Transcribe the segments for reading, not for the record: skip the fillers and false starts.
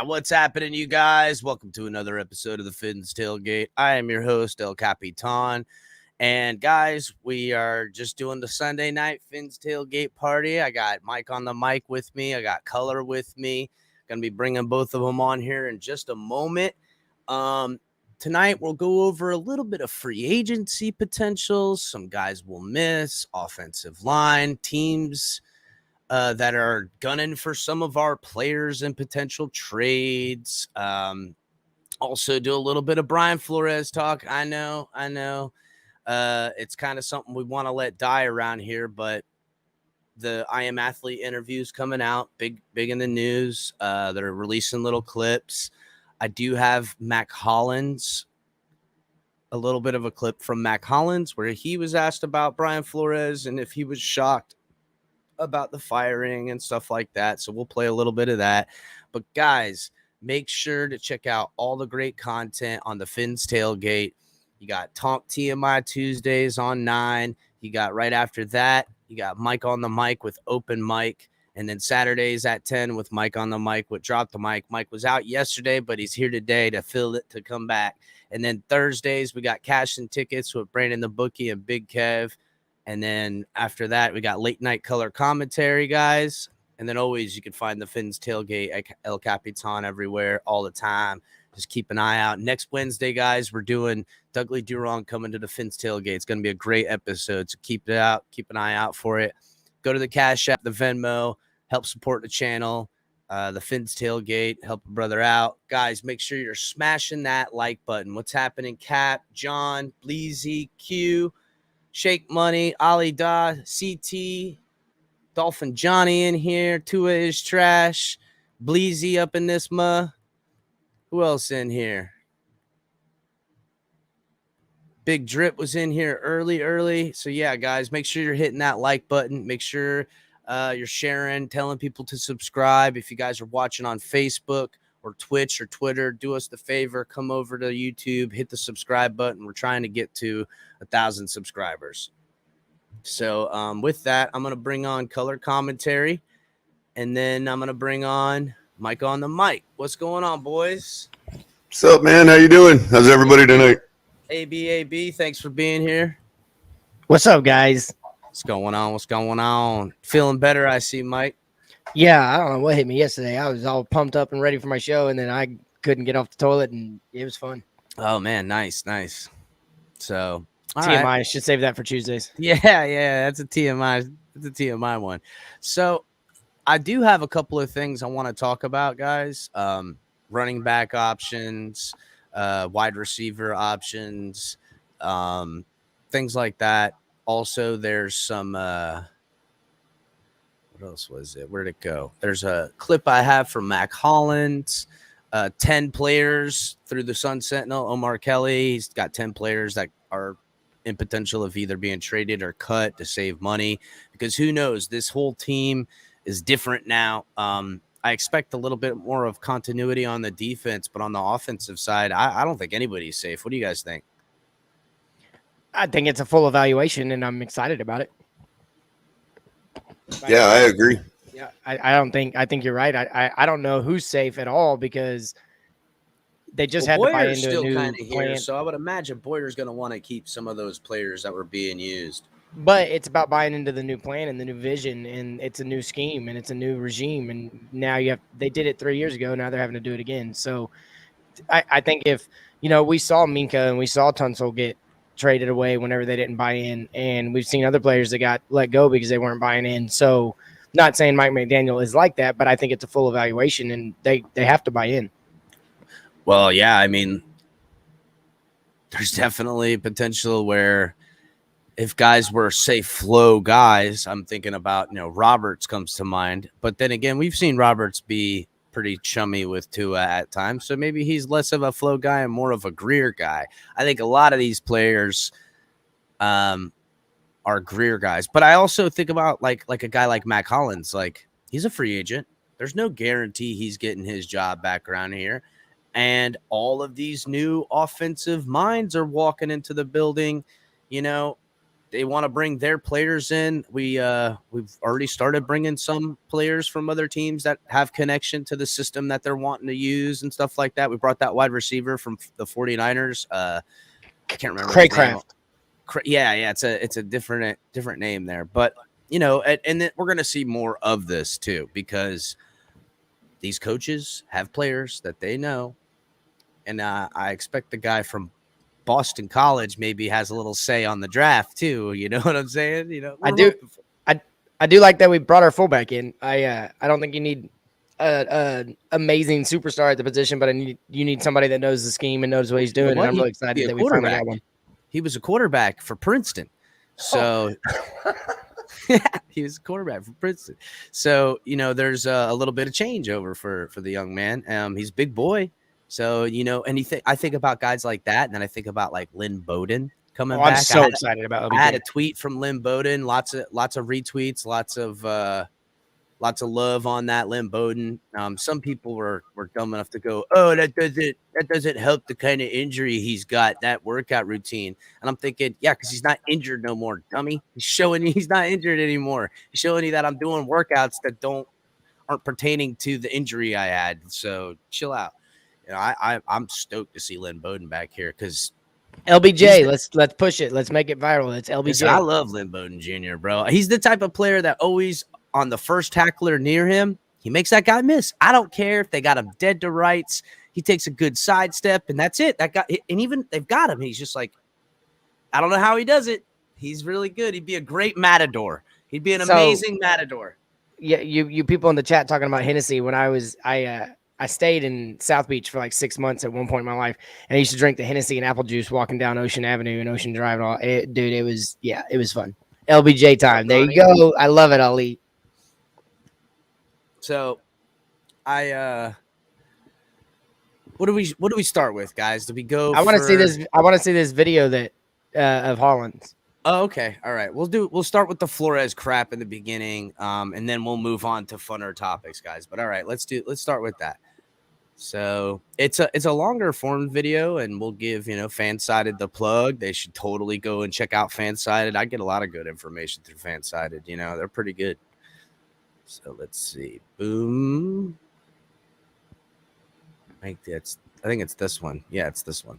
What's happening, you guys? Welcome to another episode of the Fins Tailgate. I am your host, Capitan. And guys, we are just doing the Sunday night Fins Tailgate party. I got Mike on the mic with me. I got Culler with me. Going to be bringing both of them on here in just a moment. Tonight, we'll go over a little bit of free agency potentials. Some guys will miss, offensive line, teams that are gunning for some of our players and potential trades. Also do a little bit of Brian Flores talk. I know. It's kind of something we want to let die around here, but the I Am Athlete interviews coming out, big in the news. They're releasing little clips. I do have Mac Hollins, a little bit of a clip from Mac Hollins where he was asked about Brian Flores and if he was shocked about the firing and stuff like that. So we'll play a little bit of that. But guys, make sure to check out all the great content on the Fins Tailgate. You got Talk TMI Tuesdays on 9. You got right after that, you got Mike on the mic with Open Mic. And then Saturdays at 10 with Mike on the mic with Drop the Mic. Mike was out yesterday, but he's here today to fill it, to come back. And then Thursdays, we got Cash and Tickets with Brandon the Bookie and Big Kev. And then after that, we got Late Night Color Commentary, guys. And then always you can find the Fins Tailgate at El Capitan everywhere all the time. Just keep an eye out. Next Wednesday, guys, we're doing Dudley Durong coming to the Fins Tailgate. It's going to be a great episode, so keep it out. Keep an eye out for it. Go to the Cash App, the Venmo. Help support the channel, the Fins Tailgate, help a brother out. Guys, make sure you're smashing that like button. What's happening? Cap, John, Bleezy, Q, Shake Money, Ali Da, CT, Dolphin Johnny in here. Tua is trash. Bleezy up in this Who else in here? Big Drip was in here early. So, yeah, guys, make sure you're hitting that like button. Make sure you're sharing, telling people to subscribe. If you guys are watching on Facebook or Twitch or Twitter, do us the favor, come over to YouTube, hit the subscribe button. We're trying to get to 1,000 subscribers. So with that, I'm gonna bring on color commentary, and then I'm gonna bring on Mike on the mic. What's going on, boys? What's up, man? How you doing? How's everybody tonight? AB, thanks for being here. What's up, guys? What's going on? What's going on? Feeling better? I see, Mike. Yeah, I don't know what hit me yesterday. I was all pumped up and ready for my show, and then I couldn't get off the toilet, and it was fun. Oh man, nice. So all TMI, right. should save that for Tuesdays. Yeah, that's a TMI. That's a TMI one. So I do have a couple of things I want to talk about, guys. Running back options, wide receiver options, things like that. Also, there's some. What else was it? Where'd it go? There's a clip I have from Mac Hollins. 10 players through the Sun Sentinel. Omar Kelly, he's got 10 players that are in potential of either being traded or cut to save money, because who knows? This whole team is different now. I expect a little bit more of continuity on the defense, but on the offensive side, I don't think anybody's safe. What do you guys think? I think it's a full evaluation, and I'm excited about it. Yeah, I agree. Yeah, I don't think. I think you're right. I don't know who's safe at all because they just had to buy Boyer's into still a new kind of here, plan. so I would imagine Boyer's going to want to keep some of those players that were being used. But it's about buying into the new plan and the new vision, and it's a new scheme and it's a new regime. And now they did it 3 years ago. Now they're having to do it again. So I think if, we saw Minka and we saw Tunsil get traded away whenever they didn't buy in, and we've seen other players that got let go because they weren't buying in. So not saying Mike McDaniel is like that, but I think it's a full evaluation and they have to buy in. Well, yeah, I mean, there's definitely potential where if guys were, say, flow guys, I'm thinking about, Roberts comes to mind. But then again, we've seen Roberts be pretty chummy with Tua at times. So maybe he's less of a flow guy and more of a Greer guy. I think a lot of these players are Greer guys. But I also think about like a guy like Mac Hollins. Like, he's a free agent. There's no guarantee he's getting his job back around here. And all of these new offensive minds are walking into the building. They want to bring their players in. We've already started bringing some players from other teams that have connection to the system that they're wanting to use and stuff like that. We brought that wide receiver from the 49ers. I can't remember. Craycraft. Yeah. It's a different name there. But, and then we're going to see more of this too, because these coaches have players that they know. And I expect the guy from Boston College maybe has a little say on the draft too. You know what I'm saying? I do like that we brought our fullback in. I don't think you need an amazing superstar at the position, but you need somebody that knows the scheme and knows what he's doing. And I'm really excited that we finally got one. He was a quarterback for Princeton. So he was a quarterback for Princeton. So, there's a little bit of changeover for the young man. He's a big boy. So, and I think about guys like that, and then I think about like Lynn Bowden coming back. I'm so excited about LBJ. I had a tweet from Lynn Bowden, lots of retweets, lots of love on that Lynn Bowden. Some people were dumb enough to go, "Oh, that doesn't help the kind of injury he's got, that workout routine." And I'm thinking, yeah, because he's not injured no more, dummy. He's showing you he's not injured anymore. He's showing you that I'm doing workouts that aren't pertaining to the injury I had. So chill out. I'm stoked to see Lynn Bowden back here because LBJ. Let's push it. Let's make it viral. It's LBJ. Listen, I love Lynn Bowden Jr., bro. He's the type of player that always on the first tackler near him, he makes that guy miss. I don't care if they got him dead to rights. He takes a good sidestep, and that's it. That guy, and even they've got him. He's just like, I don't know how he does it. He's really good. He'd be a great matador. He'd be an amazing matador. Yeah, you people in the chat talking about Hennessy. When I stayed in South Beach for like 6 months at one point in my life, and I used to drink the Hennessy and apple juice walking down Ocean Avenue and Ocean Drive. And all. It was fun. LBJ time. There you go. I love it, Ali. So, what do we start with, guys? Do we go? I want to see this. I want to see this video that of Hollins. Oh, okay. All right. We'll start with the Flores crap in the beginning, and then we'll move on to funner topics, guys. But all right, let's start with that. So it's a longer form video, and we'll give Fansided the plug. They should totally go and check out Fansided. I get a lot of good information through Fansided. They're pretty good. So let's see. Boom. I think it's this one. Yeah, it's this one.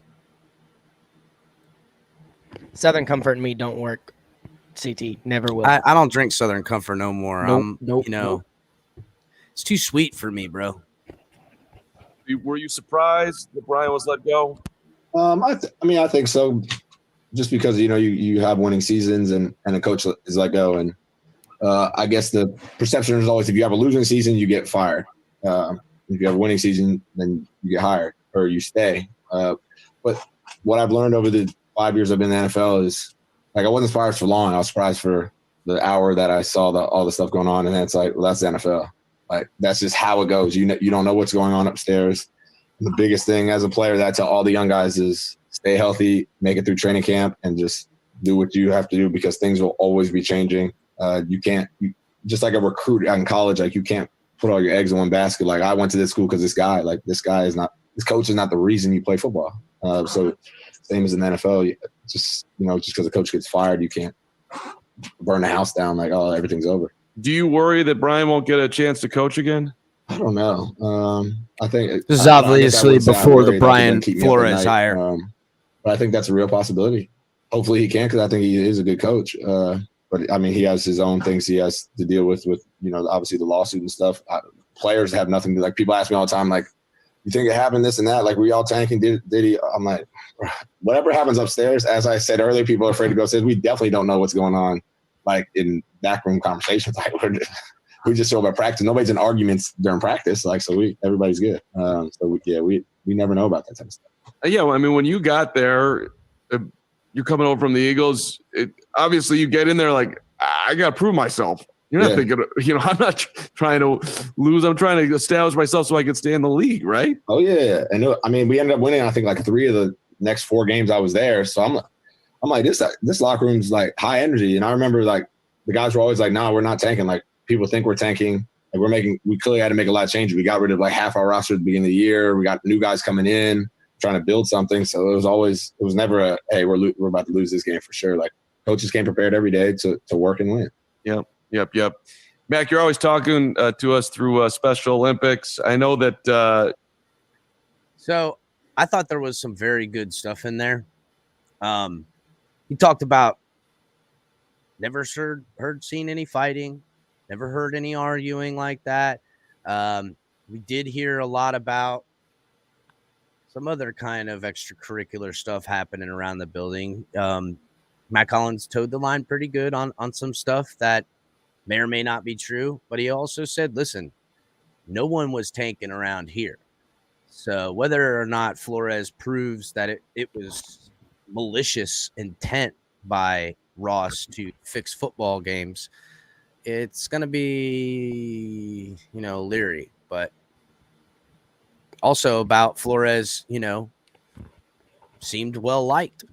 Southern Comfort and me don't work. CT never will. I don't drink Southern Comfort no more. Nope. It's too sweet for me, bro. Were you surprised that Brian was let go? I think so. Just because you have winning seasons and a coach is let go, and I guess the perception is always if you have a losing season, you get fired. If you have a winning season, then you get hired or you stay. But what I've learned over the 5 years I've been in the NFL is I wasn't surprised for long. I was surprised for the hour that I saw all the stuff going on, and then it's like, well, that's the NFL. That's just how it goes. You don't know what's going on upstairs. The biggest thing as a player that I tell all the young guys is stay healthy, make it through training camp, and just do what you have to do because things will always be changing. You can't just like a recruit in college. You can't put all your eggs in one basket. I went to this school because this coach is not the reason you play football. So same as in the NFL, just because a coach gets fired, you can't burn the house down everything's over. Do you worry that Brian won't get a chance to coach again? I don't know. I think this is obviously before the Brian Flores hire. But I think that's a real possibility. Hopefully he can, because I think he is a good coach. But he has his own things he has to deal with obviously the lawsuit and stuff. Players have nothing to people ask me all the time, you think it happened this and that? We all tanking? Did he? I'm like, whatever happens upstairs, as I said earlier, people are afraid to go upstairs. We definitely don't know what's going on, in backroom conversations. We just show up at practice. Nobody's in arguments during practice. Everybody's good. We never know about that type of stuff. Yeah, well, when you got there, you're coming over from the Eagles. Obviously, you get in there I got to prove myself. You're not thinking, I'm not trying to lose. I'm trying to establish myself so I can stay in the league, right? Oh, yeah. And we ended up winning, I think, 3 of the next 4 games I was there. So I'm like, this locker room's high energy. And I remember the guys were always nah, we're not tanking. People think we're tanking. We clearly had to make a lot of changes. We got rid of half our roster at the beginning of the year. We got new guys coming in, trying to build something. So it was never hey, we're about to lose this game for sure. Coaches came prepared every day to work and win. Yep. Mac, you're always talking to us through Special Olympics. I know that. So I thought there was some very good stuff in there. He talked about never seen any fighting, never heard any arguing like that. We did hear a lot about some other kind of extracurricular stuff happening around the building. Matt Collins towed the line pretty good on some stuff that may or may not be true, but he also said, listen, no one was tanking around here. So whether or not Flores proves that it was malicious intent by Ross to fix football games, it's going to be, leery. But also about Flores, seemed well liked.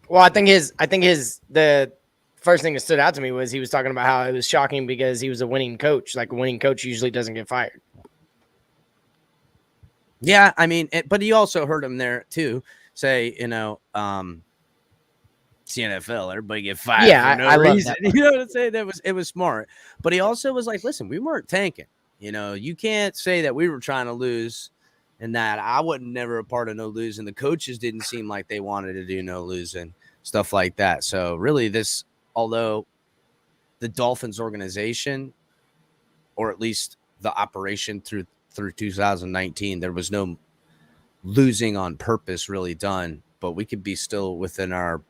Well, I think the first thing that stood out to me was he was talking about how it was shocking because he was a winning coach. A winning coach usually doesn't get fired. Yeah, but you also heard him there too say, it's the NFL, everybody get fired for no reason. You know what I'm saying? It was smart. But he also was listen, we weren't tanking. You can't say that we were trying to lose and that I wasn't never a part of no losing. The coaches didn't seem like they wanted to do no losing, stuff like that. So really although the Dolphins organization, or at least the operation through 2019, there was no losing on purpose really done, but we could be still within our,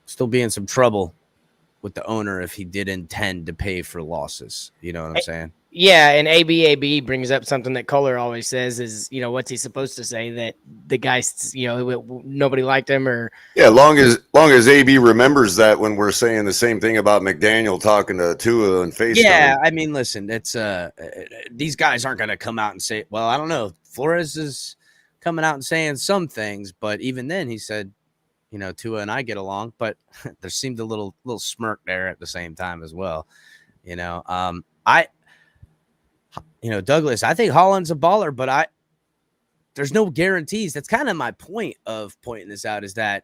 still be in some trouble with the owner if he did intend to pay for losses. You know what I'm saying? Yeah, and AB brings up something that Culler always says is, what's he supposed to say? That the guys, nobody liked him or... Yeah, long as AB remembers that when we're saying the same thing about McDaniel talking to Tua and FaceTime. Yeah, listen, it's these guys aren't going to come out and say, well, I don't know. Flores is coming out and saying some things, but even then he said, Tua and I get along, but there seemed a little Douglas, I think Holland's a baller, but there's no guarantees. That's kind of my point of pointing this out, is that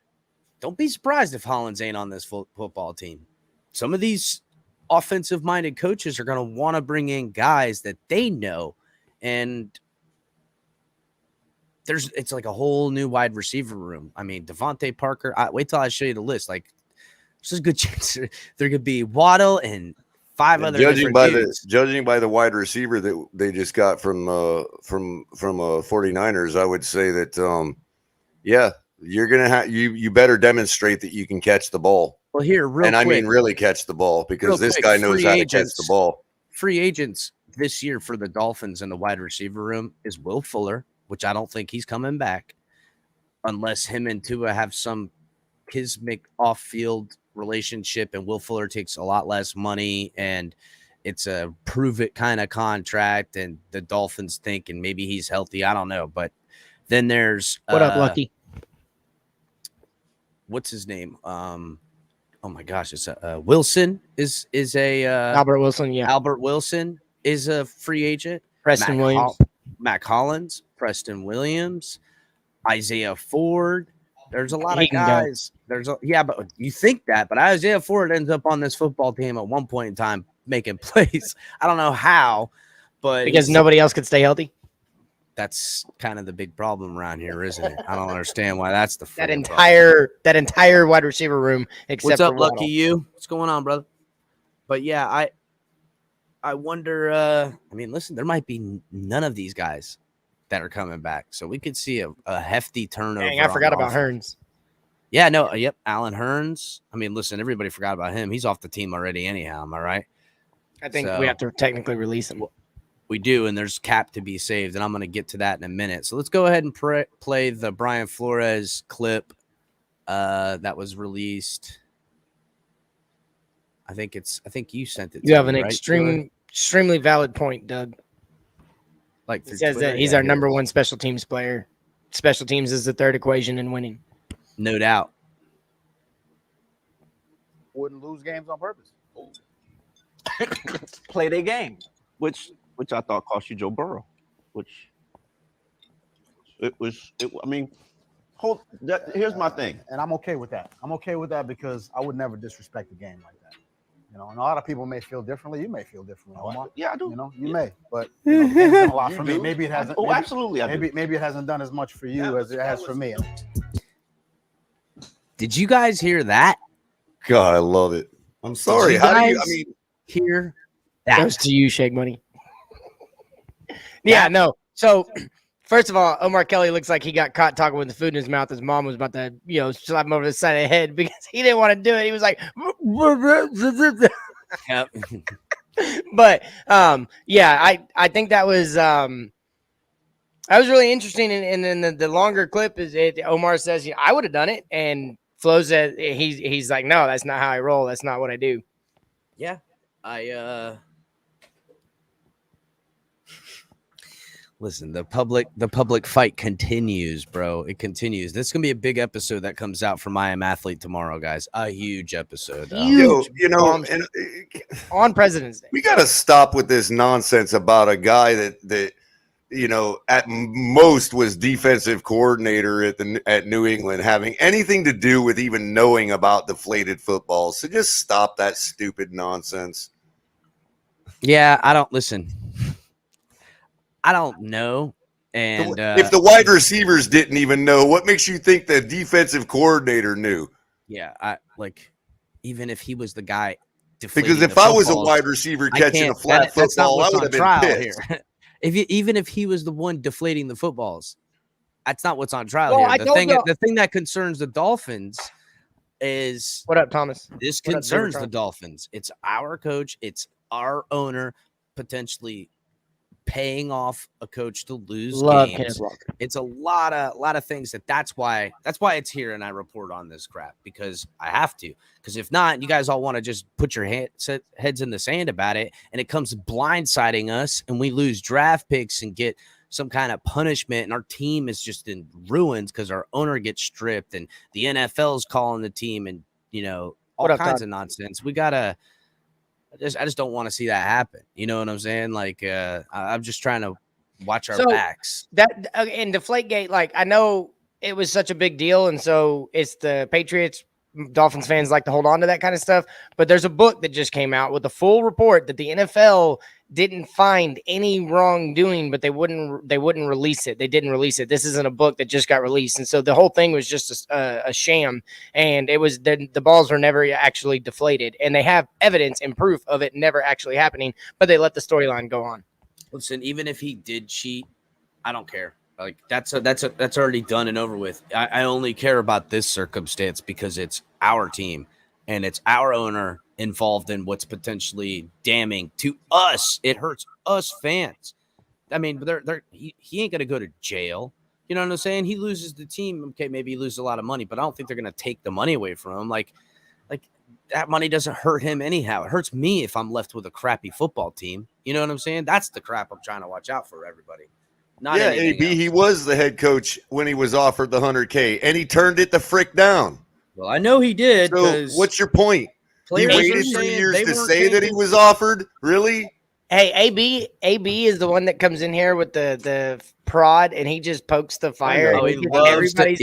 don't be surprised if Hollins ain't on this football team. Some of these offensive-minded coaches are going to want to bring in guys that they know, and it's like a whole new wide receiver room. I mean, Devontae Parker. Wait till I show you the list. Like, there's a good chance there could be Waddle and five other. Judging by the wide receiver that they just got from 49ers, I would say that you're gonna have you better demonstrate that you can catch the ball. Well, here, I mean really catch the ball, because this guy knows how to catch the ball. Free agents this year for the Dolphins in the wide receiver room is Will Fuller, which I don't think he's coming back unless him and Tua have some kismic off-field relationship, and Will Fuller takes a lot less money, and it's a prove-it kind of contract, and the Dolphins think, and maybe he's healthy. I don't know. But then there's what up, Lucky? What's his name? Oh my gosh, it's Wilson is a Albert Wilson. Yeah, Albert Wilson is a free agent. Preston Williams, Mac Hollins, Preston Williams, Isaiah Ford. There's a lot of guys. But you think that, but Isaiah Ford ends up on this football team at one point in time making plays. I don't know how, but because nobody else could stay healthy. That's kind of the big problem around here, isn't it? I don't understand why that's the that entire wide receiver room. Except what's up, for Lucky Waddle. You? What's going on, brother? But yeah, I wonder. I mean, listen, there might be none of these guys that are coming back, so we could see a hefty turnover. Dang, I forgot about Hearns. Yeah, no, yep, Alan Hearns. I mean, listen, everybody forgot about him. He's off the team already, anyhow. Am I right? I think we have to technically release him. We do, and there's cap to be saved, and I'm going to get to that in a minute. So let's go ahead and play the Brian Flores clip that was released. I think you sent it. You have an extremely valid point, Doug. Like it says that he's our number one special teams player. Special teams is the third equation in winning. No doubt. Wouldn't lose games on purpose. Play their game, which I thought cost you Joe Burrow, which I mean, here's my thing. And I'm okay with that. I'm okay with that because I would never disrespect a game like that. And a lot of people may feel differently. You may feel differently. Yeah, I do. You may, but the game's done a lot for me. Maybe it hasn't. Oh, absolutely. Maybe it hasn't done as much for you as it has for me. Did you guys hear that? God, I love it. I'm sorry. How do you? Hear that? Goes to you, Shake Money. Yeah, no. So, first of all, Omar Kelly looks like he got caught talking with the food in his mouth. His mom was about to, slap him over the side of the head because he didn't want to do it. He was like, yep. But I think that was really interesting. And then the longer clip is Omar says, I would have done it, and Flo says he's like, no, that's not how I roll. That's not what I do. Yeah, Listen, the public fight continues, bro. It continues. This is gonna be a big episode that comes out from I Am Athlete tomorrow, guys. A huge episode. On President's Day. We gotta stop with this nonsense about a guy that at most was defensive coordinator at New England having anything to do with even knowing about deflated footballs. So just stop that stupid nonsense. Yeah, I don't know. And if the wide receivers didn't even know, what makes you think the defensive coordinator knew? Yeah, even if he was the guy because if I was a wide receiver catching a flat football, I would have been pissed. Here. Even if he was the one deflating the footballs, that's not what's on trial here. The thing that concerns the Dolphins is what up, Thomas? This concerns the Dolphins. It's our coach, it's our owner potentially paying off a coach to lose games. It's a lot of things that's why it's here, and I report on this crap because I have to. Because if not, you guys all want to just put your heads in the sand about it, and it comes blindsiding us, and we lose draft picks and get some kind of punishment, and our team is just in ruins because our owner gets stripped, and the NFL is calling the team, and all kinds of nonsense. We gotta I just don't want to see that happen. You know what I'm saying? Like, I'm just trying to watch our So, backs. That in Deflategate, like I know it was such a big deal, and so it's the Patriots, Dolphins fans like to hold on to that kind of stuff. But there's a book that just came out with a full report that the NFL didn't find any wrongdoing, but they wouldn't release it. They didn't release it. This isn't a book that just got released, and so the whole thing was just a sham, and it was the balls were never actually deflated, and they have evidence and proof of it never actually happening, but they let the storyline go on. Listen, even if he did cheat, I don't care. Like that's already done and over with. I only care about this circumstance because it's our team and it's our owner involved in what's potentially damning to us. It hurts us fans. I mean, he ain't gonna go to jail. You know what I'm saying? He loses the team. Okay, maybe he loses a lot of money, but I don't think they're gonna take the money away from him. Like that money doesn't hurt him anyhow. It hurts me if I'm left with a crappy football team. You know what I'm saying? That's the crap I'm trying to watch out for everybody. Not AB, else. he was the head coach when he was offered the $100K, and he turned it the frick down. Well, I know he did. So what's your point? He waited 3 years to say that he was offered? Really? Hey, AB is the one that comes in here with the prod, and he just pokes the fire. Oh, he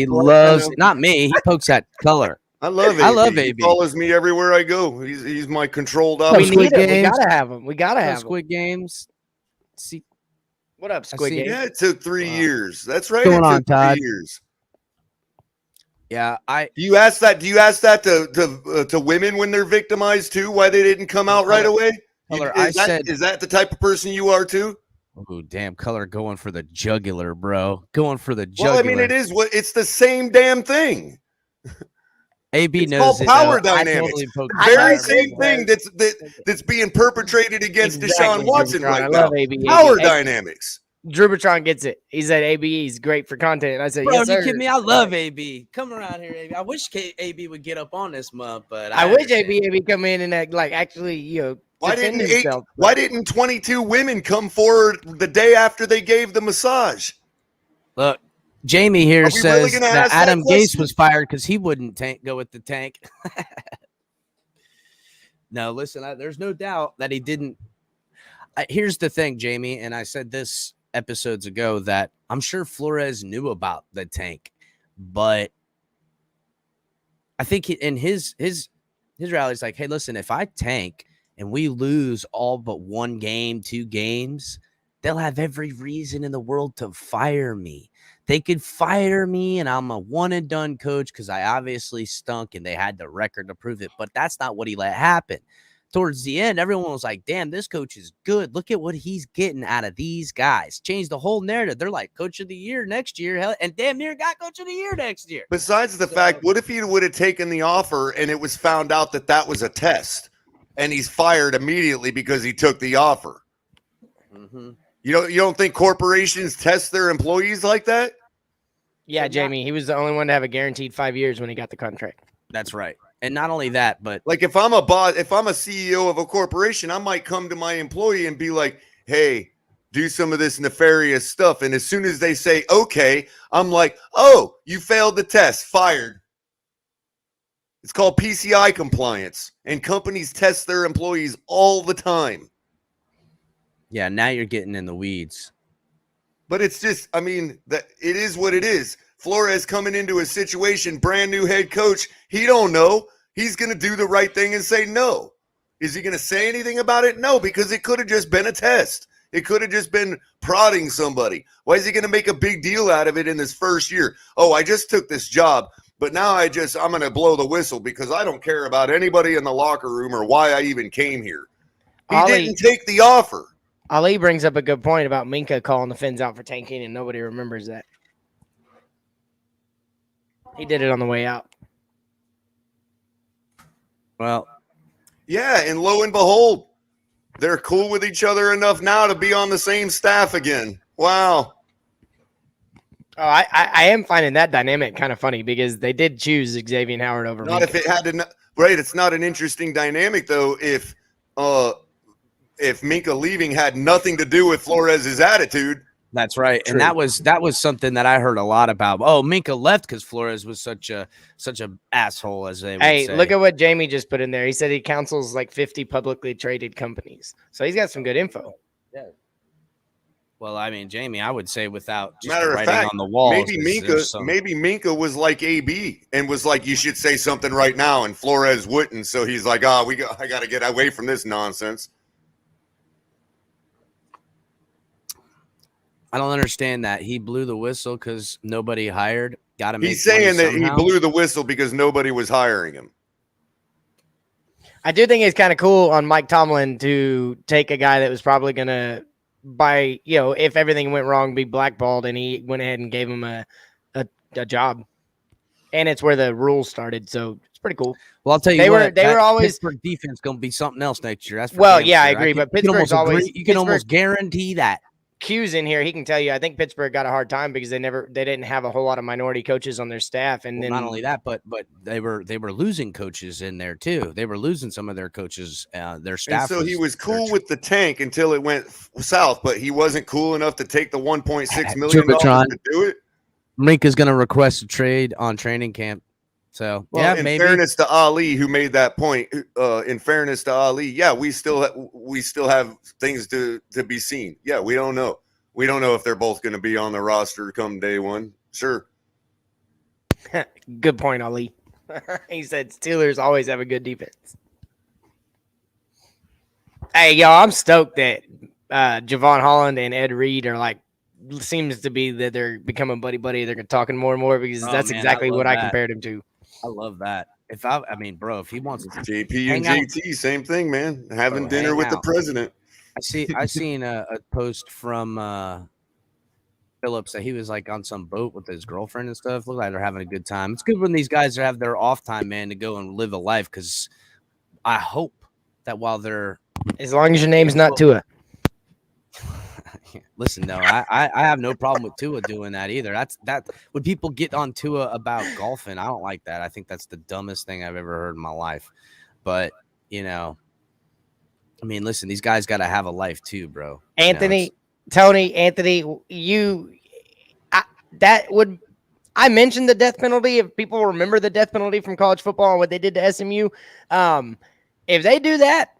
loves not me. He pokes at Culler. I love AB. I love AB. He follows me everywhere I go. He's my controlled We option. need it. We gotta have him. We gotta have Squid Games. See, what up, Squid Games? Yeah, it took 3 years. That's right. What's going it on, took Todd? 3 years. Yeah, Do you ask that to women when they're victimized too? Why they didn't come out right away? Culler, Is that the type of person you are too? Oh, damn, Culler going for the jugular, bro. Going for the jugular. Well, I mean, it's the same damn thing. AB It's knows called it. power though. dynamics. Totally The very same thing that's being perpetrated against Deshaun Watson right now. love AB. Power dynamics. Drubitron gets it. He said AB is great for content. And I said, Bro, yes, you sir. kidding me? I love AB. Come around here, AB. I wish AB would get up on this month, but I wish understand. AB come in and actually, defend himself. Why didn't 22 women come forward the day after they gave the massage? Look, Jamie here Are we really says gonna that ask that Adam Gase question? was fired because he wouldn't go with the tank. No, listen, there's no doubt that he didn't. Here's the thing, Jamie, and I said this episodes ago that I'm sure Flores knew about the tank, but I think in his reality is like, hey, listen, if I tank and we lose all but 1 game, 2 games, they'll have every reason in the world to fire me. They could fire me and I'm a one and done coach because I obviously stunk and they had the record to prove it. But that's not what he let happen. Towards the end, everyone was like, damn, this coach is good. Look at what he's getting out of these guys. Changed the whole narrative. They're like coach of the year next year. Hell, and damn near got coach of the year next year. Besides the fact, what if he would have taken the offer and it was found out that was a test and he's fired immediately because he took the offer? Mm-hmm. You don't think corporations test their employees like that? Yeah, Jamie, he was the only one to have a guaranteed 5 years when he got the contract. That's right. And not only that, but like if I'm a CEO of a corporation, I might come to my employee and be like, hey, do some of this nefarious stuff. And as soon as they say, okay, I'm like, oh, you failed the test, fired. It's called PCI compliance. And companies test their employees all the time. Yeah, now you're getting in the weeds. But it's just, I mean, that it is what it is. Flores coming into a situation, brand new head coach. He don't know. He's going to do the right thing and say no. Is he going to say anything about it? No, because it could have just been a test. It could have just been prodding somebody. Why is he going to make a big deal out of it in his first year? Oh, I just took this job, but now I'm going to blow the whistle because I don't care about anybody in the locker room or why I even came here. He didn't take the offer. Ali brings up a good point about Minka calling the Fins out for tanking, and nobody remembers that. He did it on the way out. Well, yeah, and lo and behold, they're cool with each other enough now to be on the same staff again. Wow. Oh, I am finding that dynamic kind of funny because they did choose Xavier Howard over Not Minka. if it had to, right? It's not an interesting dynamic though. If Minka leaving had nothing to do with Flores' attitude, That's right. True. And that was something that I heard a lot about. Oh, Minka left because Flores was such a asshole, as they would Hey, say. look at what Jamie just put in there. He said he counsels like 50 publicly traded companies. So he's got some good info. Well, I mean, Jamie, I would say without just Matter the of writing fact, on the walls. maybe Minka was like AB and was like, you should say something right now, and Flores wouldn't. So he's like, I got to get away from this nonsense. I don't understand that. He blew the whistle because nobody hired. Got to make. He's saying that somehow. he blew the whistle because nobody was hiring him. I do think it's kind of cool on Mike Tomlin to take a guy that was probably going to, if everything went wrong, be blackballed, and he went ahead and gave him a job. And it's where the rules started, so it's pretty cool. Well, I'll tell you, they were always Pittsburgh defense going to be something else next year. That's for well, damn yeah, sure. I agree, but Pittsburgh's you can almost guarantee that. Q's in here, he can tell you. I think Pittsburgh got a hard time because they didn't have a whole lot of minority coaches on their staff, and then not only that, but they were losing coaches in there too. They were losing some of their coaches, their staff. And so he was cool with the tank until it went south, but he wasn't cool enough to take the $1.6 million to do it. Minka's going to request a trade on training camp. So in maybe. fairness to Ali, who made that point, in fairness to Ali, we still have things to be seen. Yeah, we don't know. We don't know if they're both going to be on the roster come day one. Sure. Good point, Ali. He said Steelers always have a good defense. Hey, y'all, I'm stoked that Javon Holland and Ed Reed are seems to be that they're becoming buddy. They're talking more and more because that's exactly what I compared him to. I love that. If he wants to JP and JT, same thing, man. Having dinner with the president. I seen a post from Phillips that he was like on some boat with his girlfriend and stuff. Look like they're having a good time. It's good when these guys have their off time, man, to go and live a life. Because I hope that while they're as long as your name's not Tua. Listen, no, I have no problem with Tua doing that either. That when people get on Tua about golfing, I don't like that. I think that's the dumbest thing I've ever heard in my life. But listen, these guys got to have a life too, bro. Anthony, Anthony, I mentioned the death penalty. If people remember the death penalty from college football and what they did to SMU, if they do that,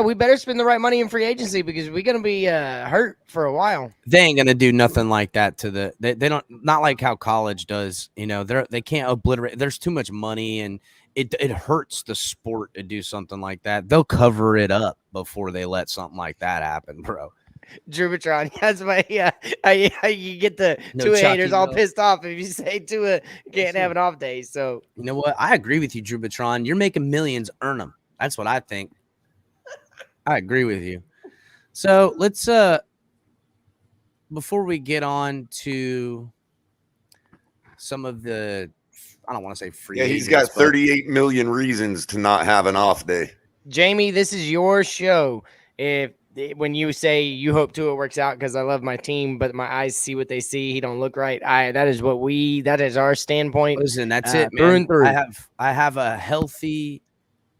we better spend the right money in free agency because we're going to be hurt for a while. They ain't going to do nothing like that to they don't, not like how college does. They can't obliterate. There's too much money and it hurts the sport to do something like that. They'll cover it up before they let something like that happen, bro. Drubitron, that's why you get the Tua haters all pissed off if you say Tua can't have an off day. So you know what? I agree with you, Drubitron. You're making millions, earn them. That's what I think. I agree with you. So let's before we get on to some of the, I don't want to say free. Yeah, he's got 38 million reasons to not have an off day. Jamie, this is your show. When you say you hope Tua works out because I love my team, but my eyes see what they see, he don't look right. That is our standpoint. Listen, that's it, man. I have a healthy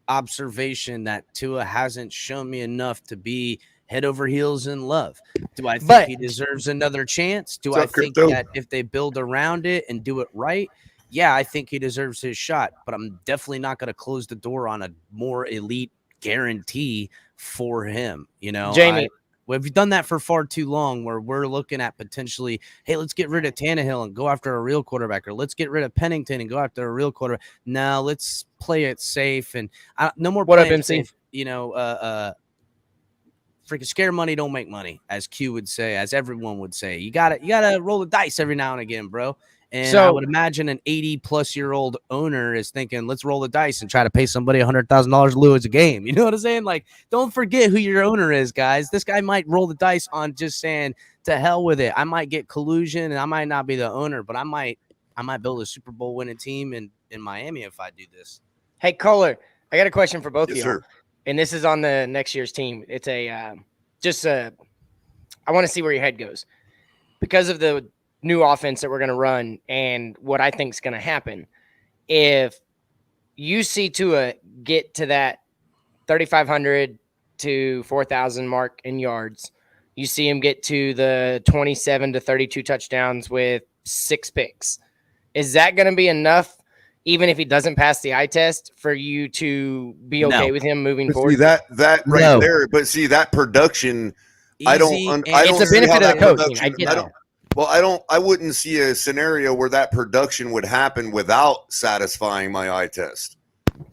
observation that Tua hasn't shown me enough to be head over heels in love. Do I think he deserves another chance? Do I think that if they build around it and do it right, yeah, I think he deserves his shot, but I'm definitely not going to close the door on a more elite guarantee for him. Jamie, we've done that for far too long where we're looking at potentially, hey, let's get rid of Tannehill and go after a real quarterback, or let's get rid of Pennington and go after a real quarterback. Now let's play it safe and no more playing it safe. Freaking scare money don't make money, as Q would say, as everyone would say. You gotta roll the dice every now and again, bro. And I would imagine an 80-plus-year-old owner is thinking, let's roll the dice and try to pay somebody $100,000 to lose a game. You know what I'm saying? Like, don't forget who your owner is, guys. This guy might roll the dice on just saying, to hell with it. I might get collusion, and I might not be the owner, but I might build a Super Bowl winning team in Miami if I do this. Hey, Culler, I got a question for both of you. Sir. And this is on the next year's team. It's I want to see where your head goes. Because of the new offense that we're going to run and what I think is going to happen, if you see Tua get to that 3,500 to 4,000 mark in yards. You see him get to the 27 to 32 touchdowns with 6 picks. Is that going to be enough, even if he doesn't pass the eye test, for you to be okay with him moving forward? See that right there, but see that production. I don't it's a see benefit how of the that coaching. I production- get that. I wouldn't see a scenario where that production would happen without satisfying my eye test.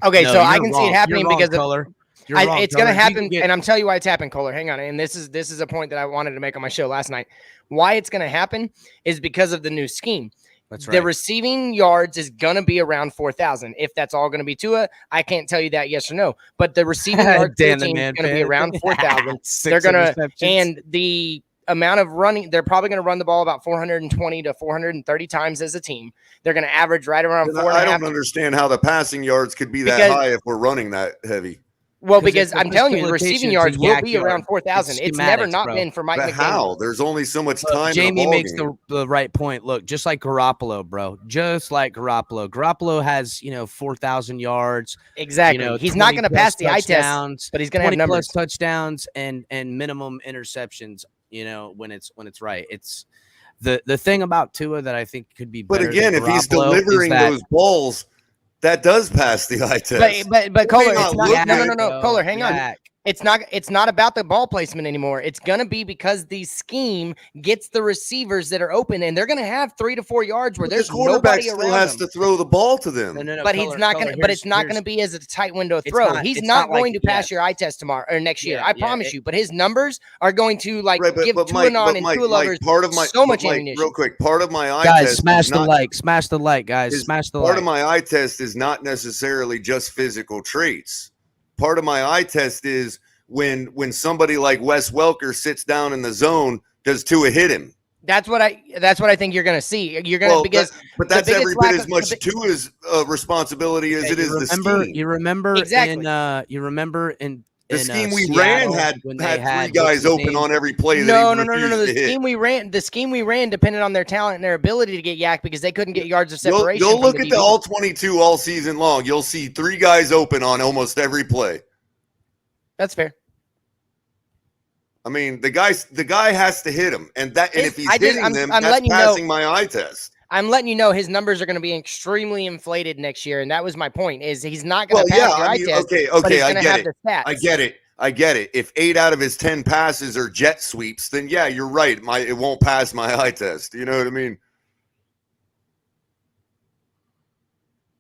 Okay, No, so I you're can see wrong. it happening You're wrong, because Culler. You're wrong, it's going to Culler. You happen, can get- and I'm telling you why it's happened, Culler. Hang on, and this is a point that I wanted to make on my show last night. Why it's going to happen is because of the new scheme. That's right. The receiving yards is going to be around 4,000. If that's all going to be Tua, I can't tell you that yes or no. But the receiving yards Dan to the the team is man going to be fan. around 4,000. 6 They're going to, interceptions. and the amount of running, they're probably going to run the ball about 420 to 430 times as a team. They're going to average right around 4.5. I don't understand how the passing yards could be that high if we're running that heavy. Well, 'Cause because it's a I'm telling you, the facilitation, receiving it's a yards will yak be yard. around 4,000. It's never schematics, not bro. been for Mike But McDaniel. how? There's only so much time. Jamie in a makes ball game. the right point. Look, just like Garoppolo, bro. Just like Garoppolo. Garoppolo has 4,000 yards. Exactly. He's not going to pass the eye test, but he's going to have 20 numbers. plus touchdowns and minimum interceptions. When it's right. It's the thing about Tua that I think could be better. But again, than if he's Garoppolo is delivering that- those balls, that does pass the eye test. But Culler, not it's not. look No. good, Culler, hang on. Yak. It's not about the ball placement anymore. It's going to be because the scheme gets the receivers that are open, and they're going to have 3 to 4 yards where But there's the quarterback nobody still around has them. to throw the ball to them. No, But Culler, he's not Culler, going to. But it's not here's- going to be as a tight window It's throw. not- He's it's not not like- going to pass yes. your eye test tomorrow or next year. Yeah, I yeah, promise you. But his numbers are going to give but Tua Mike, and Mike, Tua lovers part of my so much Mike, ammunition. real quick, part of my eye guys, test smash is the not- like, guys, is smash the part like. of my eye test is not necessarily just physical traits. Part of my eye test is when somebody like Wes Welker sits down in the zone, does Tua hit him? That's what I think you're going to see. You're going to because but that's the biggest every lack bit of- as much Tua's responsibility as it is the scheme. You remember Exactly. you remember in The scheme we Seattle ran when had they three guys what's his open name? on every play. No. That he refused The to hit. scheme we ran depended on their talent and their ability to get yak because they couldn't get yards of separation. You'll from look the at the DB. all 22 all season long. You'll see 3 guys open on almost every play. That's fair. I mean, the guy has to hit him, and if he's hitting them, I'm that's letting you passing know- my eye test. I'm letting you know his numbers are going to be extremely inflated next year, and that was my point. Is he's not going Well, to pass yeah, your I eye mean, test, okay, but he's I going to get have it. the stats. I get it. If 8 out of his 10 passes are jet sweeps, then yeah, you're right. It won't pass my eye test. You know what I mean?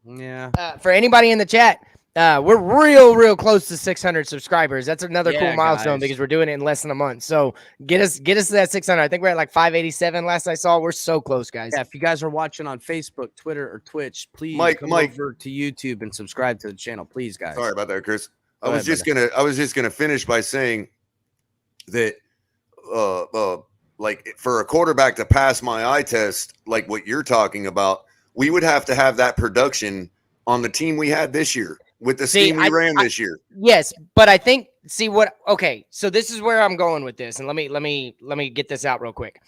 Yeah. For anybody in the chat, we're real close to 600 subscribers. That's another Yeah, cool milestone guys. because we're doing it in less than a month. So get us to that 600. I think we're at like 587 last I saw. We're so close, guys. Yeah, if you guys are watching on Facebook, Twitter, or Twitch, please come Mike. over to YouTube and subscribe to the channel, please, guys. Sorry about that, Chris. Go I was just gonna finish by saying that like for a quarterback to pass my eye test, like what you're talking about, we would have to have that production on the team we had this year with the scheme we ran this year. Yes, but I think okay, so this is where I'm going with this, and let me get this out real quick.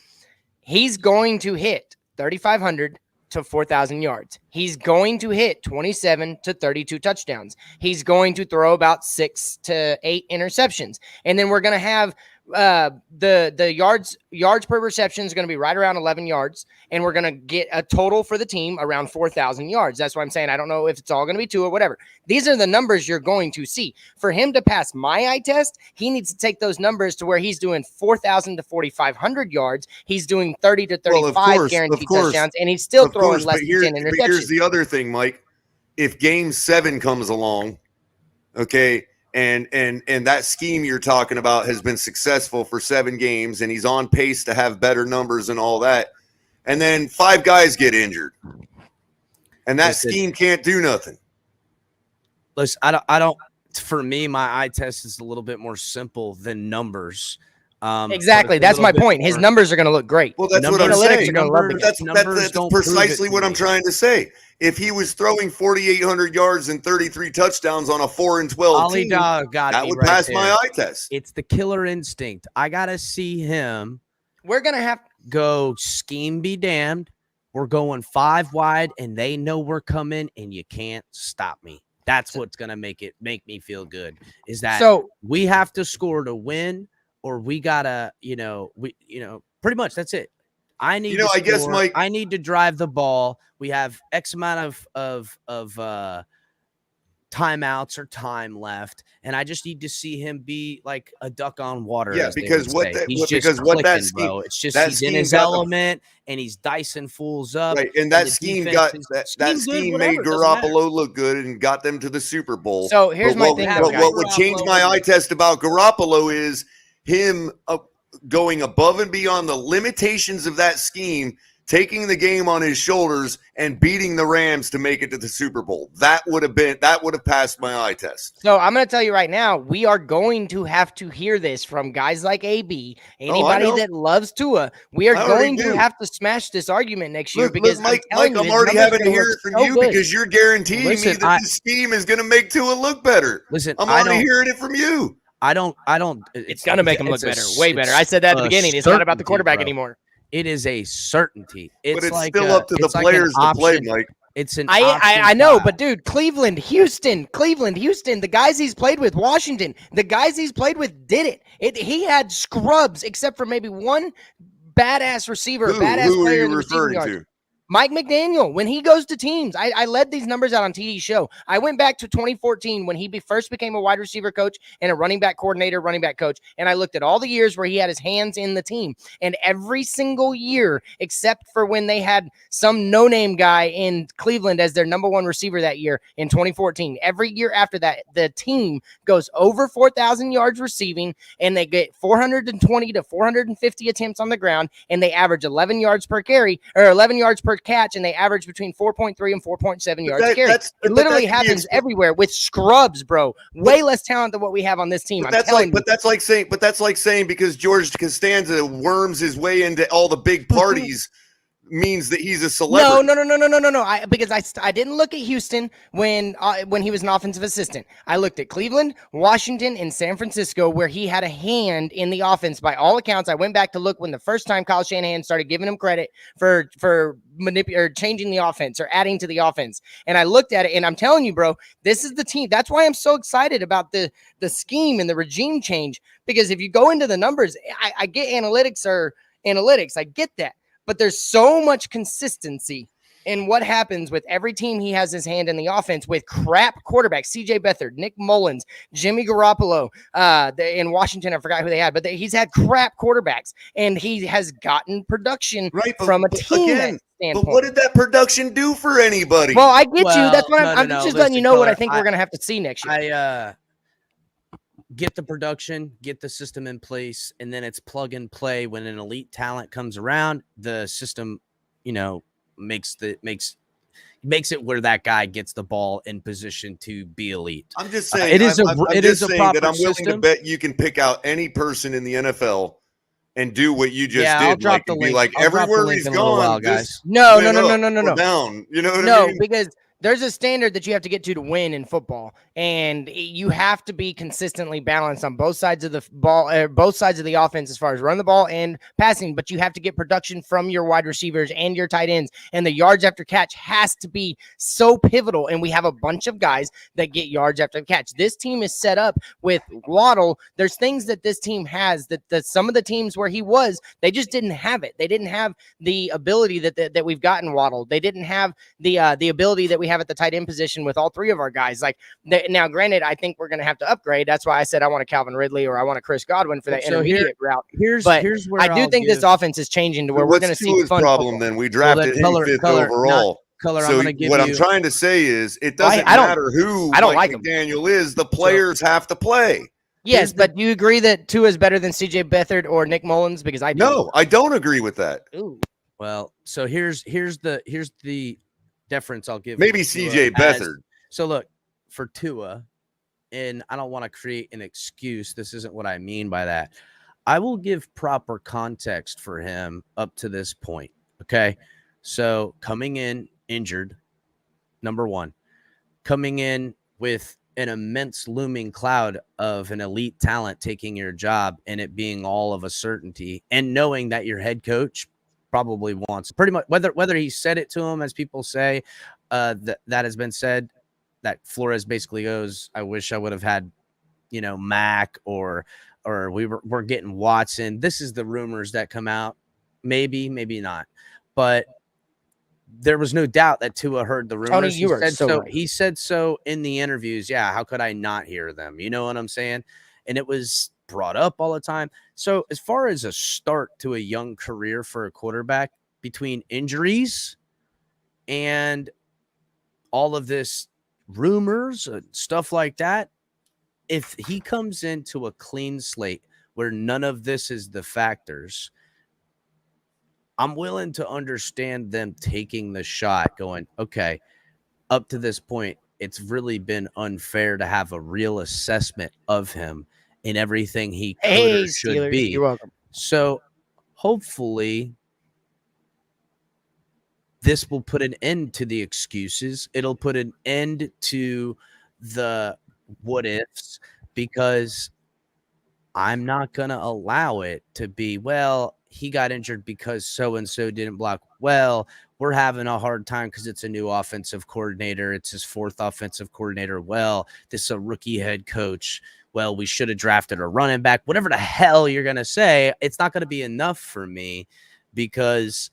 He's going to hit 3,500 to 4,000 yards. He's going to hit 27 to 32 touchdowns. He's going to throw about 6 to 8 interceptions, and then we're going to have the yards per reception is going to be right around 11 yards, and we're going to get a total for the team around 4,000 yards. That's what I'm saying. I don't know if it's all going to be 2 or whatever. These are the numbers you're going to see. For him to pass my eye test, he needs to take those numbers to where he's doing 4,000 to 4,500 yards. He's doing 30 to 35 guaranteed touchdowns, and he's still throwing less than 10 interceptions. But here's the other thing, Mike. If Game 7 comes along, okay, and that scheme you're talking about has been successful for 7 games, and he's on pace to have better numbers and all that, and then 5 guys get injured, and that scheme can't do nothing. Listen, I don't. For me, my eye test is a little bit more simple than numbers. Exactly. That's my point. His numbers are going to look great. Well, that's what I'm Analytics saying. are going to love But it. that's precisely what I'm trying to say. If he was throwing 4,800 yards and 33 touchdowns on a 4-12 team, that would pass my eye test. It's the killer instinct. I gotta see him. We're gonna have go scheme be damned. We're going 5 wide, and they know we're coming, and you can't stop me. That's what's gonna make me feel good. Is that So we have to score to win, or we gotta, pretty much that's it. I need to I guess, score. Mike, I need to drive the ball. We have X amount of timeouts or time left, and I just need to see him be like a duck on water. Yeah, as they because would say. He's just clicking, bro. It's just he's in his element and he's dicing fools up. Right, and that scheme got that scheme made Garoppolo look good and got them to the Super Bowl. So here's my thing. But what would change my eye test about Garoppolo is him going above and beyond the limitations of that scheme, taking the game on his shoulders and beating the Rams to make it to the Super Bowl. That would have passed my eye test. So I'm going to tell you right now, we are going to have to hear this from guys like AB, anybody that loves Tua. We are going to have to smash this argument next year because Mike, I'm already having to hear it from you because you're guaranteeing me that this scheme is going to make Tua look better. Listen, I'm already hearing it from you. I don't. It's going to make him look better, way better. I said that at the beginning. It's not about the quarterback anymore. It is a certainty. But it's like still up to the players to play, Mike. It's an I know, but dude, Cleveland, Houston, the guys he's played with, Washington, the guys he's played with did it. He had scrubs except for maybe one badass receiver, badass player. Who are you in the referring to? Mike McDaniel, when he goes to teams, I led these numbers out on TD show. I went back to 2014 when he first became a wide receiver coach and a running back coordinator, running back coach. And I looked at all the years where he had his hands in the team. And every single year, except for when they had some no-name guy in Cleveland as their number one receiver that year in 2014, every year after that, the team goes over 4,000 yards receiving and they get 420 to 450 attempts on the ground and they average 11 yards per carry or 11 yards per catch, and they average between 4.3 and 4.7 yards a carry. It literally happens everywhere with scrubs, bro. Way less talent than what we have on this team. But that's like saying because George Costanza worms his way into all the big parties means that he's a celebrity. No. Because I didn't look at Houston when he was an offensive assistant. I looked at Cleveland, Washington, and San Francisco, where he had a hand in the offense. By all accounts, I went back to look when the first time Kyle Shanahan started giving him credit for changing the offense or adding to the offense. And I looked at it, and I'm telling you, bro, this is the team. That's why I'm so excited about the scheme and the regime change. Because if you go into the numbers, I get analytics. I get that. But there's so much consistency in what happens with every team he has his hand in the offense with crap quarterbacks. CJ Beathard, Nick Mullins, Jimmy Garoppolo. In Washington, I forgot who they had, but he's had crap quarterbacks, and he has gotten production from a team standpoint. But what did that production do for anybody? Well, I get you. That's what I'm just letting you know what I think we're going to have to see next year. Get the production, get the system in place, and then it's plug and play. When an elite talent comes around, the system, makes it where that guy gets the ball in position to be elite. I'm just saying it is a proper that I'm willing system. to bet you can pick out any person in the NFL and do what you just did. I'll drop the link. Like everywhere he's gone, guys. No. Down. You know what I mean? No, because there's a standard that you have to get to win in football, and you have to be consistently balanced on both sides of the ball, both sides of the offense as far as run the ball and passing, but you have to get production from your wide receivers and your tight ends, and the yards after catch has to be so pivotal, and we have a bunch of guys that get yards after catch. This team is set up with Waddle. There's things that this team has that some of the teams where he was, they just didn't have it. They didn't have the ability that we've gotten Waddle. They didn't have the ability that we have at the tight end position with all three of our guys. Now, granted, I think we're going to have to upgrade. That's why I said I want a Calvin Ridley or I want a Chris Godwin for that intermediate route. Here's where I do think this offense is changing to where we're going to see fun problem. football. Then we drafted him fifth overall. Culler, so I'm trying to say is it doesn't matter who Mike McDaniel is. The players have to play. Yes, but do you agree that Tua is better than CJ Beathard or Nick Mullins? Because I do. No, I don't agree with that. Ooh. Well, so here's the deference I'll give. Maybe CJ Beathard. So look, for Tua, and I don't want to create an excuse. This isn't what I mean by that. I will give proper context for him up to this point. Okay. So coming in injured, number one, coming in with an immense looming cloud of an elite talent taking your job and it being all of a certainty, and knowing that your head coach probably wants pretty much whether he said it to him, as people say, that has been said, Flores basically goes, I wish I would have had, Mac or we're getting Watson. This is the rumors that come out. Maybe not. But there was no doubt that Tua heard the rumors. Tony, you are so right. He said so in the interviews. Yeah, how could I not hear them? You know what I'm saying? And it was brought up all the time. So as far as a start to a young career for a quarterback, between injuries and all of this rumors and stuff like that, if he comes into a clean slate where none of this is the factors, I'm willing to understand them taking the shot, going, okay, up to this point, it's really been unfair to have a real assessment of him in everything he could or should Steelers, be. you're welcome. So hopefully this will put an end to the excuses. It'll put an end to the what ifs, because I'm not going to allow it to be, well, he got injured because so-and-so didn't block. Well, we're having a hard time because it's a new offensive coordinator. It's his fourth offensive coordinator. Well, this is a rookie head coach. Well, we should have drafted a running back. Whatever the hell you're going to say, it's not going to be enough for me, because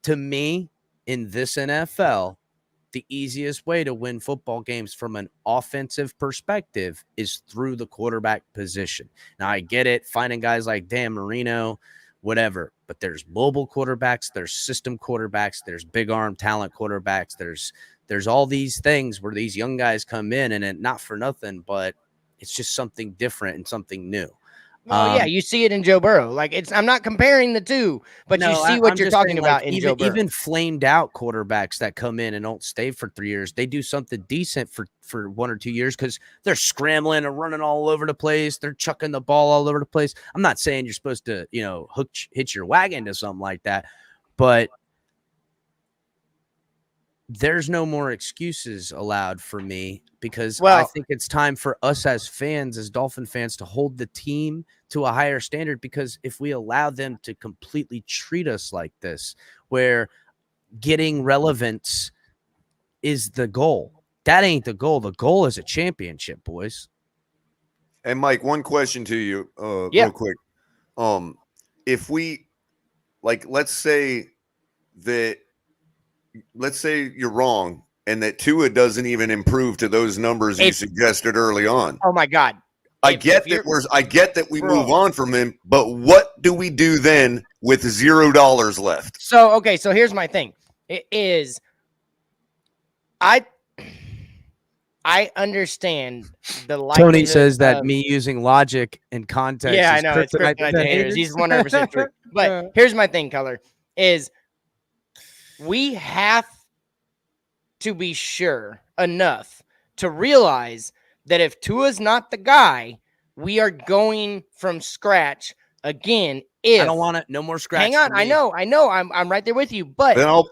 to me, in this NFL, the easiest way to win football games from an offensive perspective is through the quarterback position. Now, I get it, finding guys like Dan Marino, whatever, but there's mobile quarterbacks, there's system quarterbacks, there's big arm talent quarterbacks, there's all these things where these young guys come in, and it, not for nothing, but it's just something different and something new. Well, yeah, you see it in Joe Burrow. Like, I'm not comparing the two, but you see what you're talking about in Joe Burrow. Even flamed out quarterbacks that come in and don't stay for 3 years, they do something decent for 1 or 2 years because they're scrambling and running all over the place. They're chucking the ball all over the place. I'm not saying you're supposed to, hitch your wagon to something like that, but there's no more excuses allowed for me, because I think it's time for us as fans, as Dolphin fans, to hold the team to a higher standard, because if we allow them to completely treat us like this, where getting relevance is the goal, that ain't the goal. The goal is a championship, boys. And Mike, one question to you, real quick. If we, let's say you're wrong and that Tua doesn't even improve to those numbers you suggested early on. Oh my God. I get that we move on from him, but what do we do then with $0 left? So here's my thing. It is, I understand the likelihood. Tony says that me using logic and context. Yeah, I know. It's kryptonite to haters. He's 100% true. But here's my thing, Culler, is we have to be sure enough to realize that if Tua's not the guy, we are going from scratch again. If I don't want it, no more scratch. Hang on, I know, I'm right there with you. But then I'll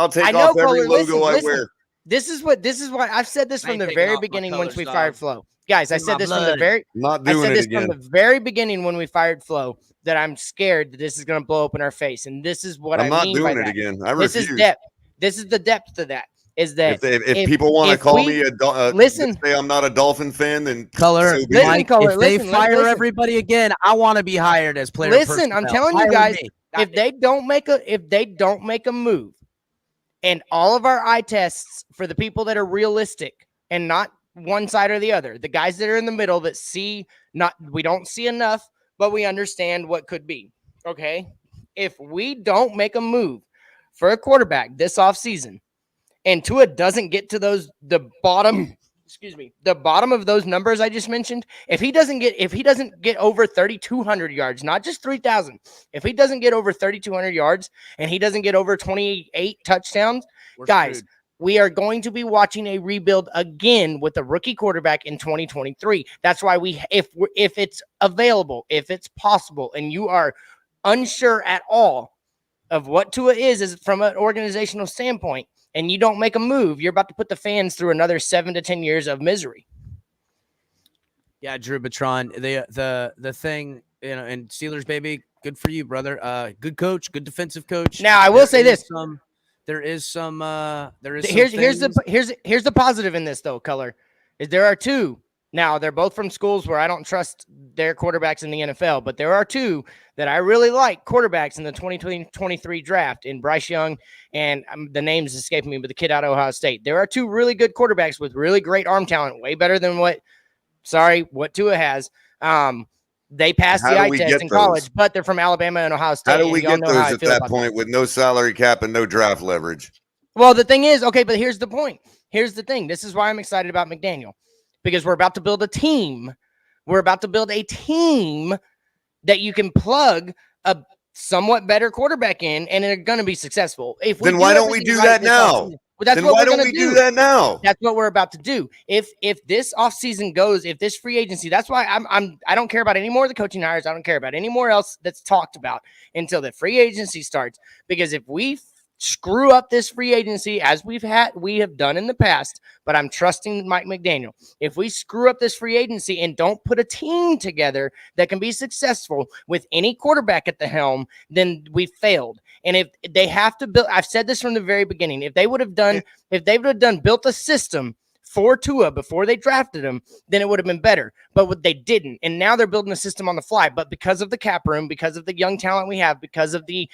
take off every logo I wear. This is why I've said this from the very beginning once we fired Flo. Guys, I said this from the very from the very beginning when we fired Flo, that I'm scared that this is going to blow up in our face, and this is what I mean by that. I'm not doing it again. I refuse. This is depth. This is the depth to that. Is that if people want to call me say I'm not a Dolphin fan, then Culler, so if they fire everybody again, I want to be hired as player. Listen, I'm telling you guys, if they don't make a move, and all of our eye tests for the people that are realistic and not one side or the other, the guys that are in the middle that we don't see enough, but we understand what could be. Okay, if we don't make a move for a quarterback this offseason, and Tua doesn't get to the bottom of those numbers I just mentioned, if he doesn't get over 3,200 yards, not just 3,000, if he doesn't get over 3,200 yards and he doesn't get over 28 touchdowns, guys, we are going to be watching a rebuild again with a rookie quarterback in 2023. That's why if it's available, if it's possible, and you are unsure at all of what Tua is from an organizational standpoint, and you don't make a move, you're about to put the fans through another 7 to 10 years of misery. Yeah, Drew Batron, the thing, and Steelers, baby, good for you, brother. Good coach, good defensive coach. Now, I will say this. there is some Here's the positive in this though, Culler, is there are two. Now they're both from schools where I don't trust their quarterbacks in the NFL, but there are two that I really like quarterbacks in the 2023 draft in Bryce Young and the name's escaping me, but the kid out of Ohio State. There are two really good quarterbacks with really great arm talent, way better than what Tua has. They passed the eye test in college, but they're from Alabama and Ohio State. How do we get those at that point with no salary cap and no draft leverage? Well, the thing is, okay, but here's the point. Here's the thing. This is why I'm excited about McDaniel. Because we're about to build a team. We're about to build a team that you can plug a somewhat better quarterback in, and they're going to be successful. Then why don't we do that now? That's what we're going to do that now? That's what we're about to do. If this offseason goes, if this free agency, that's why I don't care about any more of the coaching hires. I don't care about any more else that's talked about until the free agency starts. Because if we screw up this free agency as we have done in the past, but I'm trusting Mike McDaniel. If we screw up this free agency and don't put a team together that can be successful with any quarterback at the helm, then we failed. And if they have to build, I've said this from the very beginning, if they would have built a system for Tua before they drafted him, then it would have been better. But what they didn't. And now they're building a system on the fly. But because of the cap room, because of the young talent we have, because of the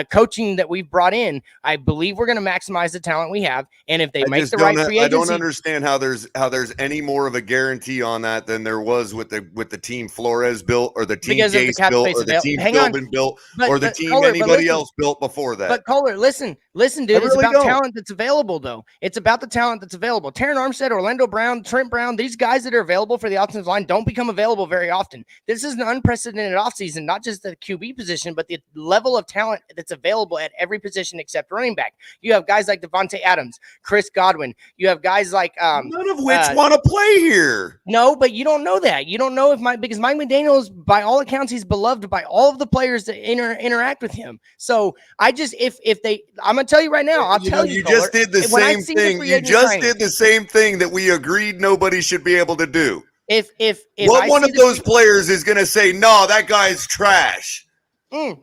coaching that we've brought in, I believe we're going to maximize the talent we have. And if they make the right free agency, I don't understand how there's any more of a guarantee on that than there was with the team Flores built, or the team Gase built, or the team Philbin built, or the team anybody else built before that. But Culler, listen, dude. It's about talent that's available, though. It's about the talent that's available. Terran Armstead, Orlando Brown, Trent Brown, these guys that are available for the offensive line don't become available very often. This is an unprecedented offseason, not just the QB position, but the level of talent that's available at every position except running back. You have guys like Devontae Adams, Chris Godwin. You have guys like none of which want to play here. No, but you don't know that. You don't know if because Mike McDaniel is, by all accounts, he's beloved by all of the players that interact with him. So I just I'm gonna tell you right now. You just did the same thing. You just did the same thing that we agreed nobody should be able to do. If one of those players is going to say, no, that guy's trash.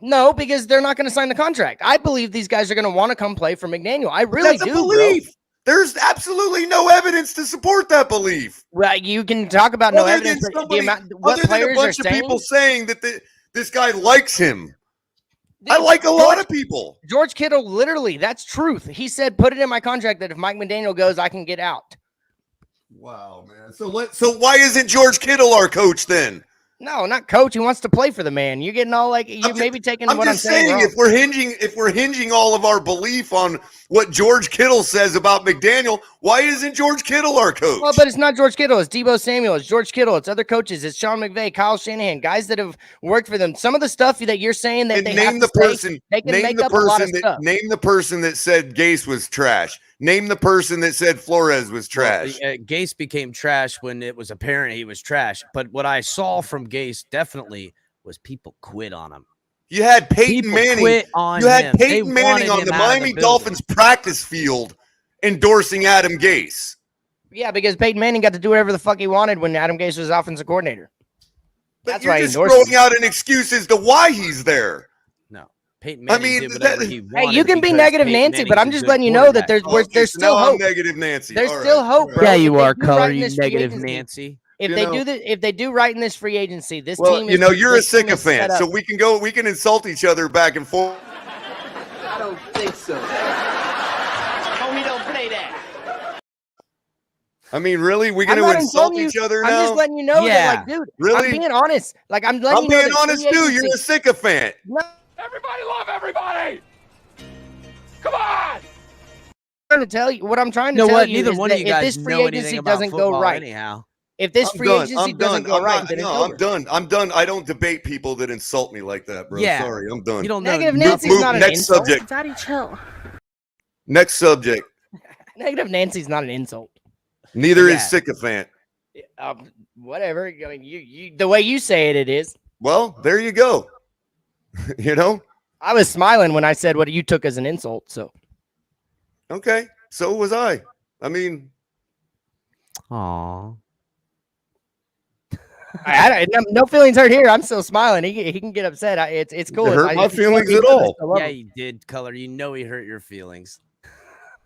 No, because they're not going to sign the contract. I believe these guys are going to want to come play for McDaniel. I really do. Belief. Bro. There's absolutely no evidence to support that belief. Well, you can talk about no evidence. What players are saying? People saying that this guy likes him. I like a lot of people. George Kittle, literally, that's truth. He said, put it in my contract that if Mike McDaniel goes, I can get out. Wow, man. So why isn't George Kittle our coach then? No, not coach. He wants to play for the man. You're getting all like you maybe taking what I'm saying. If we're hinging all of our belief on what George Kittle says about McDaniel, why isn't George Kittle our coach? Well, but it's not George Kittle. It's Deebo Samuel. It's George Kittle. It's other coaches. It's Sean McVay, Kyle Shanahan, guys that have worked for them. Some of the stuff that you're saying that they have to say, they can make up a lot of stuff. Name the person that said Gase was trash. Name the person that said Flores was trash. Well, Gase became trash when it was apparent he was trash. But what I saw from Gase definitely was people quit on him. You had Peyton Manning. You had Peyton Manning on the Miami Dolphins practice field endorsing Adam Gase. Yeah, because Peyton Manning got to do whatever the fuck he wanted when Adam Gase was offensive coordinator. That's why he's throwing out an excuse as to why he's there. Peyton Manning did whatever he wanted. Hey, you can be negative Nancy, but I'm just letting you know that there's still hope. Negative Nancy. There's still hope, bro. Yeah, you are, Culler. You negative Nancy. If they do right in this free agency, this team is. You're a sycophant, so we can insult each other back and forth. I don't think so. Homie, don't play that. I mean, really? We're going to insult each other now? I'm just letting you know that, like, dude, really? I'm being honest. Like, I'm letting you know. I'm being honest, too. You're a sycophant. No. Everybody love everybody. Come on. I'm trying to tell you. Neither one of you guys know anything about football anyhow. If this free agency doesn't go right, then it's over. I'm done. I don't debate people that insult me like that, bro. Yeah. Sorry, I'm done. You don't know. Negative Nancy's not an insult. Subject. Daddy, chill. Next subject. Negative Nancy's not an insult. Neither is sycophant. Whatever. I mean, you the way you say it is. Well, there you go. I was smiling when I said what you took as an insult. So, okay, so was I. I mean, aww. No feelings hurt here. I'm still smiling. He can get upset. It's cool. It hurt my feelings at all. Yeah, you did, Color. You know he hurt your feelings.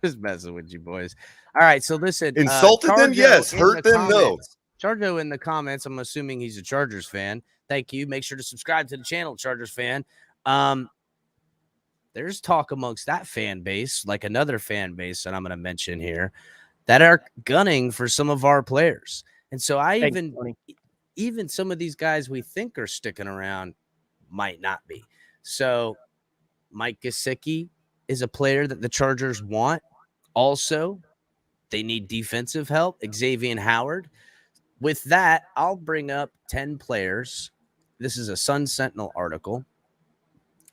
Just messing with you boys. All right, so listen. Insulted them, Charjo yes. in Hurt the them, no. comments. Charjo in the comments. I'm assuming he's a Chargers fan. Thank you. Make sure to subscribe to the channel, Chargers fan. There's talk amongst that fan base, like another fan base that I'm going to mention here, that are gunning for some of our players. And so even some of these guys we think are sticking around might not be. So Mike Gesicki is a player that the Chargers want. Also, they need defensive help. Xavier Howard. With that, I'll bring up 10 players. This is a Sun Sentinel article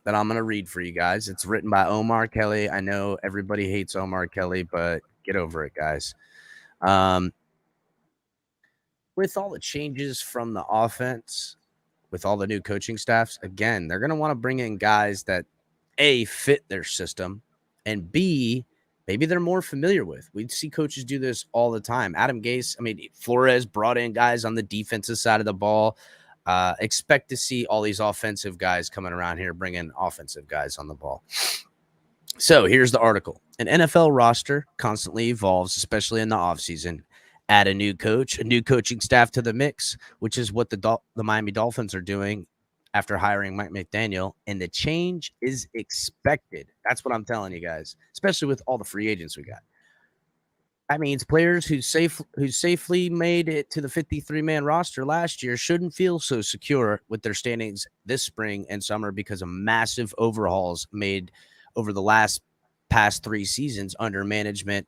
that I'm going to read for you guys. It's written by Omar Kelly. I know everybody hates Omar Kelly, but get over it, guys. With all the changes from the offense, with all the new coaching staffs, again, they're going to want to bring in guys that, A, fit their system, and B, maybe they're more familiar with. We see coaches do this all the time. Adam Gase, Flores brought in guys on the defensive side of the ball. Expect to see all these offensive guys coming around here, bringing offensive guys on the ball. So here's the article. An NFL roster constantly evolves, especially in the offseason. Add a new coach, a new coaching staff to the mix, which is what the Miami Dolphins are doing after hiring Mike McDaniel, and the change is expected. That's what I'm telling you guys, especially with all the free agents we got. That means players who safely made it to the 53-man roster last year shouldn't feel so secure with their standings this spring and summer because of massive overhauls made over the past 3 seasons under management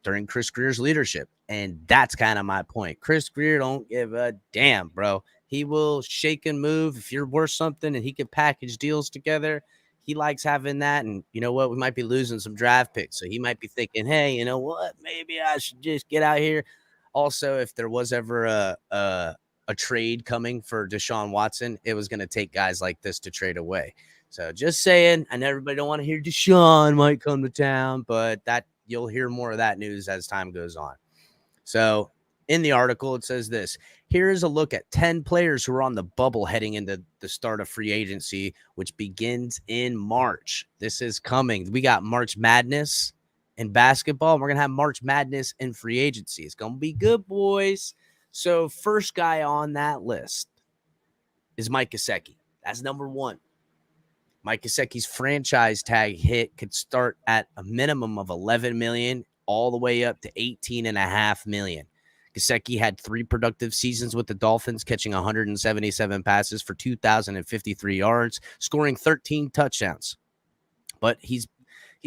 during Chris Greer's leadership. And that's kind of my point. Chris Greer don't give a damn, bro. He will shake and move if you're worth something, and he can package deals together. He likes having that. And you know what? We might be losing some draft picks. So he might be thinking, hey, you know what? Maybe I should just get out here. Also, if there was ever a trade coming for Deshaun Watson, it was going to take guys like this to trade away. So just saying, I know everybody don't want to hear Deshaun might come to town, but that you'll hear more of that news as time goes on. So in the article, it says this. Here is a look at 10 players who are on the bubble heading into the start of free agency, which begins in March. This is coming. We got March Madness in basketball. And we're going to have March Madness in free agency. It's going to be good, boys. So first guy on that list is Mike Gesicki. That's number 1. Mike Gesicki's franchise tag hit could start at a minimum of $11 million all the way up to $18.5 million. Gesicki had 3 productive seasons with the Dolphins, catching 177 passes for 2,053 yards, scoring 13 touchdowns. But he's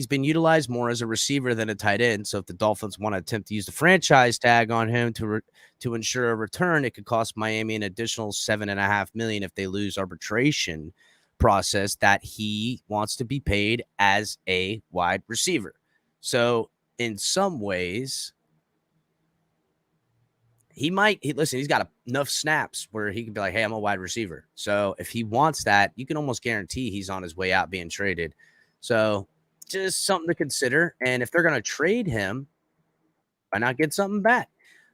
been utilized more as a receiver than a tight end. So if the Dolphins want to attempt to use the franchise tag on him to ensure a return, it could cost Miami an additional $7.5 million if they lose arbitration process that he wants to be paid as a wide receiver. So in some ways, he's got enough snaps where he can be like, hey, I'm a wide receiver. So if he wants that, you can almost guarantee he's on his way out being traded. So just something to consider. And if they're going to trade him, why not get something back?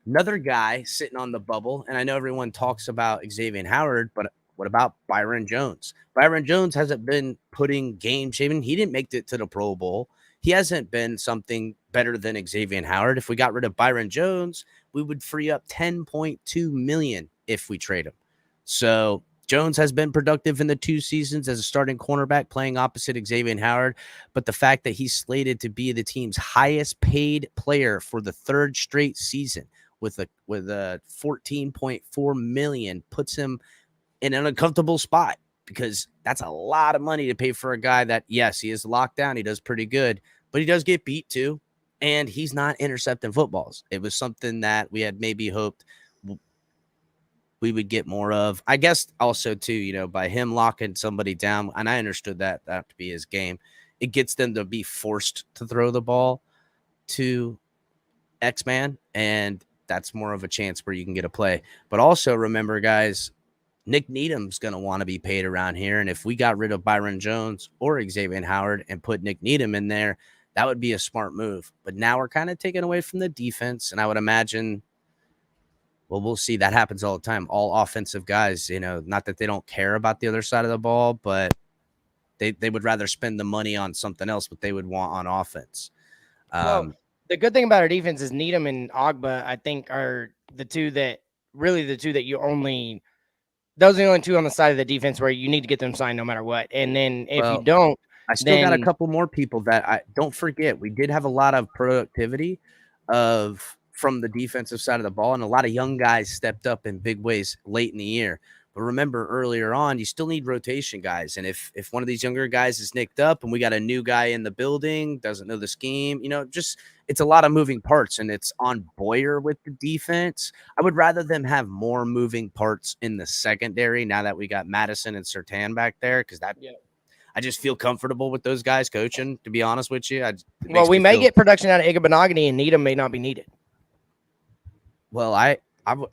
Another guy sitting on the bubble, and I know everyone talks about Xavier Howard, but what about Byron Jones? Byron Jones hasn't been putting game shaving. He didn't make it to the Pro Bowl. He hasn't been something better than Xavier Howard. If we got rid of Byron Jones, we would free up $10.2 million if we trade him. So Jones has been productive in the 2 seasons as a starting cornerback playing opposite Xavier Howard. But the fact that he's slated to be the team's highest paid player for the 3rd straight season with a $14.4 million puts him in an uncomfortable spot, because that's a lot of money to pay for a guy that, yes, he is locked down. He does pretty good, but he does get beat too. And he's not intercepting footballs. It was something that we had maybe hoped we would get more of. I guess also too, by him locking somebody down, and I understood that to be his game, it gets them to be forced to throw the ball to X-Man, and that's more of a chance where you can get a play. But also remember, guys, Nick Needham's going to want to be paid around here. And if we got rid of Byron Jones or Xavier Howard and put Nick Needham in there, that would be a smart move. But now we're kind of taking away from the defense. And I would imagine Well, we'll see. That happens all the time. All offensive guys, not that they don't care about the other side of the ball, but they would rather spend the money on something else, what they would want on offense. Well, the good thing about our defense is Needham and Ogba, I think, are the two that you only – those are the only two on the side of the defense where you need to get them signed no matter what. And then if you don't – I still got a couple more people that I don't forget. We did have a lot of productivity from the defensive side of the ball, and a lot of young guys stepped up in big ways late in the year. But remember, earlier on, you still need rotation guys. And if one of these younger guys is nicked up and we got a new guy in the building, doesn't know the scheme, it's a lot of moving parts, and it's on Boyer with the defense. I would rather them have more moving parts in the secondary now that we got Madison and Surtain back there, because I just feel comfortable with those guys coaching, to be honest with you. We may get production out of Igbenogany, and Needham may not be needed. Well, I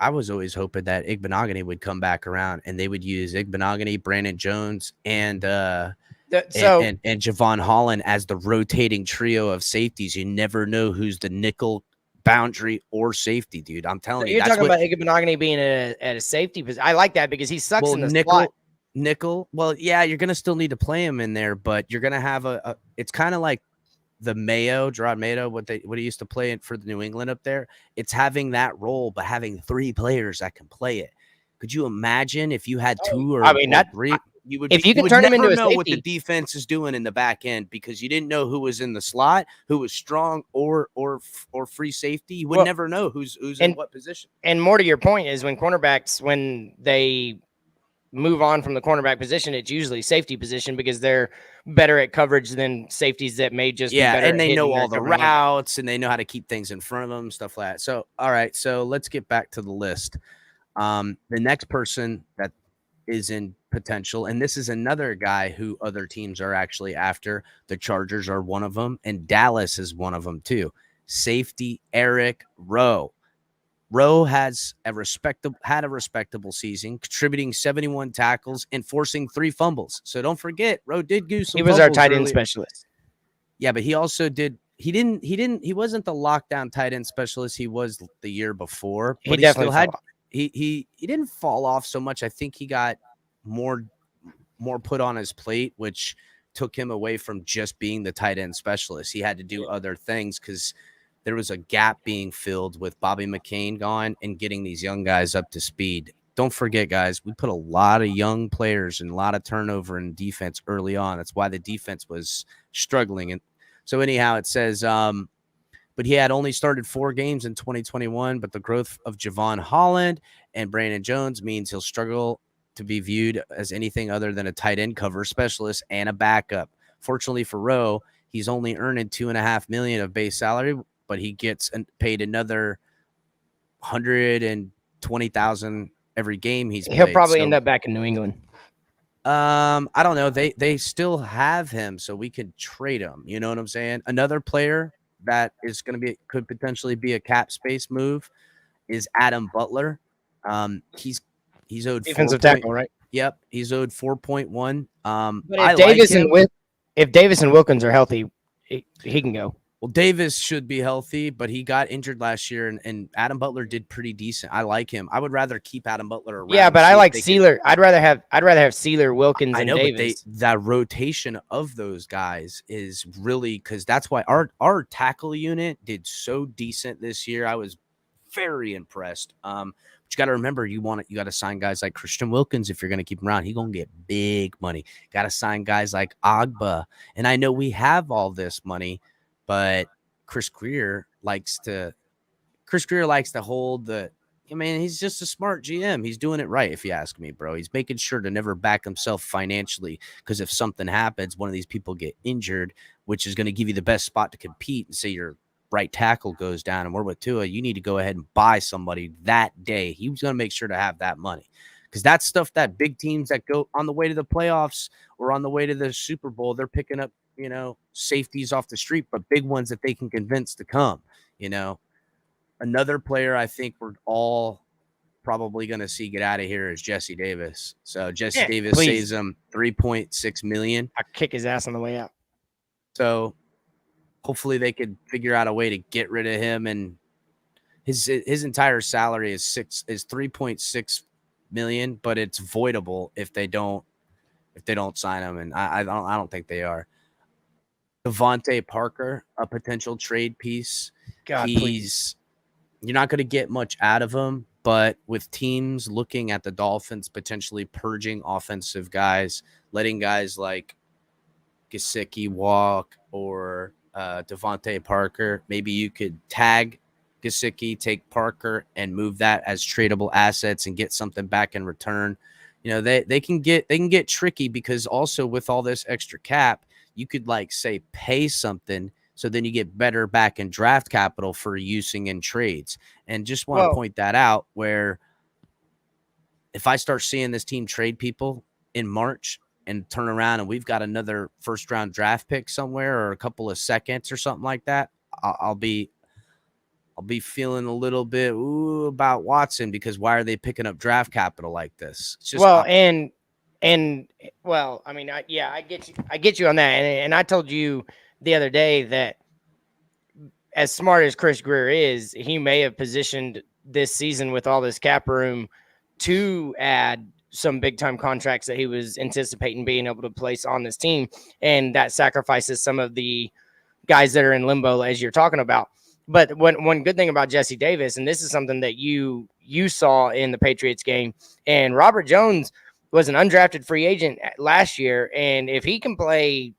was always hoping that Igbenogany would come back around, and they would use Igbenogany, Brandon Jones, and Javon Holland as the rotating trio of safeties. You never know who's the nickel, boundary, or safety, dude. I'm telling you. You're talking about Igbenogany being at a safety position. I like that because he sucks in the slot. Nickel. Well, yeah, you're going to still need to play him in there, but you're going to have it's kind of like the Gerard Mayo, what he used to play for the New England up there. It's having that role, but having 3 players that can play it. Could you imagine if you had 2 or 3? You would turn him into a know safety. What the defense is doing in the back end, because you didn't know who was in the slot, who was strong or free safety. You would never know who's in what position. And more to your point is when cornerbacks, when they move on from the cornerback position, it's usually safety position because they're better at coverage than safeties that may just be better and at they know all the covering routes, and they know how to keep things in front of them, stuff like that. So, all right, so let's get back to the list. The next person that is in potential, and this is another guy who other teams are actually after. The Chargers are one of them, and Dallas is one of them too. Safety Eric Rowe. Rowe had a respectable season, contributing 71 tackles and forcing 3 fumbles. So don't forget, Rowe did do some. He was our tight end specialist. Yeah, but he also did. He wasn't the lockdown tight end specialist he was the year before. But he definitely still had. He didn't fall off so much. I think he got more put on his plate, which took him away from just being the tight end specialist. He had to do other things because there was a gap being filled with Bobby McCain gone and getting these young guys up to speed. Don't forget, guys, we put a lot of young players and a lot of turnover in defense early on. That's why the defense was struggling. And so anyhow, it says, but he had only started 4 games in 2021, but the growth of Javon Holland and Brandon Jones means he'll struggle to be viewed as anything other than a tight end cover specialist and a backup. Fortunately for Rowe, he's only earning $2.5 million of base salary, but he gets paid another $120,000 every game he's played. He'll probably end up back in New England. I don't know. They still have him, so we could trade him. You know what I'm saying? Another player that is going to could potentially be a cap space move is Adam Butler. He's owed defensive tackle, right? Yep, he's owed 4.1. But if Davis and Wilkins are healthy, he can go. Well, Davis should be healthy, but he got injured last year, and Adam Butler did pretty decent. I like him. I would rather keep Adam Butler around. Yeah, but I like Sealer. I'd rather have Sealer, Wilkins, and Davis. But that rotation of those guys is really because that's why our tackle unit did so decent this year. I was very impressed. But you got to remember, you got to sign guys like Christian Wilkins if you're going to keep him around. He's going to get big money. Got to sign guys like Ogba, and I know we have all this money. But Chris Greer likes to hold the. I mean, he's just a smart GM. He's doing it right, if you ask me, bro. He's making sure to never back himself financially, because if something happens, one of these people get injured, which is going to give you the best spot to compete. And say your right tackle goes down, and we're with Tua, you need to go ahead and buy somebody that day. He was going to make sure to have that money, because that's stuff that big teams that go on the way to the playoffs or on the way to the Super Bowl, they're picking up. Safeties off the street, but big ones that they can convince to come. Another player I think we're all probably going to see get out of here is Jesse Davis. So Jesse Davis saves him $3.6 million. I kick his ass on the way out. So hopefully they could figure out a way to get rid of him and his entire salary is 3.6 million, but it's voidable if they don't sign him, and I don't think they are. Devontae Parker, a potential trade piece. God, please. You're not going to get much out of him, but with teams looking at the Dolphins potentially purging offensive guys, letting guys like Gesicki walk or Devontae Parker, maybe you could tag Gesicki, take Parker, and move that as tradable assets and get something back in return. You know, they can get tricky because also with all this extra cap, you could like say pay something so then you get better back in draft capital for using in trades. And just want to point that out where if I start seeing this team trade people in March and turn around and we've got another first round draft pick somewhere or a couple of seconds or something like that, I'll be feeling a little bit about Watson because why are they picking up draft capital like this? It's just, I mean, I get you on that. And I told you the other day that as smart as Chris Greer is, he may have positioned this season with all this cap room to add some big time contracts that he was anticipating being able to place on this team. And that sacrifices some of the guys that are in limbo, as you're talking about. But one good thing about Jesse Davis, and this is something that you saw in the Patriots game, and Robert Jones was an undrafted free agent last year. And if he can play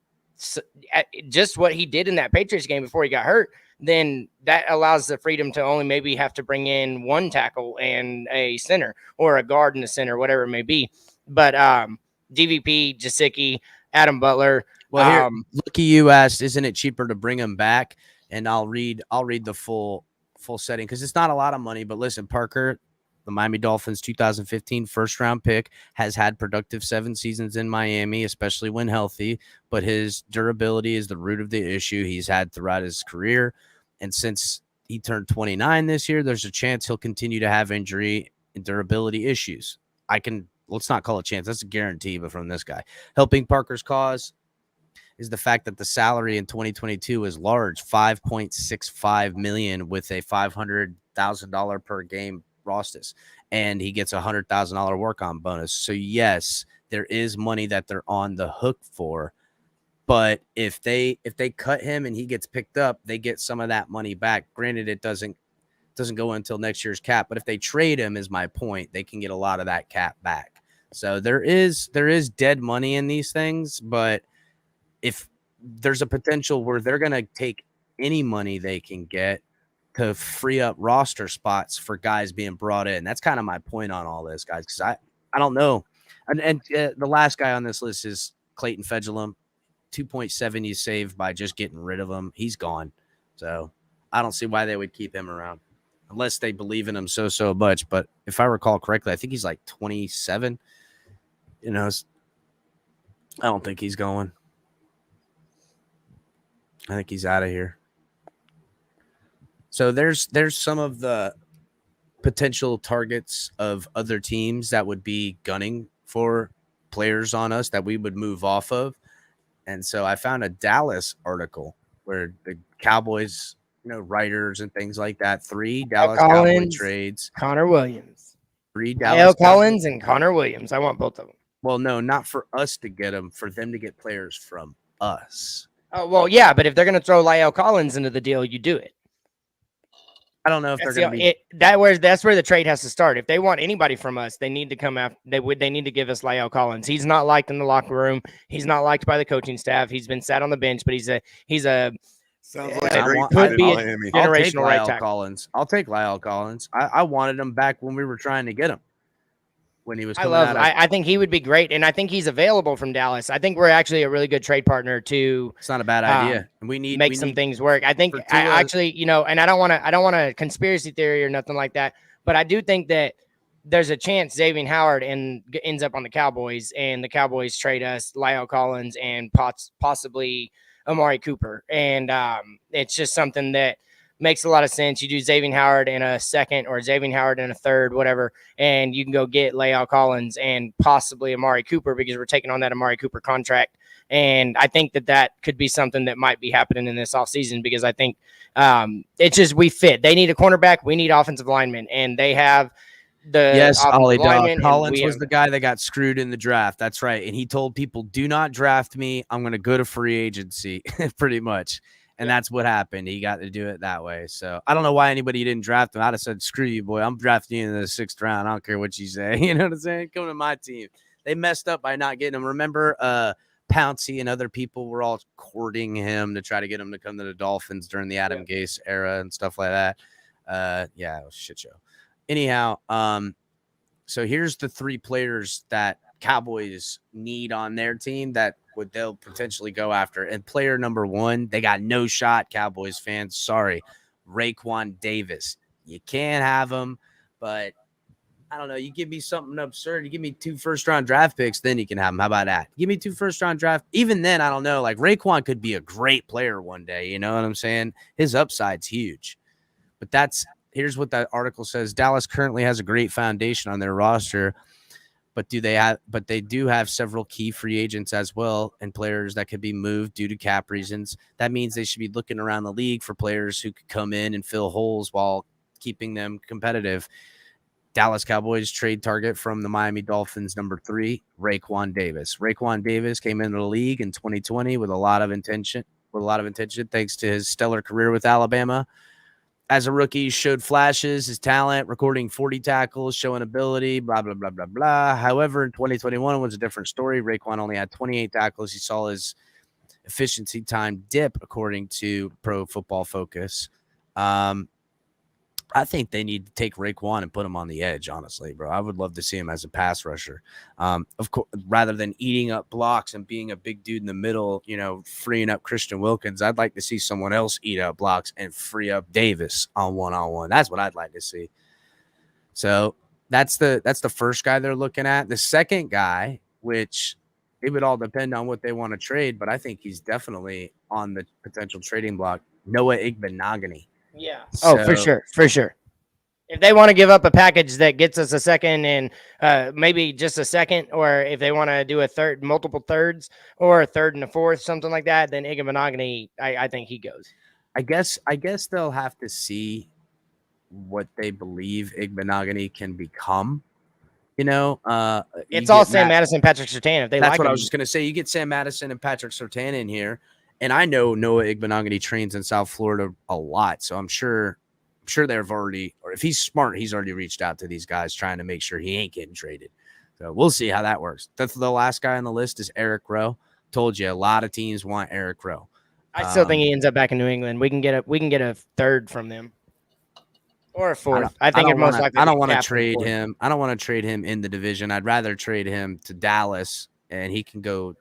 just what he did in that Patriots game before he got hurt, then that allows the freedom to only maybe have to bring in one tackle and a center or a guard and a center, whatever it may be. But DVP, Gesicki, Adam Butler. Well, here, Lucky you asked, isn't it cheaper to bring him back? And I'll read the full setting because it's not a lot of money. But listen, Parker, the Miami Dolphins 2015 first round pick, has had productive 7 seasons in Miami, especially when healthy. But his durability is the root of the issue he's had throughout his career. And since he turned 29 this year, there's a chance he'll continue to have injury and durability issues. Let's not call it a chance. That's a guarantee, but from this guy. Helping Parker's cause is the fact that the salary in 2022 is large, $5.65 million with a $500,000 per game roster, and he gets a $100,000 work-on bonus. So yes, there is money that they're on the hook for, but if they cut him and he gets picked up, they get some of that money back. Granted, it doesn't go until next year's cap, but if they trade him, is my point, they can get a lot of that cap back. So there is dead money in these things, but if there's a potential where they're going to take any money they can get to free up roster spots for guys being brought in. That's kind of my point on all this, guys, because I don't know. And the last guy on this list is Clayton Fedulum. 2.7 you saved by just getting rid of him. He's gone. So I don't see why they would keep him around unless they believe in him so much. But if I recall correctly, I think he's like 27. You know, I don't think he's going. I think he's out of here. So there's some of the potential targets of other teams that would be gunning for players on us that we would move off of. And so I found a Dallas article where the Cowboys, writers and things like that, 3 Dallas Cowboy trades. Connor Williams. 3 Dallas Collins and Connor Williams. I want both of them. Well, no, not for us to get them, for them to get players from us. Oh, well, yeah, but if they're going to throw La'el Collins into the deal, you do it. I don't know if they're going to be that's where the trade has to start. If they want anybody from us, they need to come after. They need to give us La'el Collins. He's not liked in the locker room. He's not liked by the coaching staff. He's been sat on the bench, but he's a sounds like a great could be a Miami. generational right tackle. Collins. I'll take La'el Collins. I wanted him back when we were trying to get him. When he was coming out. I think he would be great, and I think he's available from Dallas. I think we're actually a really good trade partner to. It's not a bad idea. And we need some things work. I think I actually, and I don't want to conspiracy theory or nothing like that, but I do think that there's a chance Xavier Howard ends up on the Cowboys, and the Cowboys trade us La'el Collins and possibly Amari Cooper, and it's just something that makes a lot of sense. You do Xavier Howard in a second or Xavier Howard in a third, whatever, and you can go get Lael Collins and possibly Amari Cooper because we're taking on that Amari Cooper contract. And I think that could be something that might be happening in this offseason because I think it's just we fit. They need a cornerback. We need offensive linemen, and they have the yes, Ollie Dog. linemen, Collins was the guy that got screwed in the draft. That's right. And he told people, do not draft me. I'm going to go to free agency, pretty much. And that's what happened. He got to do it that way. So I don't know why anybody didn't draft him. I'd have said, screw you, boy. I'm drafting you in the 6th round. I don't care what you say. You know what I'm saying? Come to my team. They messed up by not getting him. Remember, Pouncey and other people were all courting him to try to get him to come to the Dolphins during the Adam Gase era and stuff like that. Yeah, it was a shit show. Anyhow, so here's the 3 players that Cowboys need on their team that they'll potentially go after. And player number 1, they got no shot, Cowboys fans. Sorry. Raekwon Davis. You can't have him, but I don't know. You give me something absurd. You give me 2 first-round draft picks, then you can have them. How about that? Give me 2 first-round draft. Even then, I don't know. Like, Raekwon could be a great player one day. You know what I'm saying? His upside's huge. But here's what that article says. Dallas currently has a great foundation on their roster, but they do have several key free agents as well and players that could be moved due to cap reasons. That means they should be looking around the league for players who could come in and fill holes while keeping them competitive. Dallas Cowboys trade target from the Miami Dolphins, number 3, Raekwon Davis. Raekwon Davis came into the league in 2020 with a lot of intention, thanks to his stellar career with Alabama. As a rookie, he showed flashes, his talent, recording 40 tackles, showing ability, blah, blah, blah, blah, blah. However, in 2021 was a different story. Raekwon only had 28 tackles. He saw his efficiency time dip, according to Pro Football Focus. I think they need to take Raekwon and put him on the edge, honestly, bro. I would love to see him as a pass rusher. Of course, rather than eating up blocks and being a big dude in the middle, freeing up Christian Wilkins, I'd like to see someone else eat up blocks and free up Davis on one-on-one. That's what I'd like to see. So that's the first guy they're looking at. The second guy, which it would all depend on what they want to trade, but I think he's definitely on the potential trading block, Noah Igbenogany. Yeah. For sure. If they want to give up a package that gets us a second and maybe just a second, or if they want to do a third, multiple thirds, or a third and a fourth, something like that, then Igbenogany, I think he goes. I guess they'll have to see what they believe Igbenogany can become. It's all Sam Madison, Patrick Surtain. If they that's like what him. I was just gonna say. You get Sam Madison and Patrick Surtain in here. And I know Noah Igbenogany trains in South Florida a lot, so I'm sure they've already, or if he's smart, he's already reached out to these guys trying to make sure he ain't getting traded. So we'll see how that works. The last guy on the list is Eric Rowe. Told you a lot of teams want Eric Rowe. I still think he ends up back in New England. We can get a third from them, or a fourth. I think most likely. I don't want to trade him. I don't want to trade him in the division. I'd rather trade him to Dallas, and he can go,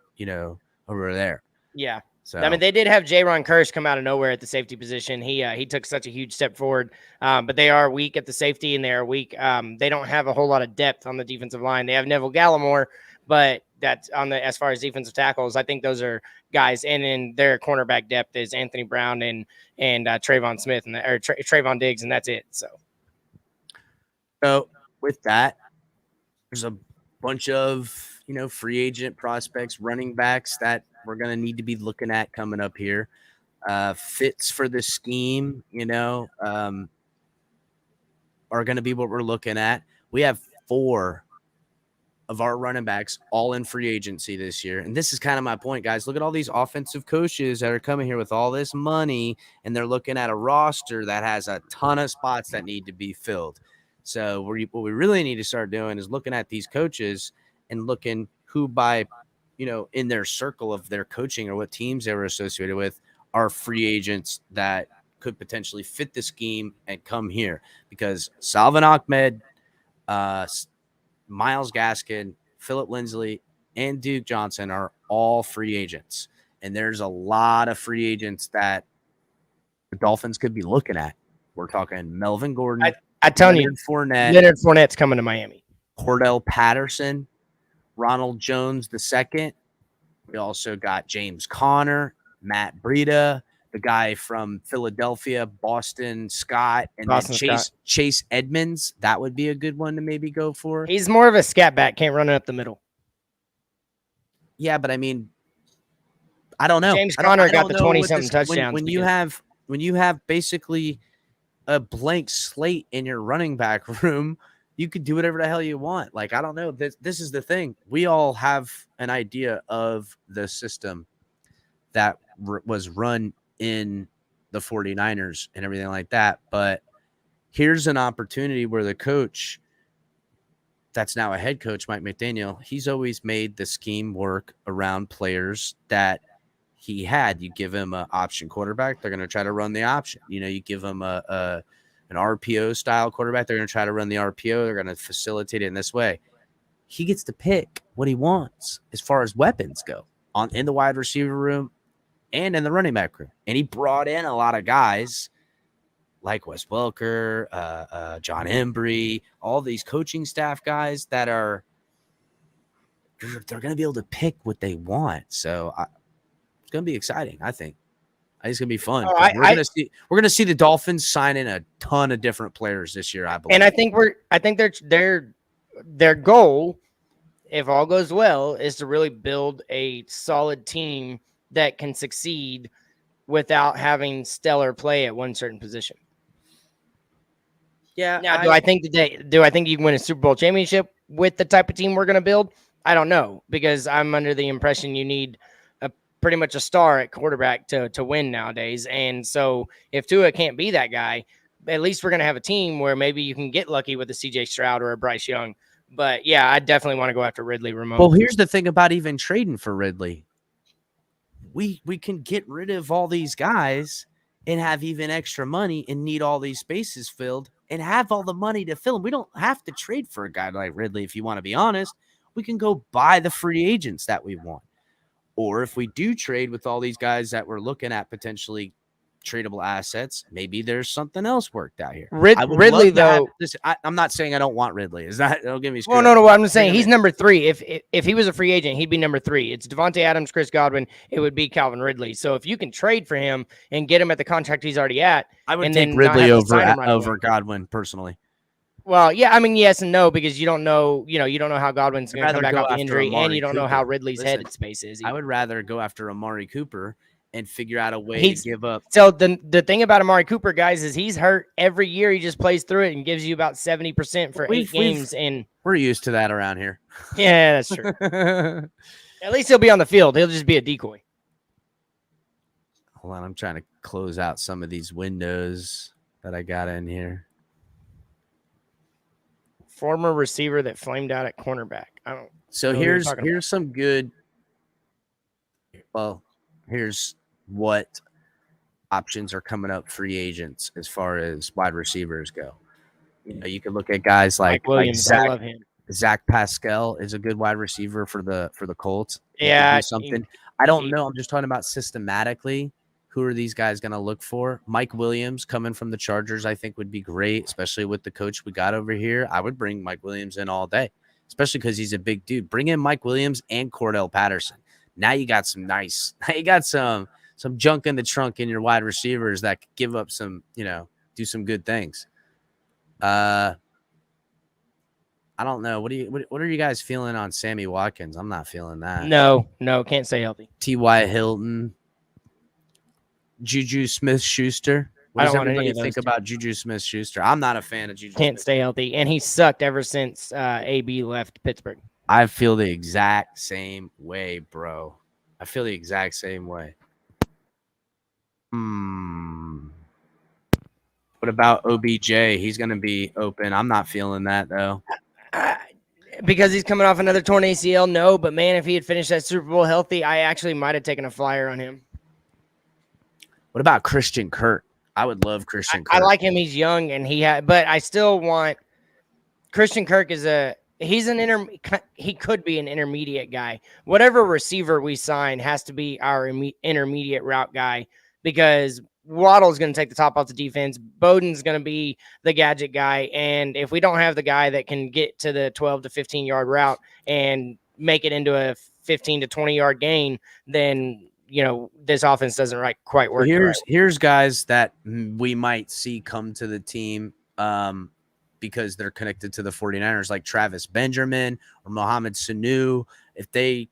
over there. Yeah. So. I mean, they did have Jaron Kearse come out of nowhere at the safety position. He took such a huge step forward, but they are weak at the safety, and they are weak. They don't have a whole lot of depth on the defensive line. They have Neville Gallimore, but that's as far as defensive tackles. I think those are guys, and then their cornerback depth is Anthony Brown and Trayvon Smith or Trayvon Diggs, and that's it. So with that, there's a bunch of free agent prospects, running backs that we're going to need to be looking at coming up here. Fits for the scheme, are going to be what we're looking at. We have 4 of our running backs all in free agency this year. And this is kind of my point, guys. Look at all these offensive coaches that are coming here with all this money, and they're looking at a roster that has a ton of spots that need to be filled. So what we really need to start doing is looking at these coaches and looking who by in their circle of their coaching or what teams they were associated with are free agents that could potentially fit the scheme and come here, because Salvin Ahmed, Myles Gaskin, Phillip Lindsay, and Duke Johnson are all free agents. And there's a lot of free agents that the Dolphins could be looking at. We're talking Melvin Gordon. I tell you, Leonard Fournette's coming to Miami. Cordell Patterson, Ronald Jones II. We also got James Conner, Matt Breida, the guy from Philadelphia, Boston Scott, and Boston then Scott. Chase Edmonds. That would be a good one to maybe go for. He's more of a scat back, can't run it up the middle. Yeah, but I mean, I don't know. James I don't- Conner I got don't the know 20-something when touchdowns when you have basically a blank slate in your running back room. You could do whatever the hell you want. Like, I don't know. This is the thing. We all have an idea of the system that was run in the 49ers and everything like that. But here's an opportunity where the coach that's now a head coach, Mike McDaniel, he's always made the scheme work around players that he had. You give him an option quarterback, they're going to try to run the option. You give him an RPO style quarterback, they're going to try to run the RPO. They're going to facilitate it in this way. He gets to pick what he wants as far as weapons go in the wide receiver room and in the running back room. And he brought in a lot of guys like Wes Welker, John Embry, all these coaching staff guys that they're going to be able to pick what they want. So it's going to be exciting, I think. I think it's going to be fun. We're going to see the Dolphins sign in a ton of different players this year, I believe. And I think their goal, if all goes well, is to really build a solid team that can succeed without having stellar play at one certain position. Yeah. Now, do I think you can win a Super Bowl championship with the type of team we're going to build? I don't know, because I'm under the impression you need pretty much a star at quarterback to win nowadays. And so if Tua can't be that guy, at least we're going to have a team where maybe you can get lucky with a CJ Stroud or a Bryce Young. But yeah, I definitely want to go after Ridley Ramon. Well, here's the thing about even trading for Ridley. We can get rid of all these guys and have even extra money and need all these spaces filled and have all the money to fill them. We don't have to trade for a guy like Ridley. If you want to be honest, we can go buy the free agents that we want. Or if we do trade with all these guys that we're looking at potentially tradable assets, maybe there's something else worked out here. Ridley, though, I'm not saying I don't want Ridley. Is that? Don't give me. Well, no. I'm just saying he's number 3. If he was a free agent, he'd be number 3. It's Devontae Adams, Chris Godwin. It would be Calvin Ridley. So if you can trade for him and get him at the contract he's already at, I would take Ridley over Godwin personally. Well, yeah, I mean, yes and no, because you don't know how Godwin's going to come back off the injury, and you don't know how Ridley's head space is. I would rather go after Amari Cooper and figure out a way to give up. So the thing about Amari Cooper, guys, is he's hurt every year. He just plays through it and gives you about 70% for 8 games. And we're used to that around here. Yeah, that's true. At least he'll be on the field. He'll just be a decoy. Hold on, I'm trying to close out some of these windows that I got in here. Former receiver that flamed out at cornerback. So here's some good. Well, here's what options are coming up free agents as far as wide receivers go. You can look at guys like Williams. Zach, I love him. Zach Pascal is a good wide receiver for the Colts. Yeah, something. I don't know. I'm just talking about systematically. Who are these guys going to look for? Mike Williams coming from the Chargers, I think would be great, especially with the coach we got over here. I would bring Mike Williams in all day, especially because he's a big dude. Bring in Mike Williams and Cordell Patterson. Now you got some junk in the trunk in your wide receivers that could give up some, do some good things. I don't know. What are you guys feeling on Sammy Watkins? I'm not feeling that. No, can't stay healthy. T.Y. Hilton. Juju Smith-Schuster. What does everybody think about Juju Smith-Schuster? I'm not a fan of Juju. Can't stay healthy, and he sucked ever since AB left Pittsburgh. I feel the exact same way, bro. I feel the exact same way. What about OBJ? He's going to be open. I'm not feeling that, though. Because he's coming off another torn ACL, no. But, man, if he had finished that Super Bowl healthy, I actually might have taken a flyer on him. What about Christian Kirk? I would love Christian Kirk. I like him. He's young, and but I still want Christian Kirk he could be an intermediate guy. Whatever receiver we sign has to be our intermediate route guy, because Waddle's going to take the top off the defense. Bowden's going to be the gadget guy. And if we don't have the guy that can get to the 12 to 15 yard route and make it into a 15 to 20 yard gain, then this offense doesn't quite work. Here's guys that we might see come to the team because they're connected to the 49ers, like Travis Benjamin or Mohamed Sanu. If they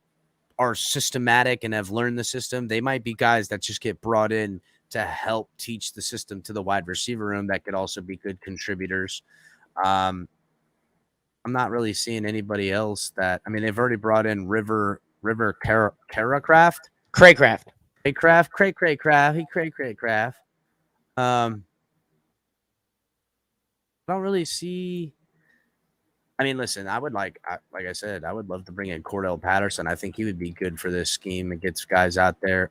are systematic and have learned the system, they might be guys that just get brought in to help teach the system to the wide receiver room that could also be good contributors. I'm not really seeing anybody else that, I mean, they've already brought in River Craycraft. I don't really see. I mean, listen, I would like I said, I would love to bring in Cordell Patterson. I think he would be good for this scheme. It gets guys out there.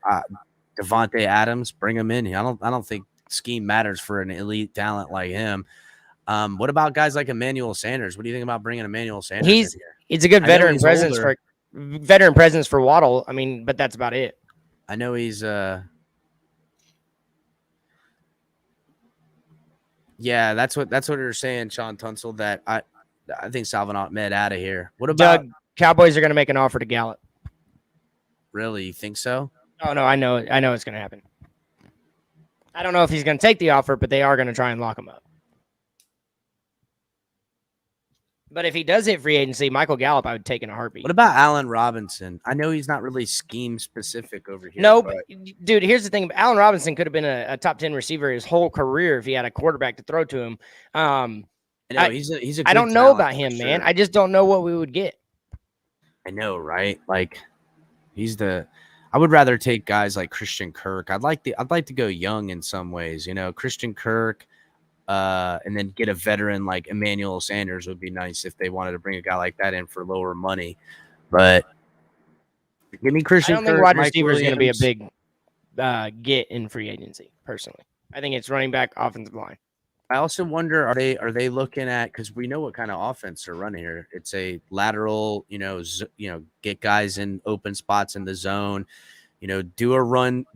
Devontae Adams, bring him in. I don't think scheme matters for an elite talent like him. What about guys like Emmanuel Sanders? What do you think about bringing Emmanuel Sanders in here? He's a good veteran presence for Waddle. I mean, but that's about it. I know he's yeah, that's what you're saying, Sean Tunsil, that I think Salvin Ahmed out of here. What about Cowboys are going to make an offer to Gallup? Really? You think so? Oh no, I know it's going to happen. I don't know if he's going to take the offer, but they are going to try and lock him up. But if he does hit free agency, Michael Gallup, I would take in a heartbeat. What about Allen Robinson? I know he's not really scheme specific over here. No, but dude, here's the thing. Allen Robinson could have been a top 10 receiver his whole career if he had a quarterback to throw to him. I know he's a good I don't know about him, sure. man. I just don't know what we would get. I know, right? Like I would rather take guys like Christian Kirk. I'd like to go young in some ways, Christian Kirk. And then get a veteran like Emmanuel Sanders would be nice if they wanted to bring a guy like that in for lower money. But give me Christian Kirk. I don't think wide receiver is going to be a big get in free agency, personally. I think it's running back, offensive line. I also wonder, are they looking at, because we know what kind of offense they're running here. It's a lateral, get guys in open spots in the zone, do a run,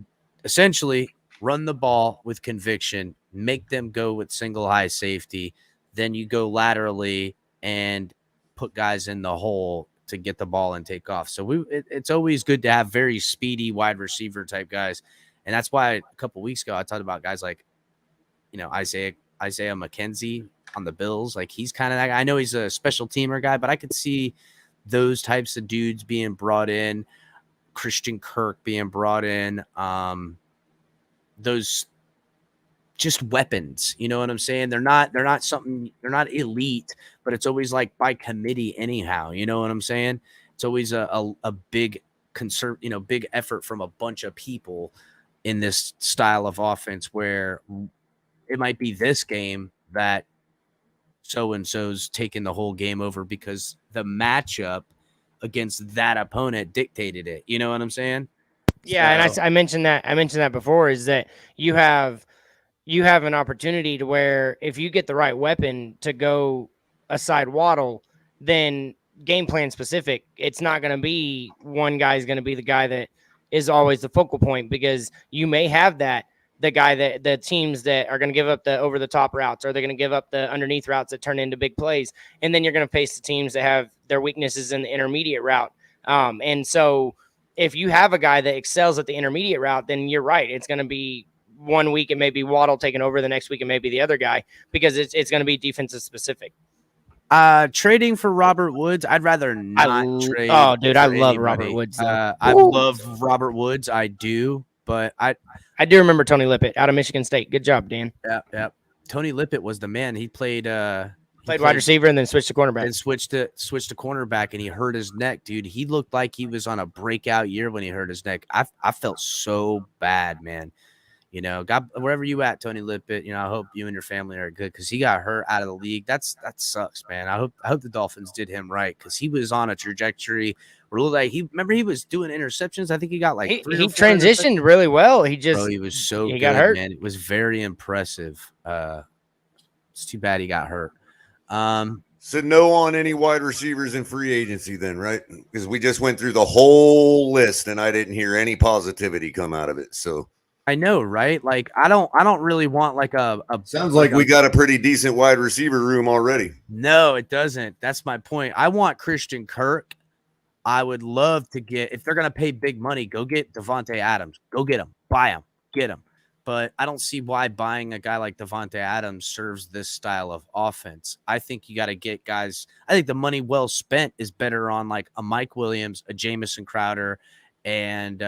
essentially run the ball with conviction, make them go with single high safety. Then you go laterally and put guys in the hole to get the ball and take off. So it's always good to have very speedy wide receiver type guys. And that's why a couple weeks ago I talked about guys like, Isaiah McKenzie on the Bills. Like he's kind of that guy. I know he's a special teamer guy, but I could see those types of dudes being brought in, Christian Kirk being brought in, those just weapons, you know what I'm saying? They're not elite, but it's always like by committee anyhow, you know what I'm saying? It's always a big concern, big effort from a bunch of people in this style of offense where it might be this game that so-and-so's taking the whole game over because the matchup against that opponent dictated it. You know what I'm saying? Yeah, so, and I mentioned that before, is that you have an opportunity to where if you get the right weapon to go aside Waddle, then game plan specific, it's not going to be one guy's going to be the guy that is always the focal point, because you may have the guy that the teams that are going to give up the over the top routes, or they're going to give up the underneath routes that turn into big plays. And then you're going to face the teams that have their weaknesses in the intermediate route. And so if you have a guy that excels at the intermediate route, then you're right. It's going to be 1 week it may be Waddle taking over, the next week it may be the other guy, because it's going to be defensive specific. Trading for Robert Woods, I'd rather not trade. Oh, dude, I love anybody. Robert Woods. I love Robert Woods. I do, but I do remember Tony Lippett out of Michigan State. Good job, Dan. Yeah. Tony Lippett was the man. He played wide receiver and then switched to cornerback. And switched to cornerback, and he hurt his neck, dude. He looked like he was on a breakout year when he hurt his neck. I felt so bad, man. God, wherever you at, Tony Lippett, I hope you and your family are good, because he got hurt out of the league. That sucks, man. I hope the Dolphins did him right, because he was on a trajectory where like he was doing interceptions. I think he got like he transitioned really well. He was so good, got hurt, man. It was very impressive. It's too bad he got hurt. So no on any wide receivers in free agency then, right? Because we just went through the whole list and I didn't hear any positivity come out of it. So I know, right? Like I don't really want like a sounds like we got a pretty decent wide receiver room already. No, it doesn't. That's my point. I want Christian Kirk. I would love to get, if they're going to pay big money, go get Devontae Adams. Go get him. Buy him. Get him. But I don't see why buying a guy like Devontae Adams serves this style of offense. I think you got to get guys. I think the money well spent is better on like a Mike Williams, a Jamison Crowder, and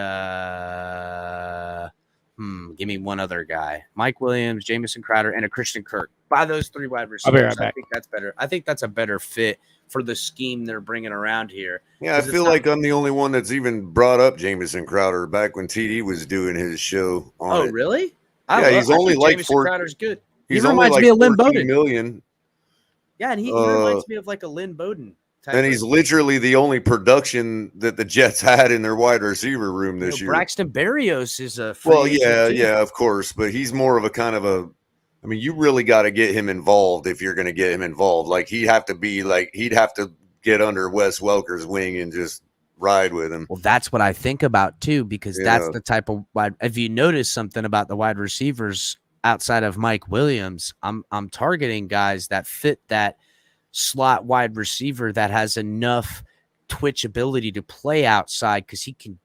give me one other guy. Mike Williams, Jamison Crowder, and a Christian Kirk. Buy those 3 wide receivers. I'll be right back. I think that's better. I think that's a better fit for the scheme they're bringing around here. Yeah, I feel like I'm the only one that's even brought up Jamison Crowder back when TD was doing his show on it. Really? He's only like Jamison Crowder's good. He's he only reminds like me of Lynn 14 Bowden. million. Yeah, and he reminds me of like a Lynn Bowden. And he's literally the only production that the Jets had in their wide receiver room this year. Braxton Berrios is a free agent too. of course, but he's more of a kind of a. I mean, you really got to get him involved if you're going to get him involved. Like he'd have to get under Wes Welker's wing and just ride with him. Well, that's what I think about too, because that's the type of wide. If you notice something about the wide receivers outside of Mike Williams, I'm targeting guys that fit that slot wide receiver that has enough twitch ability to play outside because he can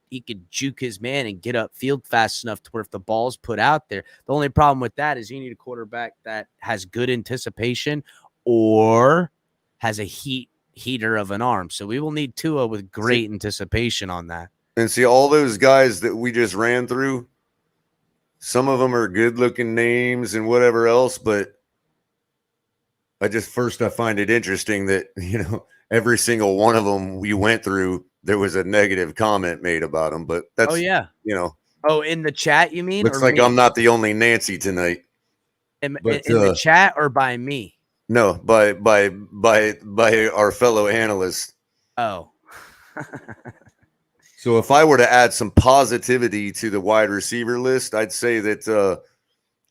juke his man and get upfield fast enough to where if the ball's put out there. The only problem with that is you need a quarterback that has good anticipation or has a heater of an arm. So we will need Tua with great anticipation on that. And see, all those guys that we just ran through, some of them are good looking names and whatever else, but I find it interesting that, every single one of them we went through, there was a negative comment made about them, but that's, in the chat, you mean? Looks like me? I'm not the only Nancy tonight. In the chat or by me? No, by our fellow analysts. Oh. So if I were to add some positivity to the wide receiver list, I'd say that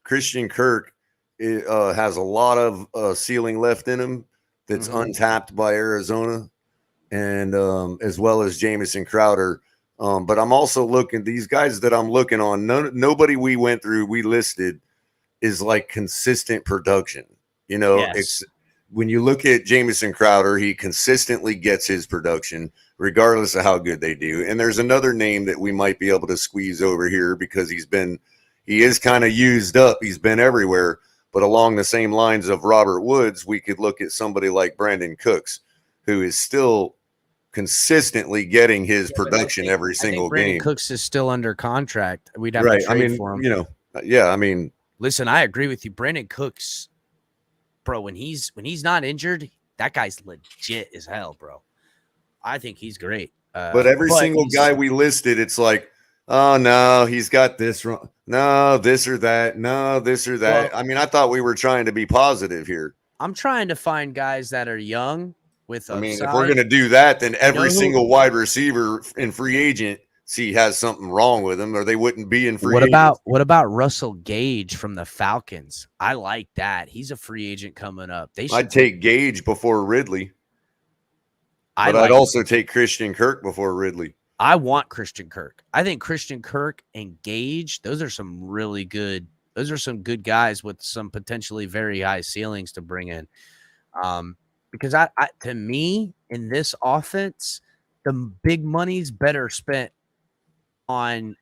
Christian Kirk has a lot of ceiling left in him that's untapped by Arizona, and as well as Jamison Crowder. But I'm also looking, these guys that I'm looking on, nobody we listed is like consistent production. It's when you look at Jamison Crowder, he consistently gets his production regardless of how good they do. And there's another name that we might be able to squeeze over here because he is kind of used up. He's been everywhere. But along the same lines of Robert Woods, we could look at somebody like Brandon Cooks, who is still consistently getting his production every single game. Cooks is still under contract. We'd have to trade for him. Listen, I agree with you. Brandon Cooks, bro, when he's not injured, that guy's legit as hell, bro. I think he's great. But every single guy we listed, it's like, oh, no, he's got this wrong. No, this or that. No, this or that. Well, I mean, I thought we were trying to be positive here. I'm trying to find guys that are young with upside. I mean, if we're going to do that, then every single wide receiver in free agency has something wrong with them, or they wouldn't be in free agency. What about Russell Gage from the Falcons? I like that. He's a free agent coming up. I'd take Gage before Ridley. But I'd also take Christian Kirk before Ridley. I want Christian Kirk. I think Christian Kirk and Gage, those are some good guys with some potentially very high ceilings to bring in. Because to me, in this offense, the big money's better spent on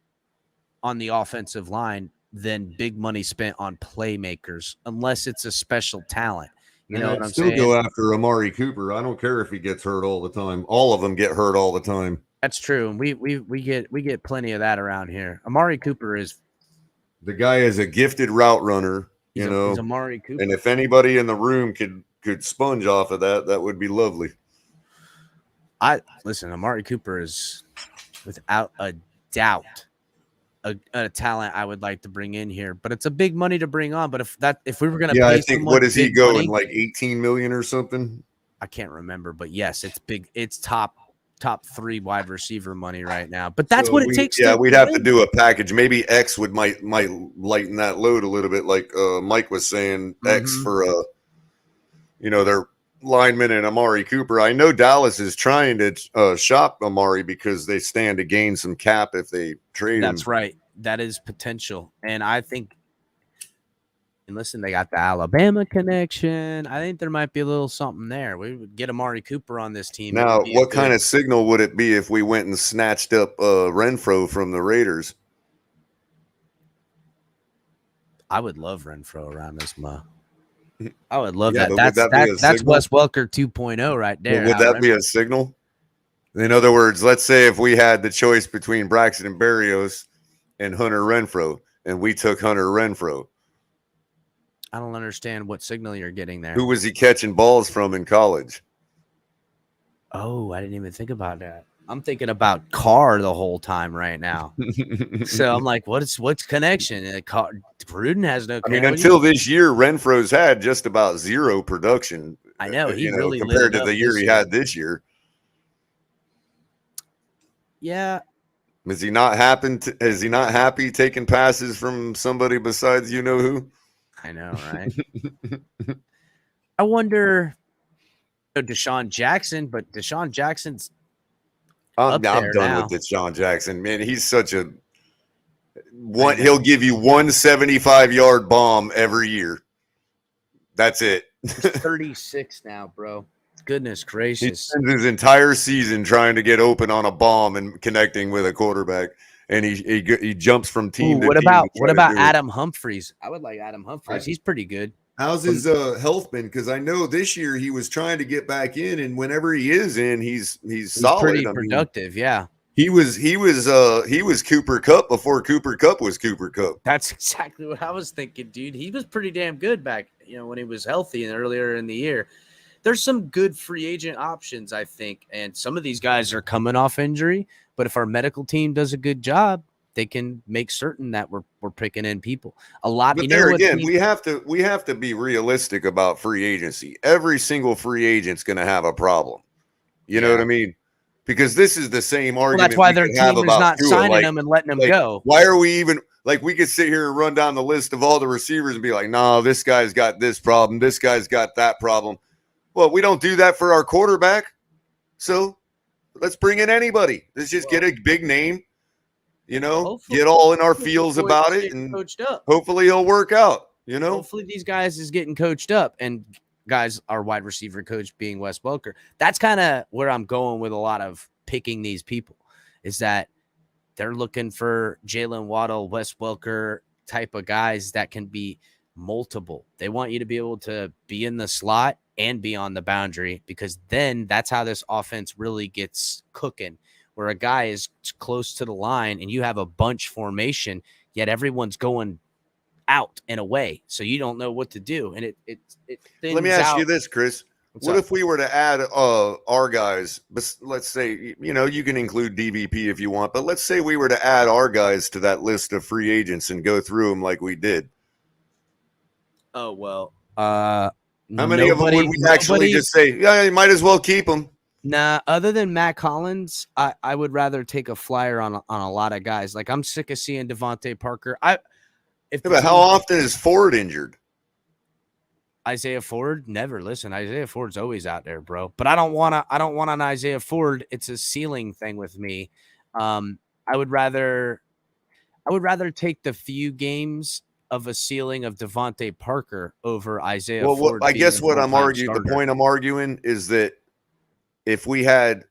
the offensive line than big money spent on playmakers, unless it's a special talent. You know what I'm saying? Still go after Amari Cooper. I don't care if he gets hurt all the time. All of them get hurt all the time. That's true. And we get plenty of that around here. Amari Cooper is the guy is a gifted route runner, he's Amari Cooper. And if anybody in the room could sponge off of that, that would be lovely. Listen, Amari Cooper is without a doubt a talent I would like to bring in here, but it's a big money to bring on. But if we were going to, I think what is he going like 18 million or something? I can't remember, but yes, it's big. It's top 3 wide receiver money right now. But that's what it takes. Yeah, we'd have to do a package. Maybe X might lighten that load a little bit, like Mike was saying. X for their lineman and Amari Cooper. I know Dallas is trying to shop Amari because they stand to gain some cap if they trade him. That's right. That is potential. And I think And listen, they got the Alabama connection. I think there might be a little something there. We would get Amari Cooper on this team. Now, what kind of signal would it be if we went and snatched up Renfro from the Raiders? I would love Renfro around this month. I would love Yeah, that. but That's Wes Welker 2.0 right there. Would that be a signal? In other words, let's say if we had the choice between Braxton Berrios and Hunter Renfro, and we took Hunter Renfro. I don't understand what signal you're getting there. Who was he catching balls from in college? Oh, I didn't even think about that. I'm thinking about Carr the whole time right now. So I'm like, what's connection? Gruden has no. I mean, until this year, Renfro's had just about zero production. I know he really compared to the year he had this year. Yeah. Is he not happy taking passes from somebody besides you know who? I know, right? I wonder. Deshaun Jackson, but Deshaun Jackson's. I'm done with Deshaun Jackson, man. He's such a one. He'll give you 175-yard bomb every year. That's it. He's 36 now, bro. Goodness gracious! He spends his entire season trying to get open on a bomb and connecting with a quarterback, and he jumps from team to team. What about Adam Humphries? I would like Adam Humphries. He's pretty good. How's his health been? Because I know this year he was trying to get back in, and whenever he is in, he's solid. Pretty productive, yeah. He was Cooper Kupp before Cooper Kupp was Cooper Kupp. That's exactly what I was thinking, dude. He was pretty damn good back, when he was healthy and earlier in the year. There's some good free agent options, I think, and some of these guys are coming off injury. But if our medical team does a good job, they can make certain that we're picking in people. A lot. But there again, we have to be realistic about free agency. Every single free agent's going to have a problem. You know what I mean? Because this is the same argument. That's why their team is not signing them and letting them go. Why are we even we could sit here and run down the list of all the receivers and be like, no, this guy's got this problem. This guy's got that problem. Well, we don't do that for our quarterback. So let's bring in anybody. Let's just get a big name. Get all in our feels about it, and hopefully he'll work out. Hopefully these guys is getting coached up, and guys, our wide receiver coach being Wes Welker. That's kind of where I'm going with a lot of picking these people, is that they're looking for Jalen Waddle, Wes Welker type of guys that can be multiple. They want you to be able to be in the slot and be on the boundary, because then that's how this offense really gets cooking. Where a guy is close to the line and you have a bunch formation, yet everyone's going out and away, so you don't know what to do. And it let me ask you this, Chris. What if we were to add our guys? Let's say, you can include DVP if you want, but let's say we were to add our guys to that list of free agents and go through them like we did. Oh, well. How many of them would we actually just say, yeah, you might as well keep them? Nah, other than Matt Collins, I would rather take a flyer on a lot of guys. Like, I'm sick of seeing Devontae Parker. But how often is Ford injured? Isaiah Ford, never. Listen, Isaiah Ford's always out there, bro. But I don't want an Isaiah Ford. It's a ceiling thing with me. I would rather take the few games of a ceiling of Devontae Parker over Isaiah Ford. I guess what I'm arguing, the point I'm arguing is that if we had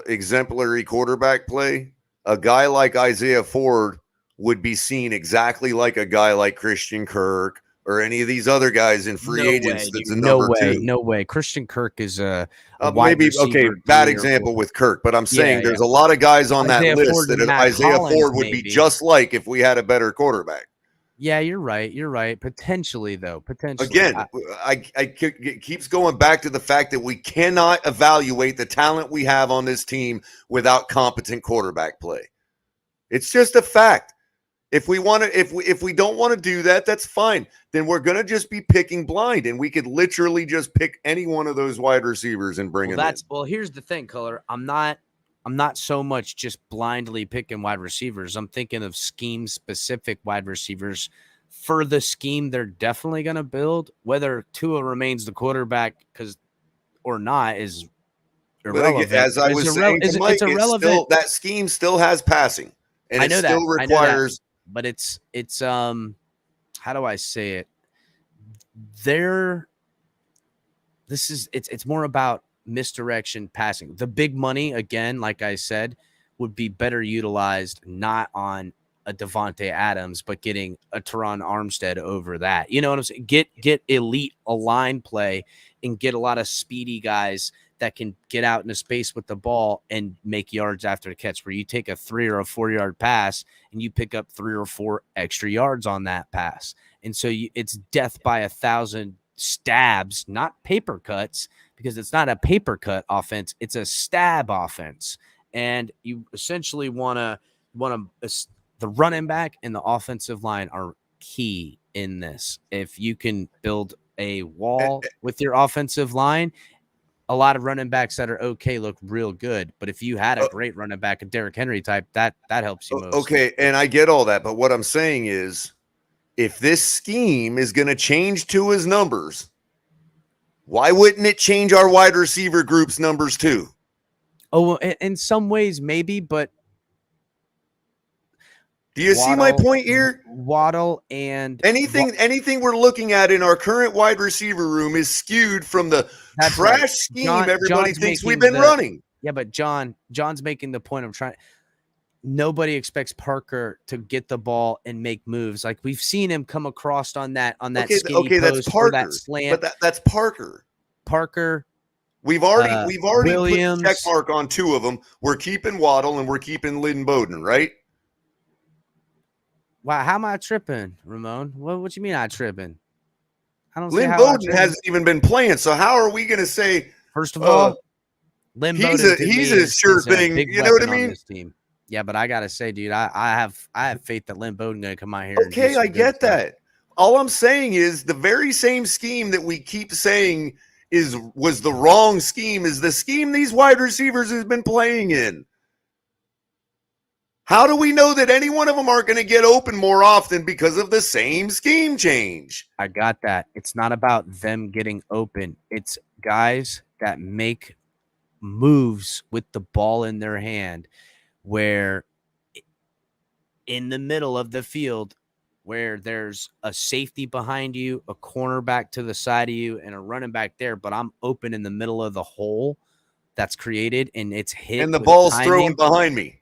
exemplary quarterback play, a guy like Isaiah Ford would be seen exactly like a guy like Christian Kirk or any of these other guys in free agents. That's a number two. No way. Christian Kirk is a maybe bad example with Kirk, but I'm saying there's a lot of guys on that list that Isaiah Ford would be just like if we had a better quarterback. Yeah, you're right. Potentially, though. Again, it keeps going back to the fact that we cannot evaluate the talent we have on this team without competent quarterback play. It's just a fact. If we want to, if we don't want to do that, that's fine. Then we're gonna just be picking blind, and we could literally just pick any one of those wide receivers and bring them in. Well, here's the thing, Culler. I'm not so much just blindly picking wide receivers. I'm thinking of scheme-specific wide receivers for the scheme they're definitely going to build. Whether Tua remains the quarterback or not is irrelevant. As I was saying to Mike, it's irrelevant. That scheme still has passing, and it still requires. But it's how do I say it? it's more about misdirection passing. The big money, again, like I said, would be better utilized not on a Devontae Adams, but getting a Teron Armstead over that. You know what I'm saying? Get elite line play and get a lot of speedy guys that can get out into space with the ball and make yards after the catch, where you take a 3 or a 4 yard pass and you pick up 3 or 4 extra yards on that pass. And so it's death by 1,000 stabs, not paper cuts, because it's not a paper cut offense. It's a stab offense. And you essentially want to the running back and the offensive line are key in this. If you can build a wall with your offensive line, a lot of running backs that are okay look real good. But if you had a great running back, a Derrick Henry type, that helps you most. Okay, and I get all that, but what I'm saying is, if this scheme is going to change Tua's numbers, why wouldn't it change our wide receiver group's numbers too? Oh, in some ways, maybe, but do you see my point here? Waddle and anything we're looking at in our current wide receiver room is skewed from the trash scheme everybody thinks we've been running. Yeah, but John's making the point of trying. Nobody expects Parker to get the ball and make moves. Like, we've seen him come across on that skinny post, that's Parker, that slant. But that's Parker. We've already Williams, put the check mark on 2 of them. We're keeping Waddle and we're keeping Lynn Bowden, right? Wow, how am I tripping, Ramon? What you mean I tripping? I don't. Lynn Bowden hasn't even been playing, so how are we going to say? First of all, Lynn Bowden he's a sure thing. You know what I mean? This team. Yeah, but I gotta say, dude, I have faith that Lynn Bowden gonna come out here. Okay, I get that. All I'm saying is the very same scheme that we keep saying was the wrong scheme is the scheme these wide receivers has been playing in. How do we know that any one of them aren't going to get open more often because of the same scheme change? I got that. It's not about them getting open. It's guys that make moves with the ball in their hand, where in the middle of the field, where there's a safety behind you, a cornerback to the side of you, and a running back there, but I'm open in the middle of the hole that's created, and it's hit. And the ball's thrown behind me.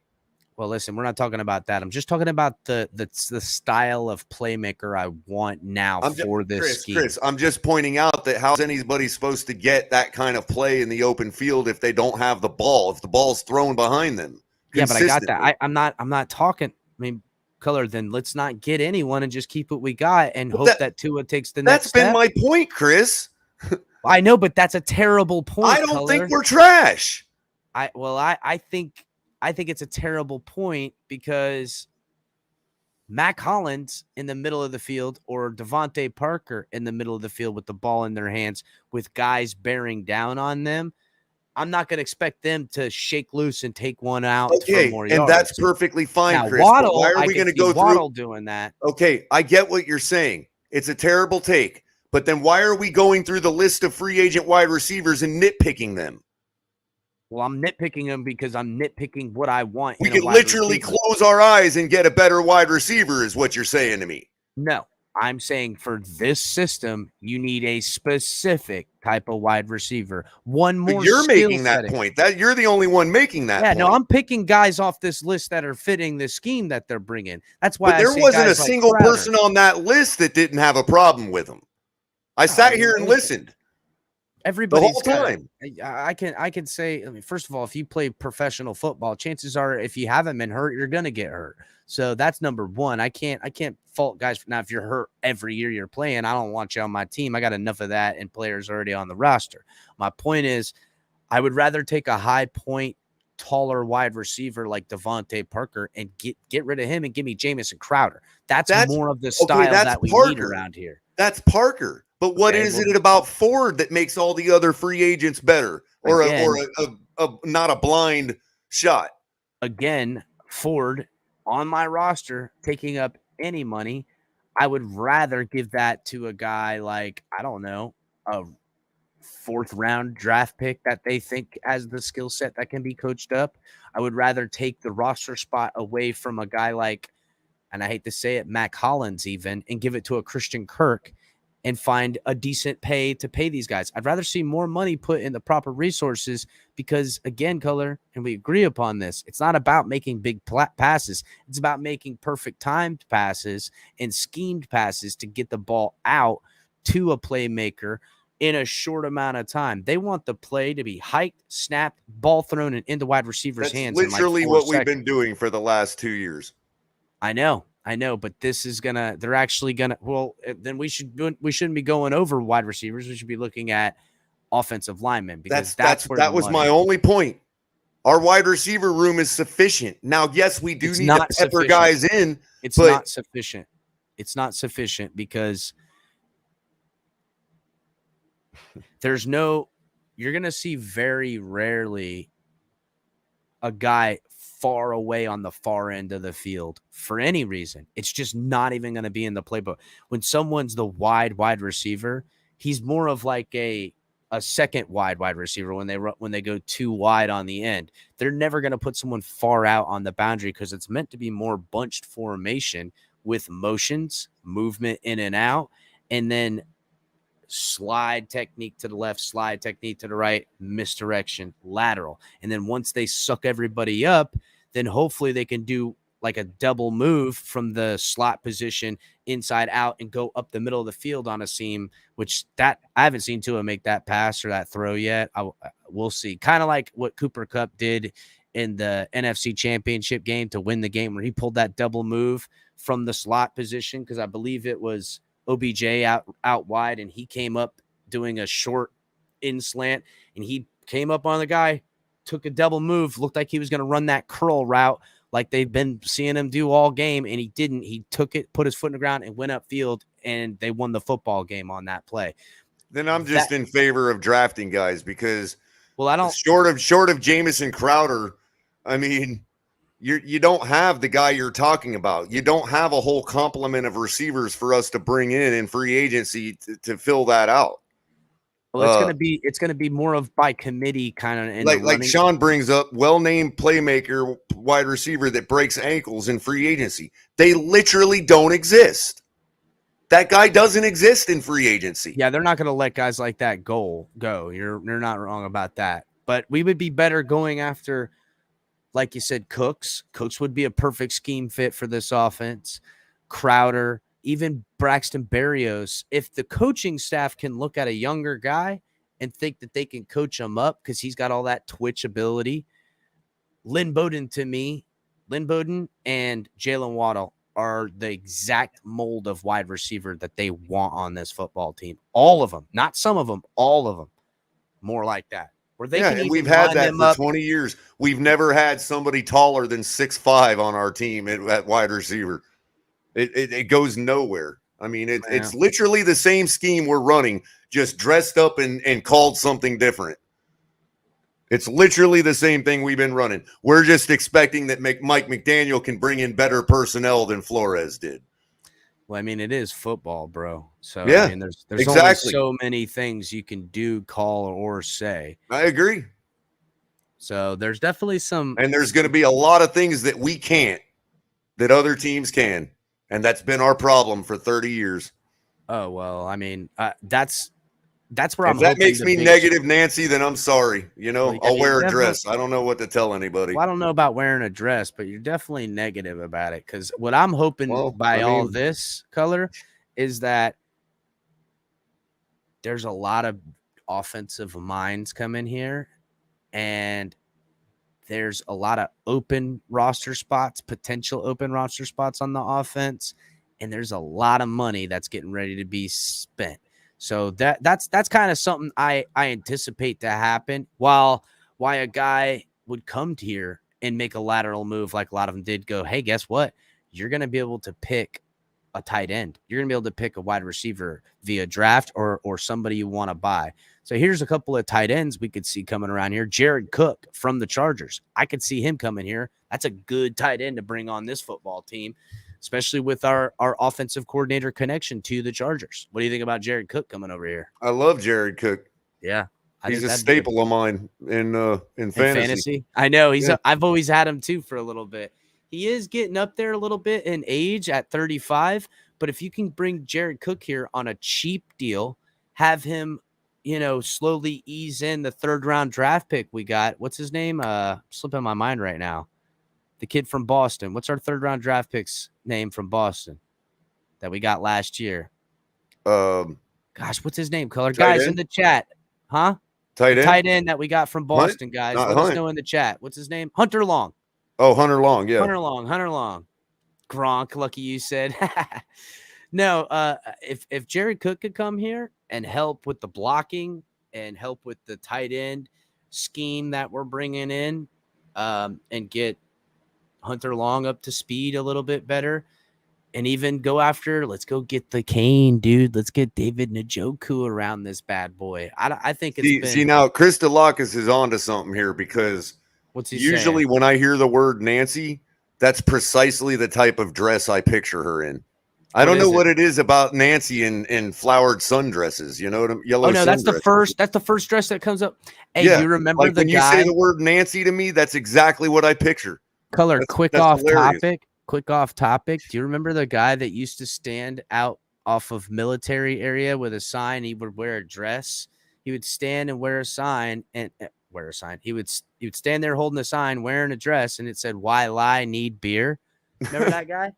Well, listen, we're not talking about that. I'm just talking about the style of playmaker I want now for this scheme. Chris, I'm just pointing out that how's anybody supposed to get that kind of play in the open field if they don't have the ball, if the ball's thrown behind them? Yeah, but I got that. I'm not talking. I mean, Culler, then let's not get anyone and just keep what we got and hope that Tua takes the next step. That's been my point, Chris. I know, but that's a terrible point. I don't think we're trash. I think it's a terrible point because Mac Hollins in the middle of the field or Devontae Parker in the middle of the field with the ball in their hands with guys bearing down on them, I'm not going to expect them to shake loose and take one out for more yards. And that's perfectly fine, now, Chris. Waddle, why are we going to go Waddle doing that? Okay, I get what you're saying. It's a terrible take. But then why are we going through the list of free agent wide receivers and nitpicking them? Well, I'm nitpicking them because I'm nitpicking what I want. We could literally close our eyes and get a better wide receiver is what you're saying to me. No, I'm saying for this system, you need a specific type of wide receiver. One more. But you're making that point. That you're the only one making that point. No, I'm picking guys off this list that are fitting the scheme that they're bringing. That's why there wasn't a single person on that list that didn't have a problem with them. I sat here and listened. Everybody the whole time. I can say, I mean, first of all, if you play professional football, chances are if you haven't been hurt, you're gonna get hurt. So that's number one. I can't fault guys for now. If you're hurt every year you're playing, I don't want you on my team. I got enough of that and players already on the roster. My point is, I would rather take a high point, taller wide receiver like Devontae Parker and get rid of him and give me Jamison Crowder. That's more of the style that we need around here. That's Parker. But what is it about Ford that makes all the other free agents better, or not a blind shot? Again, Ford on my roster taking up any money, I would rather give that to a guy like, I don't know, a 4th round draft pick that they think has the skill set that can be coached up. I would rather take the roster spot away from a guy like, and I hate to say it, Mac Hollins even, and give it to a Christian Kirk and find a decent pay to pay these guys. I'd rather see more money put in the proper resources because, again, Culler, and we agree upon this, it's not about making big passes. It's about making perfect timed passes and schemed passes to get the ball out to a playmaker in a short amount of time. They want the play to be hiked, snapped, ball thrown, and into wide receivers' hands. That's literally in like 4 what we've seconds. been doing for the last 2 years. I know, but this is they're actually gonna, well, then we shouldn't be going over wide receivers. We should be looking at offensive linemen, because that was my only point. Our wide receiver room is sufficient. Now, yes, we do need to pepper guys in. It's not sufficient. It's not sufficient because you're going to see very rarely a guy far away on the far end of the field for any reason. It's just not even going to be in the playbook. When someone's the wide receiver, he's more of like a second wide receiver when they go too wide on the end. They're never going to put someone far out on the boundary because it's meant to be more bunched formation with motions, movement in and out, and then slide technique to the left, slide technique to the right, misdirection, lateral. And then once they suck everybody up, then hopefully they can do like a double move from the slot position inside out and go up the middle of the field on a seam, which I haven't seen Tua make that pass or that throw yet. We'll see. Kind of like what Cooper Kupp did in the NFC Championship game to win the game, where he pulled that double move from the slot position, because I believe it was OBJ out wide, and he came up doing a short in slant, and he came up on the guy, took a double move, looked like he was going to run that curl route like they've been seeing him do all game, and he didn't. He took it, put his foot in the ground, and went upfield, and they won the football game on that play. Then I'm just in favor of drafting guys, because I don't, short of Jamison Crowder, I mean, you don't have the guy you're talking about. You don't have a whole complement of receivers for us to bring in free agency to fill that out. Well, it's gonna be more of by committee kind of. Like Sean brings up, well-named playmaker, wide receiver that breaks ankles in free agency. They literally don't exist. That guy doesn't exist in free agency. Yeah, they're not gonna let guys like that go. You're not wrong about that. But we would be better going after, like you said, Cooks. Cooks would be a perfect scheme fit for this offense. Crowder, even Braxton Berrios. If the coaching staff can look at a younger guy and think that they can coach him up because he's got all that twitch ability. Lynn Bowden and Jalen Waddle are the exact mold of wide receiver that they want on this football team. All of them, not some of them, all of them. More like that. And we've had that for 20 years. We've never had somebody taller than 6'5" on our team at wide receiver. It goes nowhere. I mean, it's literally the same scheme we're running, just dressed up and called something different. It's literally the same thing we've been running. We're just expecting that Mike McDaniel can bring in better personnel than Flores did. Well, I mean, it is football, bro. So yeah, I mean, there's only so many things you can do, call, or say. I agree. So there's definitely some, and there's going to be a lot of things that we can't, that other teams can, and that's been our problem for 30 years. Oh well, I mean, that's where if that makes me negative, Nancy, then I'm sorry. I'll wear a dress. I don't know what to tell anybody. Well, I don't know about wearing a dress, but you're definitely negative about it. Because what I'm hoping all this Culler is that there's a lot of offensive minds coming here, and there's a lot of potential open roster spots on the offense, and there's a lot of money that's getting ready to be spent. So that's kind of something I anticipate to happen. Why a guy would come here and make a lateral move like a lot of them did, go, hey, guess what? You're going to be able to pick a tight end. You're going to be able to pick a wide receiver via draft or somebody you want to buy. So here's a couple of tight ends we could see coming around here. Jared Cook from the Chargers. I could see him coming here. That's a good tight end to bring on this football team, especially with our offensive coordinator connection to the Chargers. What do you think about Jared Cook coming over here? I love Jared Cook. Yeah. He's a staple of mine in fantasy. I know. I've always had him too for a little bit. He is getting up there a little bit in age at 35, But if you can bring Jared Cook here on a cheap deal, have him, slowly ease in the 3rd round draft pick we got. What's his name? Slipping my mind right now. The kid from Boston. What's our 3rd round draft pick's name from Boston that we got last year? Gosh, what's his name? Color guys in the chat, huh? Tight end that we got from Boston, guys. Let us know in the chat. What's his name? Hunter Long. Oh, Hunter Long, yeah. Hunter Long. Gronk, lucky you said. No, if Jared Cook could come here and help with the blocking and help with the tight end scheme that we're bringing in, and get Hunter Long up to speed a little bit better, and even let's go get the Kane, dude. Let's get David Njoku around this bad boy. I think it's see now Chris DeLocus is onto something here, because what's he usually saying? when I hear the word Nancy, that's precisely the type of dress I picture her in. I don't know what it is about Nancy in flowered sundresses. You know what yellow. Oh no, that's the first dress that comes up. Hey, yeah, do you remember like the when guy? You say the word Nancy to me, that's exactly what I picture. Color, quick hilarious. off topic. Do you remember the guy that used to stand out off of military area with a sign? He would wear a dress. He would stand and wear a sign and wear a sign. He would stand there holding a sign, wearing a dress, and it said, "Why lie? Need beer." Remember that guy?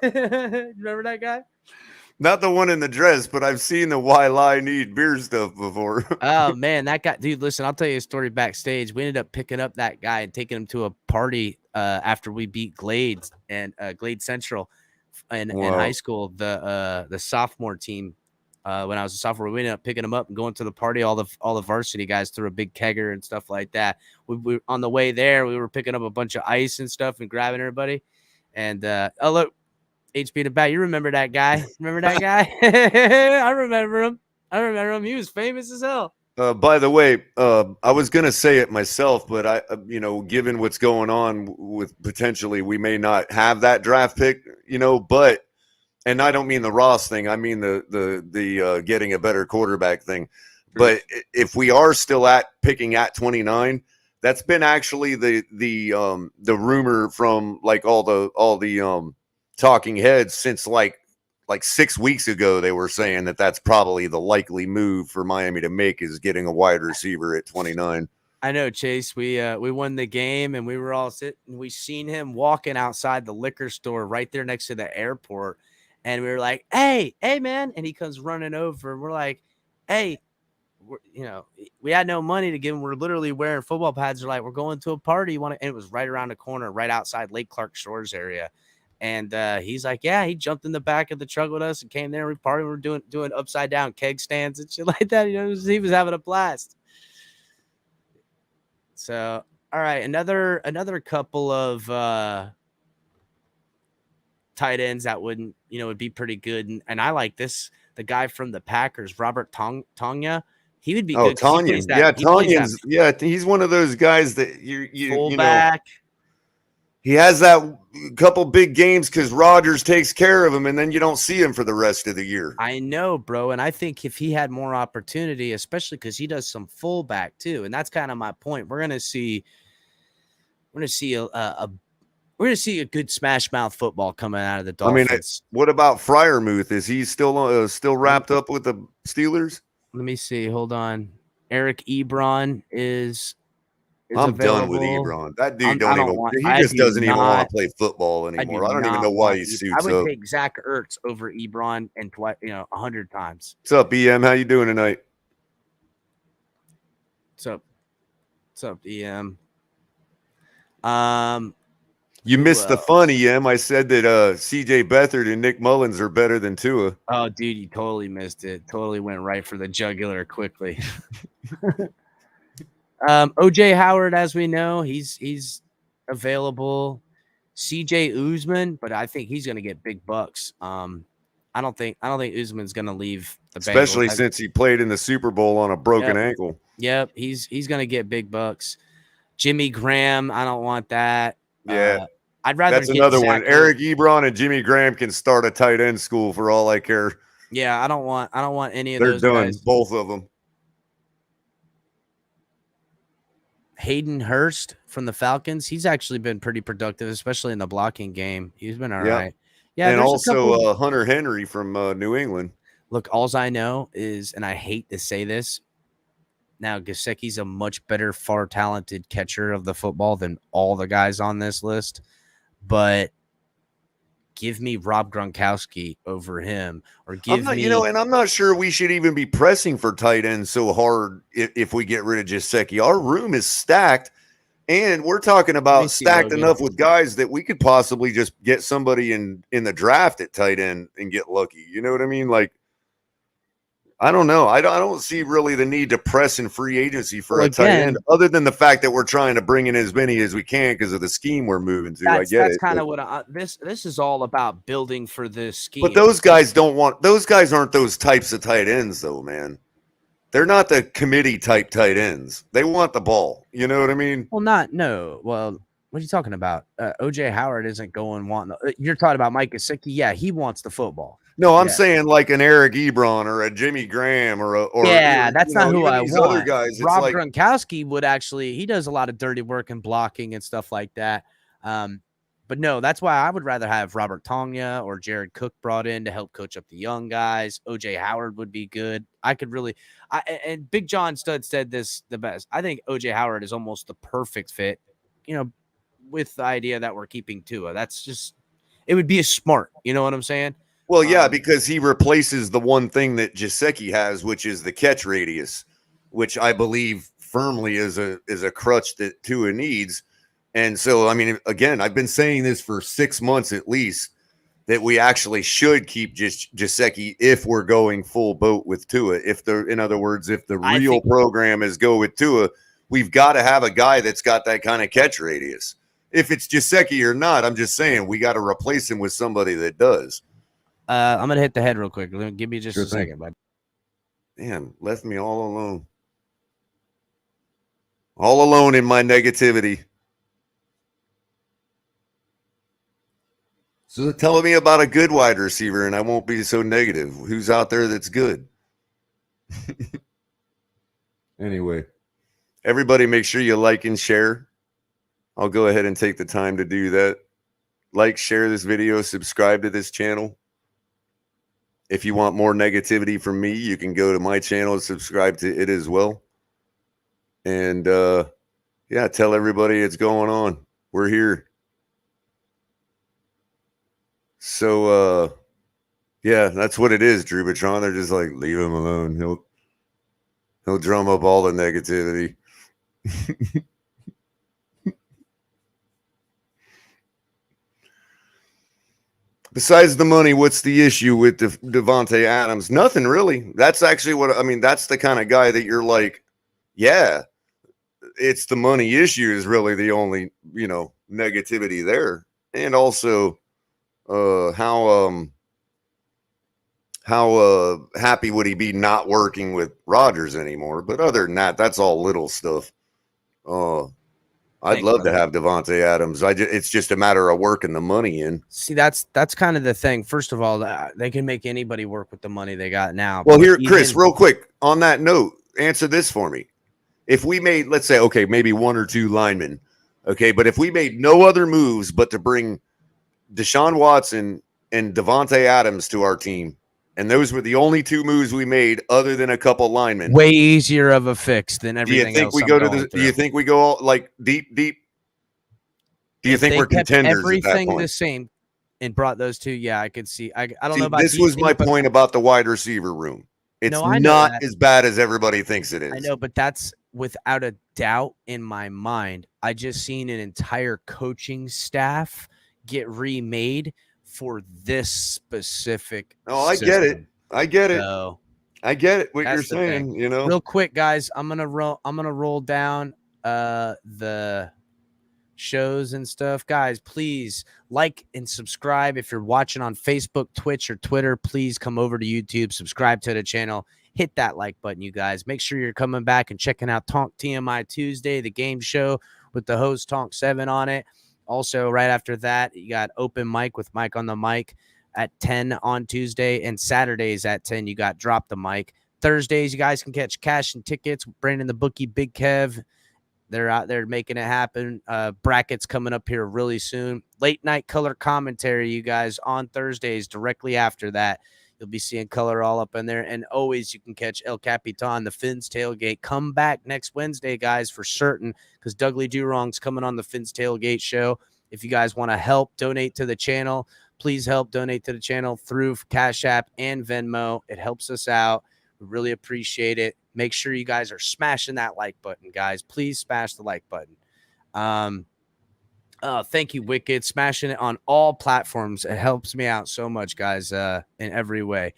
Remember that guy? Not the one in the dress, but I've seen the "Why lie? Need beer" stuff before. Oh man, that guy, dude. Listen, I'll tell you a story backstage. We ended up picking up that guy and taking him to a party after we beat Glades and Glade Central in high school. The sophomore team. When I was a sophomore, we ended up picking him up and going to the party. All the varsity guys threw a big kegger and stuff like that. We on the way there, we were picking up a bunch of ice and stuff and grabbing everybody. And oh look, HB in the back. You remember that guy? Remember that guy? I remember him. He was famous as hell. By the way, I was going to say it myself, but I, given what's going on with potentially, we may not have that draft pick, but, and I don't mean the Ross thing. I mean the getting a better quarterback thing. But if we are still picking at 29, that's been actually the rumor from like all the talking heads since like 6 weeks ago. They were saying that's probably the likely move for Miami to make, is getting a wide receiver at 29. I know, Chase. We won the game and we were all sitting. We seen him walking outside the liquor store right there next to the airport, and we were like, "Hey, man!" And he comes running over, and we're like, "Hey." We had no money to give him. We're literally wearing football pads. They're like, "We're going to a party. And it was right around the corner, right outside Lake Clark Shores area. And he's like, yeah, he jumped in the back of the truck with us and came there. We party. We're doing upside down keg stands and shit like that. He was having a blast. So, all right, another couple of tight ends that would be pretty good. And I like this. The guy from the Packers, Robert Tonyan. He would be good. Tonyan. Tonyan's. Yeah, he's one of those guys that you fullback. He has that couple big games because Rodgers takes care of him, and then you don't see him for the rest of the year. I know, bro, and I think if he had more opportunity, especially because he does some fullback too, and that's kind of my point. We're gonna see a good smash mouth football coming out of the Dolphins. What about Freiermuth? Is he still wrapped up with the Steelers? Let me see. Hold on. Eric Ebron is I'm available. Done with Ebron. That dude doesn't even want to play football anymore. I don't even know why he suits up. I would take Zach Ertz over Ebron and 100 times. What's up, EM? How you doing tonight? What's up, EM? You missed the fun, EM. I said that CJ Beathard and Nick Mullins are better than Tua. Oh, dude, you totally missed it. Totally went right for the jugular quickly. OJ Howard, as we know, he's available. CJ Uzman, but I think he's going to get big bucks. I don't think Uzman's going to leave the Bengals. Especially since he played in the Super Bowl on a broken ankle. Yep, he's going to get big bucks. Jimmy Graham, I don't want that. Yeah. I'd rather That's another one. Eric Ebron and Jimmy Graham can start a tight end school for all I care. Yeah, I don't want any of those They're done, guys. both of them. Hayden Hurst from the Falcons, he's actually been pretty productive, especially in the blocking game. He's been all right. Yeah, and there's a also couple. Hunter Henry from New England. Look, alls I know is, and I hate to say this, now Gesicki's a much better, far talented catcher of the football than all the guys on this list, but give me Rob Gronkowski over him, or give me. And I'm not sure we should even be pressing for tight end so hard if we get rid of Gesicki. Our room is stacked, and we're talking about stacked enough with guys that we could possibly just get somebody in the draft at tight end and get lucky. You know what I mean? Like, I don't know. I don't see really the need to press in free agency for a tight end, other than the fact that we're trying to bring in as many as we can because of the scheme we're moving to. I get that's it. kind of what this is all about, building for this scheme. But those guys aren't those types of tight ends, though, man. They're not the committee type tight ends. They want the ball. You know what I mean? Well, Well, what are you talking about? OJ Howard isn't going wanting. You're talking about Mike Gesicki. Yeah, he wants the football. No, I'm saying like an Eric Ebron or a Jimmy Graham or that's not who I want. Other guys, Rob Gronkowski would actually. He does a lot of dirty work and blocking and stuff like that. But no, that's why I would rather have Robert Tonga or Jared Cook brought in to help coach up the young guys. OJ Howard would be good. I could really, and Big John Stud said this the best. I think OJ Howard is almost the perfect fit, with the idea that we're keeping Tua. That's just, it would be a smart, you know what I'm saying? Well, yeah, because he replaces the one thing that Gesicki has, which is the catch radius, which I believe firmly is a crutch that Tua needs. And so, I mean, again, I've been saying this for 6 months at least, that we actually should keep Gesicki if we're going full boat with Tua. In other words, if the real program is go with Tua, we've got to have a guy that's got that kind of catch radius. If it's Gesicki or not, I'm just saying we got to replace him with somebody that does. I'm gonna hit the head real quick. Give me just a second, bud. Damn, left me all alone. All alone in my negativity. So telling me about a good wide receiver, and I won't be so negative. Who's out there that's good? Anyway, everybody make sure you like and share. I'll go ahead and take the time to do that. Like, share this video, subscribe to this channel. If you want more negativity from me, you can go to my channel and subscribe to it as well. And, yeah, tell everybody it's going on. We're here. So, yeah, that's what it is, Drew Batron. They're just like, leave him alone. He'll drum up all the negativity. Besides the money, what's the issue with Davante Adams? Nothing really. That's actually that's the kind of guy that you're like, yeah, it's the money issue is really the only, negativity there. And also, how happy would he be not working with Rodgers anymore? But other than that, that's all little stuff. I'd love to have Davante Adams. It's just a matter of working the money in. See, that's kind of the thing. First of all, they can make anybody work with the money they got now. Well, here, Chris, real quick, on that note, answer this for me. If we made, let's say, okay, maybe 1 or 2 linemen, okay, but if we made no other moves but to bring Deshaun Watson and Davante Adams to our team, and those were the only 2 moves we made other than a couple linemen. Way easier of a fix than everything else. Do you think we go all like deep? Do you think we're contenders everything at that point? The same and brought those 2? Yeah, I could see. I don't know about this. Was my point about the wide receiver room. It's not as bad as everybody thinks it is. I know, but that's without a doubt in my mind. I just seen an entire coaching staff get remade for this specific system. I get it. So, I get it. What you're saying, Real quick, guys, I'm gonna roll down the shows and stuff. Guys, please like and subscribe. If you're watching on Facebook, Twitch, or Twitter, please come over to YouTube, subscribe to the channel, hit that like button, you guys. Make sure you're coming back and checking out Tonk TMI Tuesday, the game show with the host Tonk 7 on it. Also, right after that, you got open mic with Mike on the mic at 10 on Tuesday, and Saturdays at 10, you got Drop the Mic. Thursdays, you guys can catch Cash and Tickets, Brandon the Bookie, Big Kev, They're out there making it happen. Brackets coming up here really soon. Late night color commentary, you guys, on Thursdays. Directly after that, you'll be seeing color all up in there. And always you can catch El Capitan, the Fins Tailgate. Come back next Wednesday, guys, for certain, because Dougley Durong's coming on the Fins Tailgate show. If you guys want to help donate to the channel, please help donate to the channel through Cash App and Venmo. It helps us out. We really appreciate it. Make sure you guys are smashing that like button, guys. Please smash the like button. Thank you, Wicked. Smashing it on all platforms. It helps me out so much, guys, in every way.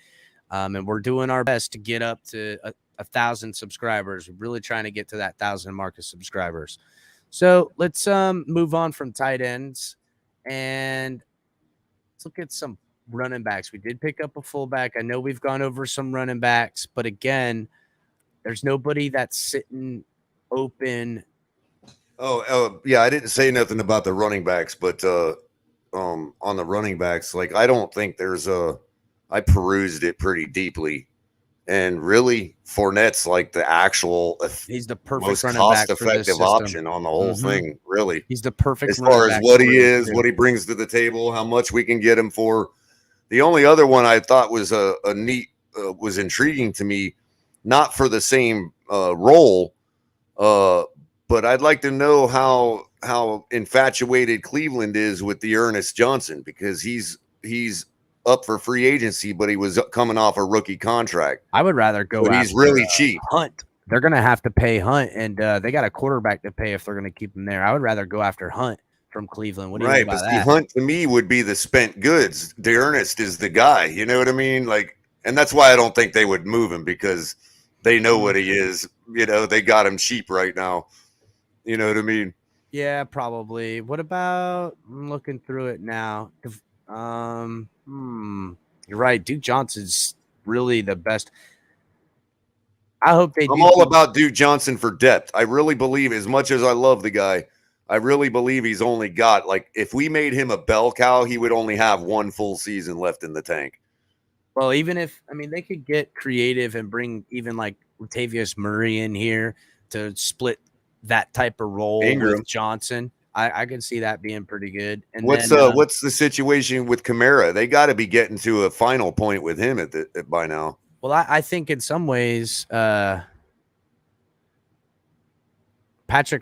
And we're doing our best to get up to 1,000 subscribers. We're really trying to get to that 1,000 mark of subscribers. So let's move on from tight ends and let's look at some running backs. We did pick up a fullback. I know we've gone over some running backs, but again, there's nobody that's sitting open. Yeah, I didn't say nothing about the running backs, but on the running backs, like I don't think there's I perused it pretty deeply, and really Fournette's like the actual he's the perfect most running back cost-effective option on the whole thing. Really, he's the perfect as far as back what he is, what he brings to the table, how much we can get him for. The only other one I thought was a neat was intriguing to me, not for the same role, but I'd like to know how infatuated Cleveland is with the Ernest Johnson, because he's up for free agency, but he was coming off a rookie contract. I would rather go. But he's really cheap. Hunt. They're going to have to pay Hunt, and they got a quarterback to pay if they're going to keep him there. I would rather go after Hunt from Cleveland. What do you think about that? Hunt to me would be the spent goods. D'Ernest is the guy. You know what I mean? Like, and that's why I don't think they would move him, because they know what he is. You know, they got him cheap right now. You know what I mean? Yeah, probably. What about? I'm looking through it now. You're right. Duke Johnson's really the best. I hope they. I'm all about Duke Johnson for depth. I really believe, as much as I love the guy, I really believe he's only got, like, if we made him a bell cow, he would only have one full season left in the tank. Well, even if, I mean, they could get creative and bring even like Latavius Murray in here to split that type of role with Johnson. I can see that being pretty good. And what's the situation with Kamara? They got to be getting to a final point with him by now. Well, I think in some ways, Patrick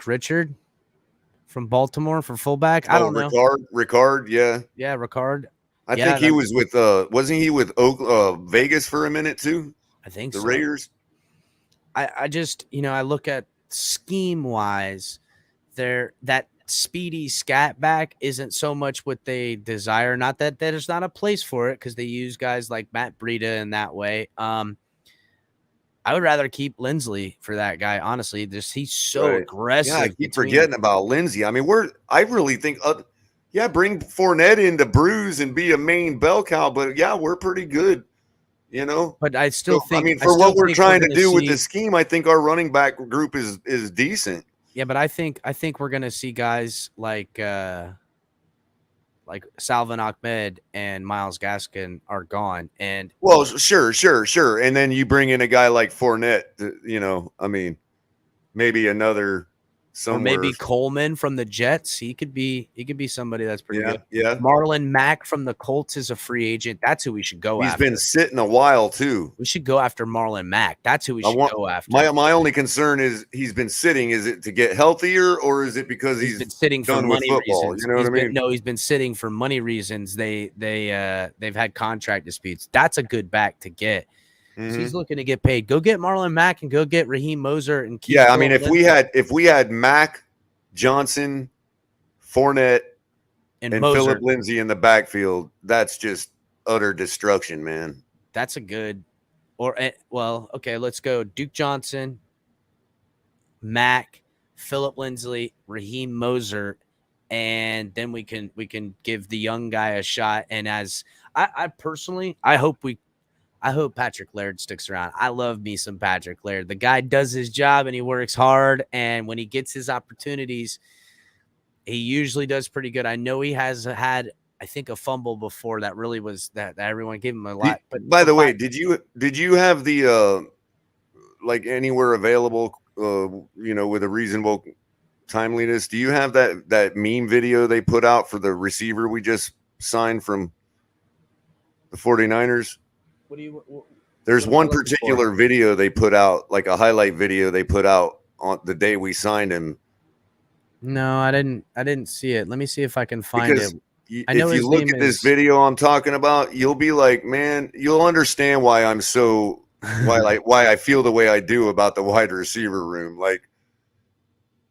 Richard from Baltimore for fullback. I don't know. Ricard, yeah. Yeah, Ricard. I think he was with wasn't he with Vegas for a minute too? I think the so. Raiders. I just, I look at scheme wise, that speedy scat back isn't so much what they desire. Not that there's not a place for it, because they use guys like Matt Breida in that way. I would rather keep Lindsley for that guy. Honestly, he's so aggressive. Yeah, I keep forgetting about Lindsey. I mean, I really think, bring Fournette in to bruise and be a main bell cow. But yeah, we're pretty good, But I still think. I mean, for what we're trying to do with the scheme, I think our running back group is decent. Yeah, but I think we're gonna see guys like Salvin Ahmed and Myles Gaskin are gone. And well, sure. And then you bring in a guy like Fournette, I mean, maybe another somewhere. Or maybe Coleman from the Jets. He could be somebody that's pretty good. Yeah. Marlon Mack from the Colts is a free agent. That's who we should go after. He's been sitting a while too. We should go after Marlon Mack. That's who we should go after. My only concern is he's been sitting. Is it to get healthier, or is it because he's been sitting for money reasons? You know what I mean? No, he's been sitting for money reasons. They've had contract disputes. That's a good back to get. Mm-hmm. So he's looking to get paid. Go get Marlon Mack and go get Raheem Mostert and keep. Yeah, I mean, if we had Mack, Johnson, Fournette, and Philip Lindsay in the backfield, that's just utter destruction, man. That's a good. Okay, let's go. Duke Johnson, Mack, Philip Lindsay, Raheem Mostert, and then we can give the young guy a shot. And as I personally, I hope Patrick Laird sticks around. I love me some Patrick Laird. The guy does his job and he works hard. And when he gets his opportunities, he usually does pretty good. I know he has had, I think, a fumble before that really was that everyone gave him a lot. But by the way, did you have the like anywhere available, with a reasonable timeliness. Do you have that meme video they put out for the receiver we just signed from the 49ers? What do you? There's what am I one looking particular for? video they put out, like a highlight video they put out on the day we signed him. No, I didn't see it. Let me see if I can find Because it. I know if you his look name at this is- video I'm talking about, you'll be like, man, you'll understand why I'm so why I feel the way I do about the wide receiver room. Like,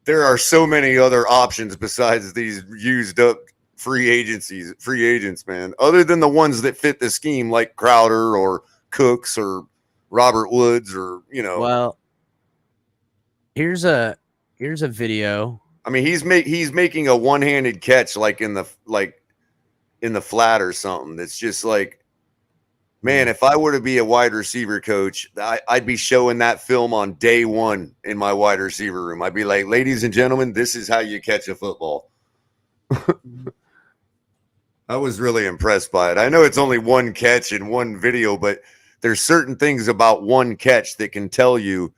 there are so many other options besides these used up free agents, man. Other than the ones that fit the scheme, like Crowder or Cooks or Robert Woods, or Well, here's a video. I mean, he's making a one-handed catch like in the flat or something. That's just like, man, if I were to be a wide receiver coach, I'd be showing that film on day one in my wide receiver room. I'd be like, ladies and gentlemen, this is how you catch a football. I was really impressed by it. I know it's only one catch in one video, but there's certain things about one catch that can tell you,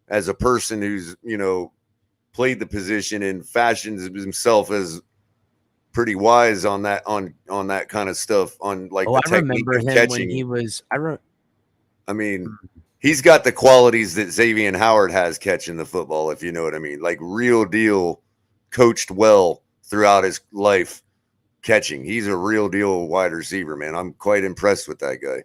as a person who's, played the position and fashions himself as pretty wise on that kind of stuff, on like the I technique remember of him catching. when he was. I mean, he's got the qualities that Xavier Howard has catching the football, if you know what I mean. Like, real deal, coached well throughout his life catching. He's a real deal wide receiver, man. I'm quite impressed with that guy.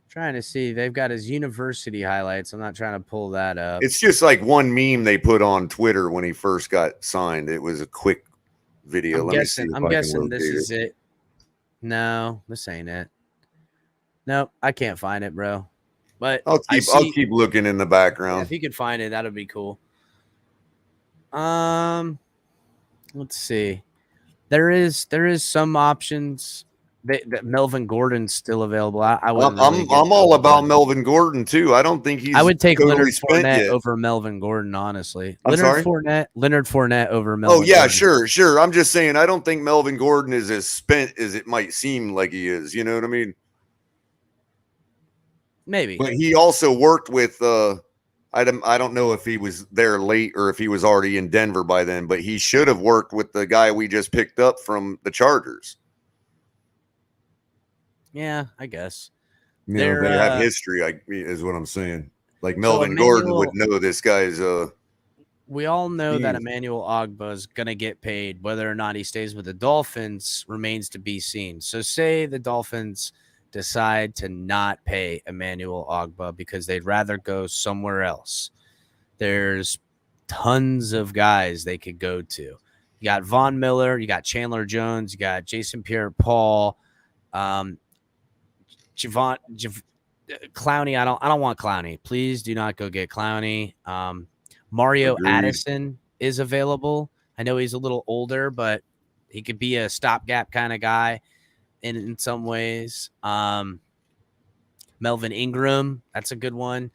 Trying to see, they've got his university highlights. I'm not trying to pull that up. It's just like one meme they put on Twitter when he first got signed. It was a quick video. I'm guessing this is it. No, this ain't it. Nope, I can't find it, bro. But I'll keep looking in the background. If you could find it, that'd be cool. Let's see. There is some options. That Melvin Gordon's still available. I'm all about Melvin Gordon too. I don't think he's. I would take totally Leonard spent Fournette yet. over Melvin Gordon, honestly. Sorry? Leonard Fournette over Melvin. Oh yeah, Gordon. sure. I'm just saying, I don't think Melvin Gordon is as spent as it might seem like he is. You know what I mean? Maybe. But he also worked with. I don't know if he was there late or if he was already in Denver by then, but he should have worked with the guy we just picked up from the Chargers. Yeah, I guess. They have history, is what I'm saying. Like, Melvin Gordon would know this guy's. We all know that Emmanuel Ogbah is going to get paid. Whether or not he stays with the Dolphins remains to be seen. So say the Dolphins decide to not pay Emmanuel Ogbah because they'd rather go somewhere else. There's tons of guys they could go to. You got Von Miller, you got Chandler Jones, you got Jason Pierre-Paul, Clowney. I don't want Clowney. Please do not go get Clowney. Mario Agreed. Addison is available. I know he's a little older, but he could be a stopgap kind of guy in some ways. Melvin Ingram, that's a good one.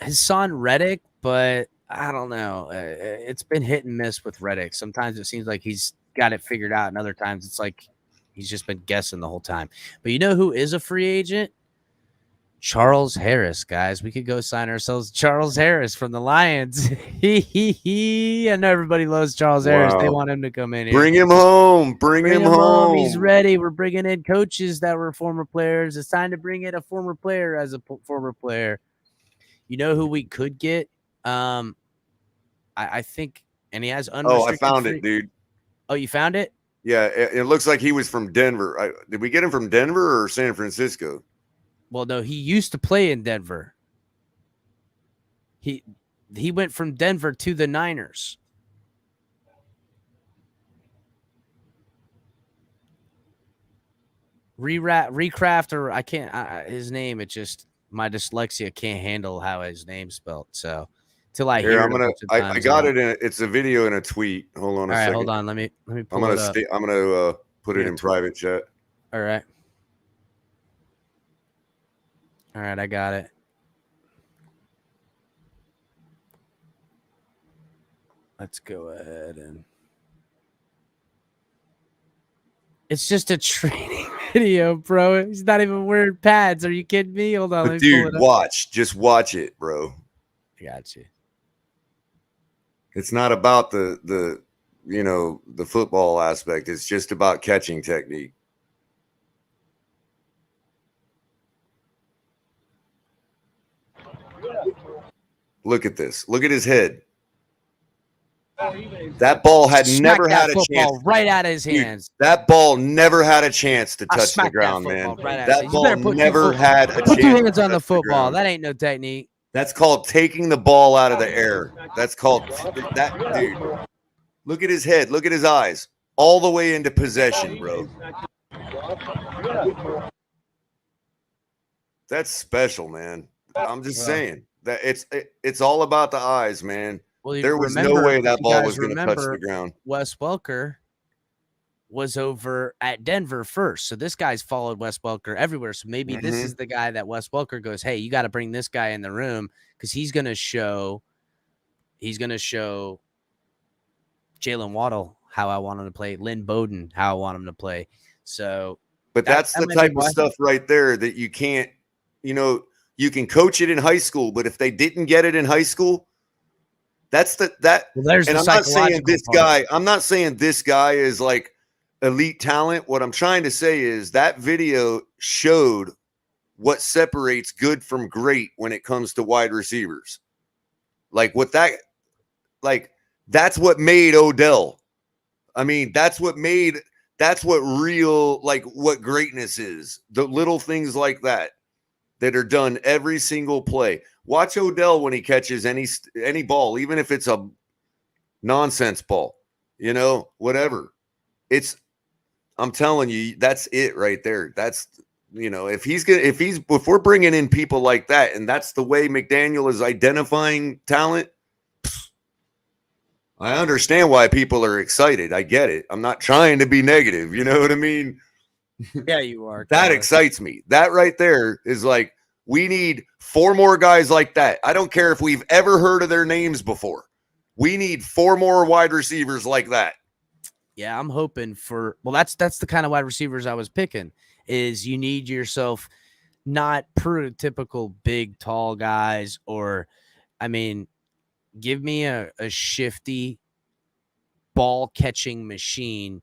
Hassan Reddick, but I don't know. It's been hit and miss with Reddick. Sometimes it seems like he's got it figured out, and other times it's like he's just been guessing the whole time. But you know who is a free agent? Charles Harris, guys. We could go sign ourselves Charles Harris from the Lions. I know everybody loves Charles Harris. They want him to come in here. Bring him home. Bring him home. He's ready. We're bringing in coaches that were former players. It's time to bring in a former player as a former player. You know who we could get? I think, and he has unrestricted. I found it, dude. Oh, you found it? Yeah, it looks like he was from Denver. Did we get him from Denver or San Francisco? Well, no, he used to play in Denver. He went from Denver to the Niners. Recraft, or I can't. His name, it just, my dyslexia can't handle how his name's spelled. So till I hear it, I got it. It's a video and a tweet. Hold on a second. Hold on. Let me pull it up. I'm gonna put it in private chat. All right. All right, I got it. Let's go ahead and. It's just a training video, bro. He's not even wearing pads. Are you kidding me? Hold on. Dude, watch. Just watch it, bro. I got you. It's not about the football aspect. It's just about catching technique. Look at this. Look at his head. That ball had never had a chance. Right out of his hands. Dude, that ball never had a chance to touch the ground, man. That ball never had a chance. Put 2 hands on the football. That ain't no technique. That's called taking the ball out of the air. That's called that, dude. Look at his head. Look at his eyes. All the way into possession, bro. That's special, man. I'm just saying that it's all about the eyes, man. Well, there was no way that ball was going to touch the ground. Wes Welker was over at Denver first. So this guy's followed Wes Welker everywhere. So maybe this is the guy that Wes Welker goes, hey, you got to bring this guy in the room because he's going to show Jalen Waddle how I want him to play, Lynn Bowden how I want him to play. So, but that's the type of stuff right there that you can't, you can coach it in high school, but if they didn't get it in high school, that's and I'm not saying this guy, I'm not saying this guy is like elite talent. What I'm trying to say is that video showed what separates good from great when it comes to wide receivers. Like that's what made Odell. I mean, that's what real, like what greatness is. The little things like that are done every single play. Watch Odell when he catches any ball, even if it's a nonsense ball, whatever. I'm telling you, that's it right there. That's, if we're bringing in people like that, and that's the way McDaniel is identifying talent, I understand why people are excited. I get it. I'm not trying to be negative. You know what I mean? Yeah, you are. That excites me. That right there is like, we need 4 more guys like that. I don't care if we've ever heard of their names before. We need 4 more wide receivers like that. Yeah, I'm hoping for, that's the kind of wide receivers I was picking, is you need yourself not prototypical big, tall guys, or, give me a shifty ball catching machine,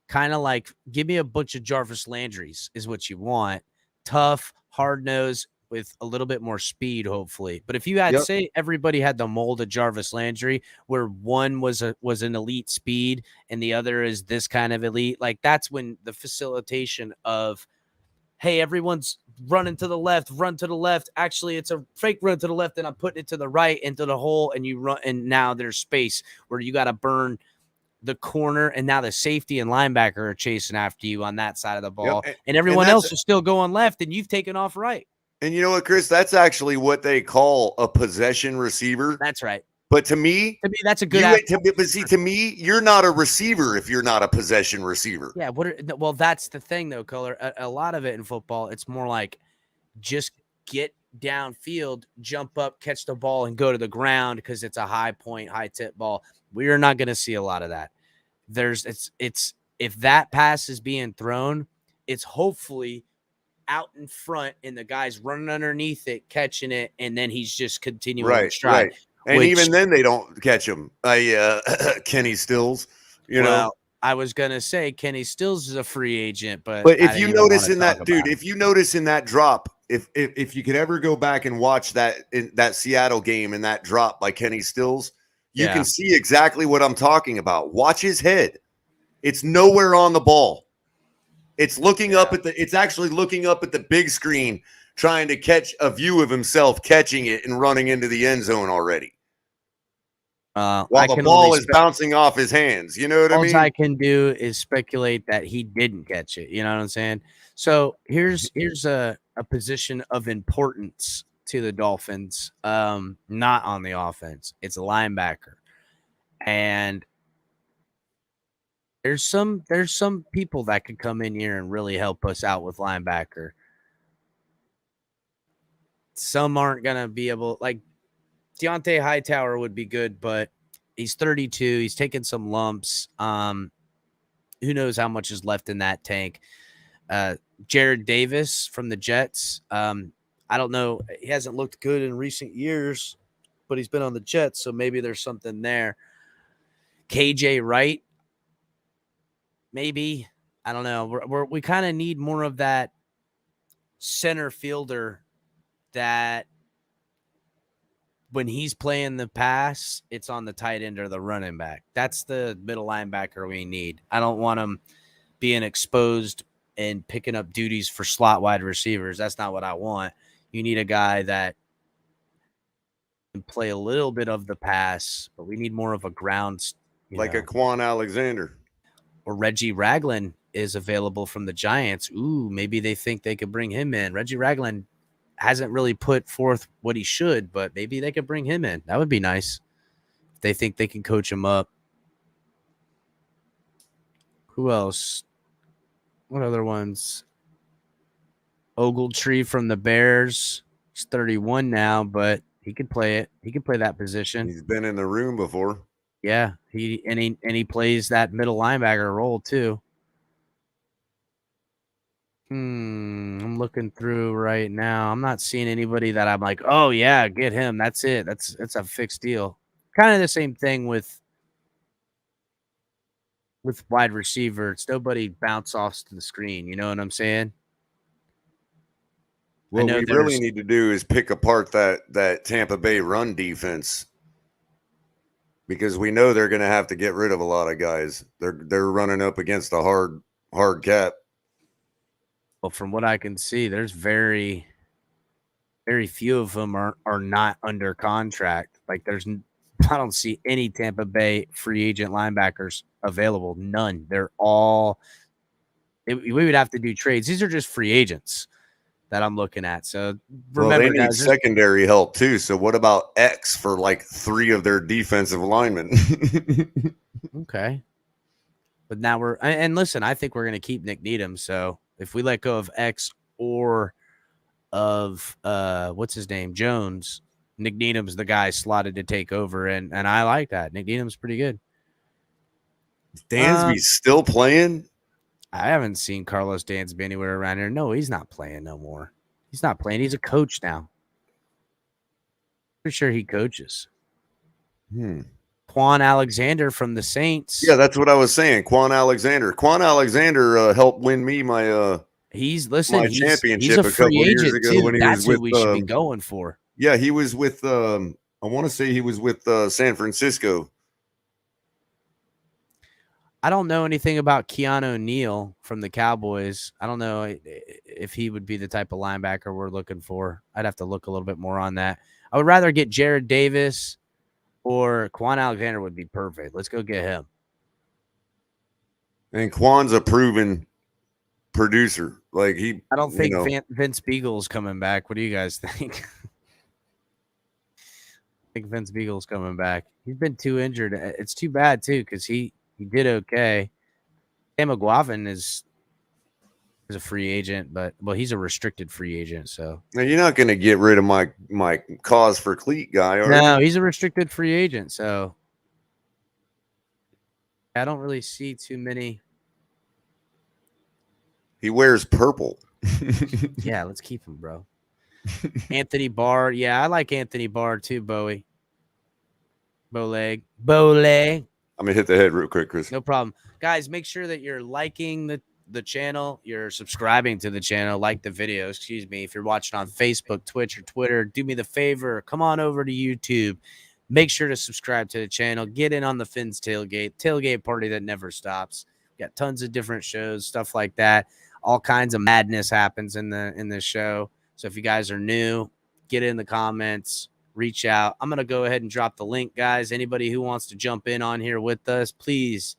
kind of like give me a bunch of Jarvis Landrys is what you want. Tough, hard nose with a little bit more speed, hopefully. But if you had, say, everybody had the mold of Jarvis Landry, where one was an elite speed and the other is this kind of elite, like that's when the facilitation of, hey, everyone's running to the left, run to the left. Actually, it's a fake run to the left, and I'm putting it to the right into the hole, and you run, and now there's space where you got to burn the corner, and now the safety and linebacker are chasing after you on that side of the ball, and everyone else is still going left, and you've taken off right. And you know what, Chris? That's actually what they call a possession receiver. That's right. But to me, that's a good. To me, you're not a receiver if you're not a possession receiver. Yeah. Well, that's the thing, though, Culler. A lot of it in football, it's more like just get downfield, jump up, catch the ball, and go to the ground because it's a high point, high tip ball. We are not going to see a lot of that. It's if that pass is being thrown, it's hopefully out in front and the guy's running underneath it, catching it, and then he's just continuing to stride. Right. And even then they don't catch him. Kenny Stills, know. I was gonna say Kenny Stills is a free agent, but if you notice in that dude, if you notice in that drop, if you could ever go back and watch that Seattle game and that drop by Kenny Stills, you can see exactly what I'm talking about. Watch his head. It's nowhere on the ball. It's looking up it's actually looking up at the big screen, trying to catch a view of himself catching it and running into the end zone already. While the ball is bouncing off his hands. You know what I mean? All I can do is speculate that he didn't catch it. You know what I'm saying? So here's a position of importance to the Dolphins, not on the offense. It's a linebacker. And there's some people that could come in here and really help us out with linebacker. Some aren't going to be able, like Deontay Hightower would be good, but he's 32. He's taking some lumps. Who knows how much is left in that tank? Jared Davis from the Jets. I don't know. He hasn't looked good in recent years, but he's been on the Jets, so maybe there's something there. KJ Wright, maybe. I don't know. We kind of need more of that center fielder that when he's playing the pass, it's on the tight end or the running back. That's the middle linebacker we need. I don't want him being exposed and picking up duties for slot wide receivers. That's not what I want. You need a guy that can play a little bit of the pass, but we need more of a ground, a Quan Alexander. Or Reggie Ragland is available from the Giants. Ooh, maybe they think they could bring him in. Reggie Ragland hasn't really put forth what he should, but maybe they could bring him in. That would be nice. If they think they can coach him up. Who else? What other ones? Ogletree from the Bears. He's 31 now, but he could play it. He could play that position. He's been in the room before. Yeah, he plays that middle linebacker role too. I'm looking through right now. I'm not seeing anybody that I'm like, oh yeah, get him. That's it. That's a fixed deal. Kind of the same thing with wide receiver. It's nobody bounce off to the screen. You know what I'm saying? What we really need to do is pick apart that Tampa Bay run defense, because we know they're going to have to get rid of a lot of guys. They're running up against a hard cap. Well, from what I can see, there's very, very few of them are not under contract. Like I don't see any Tampa Bay free agent linebackers available. None. They're all. We would have to do trades. These are just free agents that I'm looking at. So remember, they need secondary help too. So what about X for like 3 of their defensive linemen? Okay. But now and listen, I think we're going to keep Nick Needham. So if we let go of X or of what's his name, Jones, Nick Needham's the guy slotted to take over, and I like that. Nick Needham's pretty good. Dansby's still playing? I haven't seen Carlos Dansby anywhere around here. No, he's not playing no more. He's not playing. He's a coach now. Pretty sure he coaches. Quan Alexander from the Saints. Yeah, that's what I was saying. Quan Alexander. Quan Alexander helped win me my he's championship a a couple years ago too. when he That's was who with. We should be going for. Yeah, he was with. I want to say he was with San Francisco. I don't know anything about Keanu Neal from the Cowboys. I don't know if he would be the type of linebacker we're looking for. I'd have to look a little bit more on that. I would rather get Jared Davis or Quan Alexander would be perfect. Let's go get him. And Quan's a proven producer. Like I don't think Vince Beagle's coming back. What do you guys think? I think Vince Beagle's coming back. He's been too injured. It's too bad too, because he did okay. Sam McGuavin is a free agent, but he's a restricted free agent. So now you're not going to get rid of my cause for cleat guy, are no, you? he's a restricted free agent. So I don't really see too many. He wears purple. Yeah, let's keep him, bro. Anthony Barr. Yeah, I like Anthony Barr too, Bowie. Bowleg. I'm going to hit the head real quick, Chris. No problem. Guys, make sure that you're liking the channel. You're subscribing to the channel. Like the video, excuse me. If you're watching on Facebook, Twitch, or Twitter, do me the favor. Come on over to YouTube. Make sure to subscribe to the channel. Get in on the Fins tailgate party that never stops. Got tons of different shows, stuff like that. All kinds of madness happens in this show. So if you guys are new, get in the comments. Reach out. I'm going to go ahead and drop the link, guys. Anybody who wants to jump in on here with us, please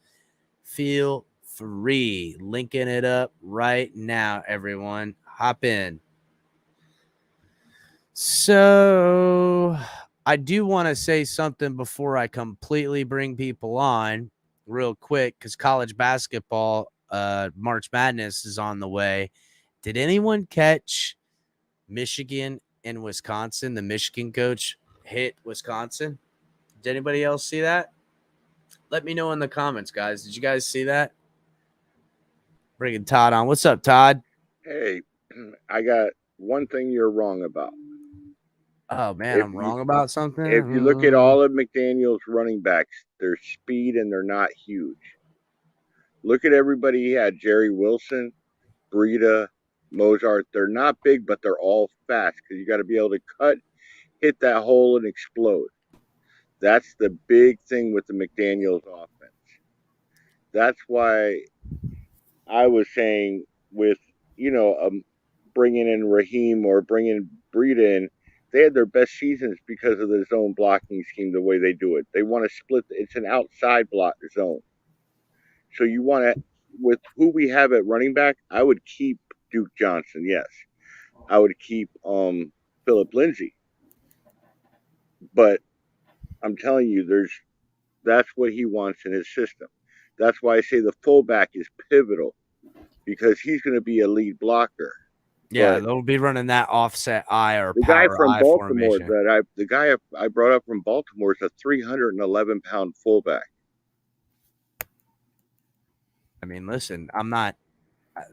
feel free. Linking it up right now, everyone. Hop in. So I do want to say something before I completely bring people on real quick, because college basketball, March Madness is on the way. Did anyone catch Michigan and Wisconsin? The Michigan coach hit Wisconsin. Did anybody else see that? Let me know in the comments, guys. Did you guys see that? Bringing Todd on. What's up, Todd? Hey, I got one thing you're wrong about. Oh man, I'm wrong about something. If you look at all of McDaniel's running backs, their speed and they're not huge. Look at everybody he had: Jerry Wilson, Breida, Mozart. They're not big, but they're all fast because you got to be able to cut, hit that hole, and explode. That's the big thing with the McDaniel's offense. That's why I was saying with, bringing in Raheem or bringing Breida in, they had their best seasons because of the zone blocking scheme, the way they do it. They want to split. It's an outside block zone. So you want to, with who we have at running back, I would keep Duke Johnson, yes. I would keep Philip Lindsay. But I'm telling you, that's what he wants in his system. That's why I say the fullback is pivotal, because he's going to be a lead blocker. Yeah, But they'll be running that offset eye or the guy power from eye Baltimore formation. the guy I brought up from Baltimore is a 311-pound fullback. I mean, listen, I'm not.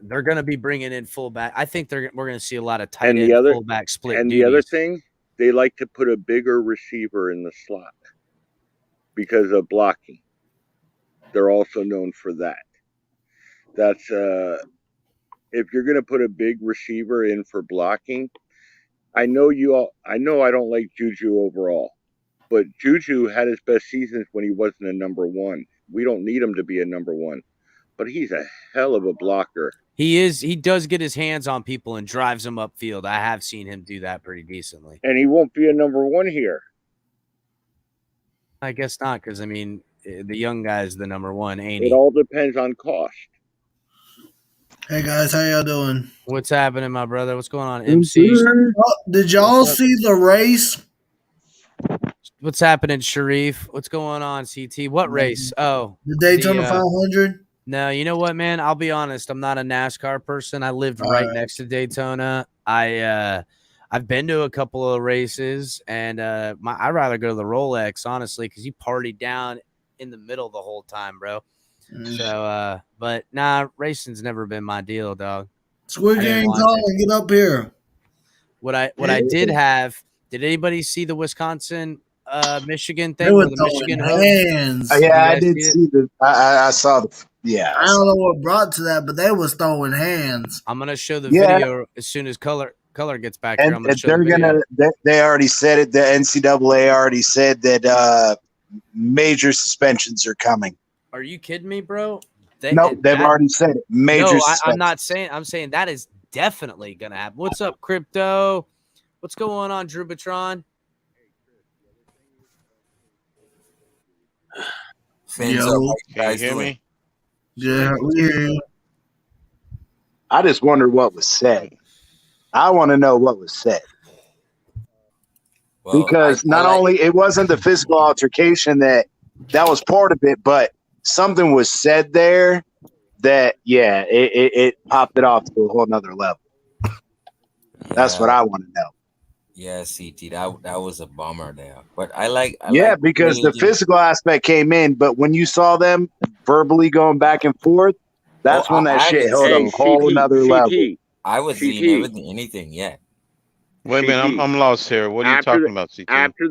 They're going to be bringing in fullback. I think we're going to see a lot of tight end fullback split. And duties. the other thing, they like to put a bigger receiver in the slot because of blocking. They're also known for that. That's if you're going to put a big receiver in for blocking. I know I don't like Juju overall, but Juju had his best seasons when he wasn't a number one. We don't need him to be a number one, but he's a hell of a blocker. He is. He does get his hands on people and drives them upfield. I have seen him do that pretty decently. And he won't be a number one here. I guess not, because I mean, the young guy's the number one, ain't he? It all depends on cost. Hey guys, how y'all doing? What's happening, my brother? What's going on, MC? Did y'all see the race? What's happening, Sharif? What's going on, CT? What race? Oh, the Daytona 500. No, you know what, man? I'll be honest. I'm not a NASCAR person. I lived right next to Daytona. I've been to a couple of races, and I'd rather go to the Rolex, honestly, because you partied down in the middle the whole time, bro. So, but nah, racing's never been my deal, dog. Squid Game calling, get up here. What I did have. Did anybody see the Wisconsin Michigan thing? They were the Michigan hands. Yeah, I did see the. I saw the. Yeah, I don't know what brought to that, but they was throwing hands. I'm gonna show the video as soon as Culler gets back here. I'm gonna show they're the video. They already said it. The NCAA already said that major suspensions are coming. Are you kidding me, bro? They've already said it. Major. I'm not saying. I'm saying that is definitely gonna happen. What's up, Crypto? What's going on, Drew Batron? Fins up. How you guys hear doing? me? Yeah, we hear you. I just wonder what was said. I want to know what was said. Well, because not only it wasn't the physical altercation that was part of it, but something was said there that it popped it off to a whole nother level. That's what I want to know. Yeah, CT, that was a bummer there. But I like because the physical aspect came in, but when you saw them verbally going back and forth, that's when that shit held a whole nother level. I was seeing anything yet. Wait a minute, I'm lost here. What are you talking about, CT? After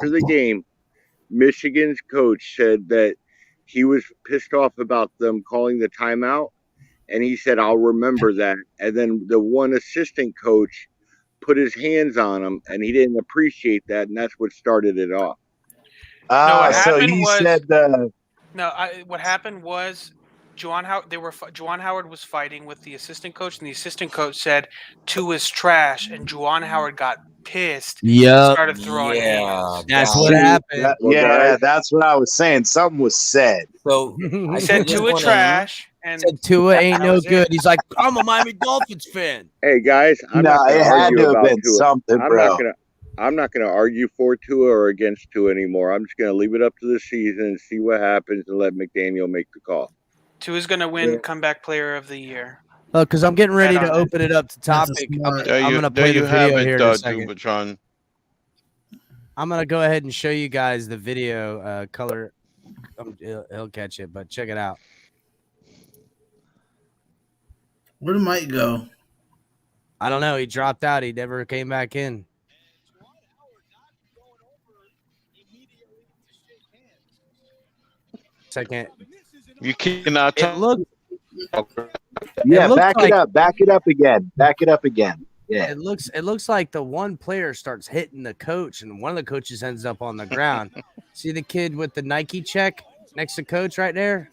the game, Michigan's coach said that he was pissed off about them calling the timeout, and he said, "I'll remember that." And then the one assistant coach put his hands on him, and he didn't appreciate that, and that's what started it off. What happened was Juwan Howard was fighting with the assistant coach, and the assistant coach said Tua's trash, and Juwan Howard got pissed. Yeah, started throwing hands. That's what happened. That's what I was saying. Something was said. So I said Tua trash, and said Tua ain't no good. He's like, I'm a Miami Dolphins fan. Hey guys, I'm not going to argue about Tua. I'm not going to argue for Tua or against Tua anymore. I'm just going to leave it up to the season and see what happens and let McDaniel make the call. Tua's going to win comeback player of the year. Because I'm getting ready to open it up to topic. I'm going to play the video here in a second. I'm going to go ahead and show you guys the video. Color, he'll catch it, but check it out. Where did Mike go? I don't know. He dropped out. He never came back in. second. You cannot. It looked. Yeah, looks back like- it up. Back it up again. Back it up again. Yeah. It looks like the one player starts hitting the coach, and one of the coaches ends up on the ground. See the kid with the Nike check next to coach right there?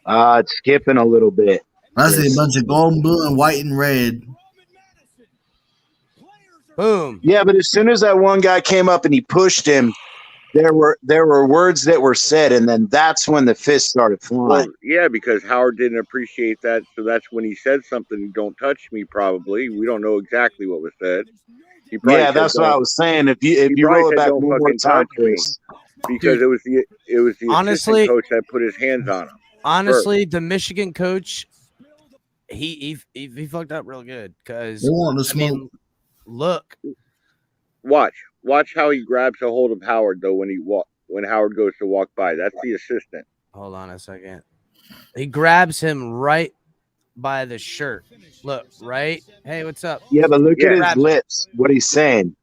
It's skipping a little bit. I see a bunch of gold, blue, and white and red. Boom. Yeah, but as soon as that one guy came up and he pushed him, there were words that were said, and then that's when the fist started flying. Well, yeah, because Howard didn't appreciate that, so that's when he said something. Don't touch me. Probably we don't know exactly what was said. He probably Yeah, said, that's what I "Don't-" was saying. If He you probably roll it said, back "Don't one more fucking time, touch me," Chris. because it was the Honestly- assistant coach that put his hands on him. Honestly, the Michigan coach, he fucked up real good because They want to smoke. look, Watch how he grabs a hold of Howard though when Howard goes to walk by. That's the assistant. hold on a second. He grabs him right by the shirt. Look, right? Hey, what's up? Yeah, but look at his Grabs- lips. What he's saying.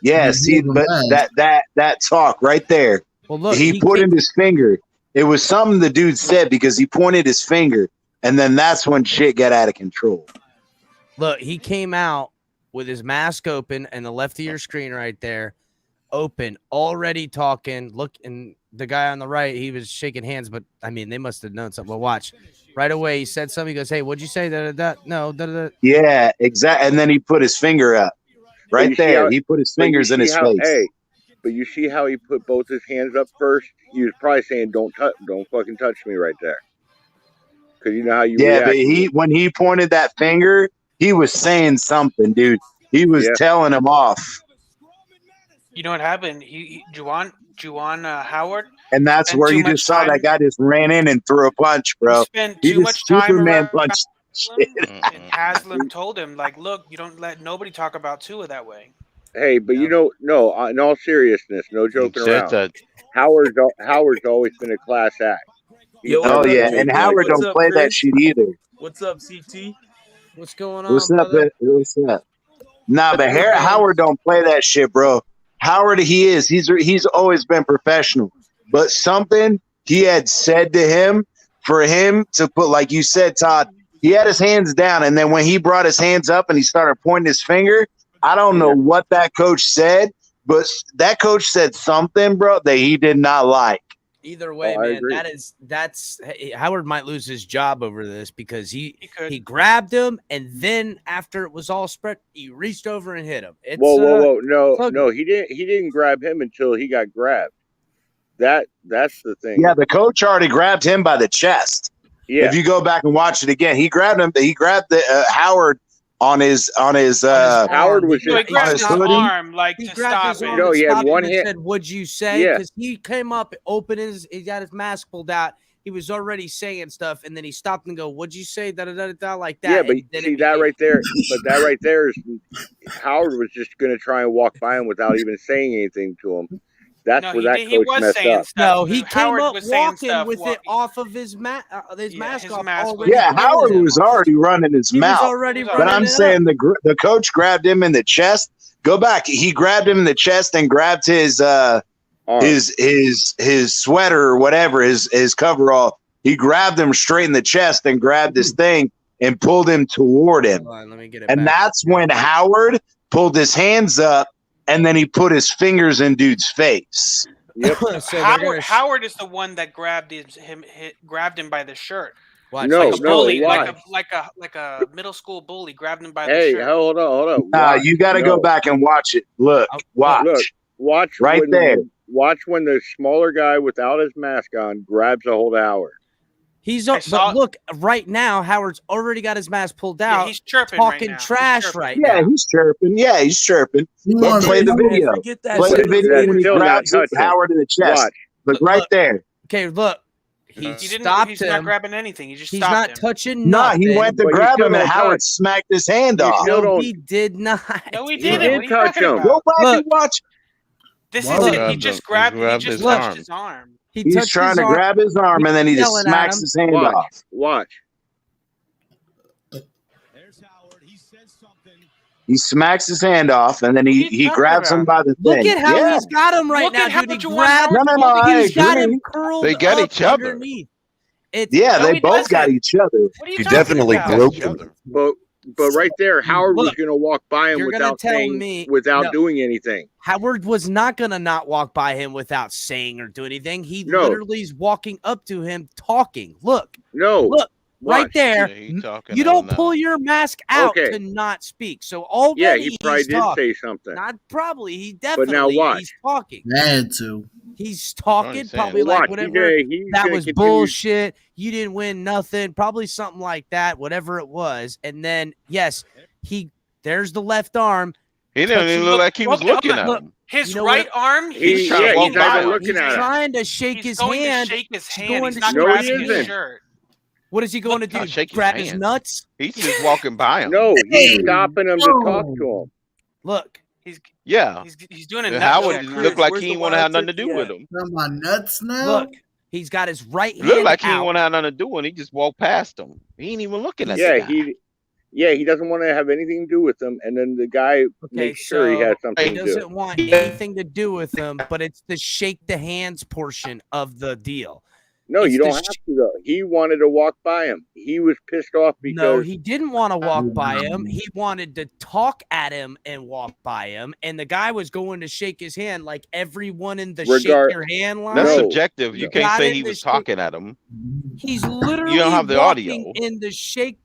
Yeah, He's see, moving but mad. that talk right there. Well, look, he put in his finger. It was something the dude said because he pointed his finger, and then that's when shit got out of control. Look, he came out with his mask open and the left of your screen right there, open, already talking. Look, and the guy on the right, he was shaking hands, but I mean, they must have known something. Well, watch. Right away, he said something. He goes, "Hey, what'd you say?" No, Yeah, exactly. And then he put his finger up. But you Right see there. how- He put his but you fingers in see his how- face. Hey, but you see how he put both his hands up first? He was probably saying, "Don't fucking touch me," right there. Because you know how you Yeah, react. but when he pointed that finger, he was saying something, dude. He was Yeah. telling him off. You know what happened? Juwan Howard. And that's spent where too you much just saw time- that guy just ran in and threw a punch, bro. He spent He too just much time Superman around punched shit. And Haslam told him, like, look, you don't let nobody talk about Tua that way. Hey, but you know, no, in all seriousness, no joking said around. that. Howard's always been a class act. He's Yo, never Oh been yeah, anything and like Howard this. What's don't up, play that Chris? shit either. What's up, CT? What's going on, What's up, brother? What's up? Nah, but Howard don't play that shit, bro. Howard, he's always been professional. But something he had said to him, for him to put, like you said, Todd, he had his hands down, and then when he brought his hands up and he started pointing his finger, I don't know what that coach said, but that coach said something, bro, that he did not like. Either way, I man, agree. that's Howard might lose his job over this because he grabbed him, and then after it was all spread, he reached over and hit him. It's Whoa! ugly. No, he didn't grab him until he got grabbed. That's the thing. Yeah, the coach already grabbed him by the chest. Yeah. If you go back and watch it again, he grabbed him. He grabbed Howard on his Howard was So he just grabbed his hoodie. arm, like, He to grabbed stop his it. arm No, and he had stopped him one and hand- said, "What'd you say?" Yeah. Because he came up, he got his mask pulled out. He was already saying stuff, and then he stopped and go, "What'd you say?" Da da da da like that. Yeah, but and then see it that became- right there. But that right there is Howard was just going to try and walk by him without even saying anything to him. That's No, where he that did- he coach was messed saying up. stuff. No, he Howard came up was saying walking stuff with it walking. off of his mask his off. mask was- already Yeah, running Howard him. was already running his He was mouth. already But But running I'm it saying up. the coach grabbed him in the chest. Go back. He grabbed him in the chest and grabbed his Arm. his sweater or whatever, his coverall. He grabbed him straight in the chest and grabbed his thing and pulled him toward him. Hold on, let me get it And back. that's when Howard pulled his hands up and then he put his fingers in dude's face. Yep. So they're gonna Howard is the one that grabbed grabbed him by the shirt. watch, No, Like a like, no, bully, why? like a middle school bully grabbed him by the Hey, shirt. hold on. Watch. You got to go No. back and watch it. Look, watch. Look, watch Right when, there. Watch when the smaller guy without his mask on grabs a hold of Howard. he's I saw- but look right now. Howard's already got his mask pulled Yeah, out. he's chirping talking right now. He's trash chirping. right Yeah, now. he's chirping. Yeah, he's chirping. You But wanna- play the video. Forget that Play shit. the video That's when he still not grabs touching. Howard in the chest. Watch. Look right Look. there. Okay, look, he He didn't. stopped He's him. not grabbing anything. He just He's stopped not him. touching Nah, nothing. he went to But you grab still him and don't Howard touch. smacked his hand You off. still No, don't- he did not. No, he He didn't. did What are you touch talking him. about? Go back Look. and watch. This Why? isn't. He Grabbed just him. grabbed. He grabbed He just his touched arm. his arm. He He's touched trying his to arm. grab his arm and then he just yelling at smacks him. his hand Watch. off. Watch. There's Howard. He said something He smacks his hand off, and then he grabs him by the Look thing. at how Yeah. he's got him right Look now, at how dude. He Juwan grabbed. Howard's No, I He's got him agree. curled They got up each other. underneath. It's Yeah, No, they he both got doesn't. each other. What are you He talking definitely about? broke Each him. other. But right there, Howard was Look, going to walk by him you're gonna without tell saying, me without no. doing anything. Howard was not going to not walk by him without saying or doing anything. He No. literally is walking up to him talking. Look, No, look, right watch. there. Yeah, he talking You now. don't pull your mask out Okay. to not speak. So Yeah, already he probably he's did talking. say something. Not probably. He But now definitely watch. he's talking. Had to. He's talking, saying. probably Watch. like He's whatever. he's That gonna was continue. bullshit. You didn't win nothing. Probably something like that, whatever it was. And then, yes, there's the left arm. He didn't even look like he was Okay, hold looking on. at Look, him. his You know right what? arm, He's trying to walk he's not by even him. looking He's at him. trying to shake he's his going hand. to shake his He's hand. going He's to not No, he grabbing his isn't. shirt. What is he going to Not do? shake his Grab his hand. nuts? He's just walking by him. No, he's stopping him to talk to him. Look, Yeah. He's doing a nut Howard check. looked like he didn't want to have nothing to do with him. Got my nuts now. look. He's got his right It looked hand like he didn't out. want to have nothing to do with him. He just walked past him. He ain't even looking at Yeah, the he he doesn't want to have anything to do with him, and then the guy makes sure he has something he to doesn't do. want anything to do with him, but it's the shake the hands portion of the deal. No, It's you the don't have to though. He wanted to walk by him. He was pissed off because No, he didn't want to walk by him. He wanted to talk at him and walk by him. And the guy was going to shake his hand like everyone in the shake your hand line. That's subjective. You can't got say in he the was shake- talking at him. He's literally You don't have the walking audio. in the shake.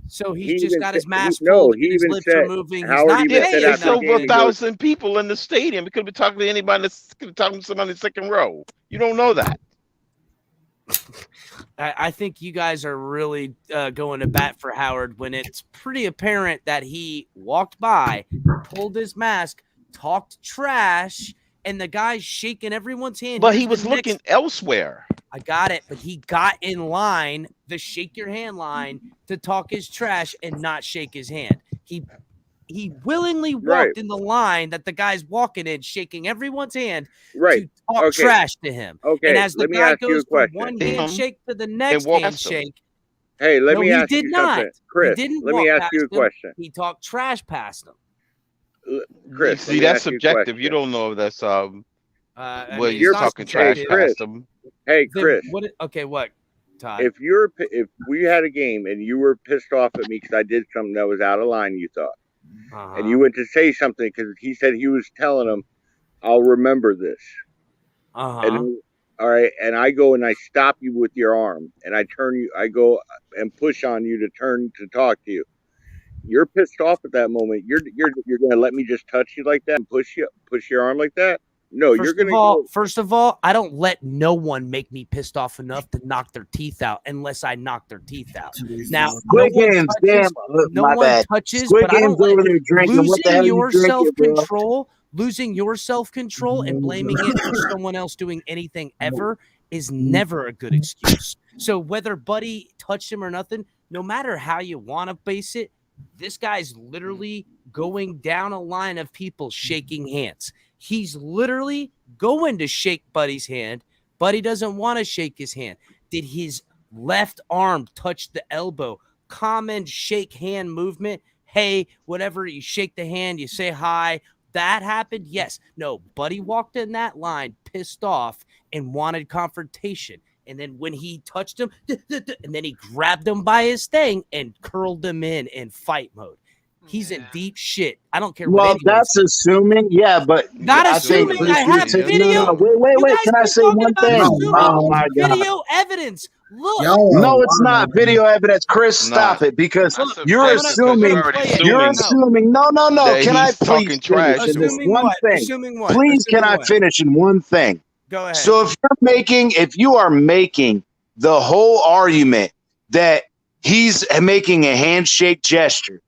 So he's He just even got his said- mask no, pulled. he His even lips are said- moving. He's Howard not even saying said It's after the over game, he goes, 1,000 people in the stadium. He could be talking to anybody. Could be talking to somebody in the second row. You don't know that. I think you guys are really going to bat for Howard when it's pretty apparent that he walked by, pulled his mask, talked trash, and the guy's shaking everyone's hand. But Here's he the was next- looking elsewhere. I got it, but he got in line, the shake your hand line, to talk his trash and not shake his hand. He willingly walked Right. in the line that the guy's walking in, shaking everyone's hand right. to talk Okay. trash to him. Okay, And as the let me guy ask you goes a from question. one handshake to the next walk past him. handshake, Hey, let no, me he ask did you not. something. Chris, He didn't let walk me ask past you a him. question. He talked trash past him. Chris, See, let me that's ask you a subjective. question. You don't know if that's I well, mean, you're it's not talking trash subjective. Chris. past him. Hey, Then Chris, okay, what, Todd? if we had a game and you were pissed off at me because I did something that was out of line, you thought, and you went to say something because he said he was telling him, "I'll remember this." And all right, and I go and I stop you with your arm, and I go and push on you to turn to talk to you. You're pissed off at that moment. You're gonna let me just touch you like that and push your arm like that? No, you're gonna First of all, I don't let no one make me pissed off enough to knock their teeth out unless I knock their teeth out. Now, Squid Games, damn, no my one bad. touches, Squid but I Games don't over let there drinking. What the hell you drinking, bro? losing your self-control and blaming it for someone else doing anything ever is never a good excuse. So whether Buddy touched him or nothing, no matter how you want to base it, this guy's literally going down a line of people shaking hands. He's literally going to shake Buddy's hand. Buddy doesn't want to shake his hand. Did his left arm touch the elbow? Common shake hand movement. Hey, whatever, you shake the hand, you say hi. That happened? Yes. No, Buddy walked in that line pissed off and wanted confrontation. And then when he touched him, and then he grabbed him by his thing and curled him in fight mode. He's in deep shit. I don't care what Well, anyone that's says. assuming, yeah, but Not I think assuming. I have no, video. Wait. Can I say one thing? Oh my god! Video evidence. Look. No, it's not video evidence. Chris, stop it because you're assuming. You're assuming. No. that Can I he's please talking finish trash in to this him. one thing? Assuming what? Please, Assuming can I what? finish in one thing? Go ahead. So if you are making the whole argument that he's making a handshake gesture,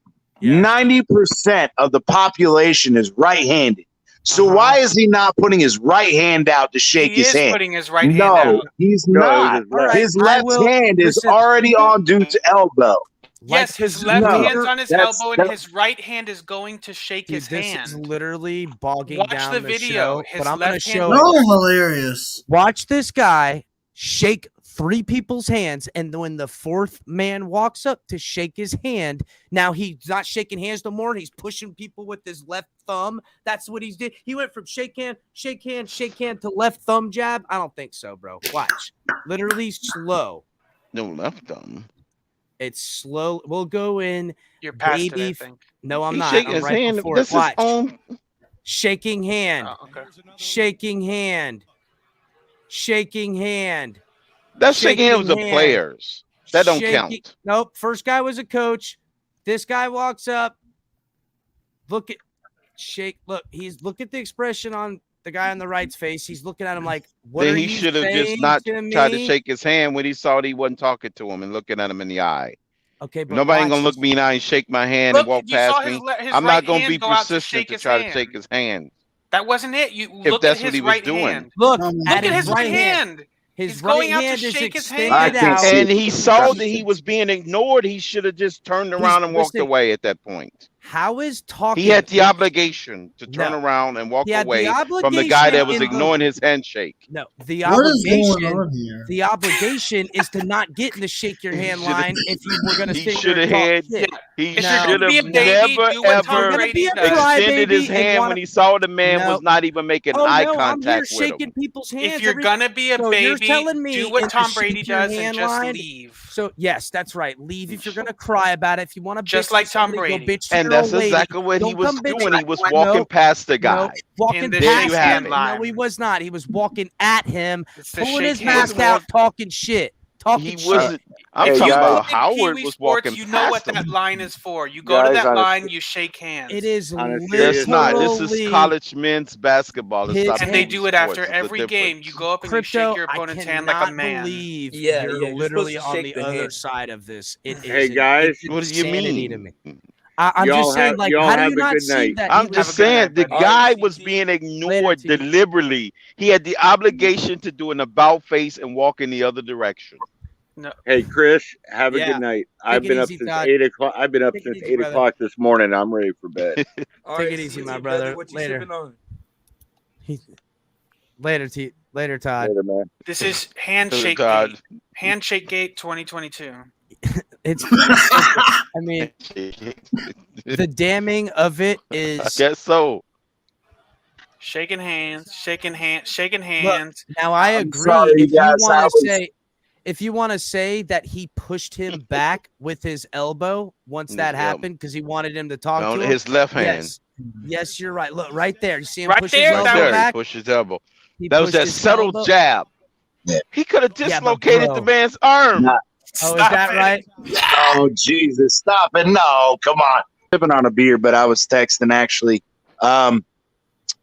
90% of the population is right-handed. So why is he not putting his right hand out to shake He his is hand? putting his right hand out. No, he's No, not. his left. His I left will- hand is listen. already on dude's elbow. Yes, his left No, hand's on his that's- elbow, and that- his right hand is going to shake his This hand. is literally bogging Watch down the video. show, His but I'm going to left hand- show No, it. hilarious. Watch this guy shake 3 people's hands, and when the 4th man walks up to shake his hand, now he's not shaking hands no more. He's pushing people with his left thumb. That's what he's did. He went from shake hand to left thumb jab. I don't think so, bro. Watch. Literally slow. No left thumb. It's slow. We'll go in. You're past baby. it, I think. No, I'm He's not. shaking I'm his right hand. before This it. Watch. is on. Shaking hand. Oh, okay. Shaking hand. Shaking hand. That's shaking hands with the players. That don't count. Nope. First guy was a coach. This guy walks up. Look at look at the expression on the guy on the right's face. He's looking at him like, what Then are he you should have just saying not to tried to me? shake his hand when he saw that he wasn't talking to him and looking at him in the eye. Okay, but nobody ain't watch gonna look this. me in the eye and shake my hand and walk you saw past his me. his I'm right not gonna hand be go out to persistent shake to his try to hand. shake his hand. That wasn't it. You If look that's at what his he was right doing. hand. Look Look at at his right hand. His He's right going out to hand is shake his extended hand. out. And he saw that he was being ignored. He should have just turned around and walked away at that point. How is talking? He had the obligation to turn No. around and walk He had the away from the guy that was obligation in the- ignoring his handshake. No, the What is going obligation. on here? The obligation is to not get in the shake your hand line if you were going to He sit should there have and had. talk shit. He No. should Be a have baby, never do what Tom ever Brady does. extended his and hand wanna- when he saw the man No. was not even making Oh, eye no, I'm here contact with shaking him. people's hands. If you're gonna be a So you're baby, telling me do what in the Tom Brady shake your does and hand just line- leave. So yes, that's right. Leave if you're gonna cry about it. If you want to, Just bitch like to Tom somebody, Brady. go bitch to And your that's old lady. exactly what he Don't was come bitch doing. to He was my- walking no, past the no, guy. walking There past you have him. it. No, he was not. He was walking at him, It's the pulling his shake hands mask out, talking shit. He wasn't. I'm If talking you about look at Howard Kiwi was Sports, walking you know what past that him. line is for. You go to Guys, that on a- line, you shake hands. It is On a literally. It's not. This is college men's basketball. It's His not And they hand- do it sports. after It's the every game. difference. You go up and you Crypto, shake your I opponent's hand like a cannot man. believe Yeah, you're yeah, you're literally supposed to on shake the the other hand. side of this. It Hey, is. guys. It's What do you insanity to mean? me. I'm Y'all just saying, have- like, y'all how do have you a not good see night. that? I'm he was- just Have a good saying night, the buddy. guy Alright, was CT. being Later, ignored T. deliberately. He had the obligation to do an about face and walk in the other direction. No. Hey, Chris, have a Yeah. good night. Take I've it been up easy, since Todd. 8 o'clock. I've been up Take it since easy, 8 brother. o'clock this morning. I'm ready for bed. Alright, it easy, CT, my brother. What you Later. sipping on? Later, Todd. Later, man. This is handshake God. gate. Handshake gate 2022. It's. I mean, the damning of it I is. guess so. Shaking hands, shaking hands, shaking Look, hands. now I I'm agree. sorry, If you guys, I want to was- say, if you want to say that he pushed him back with his elbow once that Yeah. happened because he wanted him to talk On to him. his left hand. Yes, you're right. Look right there. You see him Right push there, his Right elbow there, he back. pushed his elbow. He That was pushed that his subtle elbow. jab. Yeah. He could have Yeah, but dislocated bro. the man's arm. Nah. Oh, is Stop that it. right? Oh, Jesus. Stop it. No, come on. Sipping on a beer, but I was texting actually.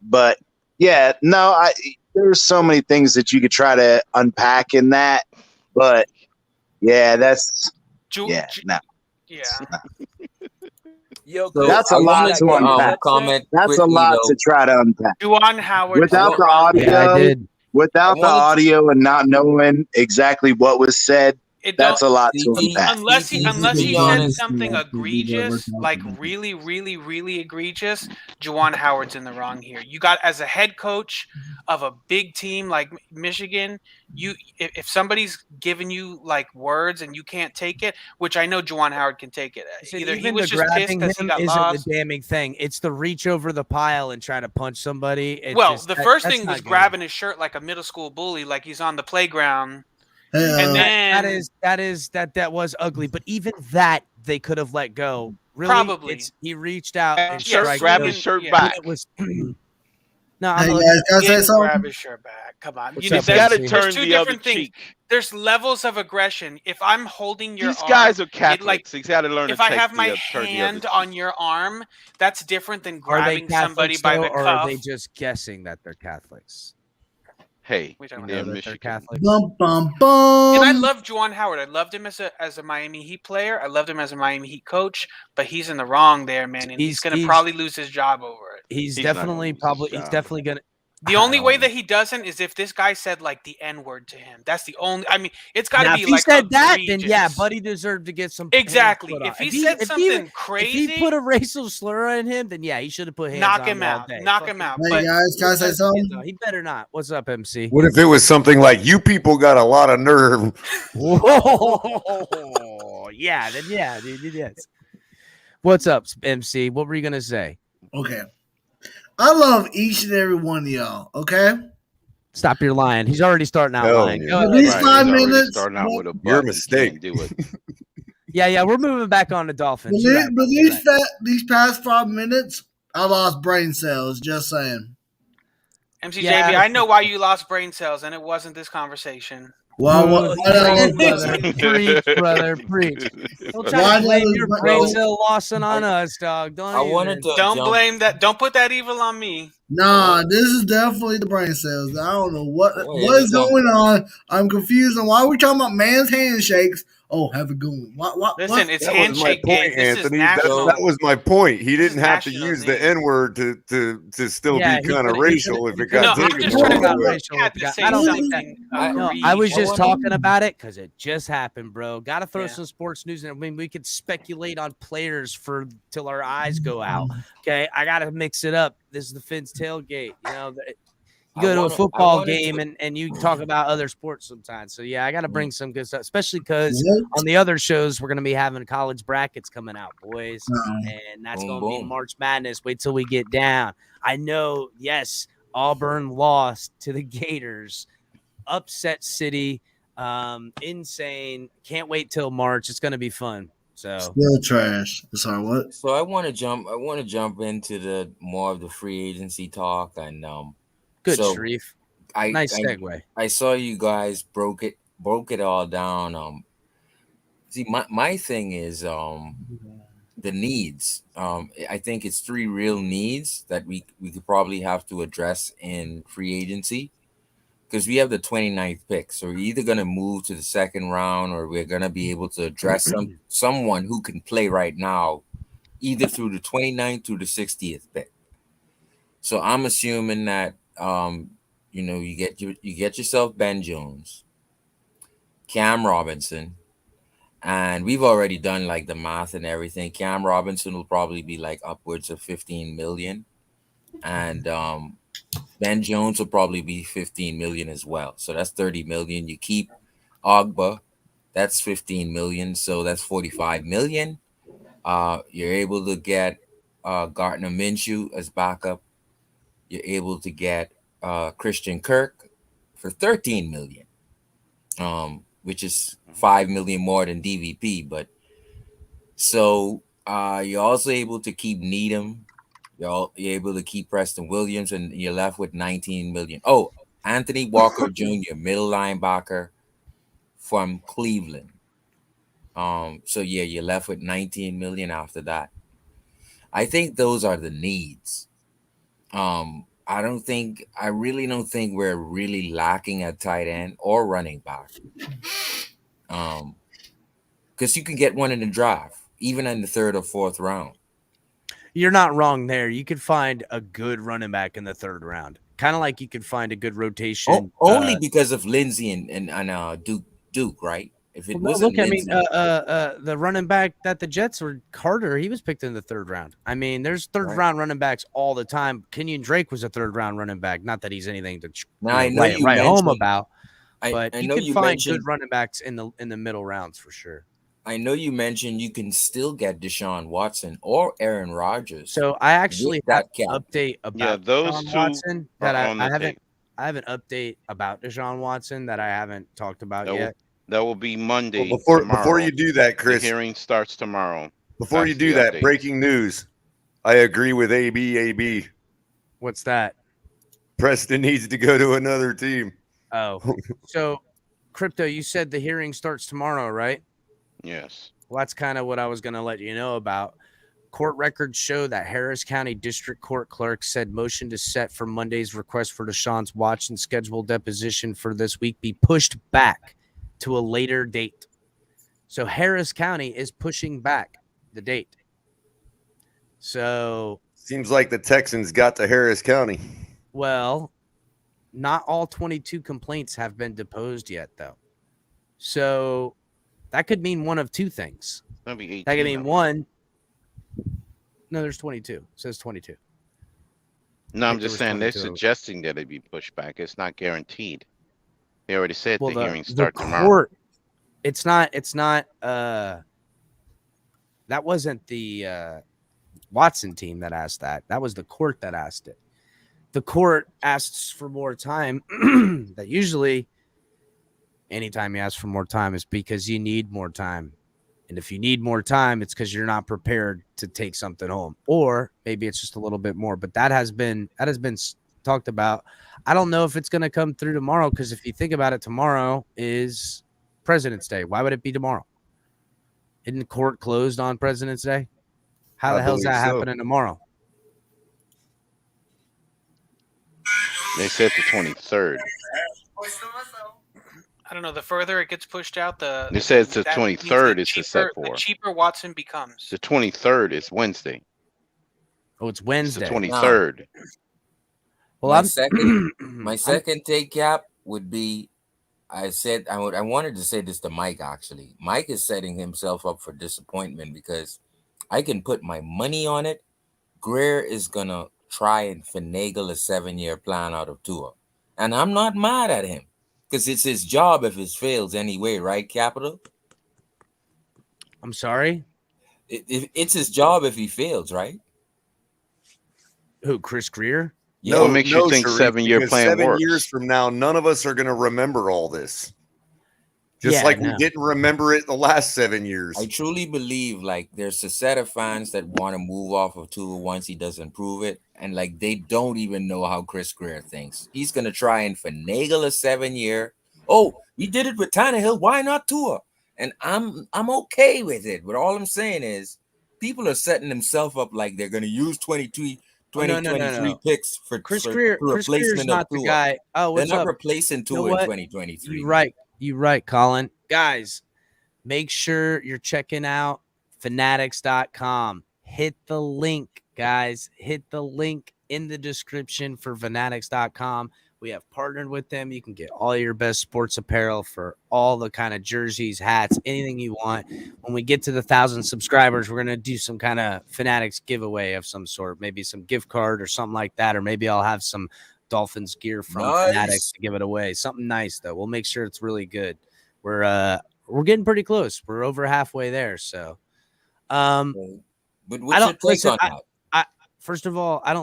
But yeah, no, there's so many things that you could try to unpack in that. But yeah, that's yeah, no. Yeah. Yo, That's a I lot wanted to unpack. comment That's a quickly, lot though. to try to unpack. Juwan Howard. Without the audio, Yeah, I did. without I the wanted to- audio and not knowing exactly what was said, It that's a don't- lot to CT, unpack. Unless he to be said honest, something Yeah, egregious, we're like talking. really egregious, Juwan Howard's in the wrong here. You got, as a head coach of a big team like Michigan, if somebody's giving you like words and you can't take it, which I know Juwan Howard can take it. So Either he even was the just pissed grabbing because he him got isn't lost. the damning thing. It's the reach over the pile and trying to punch somebody. It's Well, just, the that- first that's thing not was good. grabbing his shirt like a middle school bully, like he's on the playground. Hey, And then that was ugly. But even that they could have let go. Really, Probably. he reached out and Yeah, struck grab him. his shirt yeah. back. It was. No, hey I'm guys, looking. can I He say didn't grab something? his shirt back. Come on. What's You know, up, He's got to Benji? turn there's two the other different things. cheek. There's levels of aggression. If I'm holding your These arm, guys are it, Catholics. like, He's got to learn if to I take have my turn the other hand cheek. on your arm, that's different than Are they grabbing somebody Catholics by though, the or cuff. are they just guessing that they're Catholics? Hey, We don't You they're know that they're Michigan. Catholics. Bum bum bum. And I love Juwan Howard. I loved him as a Miami Heat player. I loved him as a Miami Heat coach. But he's in the wrong there, man. And he's going to He's- probably lose his job over it. He's He's not definitely gonna lose his he's job. definitely gonna. The only way that he doesn't is if this guy said like the N-word to him. That's the only. I mean, it's got to be if like he said that, then egregious. yeah, Buddy deserved to get some Exactly. hands put on. If he said something crazy, if he put a racial slur in him, then yeah, he should have put hands knock on him all out. day. Knock him out. Hey But guys, can I say something? He better not. What's up, MC? What if it was something like, you people got a lot of nerve? Whoa. Yeah, then yeah, dude. Yes. What's up, MC? What were you gonna say? Okay. I love each and every one of y'all, okay? Stop your lying. He's already starting out lying. Yeah. Go ahead. These Right, 5 he's already minutes. starting out with a You're a butt. He mistake. can't do it. Yeah, we're moving back on to Dolphins. But these past 5 minutes, I lost brain cells, just saying. MCJB, Yeah. I know why you lost brain cells, and it wasn't this conversation. Well, Preach, brother, preach. Don't try to blame your brain cell lossing on us, dog. Don't blame that. Don't put that evil on me. Nah, this is definitely the brain cells. I don't know what yeah, is going on. I'm confused on why we're talking about man's handshakes. Oh, have a good one. What? Listen, it's That was my handshake point, game. This is Anthony. national. That was my point. He didn't have to national use the news. N-word to still Yeah, be he kind of could've- racial if it got I'm taken just the trying wrong to way. racial. had to say I don't think something. I was just I talking about it because it just happened, bro. Got to throw Yeah. some sports news in. I mean, we could speculate on players for till our eyes go out. Okay, I got to mix it up. This is the Fins tailgate. You know, you go to a football game and you talk about other sports sometimes. So yeah, I got to bring some good stuff, especially because on the other shows we're gonna be having college brackets coming out, boys, and that's gonna be March Madness. Wait till we get down. I know. Yes, Auburn lost to the Gators. Upset city. Insane. Can't wait till March. It's gonna be fun. So Still trash. Sorry, what? So I want to jump into the more of the free agency talk and good, so Sharif. I Nice segue. I saw you guys broke it all down. See, my thing is the needs. I think it's 3 real needs that we could probably have to address in free agency. Because we have the 29th pick, so we're either going to move to the second round or we're going to be able to address someone who can play right now, either through the 29th through the 60th pick. So I'm assuming that you get yourself Ben Jones, Cam Robinson, and we've already done like the math and everything. Cam Robinson will probably be like upwards of 15 million, and Ben Jones will probably be 15 million as well. So that's 30 million. You keep Ogba, that's 15 million. So that's 45 million. You're able to get Gardner Minshew as backup. You're able to get Christian Kirk for 13 million, which is 5 million more than DVP. But so you're also able to keep Needham. You're able to keep Preston Williams, and you're left with 19 million. Oh, Anthony Walker Jr., middle linebacker from Cleveland. So yeah, you're left with 19 million after that. I think those are the needs. I really don't think we're really lacking at tight end or running back. Because you can get one in the draft, even in the 3rd or 4th round. You're not wrong there. You could find a good running back in the 3rd round, kind of like you could find a good rotation. Only because of Lindsey and Duke, right? If it wasn't Lindsey, the running back that the Jets were, Carter, he was picked in the 3rd round. I mean, there's 3rd round running backs all the time. Kenyon Drake was a 3rd round running back. Not that he's anything to write home about, but you can find good running backs in the middle rounds for sure. I know you mentioned you can still get Deshaun Watson or Aaron Rodgers. So I actually have that an update about those Deshaun two Watson that are on the tape. I have an update about Deshaun Watson that I haven't talked about yet. That will be Monday. Well, before you do that, Chris, the hearing starts tomorrow. Before you do that, breaking news. I agree with AB. What's that? Preston needs to go to another team. Oh, so Crypto, you said the hearing starts tomorrow, right? Yes. Well, that's kind of what I was going to let you know about. Court records show that Harris County District Court clerk said motion to set for Monday's request for Deshaun Watson's scheduled deposition for this week be pushed back to a later date. So Harris County is pushing back the date. So seems like the Texans got to Harris County. Well, not all 22 complaints have been deposed yet, though. So that could mean one of two things. That'd be 18. That could mean one. No, there's 22. It says 22. No, I I'm think there just was saying they're 22. suggesting that it be pushed back. It's not guaranteed. They already said Well, the hearings the start tomorrow. court. It's not. That wasn't the Watson team that asked that. That was the court that asked it. The court asks for more time. That usually, anytime you ask for more time, is because you need more time. And if you need more time, it's because you're not prepared to take something home, or maybe it's just a little bit more. But that has been talked about. I don't know if it's going to come through tomorrow, because if you think about it, tomorrow is President's Day. Why would it be tomorrow? Isn't the court closed on President's Day? How the hell is that happening tomorrow? They said the 23rd. I don't know. The further it gets pushed out, They said it's the that means 23rd is the set the for. cheaper Watson becomes. The 23rd is Wednesday. Oh, it's Wednesday. It's the 23rd. Well, my second take, Cap, would be, I wanted to say this to Mike, actually. Mike is setting himself up for disappointment, because I can put my money on it. Greer is going to try and finagle a 7-year plan out of Tua. And I'm not mad at him, because it's his job if it fails anyway, right, Capital? I'm sorry? It's his job if he fails, right? Who, Chris Greer? Yeah. What makes you think Sharif, 7-year because plan 7 works? years from now, none of us are going to remember all this. Just Yeah, like no. we didn't remember it the last 7 years. I truly believe, like, there's a set of fans that want to move off of Tua once he doesn't prove it, and like they don't even know how Chris Greer thinks. He's gonna try and finagle a 7-year. Oh, we did it with Tannehill. Why not Tua? And I'm okay with it. But all I'm saying is, people are setting themselves up like they're gonna use 2023 picks for Chris for Greer. Chris Greer's replacement not of the Tua. guy. Oh, what's They're not up? replacing You know Tua in what? 2023. You're right. You're right, Colin. Guys, make sure you're checking out fanatics.com. Hit the link, guys. Hit the link in the description for fanatics.com. We have partnered with them. You can get all your best sports apparel for all the kind of jerseys, hats, anything you want. When we get to the 1,000 subscribers, we're going to do some kind of Fanatics giveaway of some sort, maybe some gift card or something like that, or maybe I'll have some Dolphins gear from Fanatics to give it away. Something nice, though. We'll make sure it's really good. We're getting pretty close. We're over halfway there. So, But what's your take on that? First of all, I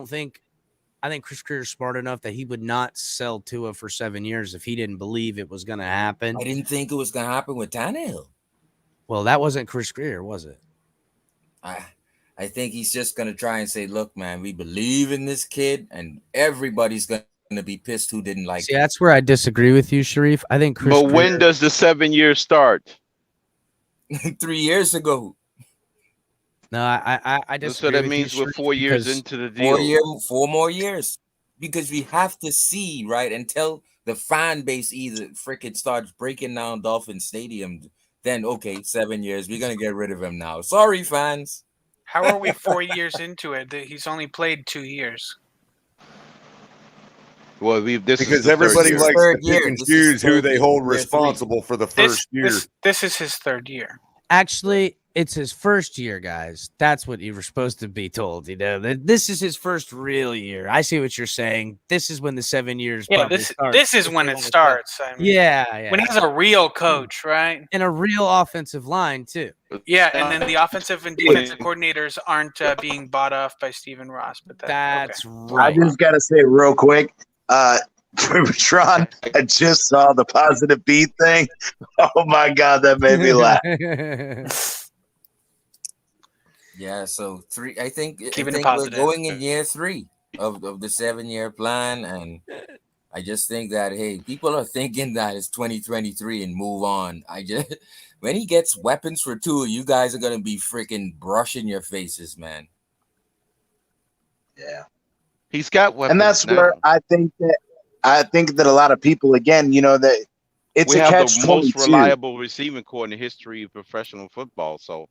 think Chris Greer is smart enough that he would not sell Tua for 7 years if he didn't believe it was going to happen. I didn't think it was going to happen with Tannehill. Well, that wasn't Chris Greer, was it? I think he's just going to try and say, look, man, we believe in this kid, and everybody's going to be pissed who didn't like See, that's where I disagree with you, Sharif. I think Chris But when does the 7 years start? 3 years ago. No, I disagree. So that with means you, we're Sharif, 4 years because into the deal. 4 more years. Because we have to see, right, until the fan base either freaking starts breaking down Dolphin Stadium, then, okay, 7 years. We're going to get rid of him now. Sorry, fans. How are we 4 years into it? He's only played 2 years. Well, because everybody likes to pick and choose who they hold responsible for the first year. This is his third year. Actually, it's his first year, guys. That's what you were supposed to be told. You know, this is his first real year. I see what you're saying. This is when the 7 years. Yeah, this is when it starts. I mean, yeah. When he has a real coach, right? And a real offensive line too. Yeah, and then the offensive and defensive coordinators aren't being bought off by Stephen Ross. But that's okay. right. I just gotta say real quick, Tron, I just saw the positive beat thing. Oh my god, that made me laugh. Yeah, so I think Keeping it we're positive. going in year 3 of the 7-year plan, and I just think that, hey, people are thinking that it's 2023 and move on. When he gets weapons for Tua, you guys are gonna be freaking brushing your faces, man. Yeah, he's got weapons, and that's now. where I think that a lot of people, again, that it's we a have catch the most 22. reliable receiving core in the history of professional football. So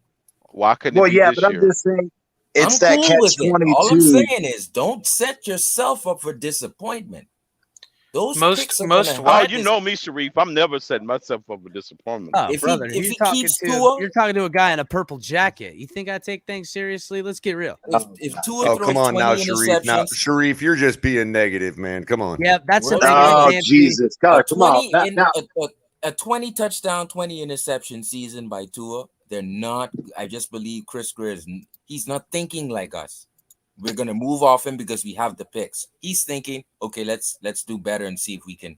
why couldn't it be yeah, this but year? I'm just saying it's I'm that cool catch with it. 22. All I'm saying is, don't set yourself up for disappointment. Those Most picks are most gonna Oh, what? you know me, Sharif. I'm never setting myself up for disappointment. Oh, If brother, he you're talking keeps to Tua, you're talking to a guy in a purple jacket. You think I take things seriously? Let's get real. if Tua Oh, throws come on now, 20 Sharif. Now, interceptions, Sharif, you're just being negative, man. Come on. Yeah, that's a Well, thing. Oh, Fancy. Jesus. a God, come on. 20 Now, in now, a 20 touchdown, 20 interception season by Tua, they're not. I just believe Chris Greer he's not thinking like us. We're gonna move off him because we have the picks. He's thinking, okay, let's do better and see if we can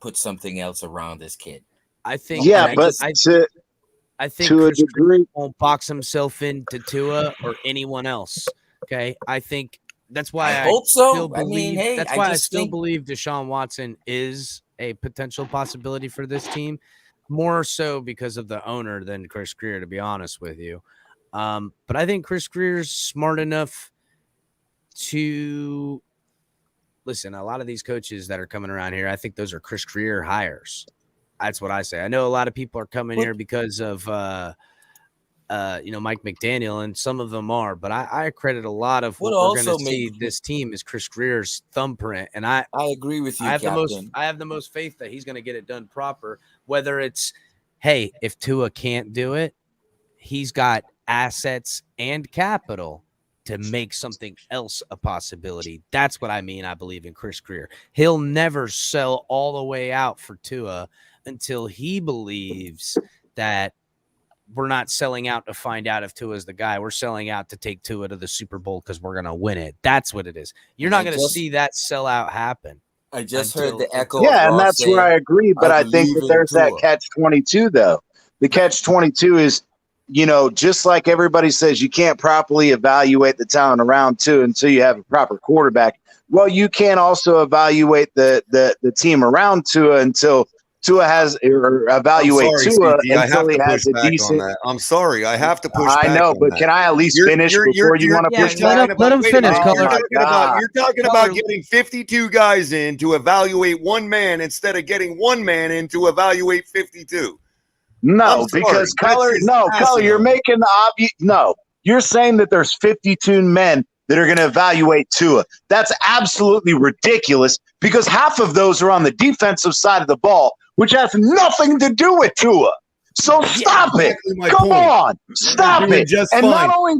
put something else around this kid. I think. yeah, and but I think to a Chris Greer degree, won't box himself into Tua or anyone else. Okay, I think that's why I hope so. still I mean, believe. hey, That's I why I just still think believe Deshaun Watson is a potential possibility for this team, more so because of the owner than Chris Greer, to be honest with you. But I think Chris Greer's smart enough to listen. A lot of these coaches that are coming around here, I think those are Chris Greer hires. That's what I say. I know a lot of people are coming here because of Mike McDaniel, and some of them are, but I credit a lot of what we're going to see this team is Chris Greer's thumbprint, and I agree with you. I have Captain. I have the most faith that he's going to get it done proper. Whether it's, hey, if Tua can't do it, he's got assets and capital to make something else a possibility. That's what I mean. I believe in Chris Greer. He'll never sell all the way out for Tua until he believes that we're not selling out to find out if Tua's the guy. We're selling out to take Tua to the Super Bowl because we're going to win it. That's what it is. You're not going to see that sellout happen. I just heard the echo. Yeah, and that's where I agree. But I think that there's that catch-22, though. The catch-22 is, just like everybody says, you can't properly evaluate the talent around Tua until you have a proper quarterback. Well, you can't also evaluate the team around Tua until Tua has or evaluate Tua until he has a decent. I'm sorry, I have to push. I know, but can I at least finish before you want to push back? Let him finish. You're talking about getting 52 guys in to evaluate one man instead of getting one man in to evaluate 52. No, because Culler, you're making the obvious. No, you're saying that there's 52 men that are going to evaluate Tua. That's absolutely ridiculous because half of those are on the defensive side of the ball, which has nothing to do with Tua. So stop it. Come on. Stop it. And not only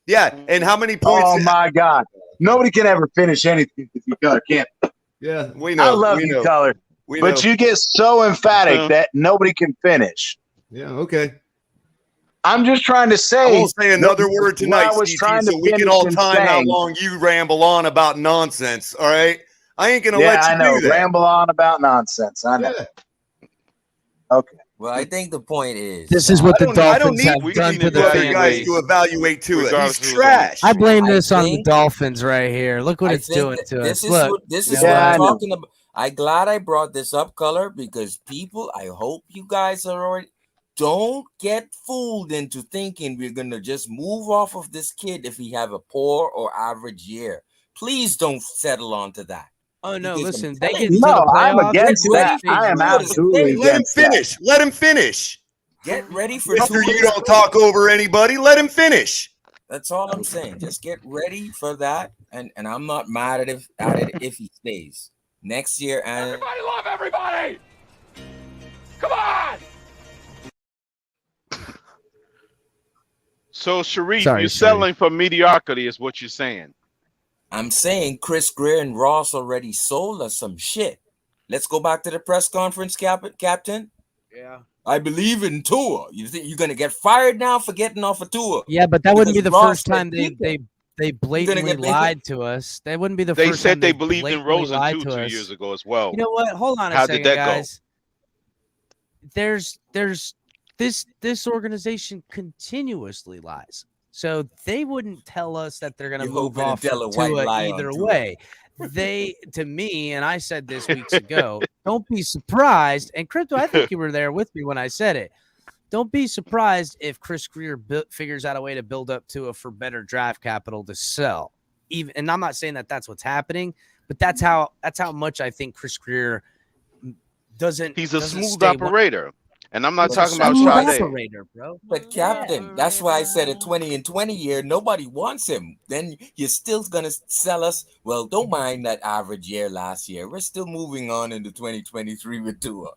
that. And how many points? Oh, my God. Nobody can ever finish anything if you can't. Yeah, we know. I love you, Culler. But you get so emphatic that nobody can finish. Yeah, okay. I'm just trying to say. I won't say another word tonight, CT, so we can all time how long you ramble on about nonsense, all right? I ain't going to let you do that. Ramble on about nonsense. I know. Yeah. Okay. Well, I think the point is. This is what the Dolphins have done to the other guys to evaluate Tua. He's trash. I blame this on the Dolphins right here. Look what it's doing to us. Look. This is what I'm talking about. I'm glad I brought this up, Culler, because people, I hope you guys are already. Don't get fooled into thinking we're going to just move off of this kid if he have a poor or average year. Please don't settle on to that. Oh, no, Because listen. They get to the playoffs. I'm against that. I am absolutely against that. Let him finish. Get ready for Mister, you don't talk over anybody. Let him finish. That's all I'm saying. Just get ready for that. And I'm not mad at it if he stays. Next year. And everybody love everybody. Come on. So, Sharif, you're settling for mediocrity is what you're saying. I'm saying Chris Greer and Ross already sold us some shit. Let's go back to the press conference, Captain. Yeah. I believe in Tua. You think you're going to get fired now for getting off a Tua? Yeah, but that wouldn't be the first time they blatantly lied to us. That wouldn't be the first time. They said they believed in Rosen 2 years ago as well. You know what? Hold on a second, guys. There's this organization continuously lies. So they wouldn't tell us that they're going to move off Tua either way. They, to me, and I said this weeks ago, don't be surprised. And Crypto, I think you were there with me when I said it. Don't be surprised if Chris Greer figures out a way to build up Tua for better draft capital to sell. And I'm not saying that that's what's happening, but that's how much I think Chris Greer doesn't. He's a smooth operator. And I'm not But talking about Smooth Sade. operator, bro. But Captain, that's why I said a 20-20 year. Nobody wants him. Then you're still gonna sell us. Well, don't mind that average year last year. We're still moving on into 2023 with Tua.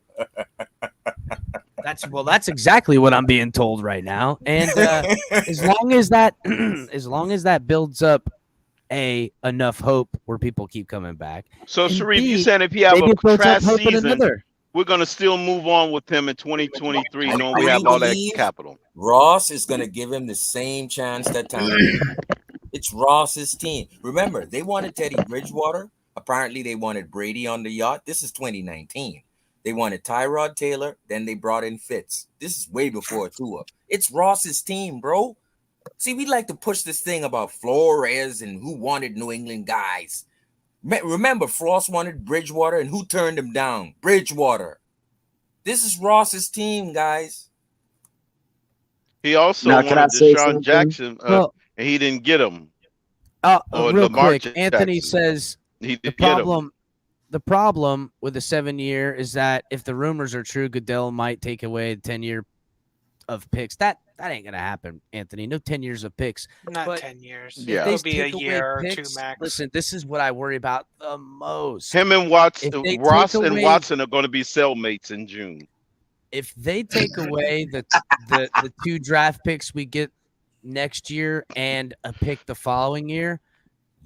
That's exactly what I'm being told right now. And as long as that builds up enough hope where people keep coming back. So and Sharif, B, you saying if he have maybe a it builds up trash hope in season, another. we're gonna still move on with him in 2023, I knowing we really have all that believe capital. Ross is gonna give him the same chance that Tannehill. It's Ross's team. Remember, they wanted Teddy Bridgewater. Apparently, they wanted Brady on the yacht. This is 2019. They wanted Tyrod Taylor. Then they brought in Fitz. This is way before Tua. It's Ross's team, bro. See, we like to push this thing about Flores and who wanted New England guys. Remember, Frost wanted Bridgewater, and who turned him down? Bridgewater. This is Ross's team, guys. He also Now, can I wanted say Deshaun something? Jackson, Well- and he didn't get him. Or Real Lamar quick, Anthony Jackson. says He the did get him. problem with the 7-year is that if the rumors are true, Goodell might take away the 10-year of picks. That ain't gonna happen, Anthony. No 10 years of picks. Not But 10 years. Yeah. It'll be a take away year or picks, two max. Listen, this is what I worry about the most. Him and If they Ross take and away- Watson are going to be cellmates in June. If they take away the 2 draft picks we get next year and a pick the following year,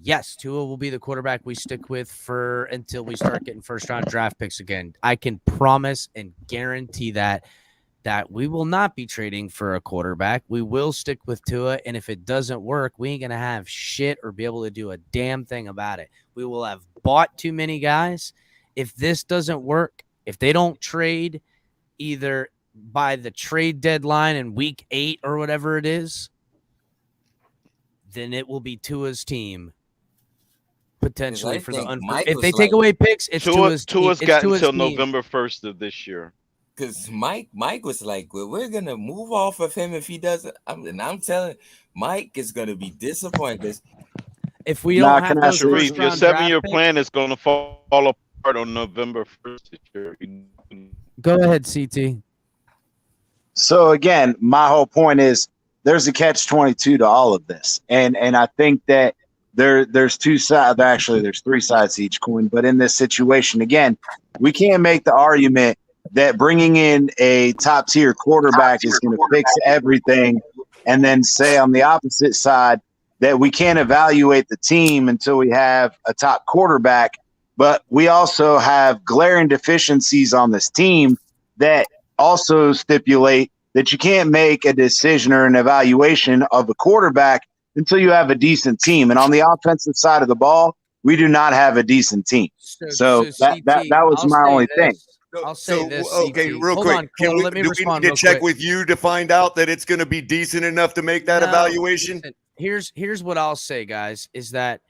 yes, Tua will be the quarterback we stick with until we start getting first-round draft picks again. I can promise and guarantee that we will not be trading for a quarterback. We will stick with Tua, and if it doesn't work, we ain't going to have shit or be able to do a damn thing about it. We will have bought too many guys. If this doesn't work, if they don't trade either by the trade deadline in week 8 or whatever it is, then it will be Tua's team potentially I for the think Mike if was they take like- away picks, it's Tua's team. Tua's It's got Tua's until team. November 1st of this year. Because Mike was like, well, we're gonna move off of him if he doesn't. I'm telling Mike is gonna be disappointed. If we Now, don't have can I those say Sharif, first your round 7-year draft picks, plan is going to fall apart on November 1st this year. go ahead, CT. So again, my whole point is there's a catch-22 to all of this, and I think that there's 2 sides. Actually, there's 3 sides to each coin. But in this situation, again, we can't make the argument that bringing in a top-tier quarterback is going to fix everything, and then say on the opposite side that we can't evaluate the team until we have a top quarterback. But we also have glaring deficiencies on this team that also stipulate that you can't make a decision or an evaluation of a quarterback until you have a decent team. And on the offensive side of the ball, we do not have a decent team. So that was I'll my say only this. thing. I'll say this. Okay, CT. real Hold quick. on, Culler, let me do we respond need to real check quick. with you to find out that it's going to be decent enough to make that No, evaluation? listen, here's what I'll say, guys, is that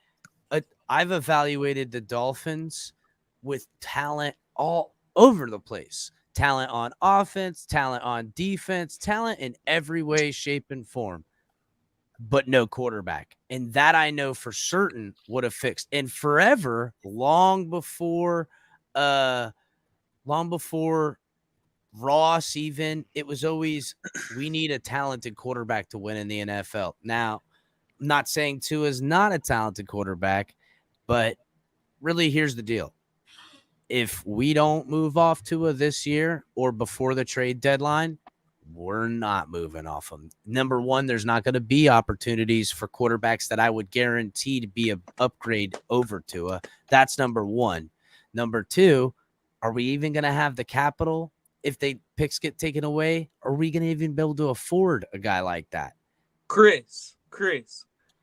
I've evaluated the Dolphins with talent all over the place. Talent on offense, talent on defense, talent in every way, shape, and form, but no quarterback. And that I know for certain would have fixed. And forever, long before Ross even, it was always we need a talented quarterback to win in the NFL. Now, I'm not saying Tua is not a talented quarterback, but really here's the deal. If we don't move off Tua this year or before the trade deadline, we're not moving off him. Number one, there's not going to be opportunities for quarterbacks that I would guarantee to be an upgrade over Tua. That's number one. Number two, are we even going to have the capital if they picks get taken away? Are we going to even be able to afford a guy like that? Chris,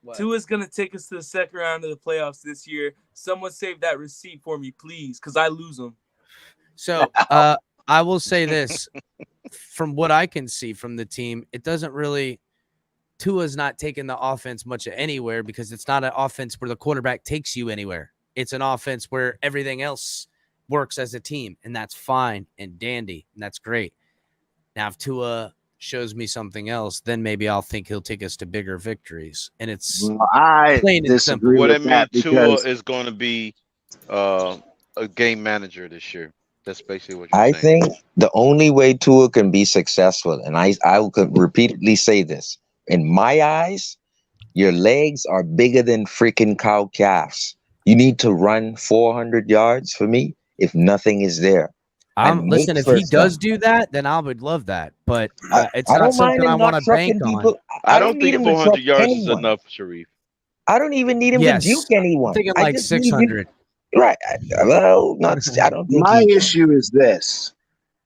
What? Tua's going to take us to the second round of the playoffs this year. Someone save that receipt for me, please, because I lose them. So I will say this. From what I can see from the team, it doesn't really – Tua's not taking the offense much anywhere because it's not an offense where the quarterback takes you anywhere. It's an offense where everything else works as a team, and that's fine and dandy, and that's great. Now, if Tua shows me something else, then maybe I'll think he'll take us to bigger victories. And it's I plain and simple. What it means, Tua is going to be a game manager this year. That's basically what you're I saying. think the only way Tua can be successful, and I could repeatedly say this, in my eyes, your legs are bigger than freaking cow calves. You need to run 400 yards for me if nothing is there. Listen, if he does do that, then I would love that. But it's I not don't mind something him I not want to bank trucking on. people. I don't don't need think him to 400 truck yards is anyone. enough, Sharif. I don't even need him Yes. to juke anyone. I'm thinking I like just need him- 600. Right. Well, not. I don't think My he- issue is this.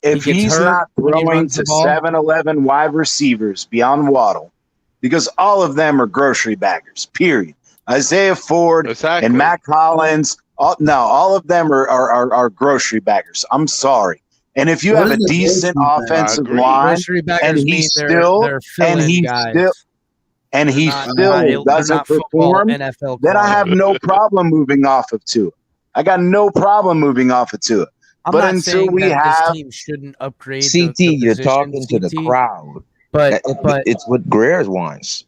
If He gets he's hurt not when he throwing runs the to ball. 7-11 wide receivers beyond Waddle, because all of them are grocery baggers, period. Isaiah Ford and Matt Collins, all of them are grocery baggers. I'm sorry. And if you What have a is the decent grocery bag? offensive I agree. line Grocery and baggers he mean still they're fill-in guys. and he They're still not doesn't football perform, NFL then I have quality. no problem moving off of Tua. I got no problem moving off of Tua. I'm But not until saying we that have this team shouldn't upgrade CT, the you're position, talking to the CT, crowd. but It's what Greer wants.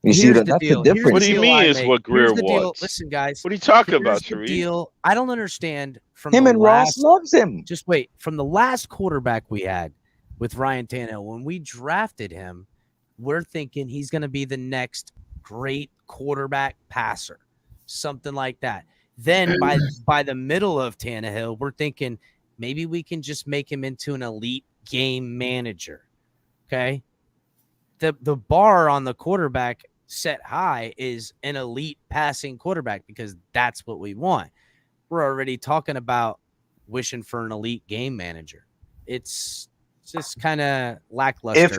You see, here's that's the the deal. Here's difference. What do you the deal mean I is make. what Greer Here's the deal. wants? Listen, guys. What are you talking Here's about, the Sharif? deal. I don't understand from Him the and last. Ross loves him. Just wait. From the last quarterback we had with Ryan Tannehill, when we drafted him, we're thinking he's going to be the next great quarterback passer, something like that. Then by the middle of Tannehill, we're thinking maybe we can just make him into an elite game manager. Okay. The bar on the quarterback set high is an elite passing quarterback because that's what we want. We're already talking about wishing for an elite game manager. It's just kind of lackluster. If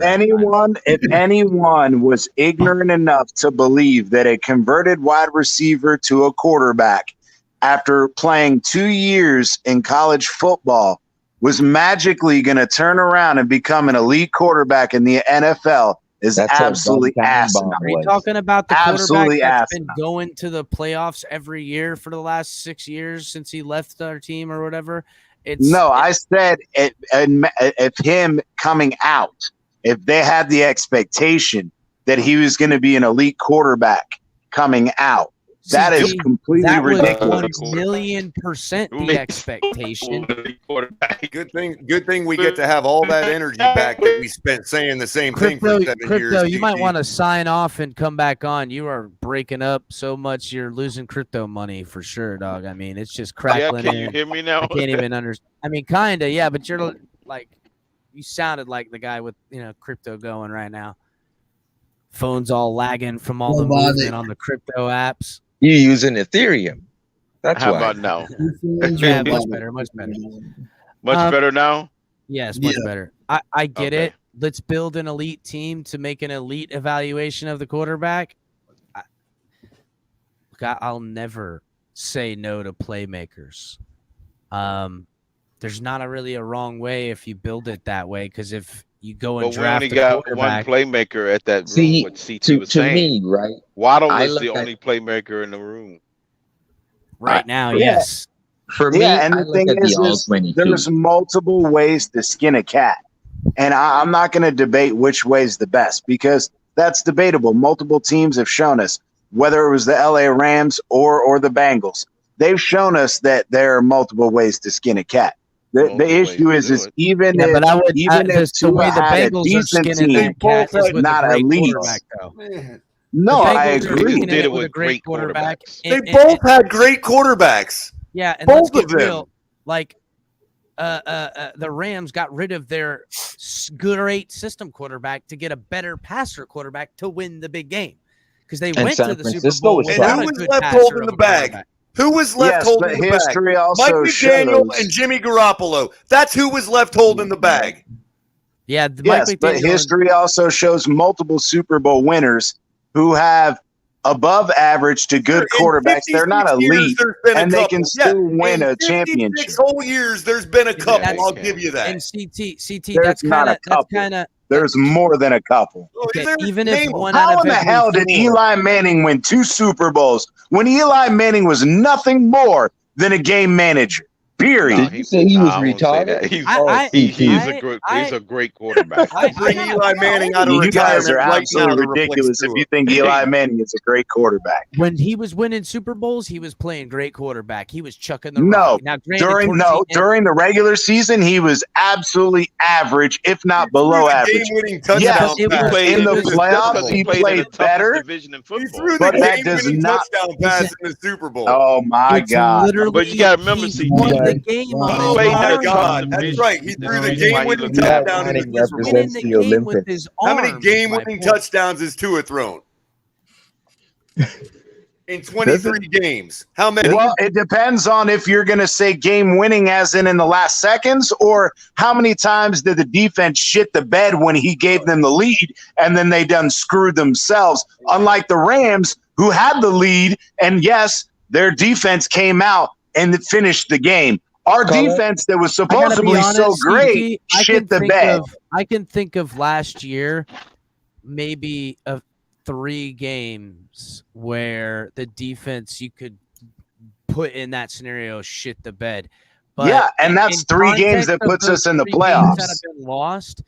anyone was ignorant enough to believe that a converted wide receiver to a quarterback after playing 2 years in college football was magically going to turn around and become an elite quarterback in the NFL is absolutely asinine. Are you talking about the Absolutely quarterback that's asinine. been going to the playoffs every year for the last 6 years since he left our team or whatever? I said if him coming out, if they had the expectation that he was going to be an elite quarterback coming out, that is completely that was ridiculous. 1,000,000% the expectation. Good thing we get to have all that energy back that we spent saying the same thing for 7 years. Crypto, you might GG. want to sign off and come back on. You are breaking up so much, you're losing crypto money for sure, dog. I mean, it's just crackling can in. you hear me now? I can't even understand. I mean, kind of, yeah, but you're like, you sounded like the guy with, crypto going right now. Phone's all lagging from all the movement on the crypto apps. You're using Ethereum. That's How why. about now? Yeah, much better, much better. Much better now? Yes, much better. I get it. Let's build an elite team to make an elite evaluation of the quarterback. I'll never say no to playmakers. There's not really a wrong way if you build it that way, because if you go and But we draft only a got one quarterback, playmaker at that room. What CT was to saying. me, right? Waddle I is look the at- only playmaker in the room. right now, Yeah. yes. For me, and I the look thing at the is all-22. there's multiple ways to skin a cat. And I'm not going to debate which way is the best because that's debatable. Multiple teams have shown us, whether it was the LA Rams or the Bengals, they've shown us that there are multiple ways to skin a cat. The issue is even Yeah, if but I would even if the way Tua the had a Bengals are decent skinning team, that cat is with not a great elite. quarterback, though. No, The I Bengals are agree. skinning it with a great quarterback. They both had great quarterbacks. Yeah, and both let's of get them. real. Like, the Rams got rid of their great system quarterback to get a better passer quarterback to win the big game, because they And went San to the Super Francisco Bowl was without And a who was good left passer holding of the a bag? quarterback. Who was left Yes, holding but the bag? history also Mike McDaniel shows- and Jimmy Garoppolo. That's who was left holding the bag. Yeah, Yes, but history also shows multiple Super Bowl winners who have above average to good quarterbacks. They're not 56 years, elite, there's been a and they couple. can Yeah, still win in a 56 championship. whole years, there's been a couple. That's- I'll give you that. And CT, There's that's not kind a of that's couple. kind of There's more than a couple. okay. Even if Name 'em. one out How of in the every hell did four- Eli Manning win 2 Super Bowls when Eli Manning was nothing more than a game manager? Period. Did you say he was I won't say that. retarded? He's a great quarterback. I'd bring Eli Manning out of You guys retirement are right now absolutely to replace ridiculous if Tua. you think Eli Manning is a great quarterback. When he was winning Super Bowls, he was playing great quarterback. He was chucking the No, rock. Now, granted, during the regular season, he was absolutely average, if not below average. Game-winning touchdown Yes, pass. in the playoffs, he played better. Division in football. He threw the But that does game-winning not. touchdown pass in the Super Bowl. Oh my God! But you got to remember, CT. the game on Oh his my arm. God, that's right. He threw the Reason why he game-winning looked touchdown in Manning the Super Bowl. represents the game with Olympics. his How many arm, game-winning touchdowns has Tua thrown? In 23 games. How many? Well, it depends on if you're going to say game winning as in the last seconds, or how many times did the defense shit the bed when he gave them the lead and then they done screwed themselves. Unlike the Rams, who had the lead, and yes, their defense came out and finished the game. Our defense that was supposedly so great shit the bed. I can think of last year, maybe of 3 games where the defense you could put in that scenario shit the bed. But yeah, and that's 3 games that puts us in the playoffs. That have been lost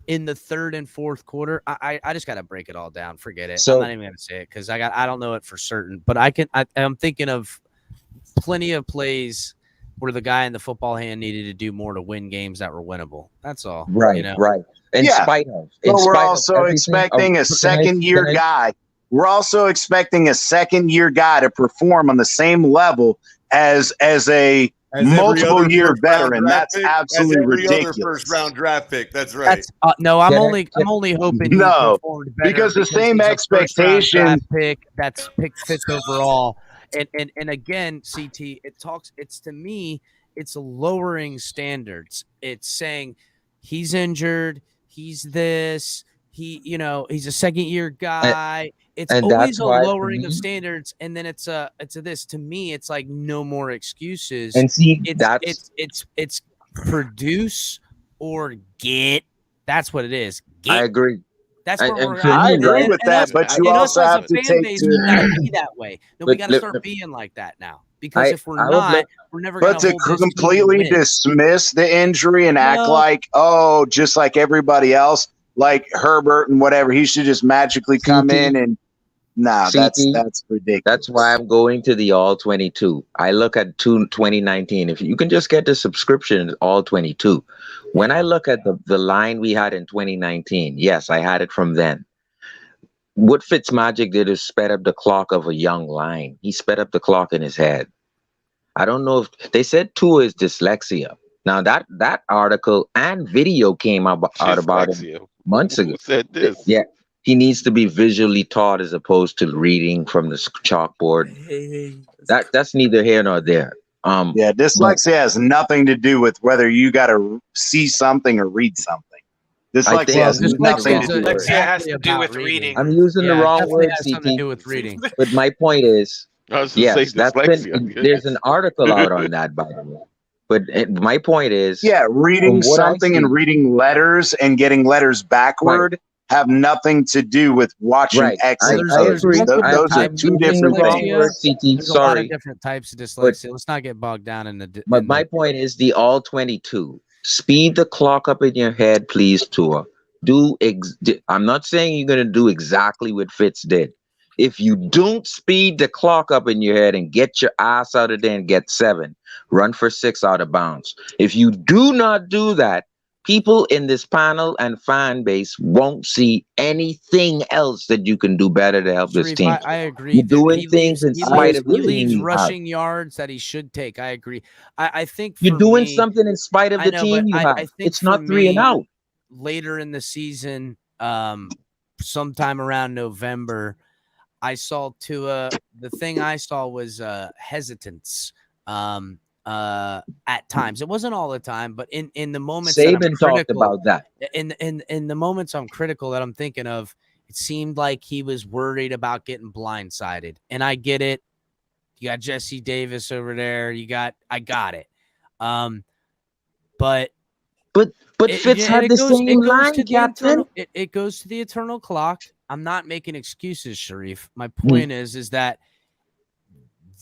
in the 3rd and 4th quarter. I just got to break it all down. Forget it. So, I'm not even going to say it because I don't know it for certain. But I'm thinking of plenty of plays where the guy in the football hand needed to do more to win games that were winnable. That's all. Right, you know? right. In spite of. But we're also expecting a second-year guy. We're also expecting a second-year guy to perform on the same level as a multiple-year veteran. That's absolutely ridiculous. First-round draft pick. That's right. No, I'm only hoping. No, he performed better because the same he's a expectation. first-round draft pick that's pick fifth overall. And again, CT, it's to me, it's lowering standards. It's saying he's injured, he's this, he's a second-year guy. It's always a lowering of standards, and then it's a this. To me, it's like no more excuses. And see, it's produce or get. That's what it is. Get. I agree. That's where we're at. I agree with that, but you also have to take we gotta be that way. No, we got to start being like that now. Because if we're not, we're never going to. But to completely dismiss the injury and act like, just like everybody else, like Herbert and whatever, he should just magically come in and. Nah, that's ridiculous. That's why I'm going to the All 22. I look at 2019. If you can just get the subscription, All 22. When I look at the line we had in 2019, yes, I had it from then. What Fitzmagic did is sped up the clock of a young line. He sped up the clock in his head. I don't know if they said Tua is dyslexia. Now that article and video came out about it months ago. Who said this? Yeah. He needs to be visually taught as opposed to reading from the chalkboard. That's neither here nor there. Dyslexia has nothing to do with whether you got to see something or read something. Dyslexia has nothing to do with it. It has to do with reading. I'm using the wrong word, something to do with reading. But my point is, yes, there's an article out on that, by the way. But my point is, reading something and reading letters and getting letters backward. Have nothing to do with watching exits. Those are 2 different things. There's a lot of different types of dyslexia. Let's not get bogged down in the. But my point is the All 22. Speed the clock up in your head, please, Tua. I'm not saying you're going to do exactly what Fitz did. If you don't speed the clock up in your head and get your ass out of there and get 7, run for 6 out of bounds. If you do not do that, people in this panel and fan base won't see anything else that you can do better to help this team. I agree. You're doing things in spite of he leaves rushing yards that he should take. I agree. I think you're doing something in spite of the team you have. It's not 3 and out. Later in the season, sometime around November, I saw Tua. The thing I saw was hesitance. At times, it wasn't all the time, but in the moments Saban talked about that. In the moments I'm critical that I'm thinking of, it seemed like he was worried about getting blindsided, and I get it. You got Jesse Davis over there. I got it. But Fitz had the same line, Captain. It goes to the eternal clock. I'm not making excuses, Sharif. My point is that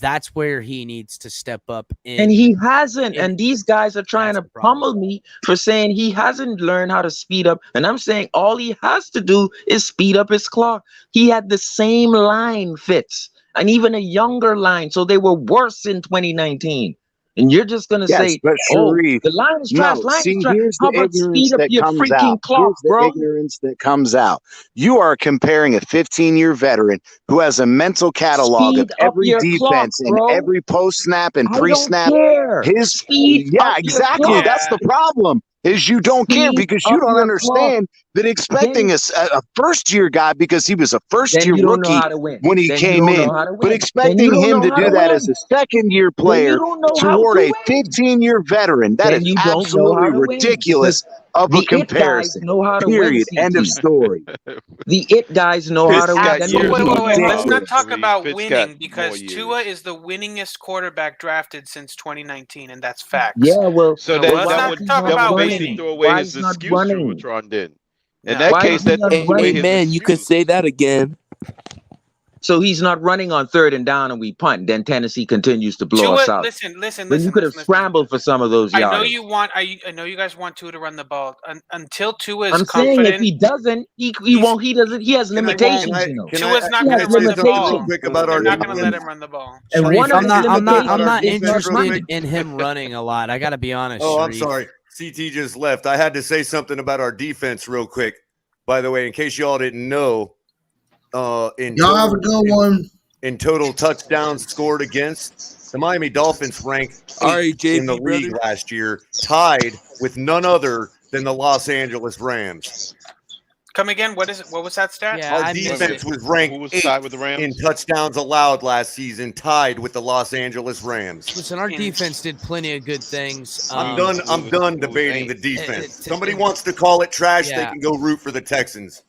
That's where he needs to step up. And he hasn't. And these guys are trying to pummel me for saying he hasn't learned how to speed up. And I'm saying all he has to do is speed up his clock. He had the same line fits and even a younger line. So they were worse in 2019. And you're just going to say, but oh, Sharif, the line is trash. Here's How the about ignorance speed up that your comes freaking out. clock, Here's the bro? ignorance that comes out. You are comparing a 15-year veteran who has a mental catalog Speed of up every your defense clock, and bro. every post-snap and I don't pre-snap. care. Speed up your Exactly. clock. That's the problem. Is you don't care Speed because you up don't your understand that expecting Then- a first-year guy because he was a first-year Then you don't know rookie how to win. when he Then you came don't know in, how to but win. expecting Then you don't him know to how do to that win. as a second-year Then you player don't know how toward to a win. 15-year veteran, that Then is you don't know how absolutely to win. ridiculous of a The it guys comparison. know how to win, Period. End of CT. story. The it guys know how It's to win. Wait, Then you wait, don't wait. know how Let's to not win. talk about Fitz winning got because more Tua years. is the winningest quarterback drafted since 2019, and that's facts. Yeah, well, So So that let's that not would talk that about would basically winning. throw away Why his he's not excuse, running? Trubotron then. In No. that Why case, is he that not takes away his Amen. You could excuse. say that again. So he's not running on 3rd and down and we punt. Then Tennessee continues to blow us Tua, out. listen. When you could have scrambled for some of those I know yards. you want. I know you guys want Tua to run the ball. Until Tua is I'm saying if confident, he doesn't, he won't. He doesn't. He has limitations. You know. Tua's not He going has to run the say something real ball. quick about our They're not going to let defense? him run the ball. And Sharif, one of his I'm limitations not is not interested running. in him running a lot. I got to be honest. Oh, I'm Sharif. sorry. CT just left. I had to say something about our defense real quick. By the way, in case y'all didn't know, Y'all have a good one. In total touchdowns scored against, the Miami Dolphins ranked All right, 8th in the JP, league brother. last year, tied with none other than the Los Angeles Rams. Come again? What is it? What was that stat? Yeah, Our I missed defense it. was ranked Who was 8th tied with the Rams? in touchdowns allowed last season, tied with the Los Angeles Rams. Listen, our defense did plenty of good things. I'm done debating the defense. Somebody wants to call it trash, they Yeah. can go root for the Texans.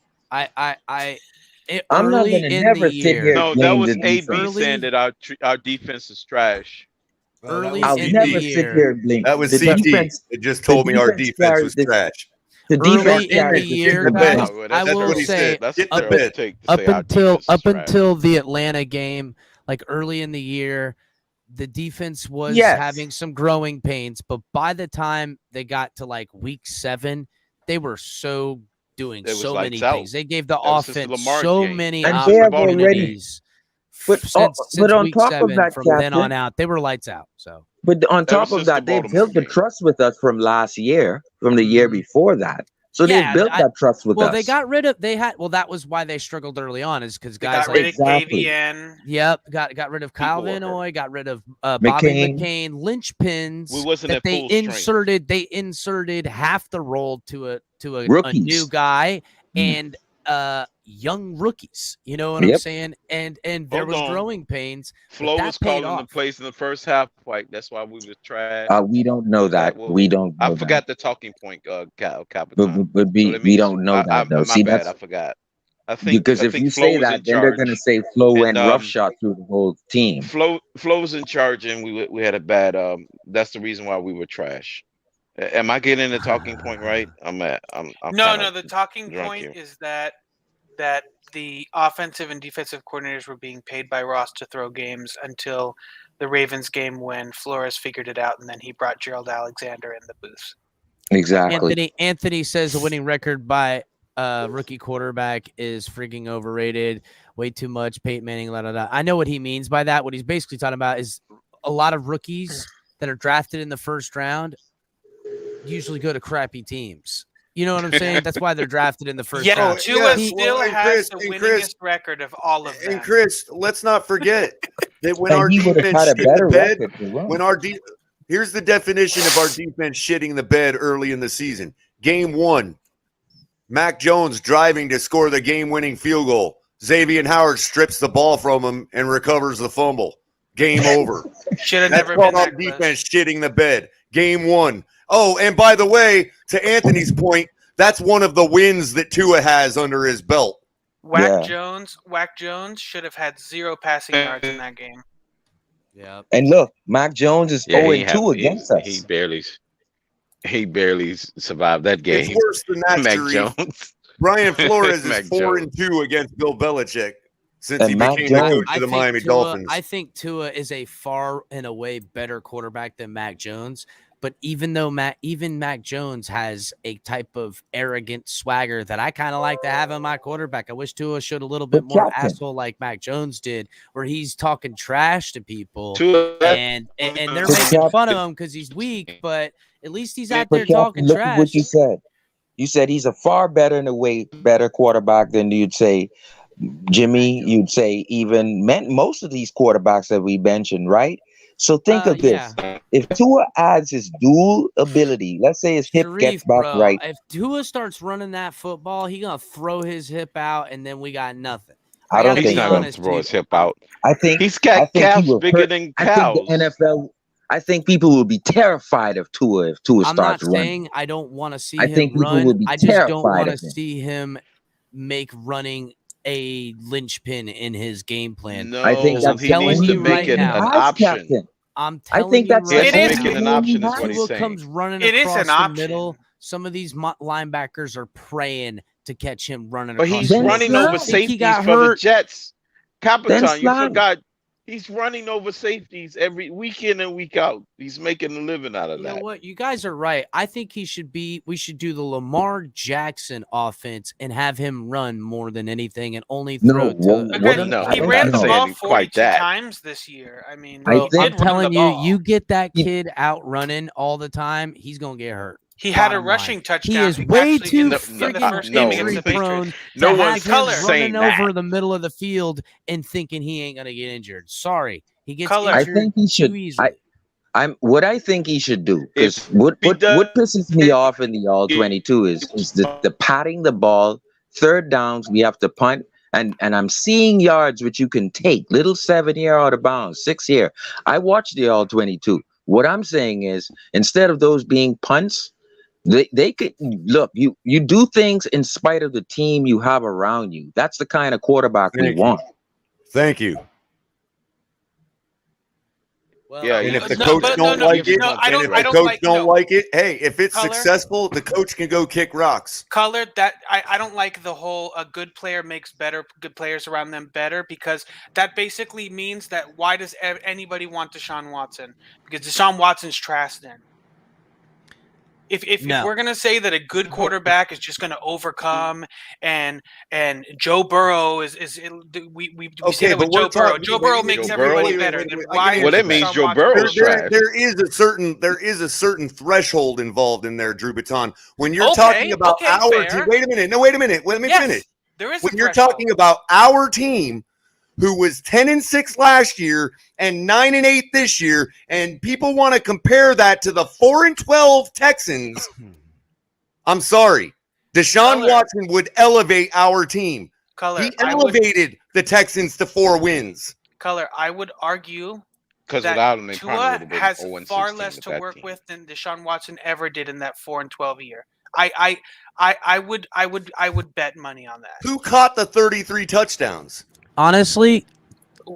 I'm not early gonna in never the sit year. here No, and that blame was the AB defense. saying that our defense is trash. Early I'll in never the sit year. here and blame That was the CT. defense. It just told me our defense carries was the- trash. The Early defense in the carries the year, season. guys, Well, I that's will what he say said. That's Get a the terrible bed. take to up say our until defense is trash. the Atlanta game, like early in the year, the defense was Yes. having some growing pains, but by the time they got to like week 7, they were doing It was so lights many out. things. They gave the Ever since the offense Lamar so game. many And they have already. opportunities. But Since on week top of 7, that, from then Captain, on out, they were lights out. So but on top since of the that, they Baltimore built the game. trust with us from last year, from the year before that. So Yeah, they built that trust with well, us. they got rid of that was why they struggled early on, is because They guys got like rid of Exactly. KVN. Yep, got rid of Kyle People were Van hurt. Noy, got rid of Bobby McCain. McCain, linchpins We wasn't that at they full strength. inserted. They inserted half the role to a Rookies. new guy and young rookies. You know what I'm Yep. saying? And there Hold was on. growing pains. Flo that was paid calling the off. plays in the first half. Like that's why we were trash. We don't know that. Well, We don't know I forgot the talking point, Capitan. But So we let me. don't know that though. My See, bad. that's I forgot. I think because I if think you Flo say was that, in then they're gonna charge. say Flo And, went roughshod through the whole team. Flo was in charge, and we had a bad. That's the reason why we were trash. Am I getting the talking point right? I'm No, kinda the talking drunk point here. is that the offensive and defensive coordinators were being paid by Ross to throw games until the Ravens game when Flores figured it out, and then he brought Gerald Alexander in the booth. Exactly. Anthony says the winning record by rookie quarterback is freaking overrated. Way too much. Peyton Manning. La, la, la. I know what he means by that. What he's basically talking about is a lot of rookies that are drafted in the first round usually go to crappy teams. You know what I'm saying? That's why they're drafted in the first Yeah, round. Tua still has the winningest record of all of them. And Chris, let's not forget that when And our he would have defense had a shit better the bed, record to run. when here's the definition of our defense shitting the bed early in the season. Game 1, Mac Jones driving to score the game-winning field goal. Xavier Howard strips the ball from him and recovers the fumble. Game over. Should have That's never called been our that close. defense shitting the bed. Game 1. Oh, and by the way, to Anthony's point, that's one of the wins that Tua has under his belt. Wack Jones should have had 0 passing yards in that game. Yeah. And look, Mac Jones is 0-2 against us. He barely survived that game. It's worse than that, Mac Sharif. Jones. Brian Flores Mac is 4-2 against Bill Belichick. since he And Mac became the coach Jones. of the think Miami Tua, Dolphins. I think Tua is a far and away better quarterback than Mac Jones. But even though Mac Jones has a type of arrogant swagger that I kind of like to have in my quarterback, I wish Tua showed a little bit more asshole like Mac Jones did, where he's talking trash to people and they're making fun of him because he's weak, but at least he's out there talking Look trash. at what you said. You said he's a far better in a way better quarterback than you'd say Jimmy. You'd say even most of these quarterbacks that we mentioned, right? So think of this. If Tua adds his dual ability, let's say his hip gets back right. If Tua starts running that football, he's going to throw his hip out, and then we got nothing. I don't think he's not going to throw his hip out. I think he's got calves bigger than cows. I think the NFL. I think people will be terrified of Tua if Tua starts running. I'm not saying I don't want to see I him think people run. will be I just don't want to terrified of him. see him make running a linchpin in his game plan. No, I think I'm telling you right now. an option. I'm I telling think you that's right It is now. making an option is what he's Tua saying. comes running It is across an the option. middle. Some of these linebackers are praying to catch him running But across he's the middle. running I over think he safeties got for the hurt. Jets. Capitan, you not. forgot. He's running over safeties every week in and week out. He's making a living out of You that. know what? You guys are right. I think we should do the Lamar Jackson offense and have him run more than anything and only throw He ran the ball 42 times this year. I mean, Bro, he I'm did run the telling you, ball. you get that kid out running all the time, he's gonna get hurt. He had a Bottom rushing line. touchdown. He is way actually too in the friggin' first game against injury the Patriots. prone No to one's have him saying running that. over the middle of the field and thinking he ain't gonna get injured. Sorry, he gets I injured think he should. too easily. What I think he should do, because what pisses me off in the all 22 is the patting the ball, third downs, we have to punt, and I'm seeing yards which you can take, little 7 year out of bounds, 6 year. I watched the all 22. What I'm saying is, instead of those being punts, they could look, you do things in spite of the team you have around you. That's the kind of quarterback we want. Thank you. Yeah, and if the no, coach but don't no, like it, no, I and don't- if I the don't coach like- don't no. like it, hey, if it's Culler? successful, the coach can go kick rocks. Color that I don't like the whole a good player makes good players around them better, because that basically means that why does anybody want Deshaun Watson? Because Deshaun Watson's trash then. If No. we're gonna say that a good quarterback is just gonna overcome and Joe Burrow we say that with Joe Burrow. Joe Burrow makes everybody better. Then why? Well, is that means Deshaun Joe Watson Burrow's trash? There is a certain threshold involved in there, Drew Baton. When you're talking about our team, wait a minute. Let me finish. There is When a you're threshold. talking about our team, who was 10-6 last year and 9-8 this year, and people want to compare that to the 4-12 Texans. I'm sorry. Deshaun Watson would elevate our team. He elevated the Texans to 4 wins. Color, I would argue Because that without him, they probably would Tua have been has 0-16 far less with to that work team. with than Deshaun Watson ever did in that 4-12 year. I would bet money on that. Who caught the 33 touchdowns? Honestly,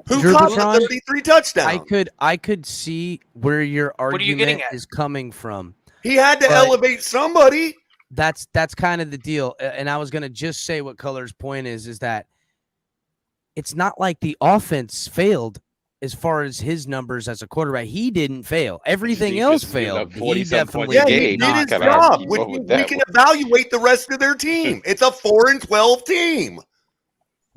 Who Drew caught Baton, the 33 touchdowns? I could see where your are you getting argument at? is coming from. He had to But elevate somebody. That's kind of the deal. And I was gonna just say what Color's point is that it's not like the offense failed as far as his numbers as a quarterback. He didn't fail. Everything else failed. He definitely he did his job. We can evaluate the rest of their team. It's a 4-12 team.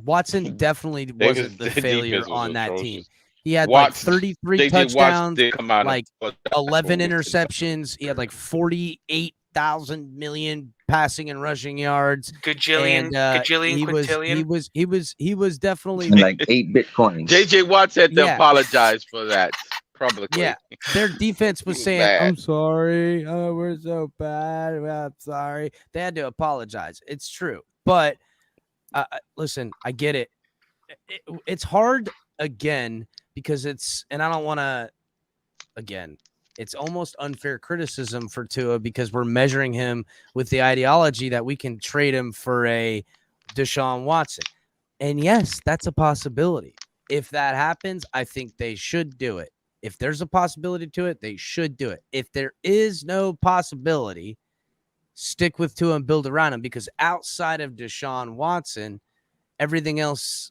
Watson definitely wasn't the their failure defense was on that atrocious. team. He had Watts- like 33 JJ Watts touchdowns, did come out like and- 11 interceptions. He had like 48,000 million passing and rushing yards. Gajillion, quintillion. He was definitely And like 8 Bitcoins. JJ Watts had to Yeah. apologize for that publicly. Yeah, their defense was was saying, bad. "I'm sorry, we're so bad. I'm sorry." They had to apologize. It's true, but listen, I get it. It's hard again because and I don't want to. Again, it's almost unfair criticism for Tua because we're measuring him with the ideology that we can trade him for a Deshaun Watson, and yes, that's a possibility. If that happens, I think they should do it. If there's a possibility to it, they should do it. If there is no possibility, stick with Tua and build around him, because outside of Deshaun Watson, everything else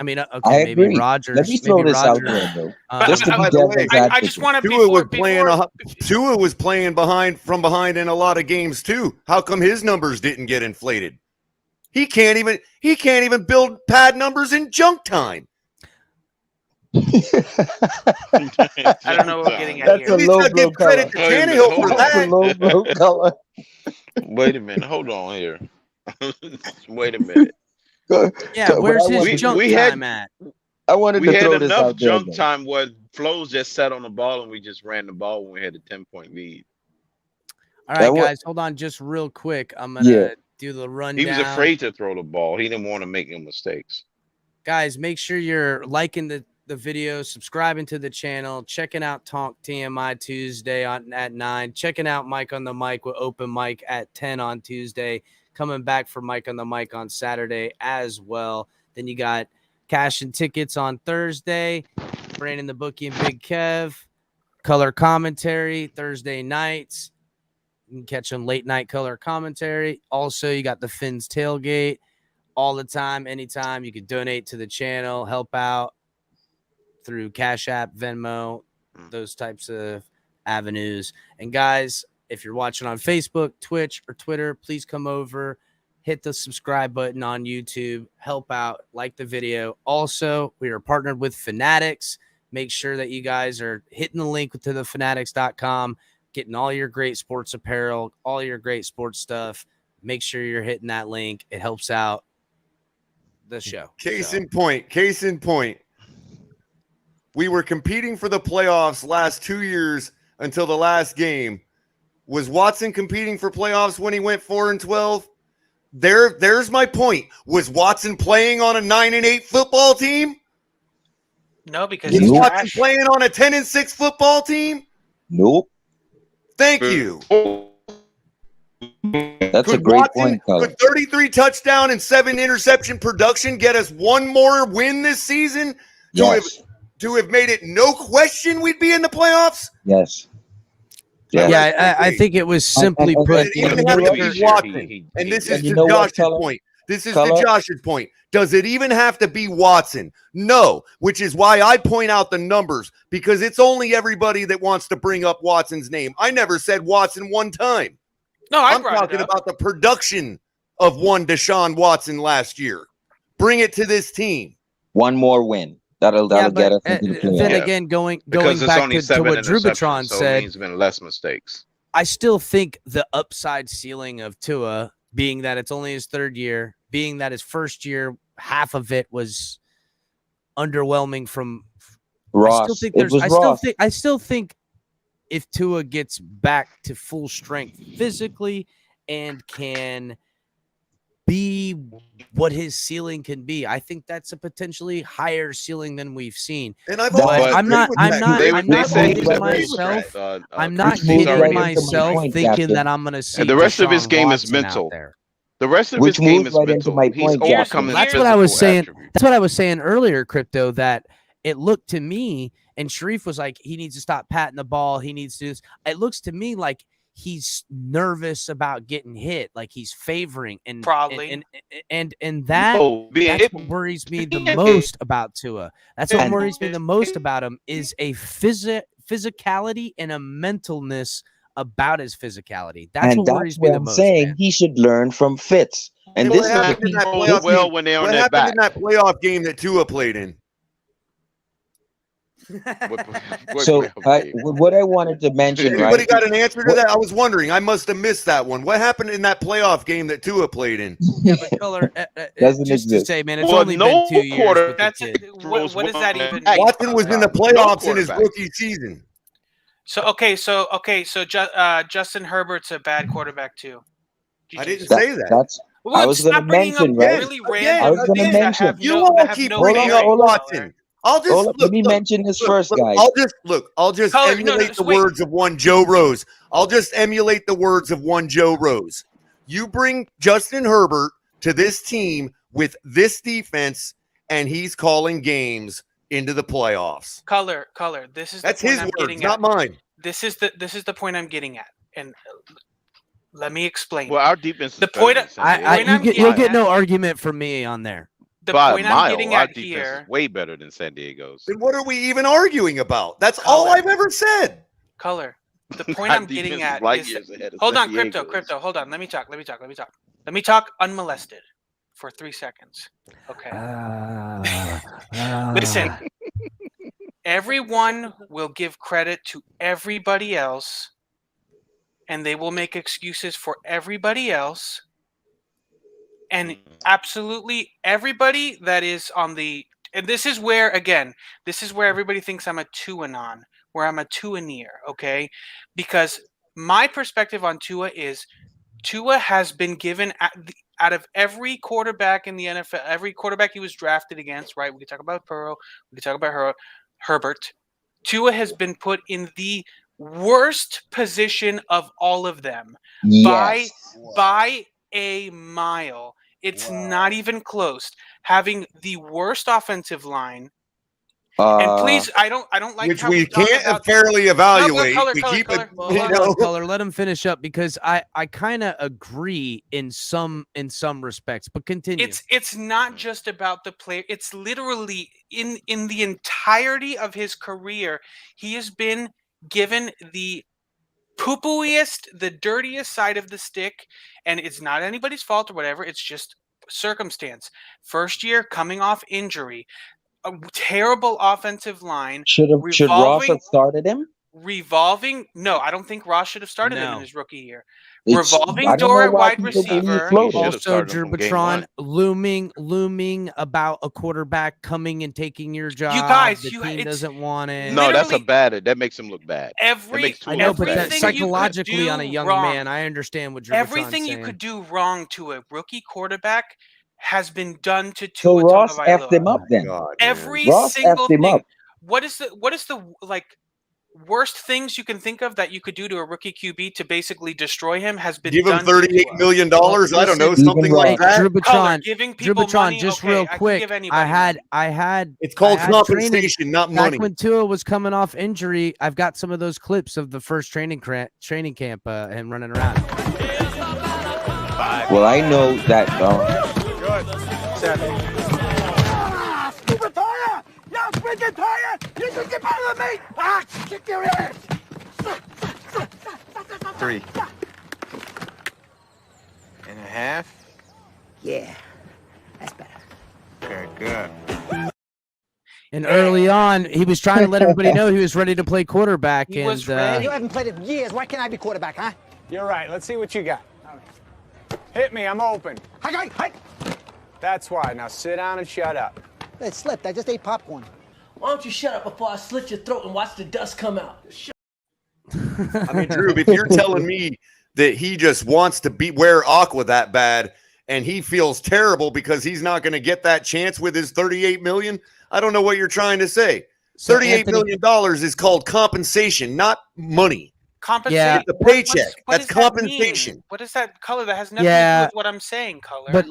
I mean, I okay, maybe agree. Rodgers. Let me throw maybe this out Rodgers. there, though. Um, Just to by be the way, devil's I just advocate. want to Tua was before Tua was playing from behind in a lot of games too. How come his numbers didn't get inflated? He can't even build pad numbers in junk time. I don't know what we're getting at That's here. a low blow Give credit to Wait a minute, Tannehill hold for on. That's a that. low blow color. Wait a minute. Hold on here. Wait a minute. yeah, But where's I his wanted, junk we had- time at? I wanted We to had throw this enough out there, junk though. time where Flores just sat on the ball and we just ran the ball when we had a 10-point lead. All right, wa- guys, hold on just real quick. I'm Yeah. gonna do the rundown. He was afraid to throw the ball. He didn't want to make no mistakes. Guys, make sure you're liking the video, subscribing to the channel, checking out Talk TMI Tuesday at 9, checking out Mike on the Mic with open mic at 10 on Tuesday, coming back for Mike on the Mic on Saturday as well. Then you got Cash and Tickets on Thursday, Brandon the Bookie and Big Kev, color commentary Thursday nights. You can catch them late night color commentary. Also, you got the Fins Tailgate all the time, anytime. You can donate to the channel, help out through Cash App, Venmo, those types of avenues. And guys, if you're watching on Facebook, Twitch, or Twitter, please come over, hit the subscribe button on YouTube, help out, like the video. Also, we are partnered with Fanatics. Make sure that you guys are hitting the link to the fanatics.com, getting all your great sports apparel, all your great sports stuff. Make sure you're hitting that link. It helps out the show. Case in point. We were competing for the playoffs last 2 years until the last game. Was Watson competing for playoffs when he went 4-12? There's my point. Was Watson playing on a 9-8 football team? No, because Was he's Watson trash. playing on a 10-6 football team? Nope. Thank you. That's a great point, Color. Could 33 touchdown and 7 interception production get us one more win this season Yes. to have made it no question we'd be in the playoffs? Yes. Yeah, I think it was simply put. It even have to be Watson. And this is to Josh's point. This is to Josh's point. Does it even have to be Watson? No, which is why I point out the numbers, because it's only everybody that wants to bring up Watson's name. I never said Watson one time. No, I'm talking about the production of one Deshaun Watson last year. Bring it to this team. One more win. That'll get us into the playoffs. Then again, going Because it's back only to 7 what Drubitron interceptions, so it said, means been less mistakes. I still think the upside ceiling of Tua, being that it's only his third year, being that his first year, half of it was underwhelming from Ross. I still think if Tua gets back to full strength physically and can be what his ceiling can be, I think that's a potentially higher ceiling than we've seen. And I'm not saying kidding myself. I'm not kidding myself thinking that I'm going to see. And the rest of his Deshaun game is Watson out mental. there. The rest of Which his game moves is right into mental. my He's point, overcome his That's what I was physical saying. attributes. That's what I was saying earlier, Crypto, that it looked to me, and Sharif was like, he needs to stop patting the ball. He needs to do this. It looks to me like he's nervous about getting hit, like he's favoring and Probably. and that's what worries me the most about Tua. That's what worries me the most about him is a physicality and a mentalness about his physicality. That's what worries me the most. Saying he should learn from Fitz. And what this happened in that playoff game that Tua played in? So what I wanted to mention, Anybody got an answer to that? I was wondering. I must have missed that one. What happened in that playoff game that Tua played in? Yeah, but Culler, doesn't just exist. to say, man, it's only been 2 years. But That's what does that even mean? Watson was in the playoffs in his rookie season. So Justin Herbert's a bad quarterback too. I didn't say that. I was going to mention, right? I was going to mention. You won't keep bringing up Watson. Let me mention this first, guys. I'll just emulate the words of one Joe Rose. You bring Justin Herbert to this team with this defense, and he's calling games into the playoffs. Color. That's his words, not mine. This is the point I'm getting at, and let me explain. Well, our defense. The point you'll get no argument from me on there. The by point a mile, I'm getting our at defense here, is way better than San Diego's. Then what are we even arguing about? That's all I've ever said. Color. The point I'm getting at is hold on, crypto. Hold on. Let me talk. Let me talk unmolested for 3 seconds. Okay. Listen. Everyone will give credit to everybody else, and they will make excuses for everybody else. And absolutely everybody that is on the, and this is where, again, this is where everybody thinks I'm a Tua-non, where I'm a Tua-neer, okay? Because my perspective on Tua is Tua has been given out of every quarterback in the NFL, every quarterback he was drafted against, right? We can talk about Burrow, we can talk about Herbert. Tua has been put in the worst position of all of them by a mile. It's not even close. Having the worst offensive line. And please, I don't like which how we talk can't about fairly evaluate. Color, we color, keep color. it. Well, hold on, Color. Let him finish up because I kind of agree in some respects, but continue. It's not just about the player. It's literally in the entirety of his career, he has been given the poo-pooiest, the dirtiest side of the stick, and it's not anybody's fault or whatever. It's just circumstance. First year coming off injury, a terrible offensive line. Should Ross have started him? Revolving? No, I don't think Ross should have started him in his rookie year. It's- Revolving I don't door know at why wide people believe receiver. Flores. Also, Drew Patron looming about a quarterback coming and taking your job. guys, the team doesn't want it. No, that's a bad. That makes him look bad. That makes I know, but that everything psychologically you on a could young do man, I understand what Drew Patron's everything you saying. could do wrong to a rookie quarterback has been done to So Tua Ross Tagovailoa. effed him up then. Every Ross single effed him thing. up. What is the like worst things you can think of that you could do to a rookie QB to basically destroy him has been Give him done to $38 Tua. million. I don't know, something like that. Drew Patron, giving Drew people Patron, money, just okay, real I can quick. give anybody I had. It's called I had compensation, training, not money. Back when Tua was coming off injury, I've got some of those clips of the first training camp, him running around. Well, I know that. Stupid tire! You freaking tire! You should get out of me! Ah, kick your ass! 3.5. Yeah, that's better. Very good. And early on, he was trying to let everybody know he was ready to play quarterback. You haven't played in years. Why can't I be quarterback, huh? You're right. Let's see what you got. Hit me. I'm open. Hi. That's why. Now sit down and shut up. It slipped. I just ate popcorn. Why don't you shut up before I slit your throat and watch the dust come out? I mean, Drew, if you're telling me that he just wants to wear aqua that bad and he feels terrible because he's not going to get that chance with his $38 million, I don't know what you're trying to say. So $38 million is called compensation, not money. Compensation. Yeah. It's a paycheck. What That's does that compensation. mean? What is that, Color? That has nothing to Yeah. do with what I'm saying, Color. But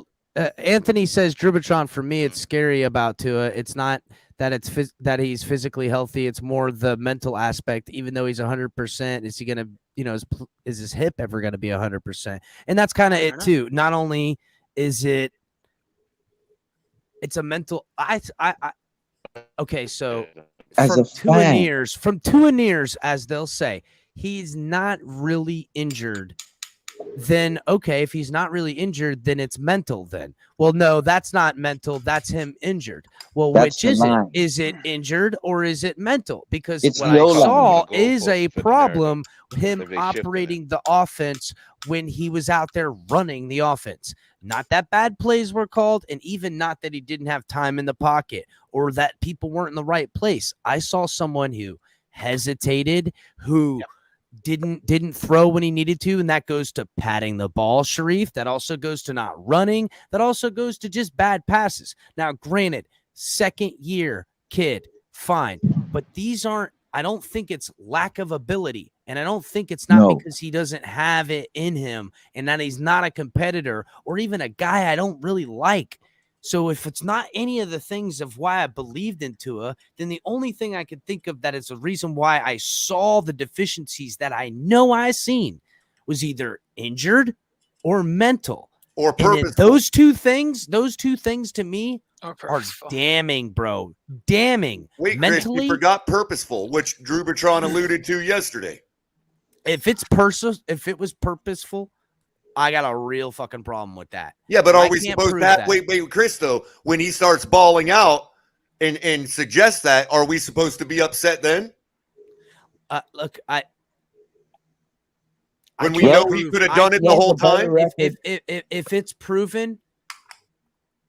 Anthony says, Drew Patron, for me, it's scary about Tua. It's not that that he's physically healthy. It's more the mental aspect. Even though he's 100%, is he going to, is his hip ever going to be 100%? And that's kind of it too. Not only is it's a mental. Okay, so As a fan. from Tua-neers, as they'll say, he's not really injured. Then okay, if he's not really injured, then it's mental. Then, well, no, that's not mental. That's him injured. Well, That's which the is it? line. Is it injured or is it mental? Because It's what the I O-line. saw The is a goalposts for the problem with narrative. him They shifted it. operating the offense when he was out there running the offense. Not that bad plays were called, and even not that he didn't have time in the pocket or that people weren't in the right place. I saw someone who hesitated, who didn't throw when he needed to, and that goes to patting the ball, Sharif. That also goes to not running. That also goes to just bad passes. Now, granted, second year kid, fine, but these aren't. I don't think it's lack of ability, and I don't think it's not because he doesn't have it in him and that he's not a competitor or even a guy I don't really like. So if it's not any of the things of why I believed in Tua, then the only thing I could think of that is a reason why I saw the deficiencies that I know I seen was either injured or mental. Or And then purposeful. those two things to me are damning, bro. Damning. Wait, mentally, Chris, you forgot purposeful, which Drew Bertrand alluded to yesterday. If it was purposeful, I got a real fucking problem with that. Yeah, but And are I we can't supposed to prove have that. wait, Chris, though, when he starts bawling out and suggests that, are we supposed to be upset then? Look, when we know he could have done it the whole time. If it's proven,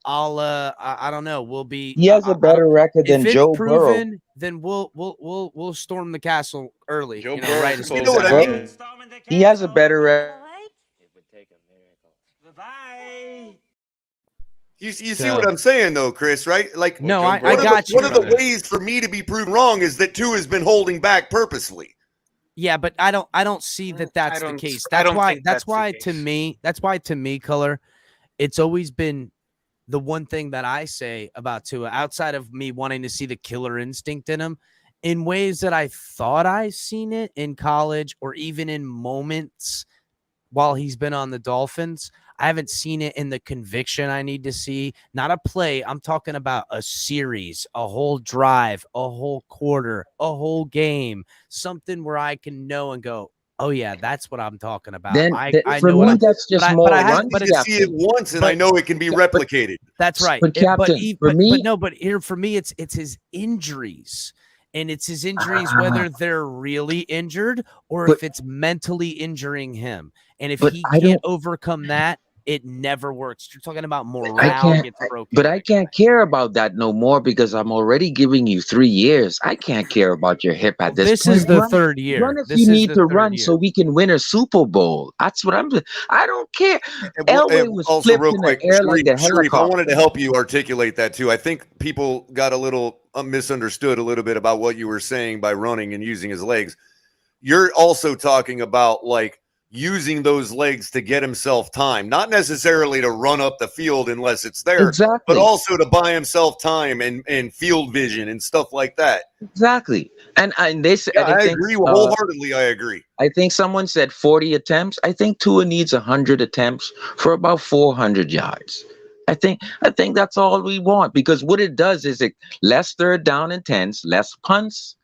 I'll I don't know. We'll be. He has a better record than Joe Burrow. If it's proven, then we'll storm the castle early. Joe Burrow, right? You know what I mean? He has a better record. You see what I'm saying, though, Chris, right? Like, no, I got you. One of the ways for me to be proven wrong is that Tua has been holding back purposely. Yeah, but I don't see that that's the case. That's why to me, Culler, it's always been the one thing that I say about Tua, outside of me wanting to see the killer instinct in him, in ways that I thought I've seen it in college or even in moments while he's been on the Dolphins. I haven't seen it in the conviction I need to see. Not a play. I'm talking about a series, a whole drive, a whole quarter, a whole game, something where I can know and go, oh, yeah, that's what I'm talking about. Then I for know me, that's just more run. But I see it once, and I know it can be replicated. That's right. But Captain, but here for me, it's his injuries. And it's his injuries, whether they're really injured or if it's mentally injuring him. And if he can't overcome that, it never works. You're talking about morale gets broken. But I can't care about that no more because I'm already giving you 3 years. I can't care about your hip at this point. This is the third year. Run if you need to run so we can win a Super Bowl. That's what I'm doing. I don't care. Elway was also, flipped real in quick, the air like a Sharif, I helicopter. wanted to help you articulate that too. I think people got a little misunderstood a little bit about what you were saying by running and using his legs. You're also talking about like using those legs to get himself time, not necessarily to run up the field unless it's there, but also to buy himself time and field vision and stuff like that. Exactly. And they said, I agree wholeheartedly. I agree. I think someone said 40 attempts. I think Tua needs 100 attempts for about 400 yards. I think that's all we want, because what it does is it less third down and 10s, less punts,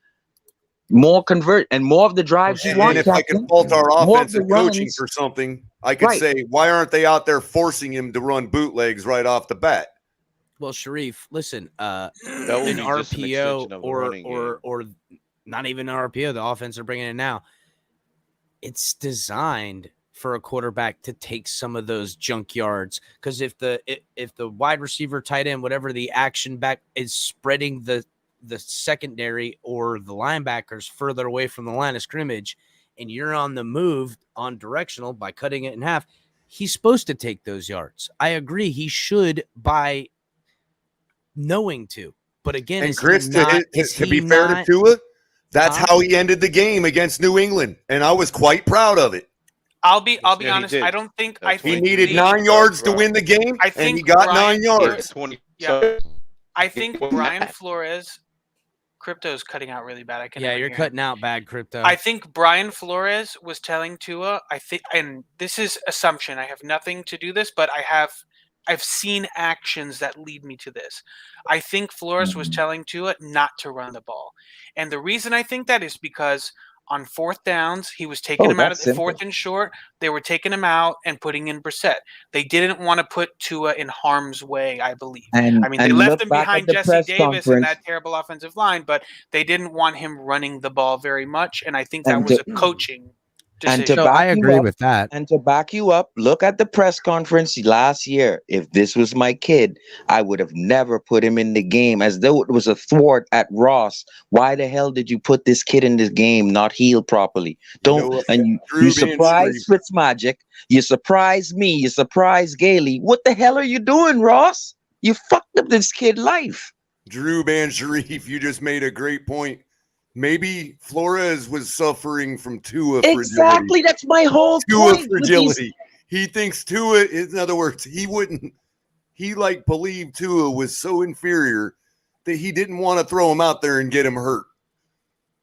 more convert, and more of the drives you want. And if I can fault our offensive coaching for something, I could say, why aren't they out there forcing him to run bootlegs right off the bat? Well, Sharif, listen, would an be just an extension RPO of the running or not even an RPO, the offense are bringing it now. It's designed for a quarterback to take some of those junk yards, because if the wide receiver, tight end, whatever the action back is spreading the secondary or the linebackers further away from the line of scrimmage, and you're on the move on directional by cutting it in half, he's supposed to take those yards. I agree. He should by knowing to, but again, and Chris, to be fair to Tua, that's how he ended the game against New England, and I was quite proud of it. I'll be honest. I don't think he needed 9 yards to win the game, and he got 9 yards. I think Brian Flores. Crypto's cutting out really bad. You're cutting out bad, Crypto. I think Brian Flores was telling Tua, and this is assumption. I have nothing to do this, but I've seen actions that lead me to this. I think Flores was telling Tua not to run the ball. And the reason I think that is because on fourth downs, he was taking him out of the fourth and short. They were taking him out and putting in Brissett. They didn't want to put Tua in harm's way, I believe. They left him behind Jesse Davis and that terrible offensive line, but they didn't want him running the ball very much. And I think that was a coaching decision. I agree with that. And to back you up, look at the press conference last year. If this was my kid, I would have never put him in the game, as though it was a thwart at Ross. Why the hell did you put this kid in this game not healed properly? You surprised Fitzmagic. You surprised me. You surprised Gailey. What the hell are you doing, Ross? You fucked up this kid's life. Drew Van Sharif, you just made a great point. Maybe Flores was suffering from Tua fragility. Exactly, that's my whole Tua point. fragility. He thinks Tua, in other words, he believed Tua was so inferior that he didn't want to throw him out there and get him hurt.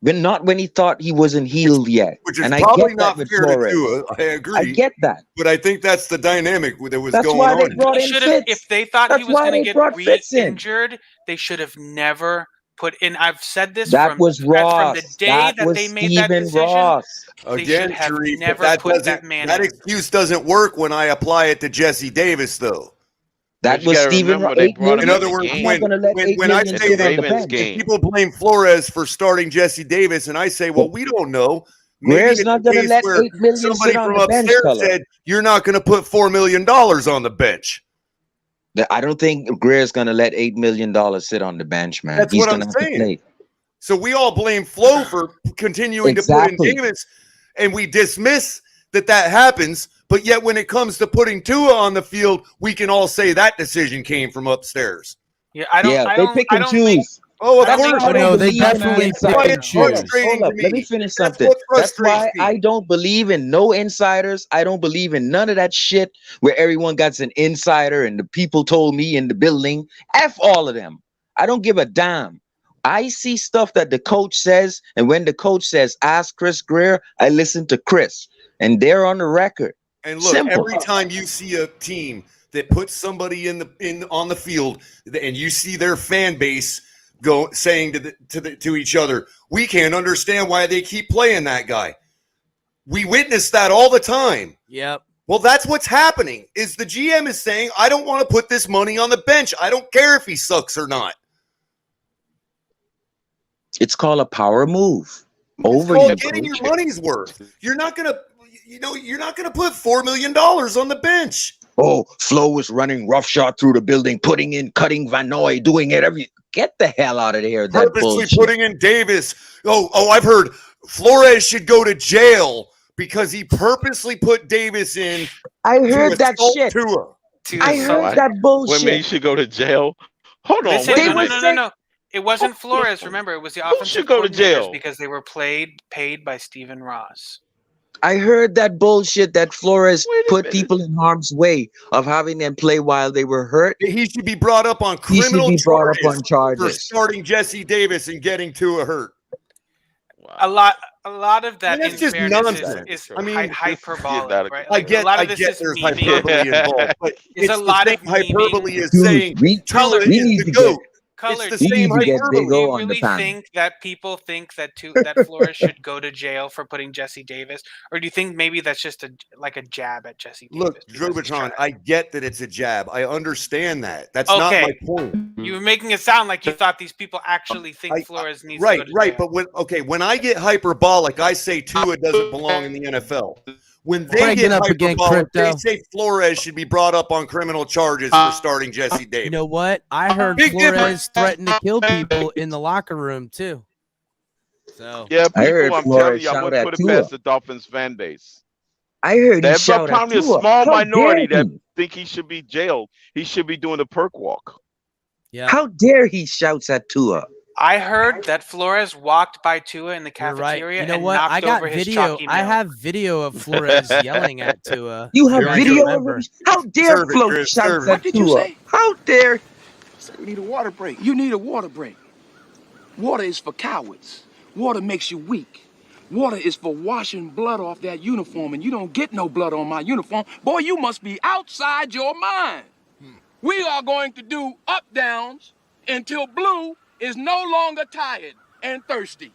but not when he thought he wasn't healed yet. Which is And I probably get that not with fair to Flores. Tua. I agree. I get that. But I think that's the dynamic that was That's going why they on. brought They in should have, Fitz. if they thought That's he was why going to they get brought Fitz in. re-injured, they should have never put in. I've said this That from was from the Ross. day That that was they made that Stephen decision. Ross. They should Again, have Sharif, but never that put that doesn't man that in. excuse doesn't work when I apply it to Jesse Davis, though. That But you was gotta Stephen remember Ross. they 8 brought him In million. in other the words, I'm not game going to let 8 when I million at say the sit on that, the Ravens bench. if game. people blame Flores for starting Jesse Davis, and I say, well, we don't know. Maybe Greer's it's not a going to case let where 8 million somebody sit on from the bench, upstairs Culler. said, you're not going to put $4 million on the bench. I don't think Greer's going to let $8 million sit on the bench, man. That's He's what going I'm to have to saying. play. So we all blame Flo for continuing to put in Exactly. Davis, and we dismiss that happens. But yet when it comes to putting Tua on the field, we can all say that decision came from upstairs. Yeah, I don't. Yeah, I they don't. pick I and don't think. choose. Oh, of That's course. why I don't No, they believe in the definitely That's why pick insiders. it's and Hold up, choose. frustrating hold up. to Let me me. finish That's something. what That's frustrates why me. I don't believe in no insiders. I don't believe in none of that shit where everyone got an insider and the people told me in the building. F all of them. I don't give a damn. I see stuff that the coach says, and when the coach says, ask Chris Greer, I listen to Chris. And they're on the record. And look, Simple. every time you see a team that puts somebody on the field, and you see their fan base go saying to each other, we can't understand why they keep playing that guy. We witness that all the time. Yep. Well, that's what's happening. Is the GM is saying, I don't want to put this money on the bench. I don't care if he sucks or not. It's called a power move. It's Over called you, getting your coach. money's worth. You're not gonna put $4 million on the bench. Oh, Flo was running roughshod through the building, putting in, cutting Van Noy, doing it every. Get the hell out of here! That Purposely bullshit. putting in Davis. Oh, I've heard Flores should go to jail because he purposely put Davis in. I heard that assault shit. Tua. I heard that Women, he bullshit. should go to jail. Hold on, Listen, wait a no. minute. It wasn't Flores. Remember, it was the offensive should go to coordinators jail? because they were paid by Stephen Ross. I heard that bullshit that Flores Wait a put minute. people in harm's way of having them play while they were hurt. He should be brought up on He should criminal be brought up charges on for charges. starting Jesse Davis and getting Tua hurt. A lot of that, that's in just fairness, nonsense. is I mean, hyperbolic, right? I Like, get, a lot I of this get is there's memeing. hyperbole involved, but There's it's a the lot same of memeing. hyperbole as Dude, saying we Tua need is to the get- GOAT. Color, It's the we same need to get hyperbole. Big do O you on the really panel. think that people think that Flores should go to jail for putting Jesse Davis, or do you think maybe that's just a jab at Jesse Davis? Look, Drobichon, I get that it's a jab. I understand that. That's not Okay. my point. You were making it sound like you thought these people actually think Flores needs to go to Right. jail. But when I get hyperbolic, I say Tua doesn't belong in the NFL. When they Breaking get up again, hyperbolic, they Crypto. say Flores should be brought up on criminal charges for starting Jesse Davis. You know what? I heard Big Flores difference. threatened to kill people in the locker room too. So Yeah, I heard people, I'm Flores telling you, I shout wouldn't at put it Tua. past the Dolphins fan base. I heard he There's shout at probably a Tua. small How minority dare that he? think he should be jailed. He should be doing the perk walk. yeah, How dare he shouts at Tua? I heard that Flores walked by Tua in the you're right. cafeteria You know and what? knocked I got over his video. chalky I milk. have video of Flores yelling at Tua. You have Here we video go. of Remember. him? How dare Serve it, Flo Chris, shouts serve it. at What did you Tua? say? How dare? You need a water break. You need a water break. Water is for cowards. Water makes you weak. Water is for washing blood off that uniform, and you don't get no blood on my uniform. Boy, you must be outside your mind. We are going to do up downs until Blue is no longer tired and thirsty.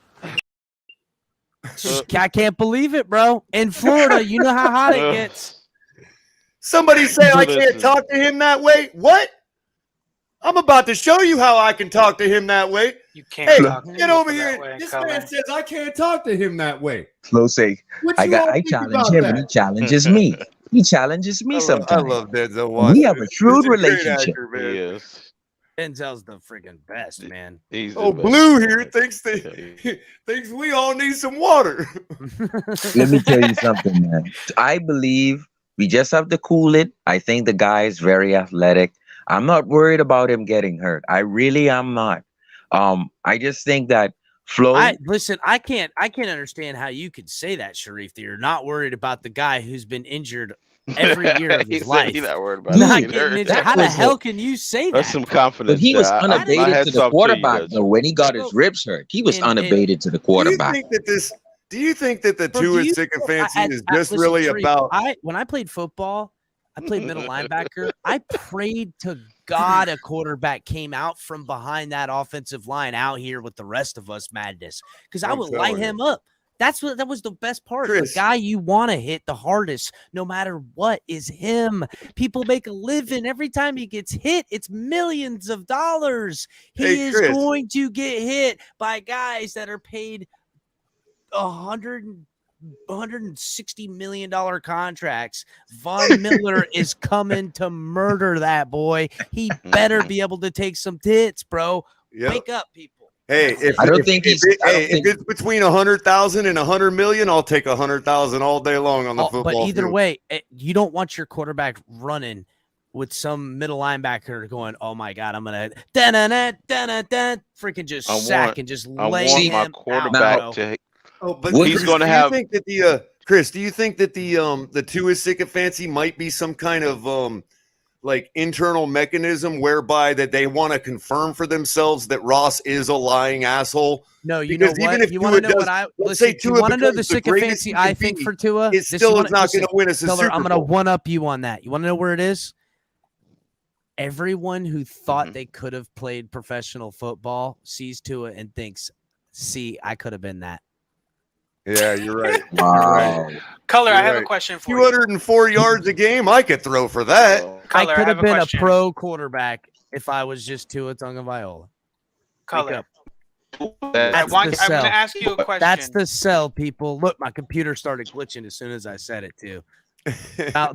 I can't believe it, bro. In Florida, you know how hot it gets. Somebody say I can't Listen. talk to him that way? What? I'm about to show you how I can talk to him that way. You can't Hey, talk to get people over that here. way, This Color. man says I can't talk to him that way. Flo say, What I you all think challenge about him that? and he challenges me. He challenges me I sometimes. love Denzel We Washington. have a shrewd He's great relationship. actor, man. He is. Denzel's the freaking best, man. He's the Oh, best. Blue here thinks we all need some water. Let me tell you something, man. I believe we just have to cool it. I think the guy is very athletic. I'm not worried about him getting hurt. I really am not. I just think that Flo. I can't understand how you could say that, Sharif, that you're not worried about the guy who's been injured every year of He his said life. he's not worried about Not getting getting hurt. injured. How the hell can you say That's that? some bro? confidence. But he was there. My unabated to hats the off to you, quarterback, guys. though. When he got his ribs hurt, he was And unabated to the Do you quarterback. think that this? Do you think that the Bro, do Tua you sycophancy is just listen, really Tree, about? when I played football, I played middle linebacker. I prayed to God a quarterback came out from behind that offensive line out here with the rest of us madness, because I I'm would light telling him you. up. That was the best part. Chris. The guy you want to hit the hardest, no matter what, is him. People make a living every time he gets hit. It's millions of dollars. He Hey, is Chris. going to get hit by guys that are paid $160 million contracts. Von Miller is coming to murder that boy. He better be able to take some hits, bro. Yep. Wake up, people. Hey, if it's between 100,000 and 100 million, I'll take 100,000 all day long on the football But either field. way, you don't want your quarterback running with some middle linebacker going, "Oh my God, I'm gonna freaking just sack and just lay him my out, quarterback bro." to. Oh, but He's Chris, going to do have. you think that the Chris? Do you think that the Tua sycophancy might be some kind of like internal mechanism whereby that they want to confirm for themselves that Ross is a lying asshole? No, you Because know what? even if You Tua want to know does, what I let's listen? say You Tua want to know the becomes the greatest sycophancy he I can think be, for Tua? it still is not going to win us a Culler, Super I'm going to Bowl. one up you on that. You want to know where it is? Everyone who thought they could have played professional football sees Tua and thinks, "See, I could have been that." Yeah, you're right. Wow. Color, I You're have a right. question for you. 204 yards a game, I could throw for that. Color, I could have have been question. a pro quarterback if I was just Tua Tagovailoa. Color. I'm That's going the to sell. ask you a question. That's the sell, people. Look, my computer started glitching as soon as I said it, too.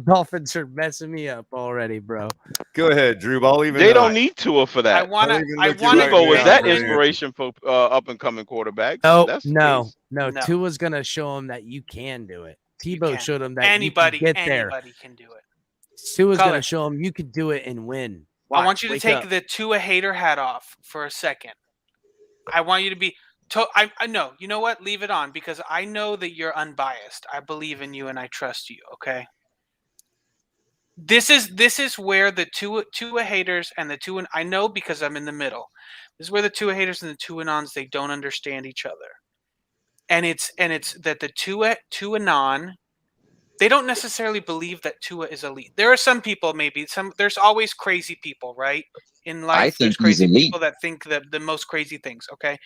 Dolphins are messing me up already, bro. Go ahead, Drew. I'll even. They don't need Tua for that. I want to. Debo was that inspiration for up and coming quarterbacks. No, That's the no, case. no. Tua's gonna show him that you can do it. Tebow showed him that anybody you can get there. can do it. Tua's Color. gonna show him you could do it and win. I want you to Wake take up. the Tua hater hat off for a second. I want you to be. I know. You know what? Leave it on because I know that you're unbiased. I believe in you and I trust you. Okay. This is where the Tua haters and the Tua. I know because I'm in the middle. This is where the Tua haters and the Tuanons they don't understand each other. And it's that the Tuanon, they don't necessarily believe that Tua is elite. There are some people, maybe there's always crazy people, right? In life, I think there's crazy he's elite. people that think the most crazy things. Okay,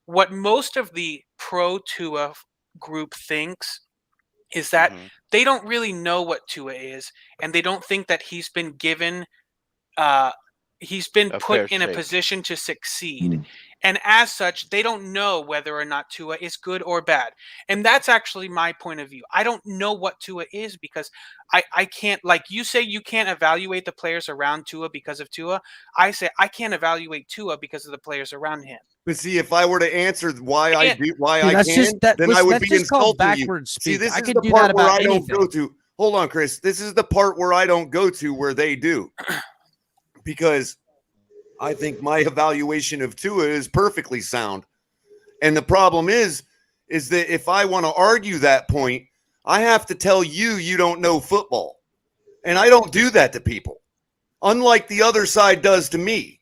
what most of the pro Tua group thinks is that they don't really know what Tua is, and they don't think that he's been given, he's been A put fair in a shake. position to succeed. And as such, they don't know whether or not Tua is good or bad. And that's actually my point of view. I don't know what Tua is because I can't, like you say, you can't evaluate the players around Tua because of Tua. I say I can't evaluate Tua because of the players around him. But see, if I were to answer why I do, why Dude, I that's can, just- that- then listen, I would that's be just called insulting you. backwards See, speak. this I is could the do part that where about I don't go anything. to. Hold on, Chris. This is the part where I don't go to where they do, because I think my evaluation of Tua is perfectly sound. And the problem is that if I want to argue that point, I have to tell you don't know football. And I don't do that to people, unlike the other side does to me.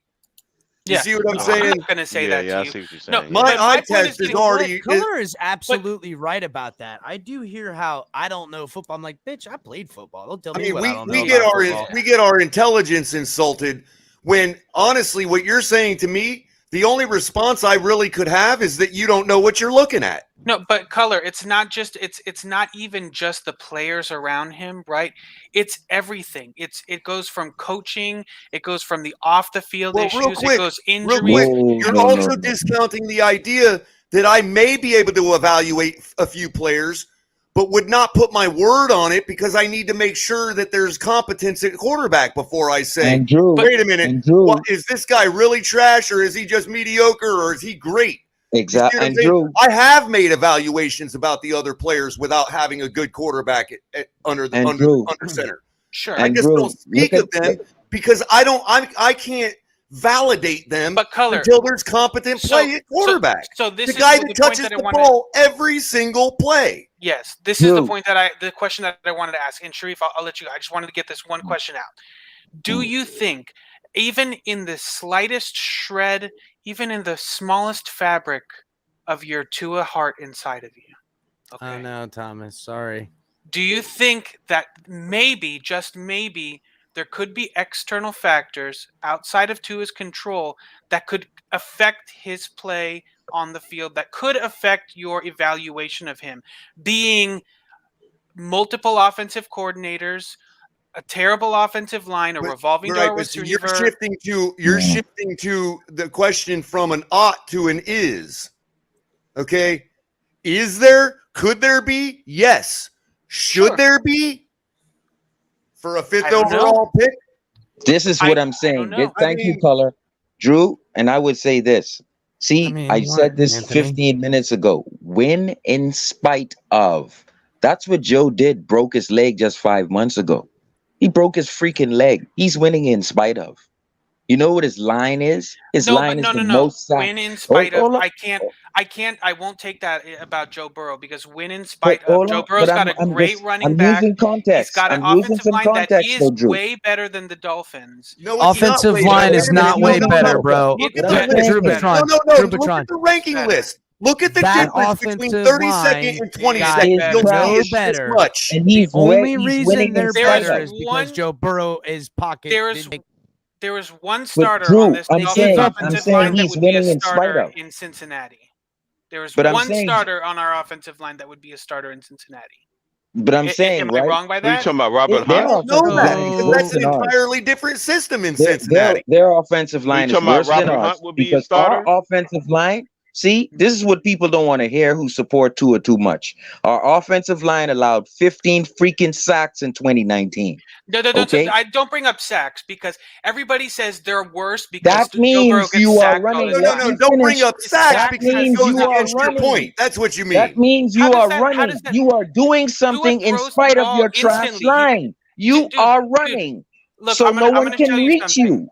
You see what I'm saying? I'm not going to say that to you. I see what you're saying. No, My but eye point test is already. Culler is absolutely right about that. I do hear how I don't know football. I'm like, bitch, I played football. Don't tell I me mean, what I don't know we get about our football. we get our intelligence insulted when honestly, what you're saying to me, the only response I really could have is that you don't know what you're looking at. No, but Color, it's not just it's not even just the players around him, right? It's everything. It goes from coaching, it goes from the off the field Well, issues, it goes real injuries. quick, you're also discounting the idea that I may be able to evaluate a few players, but would not put my word on it because I need to make sure that there's competence at quarterback before I say, And Drew, wait a minute, and Drew. what, is this guy really trash or is he just mediocre or is he great? Exactly. You see what I'm And saying? Drew, I have made evaluations about the other players without having a good quarterback under Drew. center. Sure. I And just Drew, don't speak look of them because I can't validate them But Culler, until there's competent play at quarterback. So this the is guy the that point touches that I the wanted. ball every single play. Yes, this is the point that the question that I wanted to ask. And Sharif, I'll let you. I just wanted to get this one question out. Do you think, even in the slightest shred, even in the smallest fabric of your Tua heart inside of you? Okay. Oh no, Thomas. Sorry. Do you think that maybe, just maybe, there could be external factors outside of Tua's control that could affect his play on the field, that could affect your evaluation of him? Being multiple offensive coordinators, a terrible offensive line, a revolving door receiver. You're shifting to the question from an ought to an is. Okay? Is there? Could there be? Yes. Should there be? For a 5th overall pick? This is what I'm saying. Thank you, Culler. Drew, and I would say this. See, I said this 15 minutes ago. Win in spite of. That's what Joe did, broke his leg just 5 months ago. He broke his freaking leg. He's winning in spite of. You know what his line is? His line is the most sacks. Win in spite of. I won't take that about Joe Burrow, because win in spite of. Joe Burrow's got a great running back. Using context. He's got an offensive line that is way better than the Dolphins. No, offensive line is not way better, bro. Look at the ranking list. Look at the difference between 32nd and 22nd. You'll no see better. as much. And the only reason they're better is because Joe Burrow is pocket. There was one starter on this Dolphins offensive line that would be a starter in Cincinnati. There was one starter on our offensive line that would be a starter in Cincinnati. But I'm saying, am I wrong by that? Are you talking about Robert Hunt? No, that's an entirely different system in Cincinnati. Their offensive line is worse than Robert ours Hunt would be a because starter? our offensive line. See, this is what people don't want to hear who support Tua too much. Our offensive line allowed 15 freaking sacks in 2019. No, don't bring up sacks, because everybody says they're worse because that means you are running. No, don't bring up sacks because it goes against your point. That's what you mean. That means you are running. You are doing something in spite of your trash line. You are running. Look, so no one can reach you.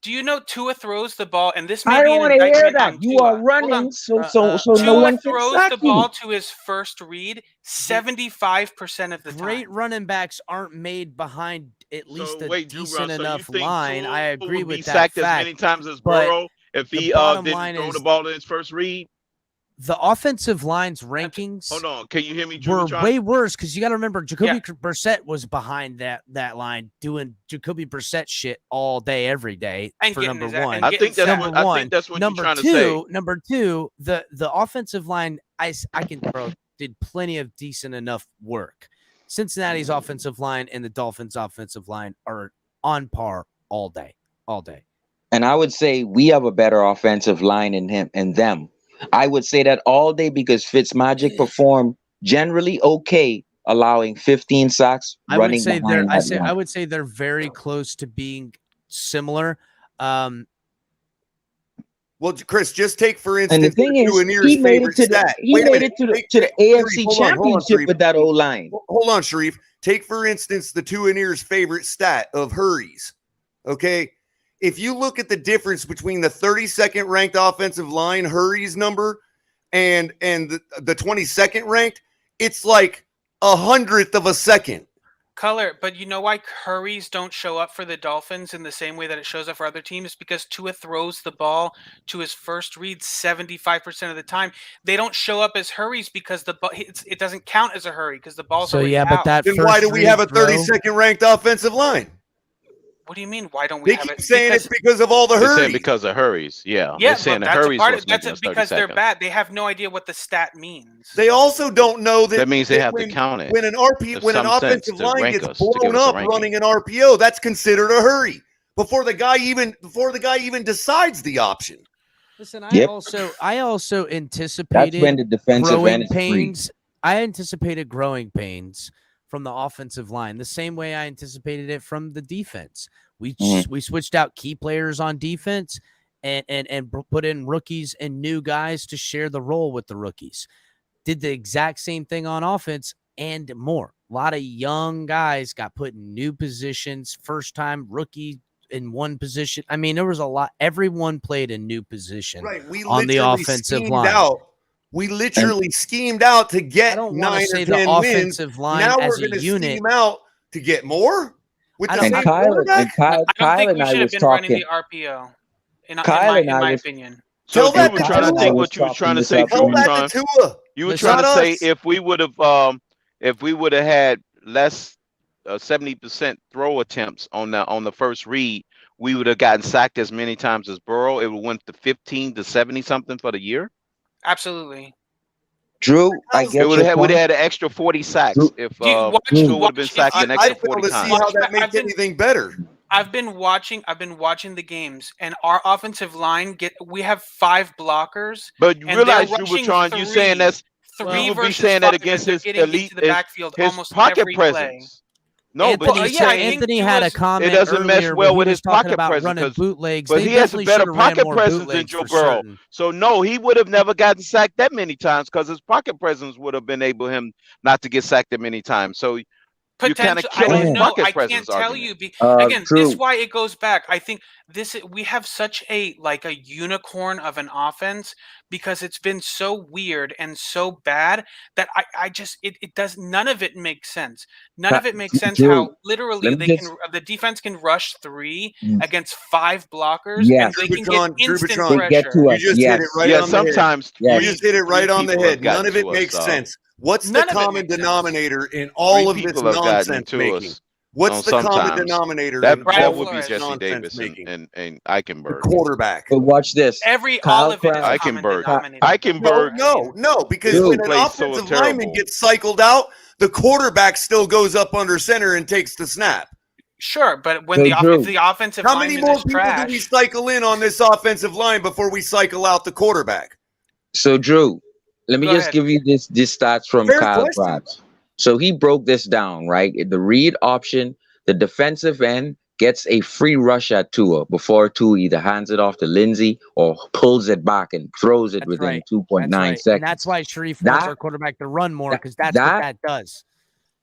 Do you know Tua throws the ball, and this I may be don't an want to hear that. on You Tua. are running, so no Tua one can throws sack the you. ball to his first read 75% of the time. Great running backs aren't made behind at least a decent enough line. I agree with that sacked fact. as many times as Burrow if he didn't throw the ball in his first read? The offensive line's rankings. Hold on, can you hear me? Were way worse because you got to remember Jacoby Brissett was behind that line doing Jacoby Brissett shit all day, every day. And for number one, I think that's what number you're trying two, to say. Number two, the offensive line, did plenty of decent enough work. Cincinnati's offensive line and the Dolphins' offensive line are on par all day. And I would say we have a better offensive line in him and them. I would say that all day because Fitzmagic performed generally okay, allowing 15 sacks. I would say they're very close to being similar. Well, Chris, just take for instance. And the thing is, he made it to the AFC Championship with that old line. Hold on, Sharif. Take for instance the Tua Near's favorite stat of hurries. Okay. If you look at the difference between the 32nd ranked offensive line hurries number and the 22nd ranked, it's like 100th of a second. Culler, but you know why hurries don't show up for the Dolphins in the same way that it shows up for other teams? Because Tua throws the ball to his first read 75% of the time. They don't show up as hurries because it doesn't count as a hurry because the ball's already out. Then why do we have a 32nd ranked offensive line? What do you mean? Why don't we have it? Saying it's because of all the hurries. They're saying because of hurries. Yeah. Yeah, they're saying but the hurries that's because they're bad. They have no idea what the stat means. They also don't know that. That means they have to count it. When an offensive line gets blown up running an RPO, that's considered a hurry before the guy even decides the option. Listen, I also anticipated that's when the defensive growing end is pains. I anticipated growing pains from the offensive line, the same way I anticipated it from the defense. We switched out key players on defense and put in rookies and new guys to share the role with the rookies. Did the exact same thing on offense and more. A lot of young guys got put in new positions, first time rookie in one position. I mean, there was a lot. Everyone played a new position We on the literally offensive schemed line. out. We literally schemed out to get I don't want 9 to or say 10 the wins. offensive line Now as we're a going to unit. scheme out to get more with the And same Kyle quarterback. I don't think we and I should have was been running talking. the RPO. In Kyle and I my was- opinion. So Tell that you were to trying to Tua. think what you was trying to say, Tell Drew. that to Tua. You were Listen, trying to not say us. if we would have had less 70% throw attempts on the first read, we would have gotten sacked as many times as Burrow. It went to 15 to 70 something for the year. Absolutely. Drew, I get We'd your have point. had an extra 40 sacks if Tua would have been sacked an I extra fail 40 to times. see how that makes anything better. I've been watching the games, and our offensive line we have 5 blockers. But you and realize, they're rushing Jubatron, you saying that's you three would be versus saying that 5, against and his they're getting elite, into the backfield his almost pocket every presence. play. No, but Anthony, you're saying Anthony had a comment. it doesn't mesh earlier well where with he his was talking pocket about presence, running bootlegs. but They he has a definitely better should have ran pocket more presence than bootlegs Joe for Burrow. certain. So no, he would have never gotten sacked that many times because his pocket presence would have been able him not to get sacked that many times. So you're kind of Potential. I killing don't his know. pocket I presence can't tell argument. you. Again, Drew. this is why it goes back. I think we have such a unicorn of an offense because it's been so weird and so bad that I just it does none of it makes sense. None of it makes sense Drew, how literally let me just- the defense can rush 3 Mm. against 5 blockers Yes. and they can get Drubitron, instant Drubitron, They get pressure. to you us. just Yes. hit it right Yeah, on the head. sometimes Yes. You just hit it right on the people have head. None gotten of it to makes us, sense. What's None the of it common makes sense. denominator in all of this people have gotten nonsense to making? us. What's the common Sometimes denominator that in Brian all would of be this Flores. Jesse nonsense Davis making? and The Eichenberg. quarterback. But watch this. All of it is Kyle common Eichenberg. denominator. No, Eichenberg no, because Drew. when an plays so offensive lineman terrible. gets cycled out, the quarterback still goes up under center and takes the snap. Sure, but when So, if Drew, the offensive How many lineman more is people trash, do we cycle in on this offensive line before we cycle out the quarterback? So Drew, let me Go just ahead. give you this stats from Fair Kyle question. Krabs. So he broke this down, right? The read option, the defensive end gets a free rush at Tua before Tua either hands it off to Lindsey or pulls it back and throws it That's within right. 2.9 That's right. seconds. And that's why Sharif wants That- our quarterback to run more because that's that- what that does.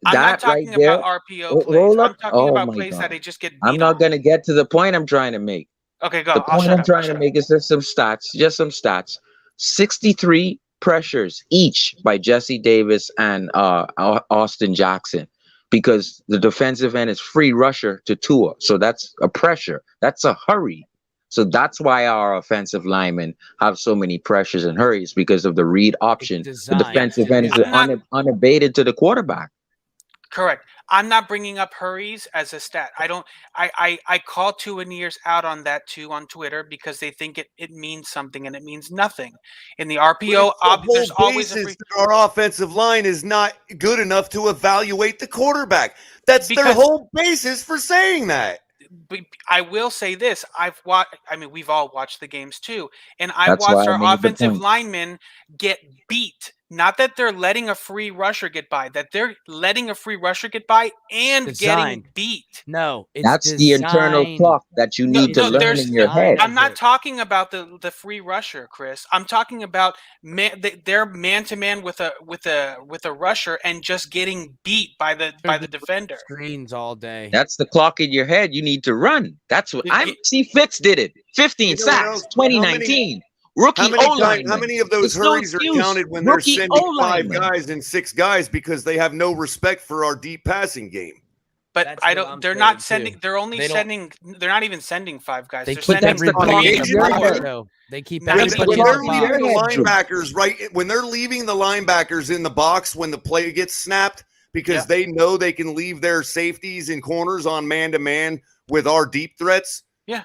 I'm not That right talking there. about RPO Hold plays. up. I'm talking Oh about my plays that God. they just get beat I'm not on. going to get to the point I'm trying to make. Okay, go. The I'll point shut I'm up. trying to make is just some stats. 63 pressures each by Jesse Davis and Austin Jackson, because the defensive end is free rusher to Tua. So that's a pressure. That's a hurry. So that's why our offensive linemen have so many pressures and hurries, because of the read option. The designed. defensive end is I'm not- unabated to the quarterback. Correct. I'm not bringing up hurries as a stat. I don't. I call Tua Nears out on that too on Twitter because they think it means something and it means nothing. In the RPO, there's The always a basis free. that our offensive line is not good enough to evaluate the quarterback. That's their Because- whole basis for saying that. But I will say this: I've watched. I mean, we've all watched the games too, and I That's why watched I our made the offensive point. linemen get beat. Not that they're letting a free rusher get by; that they're letting a free rusher get by and getting Designed. beat. No, it's That's the internal designed. clock that you need to learn in your head. I'm not talking about the free rusher, Chris. I'm talking about they're man to man with a rusher and just getting beat by the defender. Screens all day. That's the clock in your head. You need to run. That's what see. Fitz did it. 15 You know what sacks, else? 2019. Rookie How many, O-line. how many of those It's no hurries are excuse. counted when they're Rookie sending 5 O-lineman. guys and 6 guys because they have no respect for our deep passing game? But That's I what don't. I'm They're saying, not too. sending. They're only They don't- sending. They're not even sending 5 guys. They They're keep sending everybody on in the the edge. box, though. They keep When everybody When in they're the leaving the box. linebackers, right? When they're leaving the linebackers in the box when the play gets snapped, because they know they can leave their safeties and corners on man-to-man with our deep threats. Yeah.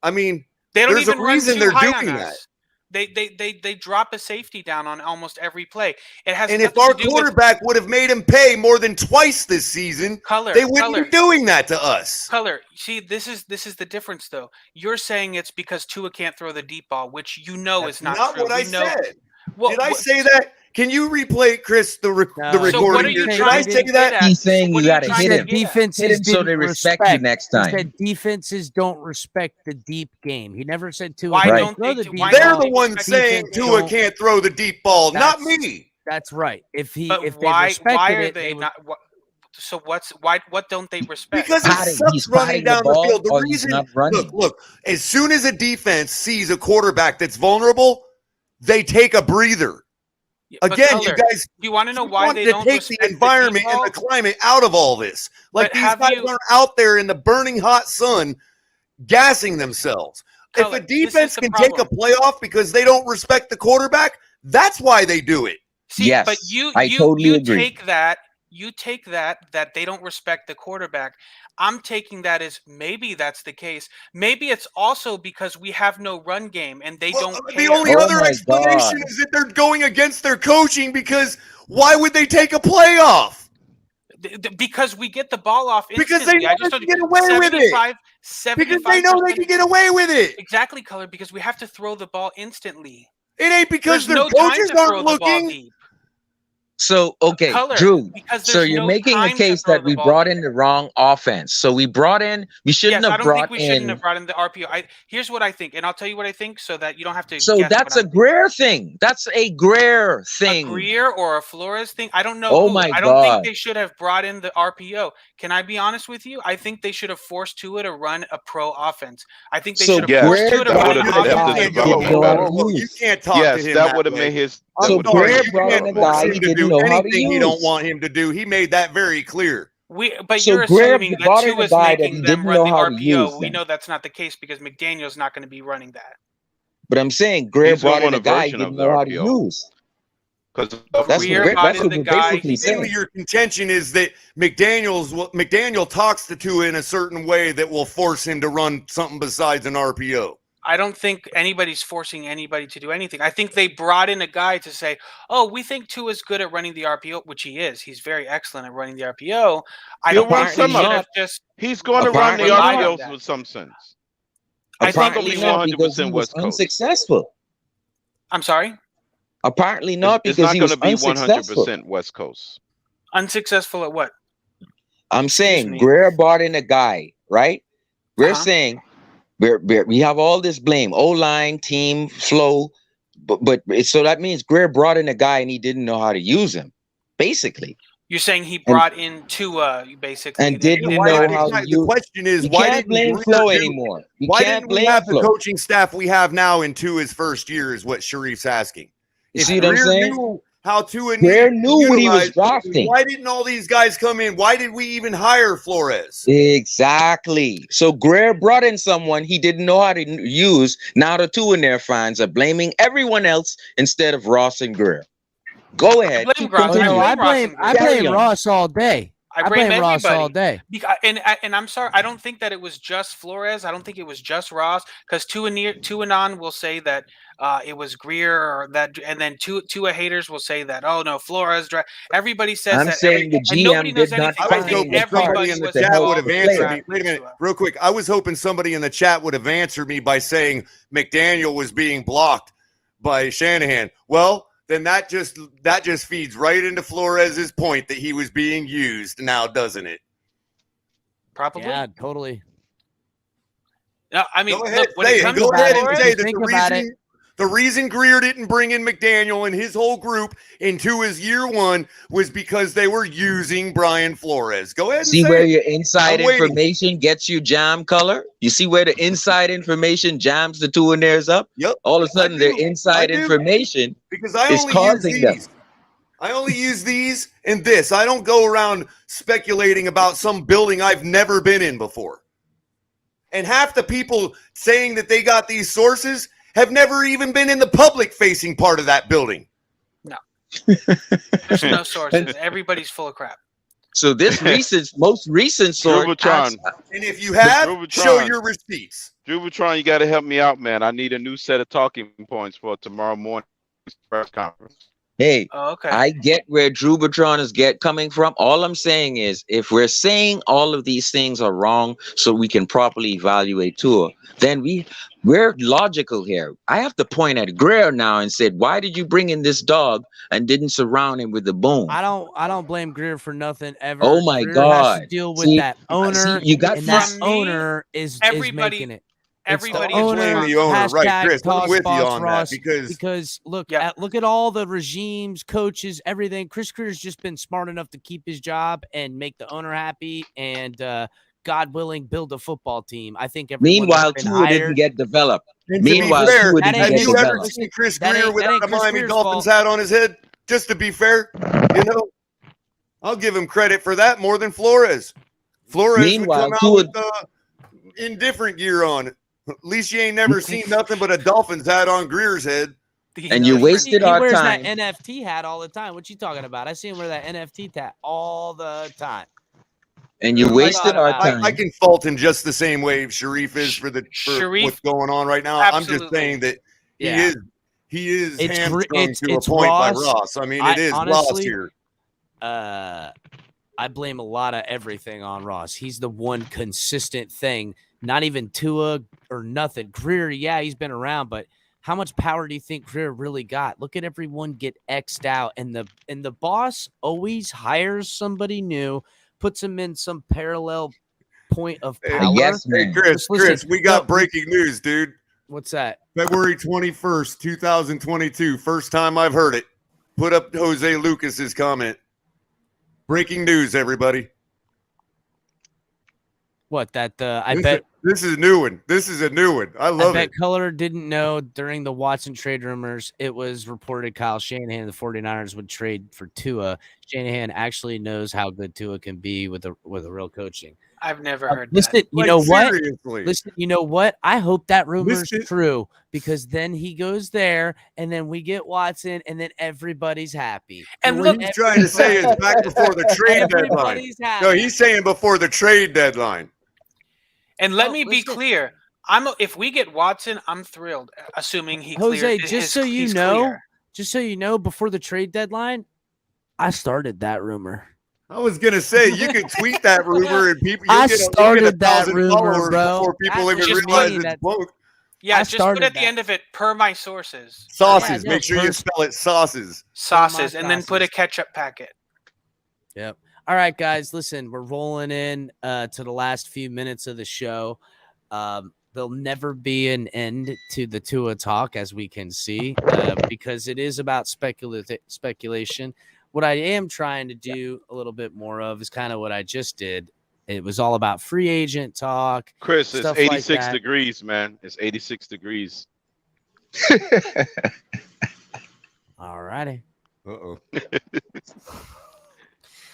I mean, They don't there's even a run reason too they're high doing on that. us. They drop a safety down on almost every play. It has And if nothing our to do with quarterback would have made him pay more than twice this season, Color, they wouldn't color. be doing that to us. Color. See, this is the difference, though. You're saying it's because Tua can't throw the deep ball, which you know is not true. What I We know- said. Well, Did I say that? Can you replay, Chris, the recording So what are here? you Did trying I to say get that? at? He's saying What you are got to trying hit to him. get at? Defenses Hit him so they didn't respect you next He time. said defenses don't respect the deep game. He never said Tua Why can't don't throw they- the deep why They're ball. the ones saying Defense Tua don't- can't throw the deep ball, not That's- me. That's right. If they But respected why are it, they would- not? So what don't they respect? Because it sucks running down the field. The reason, running. look, as soon as a defense sees a quarterback that's vulnerable, they take a breather. But Again, Culler, you guys, do you want to know why want they to don't take respect the environment and the climate out of all this. Like, But these have guys you- aren't out there in the burning hot sun gassing themselves. Culler, If a defense can take a playoff because they don't respect the quarterback, that's why they do it. See, but you take that that they don't respect the quarterback. I'm taking that as maybe that's the case. Maybe it's also because we have no run game and they don't care. The only other explanation is that they're going against their coaching, because why would they take a playoff? Because we get the ball off instantly. Because they know they can get away with it. Because they know they can get away with it. Exactly, Culler, because we have to throw the ball instantly. It ain't because There's their no time coaches to throw aren't the ball looking. deep. So, okay, Color, Drew, because so there's you're no making a time to case throw that the we ball brought in the wrong offense. So we shouldn't I have don't brought think we shouldn't in. have brought in the RPO. Here's what I think, and I'll tell you what I think so that you don't have to So guess that's what a Greer thing. That's a Greer a thing. Greer or a Flores thing. I don't know Oh who. my I don't think God. they should have brought in the RPO. Can I be honest with you? I think they should have forced Tua to run a pro offense. I think they So should have forced Tua to that run would an have offense. developed better. You can't talk to Yes, him that would have way. made his. So would've Greer made his brought in a development guy better. he didn't know how to Anything he don't use. want him to do. He made that very clear. But So you're Greer assuming that brought in Tua a is guy that making he them didn't run know the how to use RPO. We them. know that's not the case because McDaniel's not going to be running that. But I'm saying Greer He's gonna brought in want a a guy he version of didn't the know how to RPO. use. Because That's Greer what brought in we're the guy. basically saying. Your contention is that McDaniel talks to Tua in a certain way that will force him to run something besides an RPO. I don't think anybody's forcing anybody to do anything. I think they brought in a guy to say, "Oh, we think Tua is good at running the RPO," which he is. He's very excellent at running the RPO. I He'll don't run think they some of should it. have just. He's going to run the relied on RPOs that. with some sense. I It's not think going to Apparently be not, because he 100% was West Coast. unsuccessful. I'm sorry, Apparently not, It's because not he going was to be unsuccessful. 100% West Coast. unsuccessful at what? I'm saying me. Greer brought in a guy, right? We're Uh-huh. saying we have all this blame, O-line, team, flow, but so that means Greer brought in a guy and he didn't know how to use him, basically, You're saying he brought in Tua basically, and he didn't didn't know have how to- to The use. question is, You why can't didn't blame Greer Flo do- anymore. You Why can't didn't we blame have the Flo. coaching staff we have now in Tua's first year? Is what Sharif's asking. You If see what I'm Greer saying? knew how Tua Greer needed to knew what he was utilize, drafting. why didn't all these guys come in? Why did we even hire Flores? Exactly. So Greer brought in someone he didn't know how to use. Now the two in their fans are blaming everyone else instead of Ross and Greer. Go ahead. blame Keep Ross. continuing. I blame I Carry blame on. Ross all day. I blame blame Ross all everybody. day. And I'm sorry, I don't think that it was just Flores. I don't think it was just Ross, because Tuanon will say that it was Greer, or that, and then Tua haters will say that, oh no, Flores. Everybody says I'm that. saying the and nobody GM knows did not anything. I I was think hoping somebody everybody in the was chat would involved have with answered me. drafting Wait a minute, Tua. real quick. I was hoping somebody in the chat would have answered me by saying McDaniel was being blocked by Shanahan. Well, then that just feeds right into Flores's point that he was being used now, doesn't it? Probably. Yeah, totally. No, I mean, Go ahead, look, when say it it. comes Go to ahead and Flores, say that think about it. the reason Greer didn't bring in McDaniel and his whole group into his year one was because they were using Brian Flores. Go ahead and See say where it. your inside I'm waiting. information gets you jam color? You see where the inside information jams the two in theirs up? Yep. All of a sudden, their I inside do. information Because I is only use causing them. these. I only use these and this. I don't go around speculating about some building I've never been in before. And half the people saying that they got these sources have never even been in the public-facing part of that building. no, there's no sources. Everybody's full of crap. So this most recent source. Drubitron. And if you have, Drubitron. show your receipts. Drubitron, you got to help me out, man. I need a new set of talking points for tomorrow morning press conference. Hey, Oh, okay. I get where Drubitron is coming from. All I'm saying is, if we're saying all of these things are wrong, so we can properly evaluate Tua, then we're logical here. I have to point at Greer now and said, why did you bring in this dog and didn't surround him with the boom? I don't blame Greer for nothing ever. Oh my Greer has God! to deal with See, that owner, you got and that From me, owner is everybody- making it. everybody I is blame the responsible. owner, right, Hashtag Chris? I'm toss with you spots, on Ross, that because look Yeah. look at all the regimes, coaches, everything. Chris Creer's just been smart enough to keep his job and make the owner happy, and God willing, build a football team. I think everyone Meanwhile, that's been Tua hired. didn't get developed. And to be Meanwhile, fair, Tua that didn't ain't have get you ever developed. seen Chris That Greer ain't without a Chris Miami Greer's Dolphins fault. hat on his head? Just to be fair, you know, I'll give him credit for that more than Flores. Flores would come Meanwhile, out Tua, with indifferent gear on. At least you ain't never seen nothing but a Dolphins hat on Greer's head. and you wasted He our wears time. that NFT hat all the time. What you talking about? I see him wear that NFT hat all the time. And you wasted our I time. can fault him just the same way Sharif is for Sharif, what's going on right now. I'm just absolutely. saying that Yeah. he is It's hamstrung to a it's point by Ross. Ross. I mean, it is Ross honestly, here. I blame a lot of everything on Ross. He's the one consistent thing. Not even Tua or nothing. Greer, yeah, he's been around, but how much power do you think Greer really got? Look at everyone get X'd out, and the boss always hires somebody new, puts him in some parallel point of power. Yes, Hey, man. Chris, Listen, we got breaking news, dude. What's that? February 21st, 2022. First time I've heard it. Put up Jose Lucas's comment. Breaking news, everybody. What that? This is a new one. This is a new one. I love bet it. Culler didn't know during the Watson trade rumors, it was reported Kyle Shanahan, the 49ers, would trade for Tua. Shanahan actually knows how good Tua can be with a real coaching. I've never heard Listen, that. you know what? Seriously. Listen, you know what? I hope that rumor's Listen. true, because then he goes there, and then we get Watson, and then everybody's happy. And What look, he's trying to say is back before the trade deadline. Everybody's happy. No, he's saying before the trade deadline. and let me be clear. If we get Watson, I'm thrilled. Assuming he Jose, clears. just so you know, before the trade deadline, I started that rumor. I was gonna say you could tweet that rumor and people. I You'll get started that 1,000 rumor, followers bro. before people That's even just realize me. it's both. Yeah, I just put started at the end of it, per my sources. Sauces. Yeah, Make sure you spell it sauces. Sauces, and then put a ketchup packet. Yep. All right, guys. Listen, we're rolling in to the last few minutes of the show. There'll never be an end to the Tua talk, as we can see, because it is about speculation. What I am trying to do a little bit more of is kind of what I just did. It was all about free agent talk. Chris, it's stuff 86 like that. degrees, man. It's 86 degrees. All righty. Uh-oh.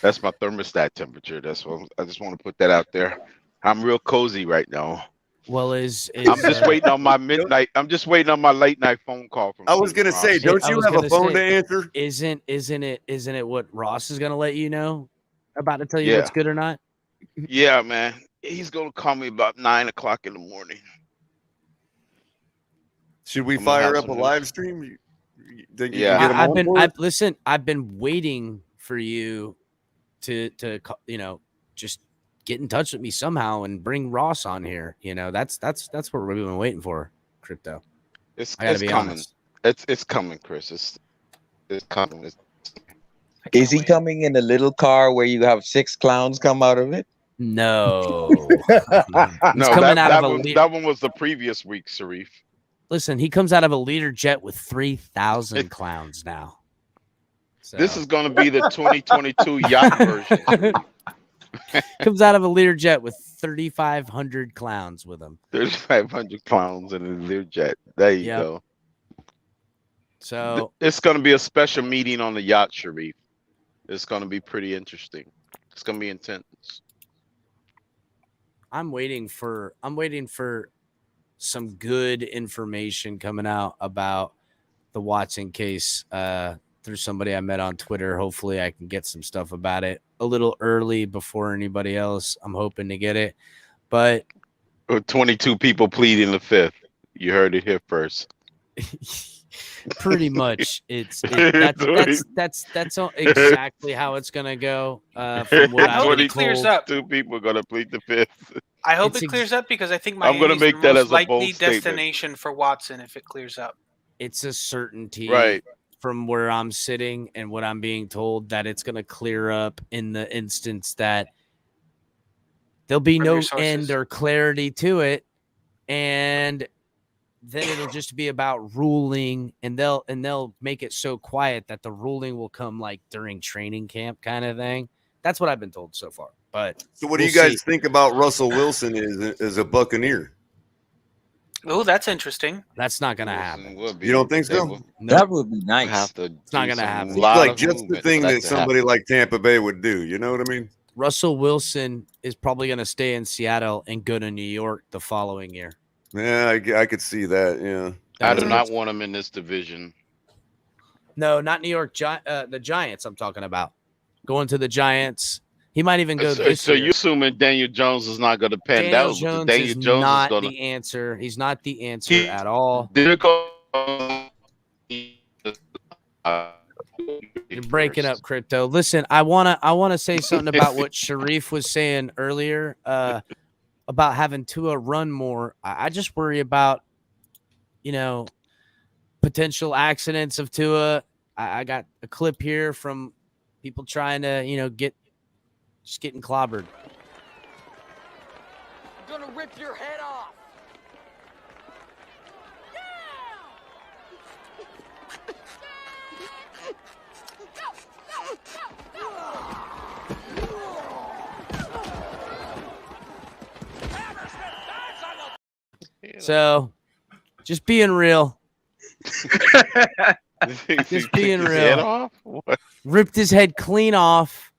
That's my thermostat temperature. That's what I just want to put that out there. I'm real cozy right now. Well, I'm just waiting on my midnight. I'm just waiting on my late night phone call from. I was gonna say, don't you have a phone to answer? Isn't it what Ross is gonna let you know about to tell you what's good or not? Yeah, man. He's gonna call me about 9 o'clock in the morning. Should we I'm gonna fire have up a some live stream? I've been waiting for you to just get in touch with me somehow and bring Ross on here. That's what we've been waiting for. Crypto. It's I gotta be coming. honest. It's coming, Chris. It's coming. Is he coming in a little car where you have 6 clowns come out of it? No. No, that one was the previous week, Sharif. Listen, he comes out of a leader jet with 3,000 clowns now. So. This is going to be the 2022 yacht version. Comes out of a leader jet with 3,500 clowns with him. 3,500 clowns in a leader jet. There you go. So it's going to be a special meeting on the yacht, Sharif. It's going to be pretty interesting. It's going to be intense. I'm waiting for some good information coming out about the Watson case through somebody I met on Twitter. Hopefully I can get some stuff about it a little early before anybody else. I'm hoping to get it, but 22 people pleading the fifth. You heard it here first. Pretty much that's exactly how it's gonna go. From what I hope it clears up. 2 people are gonna plead the fifth. I hope it clears up because I think I'm gonna Miami's make the that most as a bold likely statement. destination for Watson if it clears up. It's a certainty, right? From where I'm sitting and what I'm being told, that it's gonna clear up in the instance that there'll be no end or clarity to it and then it'll just be about ruling, and they'll make it so quiet that the ruling will come like during training camp kind of thing. That's what I've been told so far. But so what do you guys think about Russell Wilson as a Buccaneer? Oh, that's interesting. That's not going to happen. You don't think so? That would be nice. It's not going to happen. Seems like just the thing that somebody like Tampa Bay would do. You know what I mean? Russell Wilson is probably going to stay in Seattle and go to New York the following year. Yeah, I could see that. Yeah, I do not want him in this division. No, not New York. The Giants. I'm talking about going to the Giants. He might even go this so year. you're assuming Daniel Jones is not going to pan Daniel down? Jones Daniel is Jones not is going the answer. He's not the answer at all. You're breaking up, Crypto. Listen, I wanna say something about what Sharif was saying earlier about having Tua run more. I just worry about, potential accidents of Tua. I got a clip here from people trying to, getting clobbered. I'm gonna rip your head off. So, just being real. Just being real. Ripped his head clean off.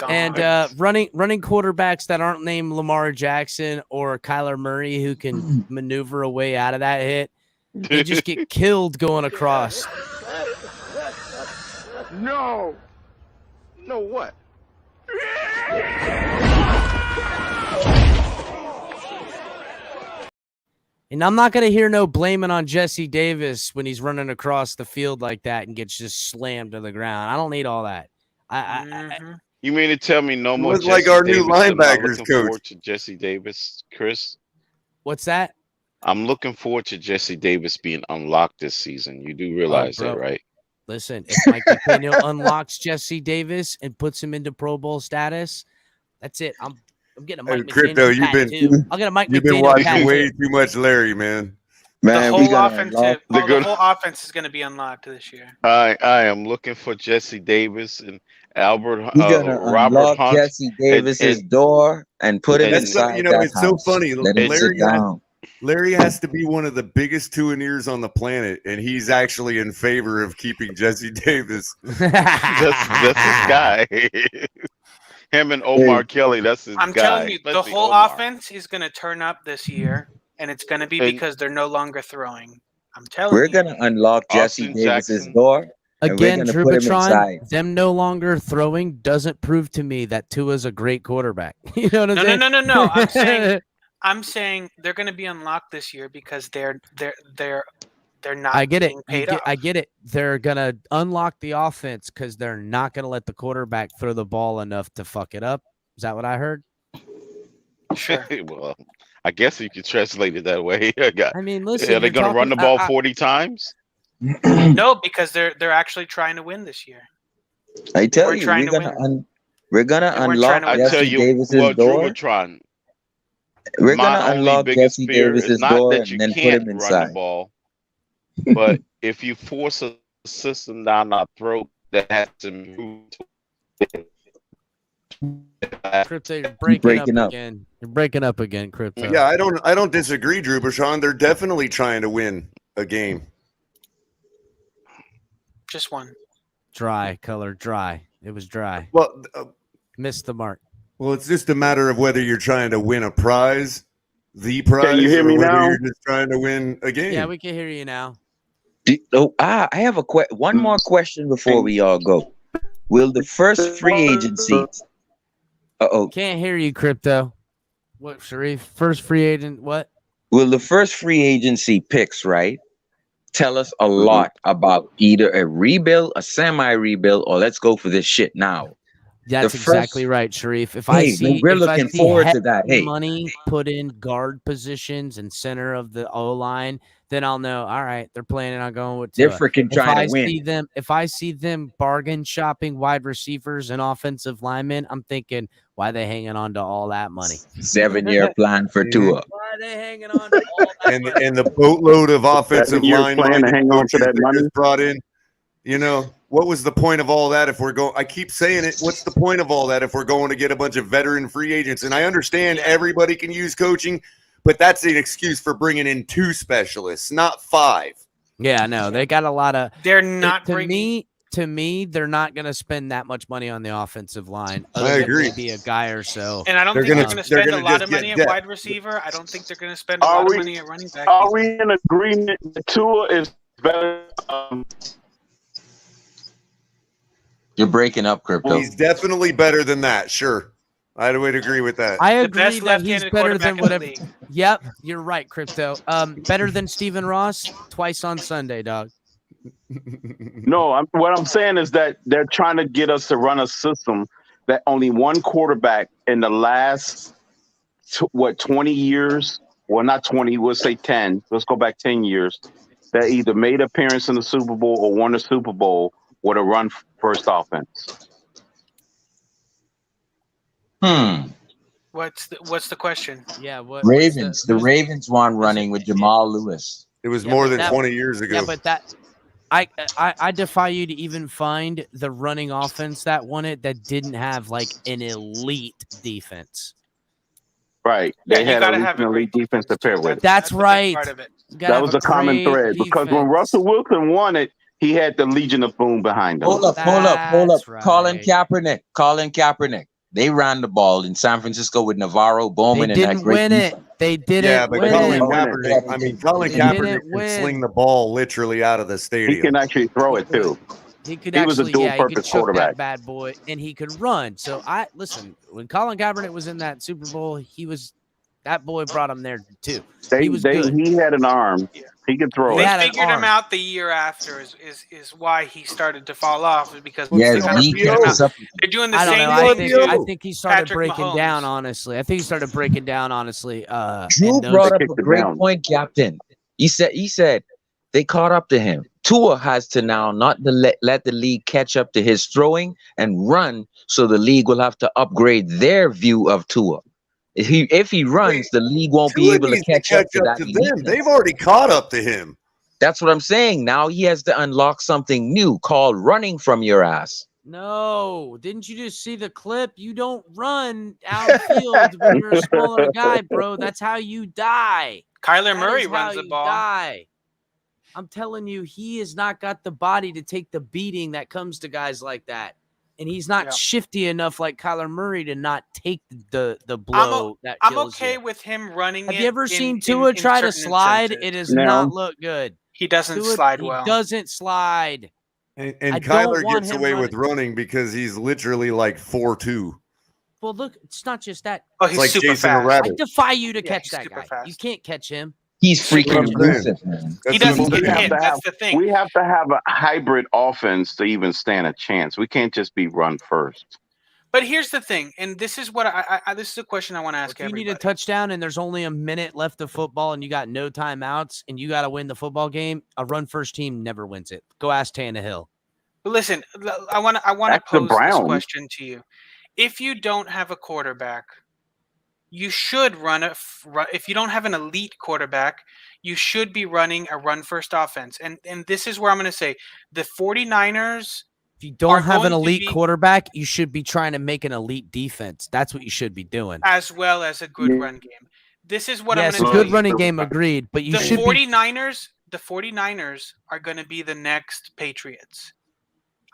And running quarterbacks that aren't named Lamar Jackson or Kyler Murray, who can maneuver a way out of that hit, they just get killed going across. No what? And I'm not going to hear no blaming on Jesse Davis when he's running across the field like that and gets just slammed to the ground. I don't need all that. You mean to tell me no more? Looks like our new linebackers coach. coach. To Jesse Davis, Chris. What's that? I'm looking forward to Jesse Davis being unlocked this season. You do realize that, right? Listen, if Mike McDaniel unlocks Jesse Davis and puts him into Pro Bowl status, that's it. I'm getting a Mike Crypto, McDaniel I'll get a Mike you've McDaniel been watching tattoo. way too much Larry, man. The whole offense is going to be unlocked this year. I am looking for Jesse Davis and Robert unlock Hunt. Jesse Davis's door and put him inside. It's so funny. Let him sit down. Larry has to be one of the biggest Tuaneers on the planet, and he's actually in favor of keeping Jesse Davis. That's his guy. Him and Omar Kelly, that's his guy. I'm telling you, the Especially whole Omar. offense is going to turn up this year, and it's going to be because they're no longer throwing. I'm telling you. We're gonna unlock Jesse Davis's door. Again, and we're gonna put him inside. Trubitron, them no longer throwing doesn't prove to me that Tua's a great quarterback. You know what I'm saying? No. I'm saying they're going to be unlocked this year because they're not. I get it. being paid up. I get it. They're gonna unlock the offense because they're not gonna let the quarterback throw the ball enough to fuck it up. Is that what I heard? Sure. Well, I guess you could translate it that way. I mean, listen. Are they going to run the ball 40 times? No, because they're actually trying to win this year. I tell We're you, trying we're gonna And we're unlock trying to win. Jesse Davis's door. Drubitron, We're my gonna only unlock biggest Jesse fear Davis's is not door that you and then put can't him run the inside. ball, but if you force a system down our throat that has to move. Crypto, you're breaking up again. You're breaking up again, Crypto. Yeah, I don't disagree, Drew Bashan. They're definitely trying to win a game. Just one. Dry color, dry. It was dry. Well, missed the mark. Well, it's just a matter of whether you're trying to win a prize, the prize, you hear or me whether now? you're just trying to win a game. Yeah, we can hear you now. I have one more question before we all go. Will the first free agency? Can't hear you, Crypto. What, Sharif? First free agent? What? Will the first free agency picks, right, tell us a lot about either a rebuild, a semi-rebuild, or let's go for this shit now? That's exactly right, Sharif. If Hey, I see, we're if I looking see forward to heavy that. Hey. money put in guard positions and center of the O line, then I'll know. All right, they're planning on going with They're Tua. freaking trying to win. If I see them bargain shopping wide receivers and offensive linemen, I'm thinking, why are they hanging on to all that money? 7-year plan for Tua. are they hanging on to all that and the boatload of offensive You're line planning to hang on to coaches that they money. just brought in? You know, what was the point of all that if we're going? I keep saying it. What's the point of all that if we're going to get a bunch of veteran free agents? And I understand everybody can use coaching, but that's an excuse for bringing in 2 specialists, not 5. Yeah, no, they got a lot of. They're not To me, they're not going to spend that much money on the offensive line. I Other than agree. maybe a guy or so. And I don't think they're going to spend a lot of money at wide receiver. I don't think they're going to spend a lot of money at running back. Are we in agreement that Tua is better? You're breaking up, Crypto. He's definitely better than that. Sure, I would agree with that. I The agree best that he's left-handed better than quarterback in the whatever. league. Yep, you're right, Crypto. Better than Stephen Ross twice on Sunday, dog. No, what I'm saying is that they're trying to get us to run a system that only one quarterback in the last 20 years, well, not 20, we'll say 10. Let's go back 10 years. That either made an appearance in the Super Bowl or won the Super Bowl with a run first offense. What's the question? Yeah, Ravens. The Ravens won running with Jamal Lewis. It was more than 20 years ago. Yeah, but that I defy you to even find the running offense that won it that didn't have like an elite defense. Right. They had an elite defense to pair with. That's right. That was a common thread because when Russell Wilson won it, he had the Legion of Boom behind him. Hold up. Right. Colin Kaepernick. They ran the ball in San Francisco with Navarro, Bowman, and that great defense. They didn't Yeah, but win Colin it. Kaepernick, I mean, Colin Kaepernick can sling the ball literally out of the stadium. He can actually throw it too. He could was a actually, dual he could purpose choke quarterback. that bad boy, and he could run. So listen. When Colin Kaepernick was in that Super Bowl, that boy brought him there too. He was good. He had an arm. He could throw They it. figured him out the year after is why he started to fall off because Yeah, they kind of figured him out. They're doing the same thing. I think he started Patrick breaking Mahomes. down. Honestly, I think he started breaking down. Honestly, Drew brought up a great point, Captain. He said they caught up to him. Tua has to now not to let the league catch up to his throwing and run, so the league will have to upgrade their view of Tua. If he runs, the league won't be able to catch up to that. Them. They've already caught up to him. That's what I'm saying. Now he has to unlock something new called running from your ass. No, didn't you just see the clip? You don't run outfield when you're a smaller guy, bro. That's how you die. Kyler Murray runs the ball. Die. I'm telling you, he has not got the body to take the beating that comes to guys like that. And he's not shifty enough like Kyler Murray to not take the blow that kills I'm okay you. with him running. Have you ever seen Tua try to slide? It does not look good. He doesn't slide well. He doesn't slide. And Kyler gets away with running because he's literally like 4'2". Well, look, it's not just that. Oh, he's like super Jason fast. Rabbit. I defy you to catch he's that super guy. fast. You can't catch him. He's freaking elusive, man. He doesn't get hit. That's the thing. We have to have a hybrid offense to even stand a chance. We can't just be run first. But here's the thing, and this is what this is a question I want to ask If you everybody. need a touchdown and there's only a minute left of football and you got no timeouts and you got to win the football game, a run first team never wins it. Go ask Tannehill. But listen, I want to pose this question to you. If you don't have a quarterback, you should run if you don't have an elite quarterback, you should be running a run-first offense. And this is where I'm going to say the 49ers. If you don't have an elite quarterback, you should be trying to make an elite defense. That's what you should be doing. As well as a good run game. This is what I'm Yes, going a to good running game, agreed. But you should be. The 49ers are going to be the next Patriots.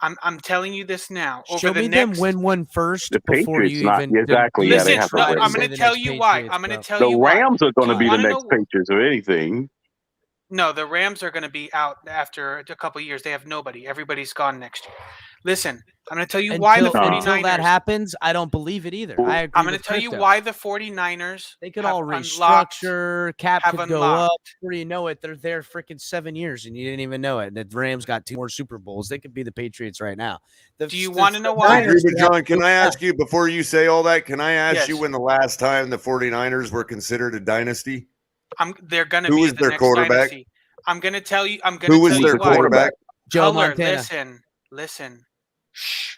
I'm telling you this now. Show me them win one first before you even. Exactly. Listen, I'm going to tell you why. I'm going to tell you why. The Rams are going to be the next Patriots or anything. No, the Rams are going to be out after a couple of years. They have nobody. Everybody's gone next year. Listen, I'm going to tell you why the 49ers. Until that happens, I don't believe it either. I agree. I'm going to tell you why the 49ers. They could all restructure. Cap could go up. Before you know it, they're there freaking 7 years, and you didn't even know it. The Rams got 2 more Super Bowls. They could be the Patriots right now. Do you want to know why? I agree with John. Can I ask you, before you say all that, can I ask you when the last time the 49ers were considered a dynasty? They're going to Who be was the their next quarterback? dynasty. I'm going to tell you. Who was their quarterback? Joe Culler, Montana. Listen. Shh.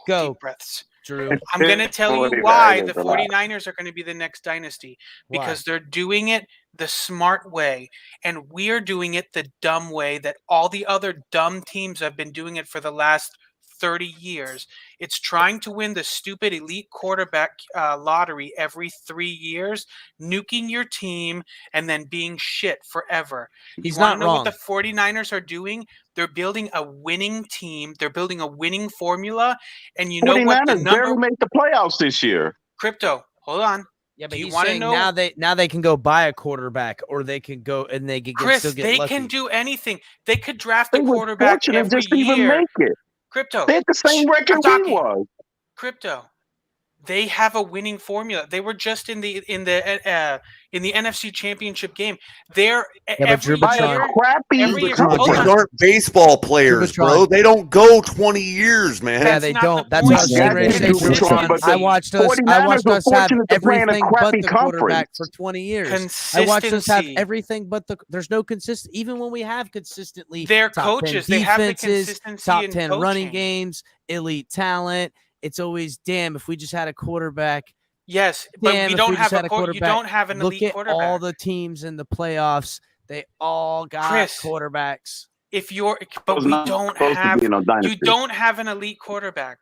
Go. Deep breaths. Drew. I'm going to tell you why the 49ers are going to be the next dynasty. Because they're doing it the smart way. And we're doing it the dumb way that all the other dumb teams have been doing it for the last 30 years. It's trying to win the stupid elite quarterback lottery every 3 years, nuking your team, and then being shit forever. He's you want not to know wrong. what the 49ers are doing? They're building a winning team. They're building a winning formula. And you know what? The 49ers barely made the playoffs this year. Crypto, hold on. Yeah, but Do you he's want to saying know? now they can go buy a quarterback, or they can go and they can Chris, still get they lucky. can do anything. They could draft They a were quarterback fortunate every just to even year. make it. Crypto. They had the same record we was. Crypto. They have a winning formula. They were just in the NFC Championship game. They're every year. Every year. Hold These on. aren't baseball players, bro. They don't go 20 years, man. Yeah, they don't. That's what I was getting ready to say. Jubatron. I watched us have everything but the quarterback for 20 years. I watched us have everything but there's no consistent. Even when we have consistently their top 10 coaches, they have the defenses, consistency top in 10 running coaching. games, elite talent. It's always damn if we just had a quarterback. Yes, but Damn, we if don't we just have had a quarterback. you don't have an Look elite at quarterback. all the teams in the playoffs. They all got Chris, quarterbacks. If you're, but we don't have. You don't have an elite quarterback.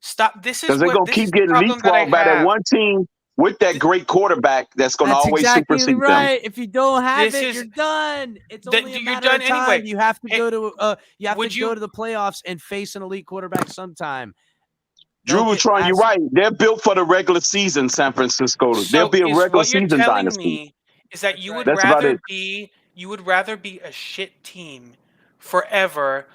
Stop. This is Because they're what going this to is keep the getting problem that I leapfrogged by that have. one team with that great quarterback that's going to That's always exactly supersede right. If you don't have This it, is- you're done. It's That- only a you're matter done of time. anyway. You have to Hey, go to would go to the playoffs and face an elite quarterback sometime. Drewatron, you're right. They're built for the regular season, San Francisco. They'll So be a is regular what you're season telling dynasty. me is that you would That's about rather it. be a shit team forever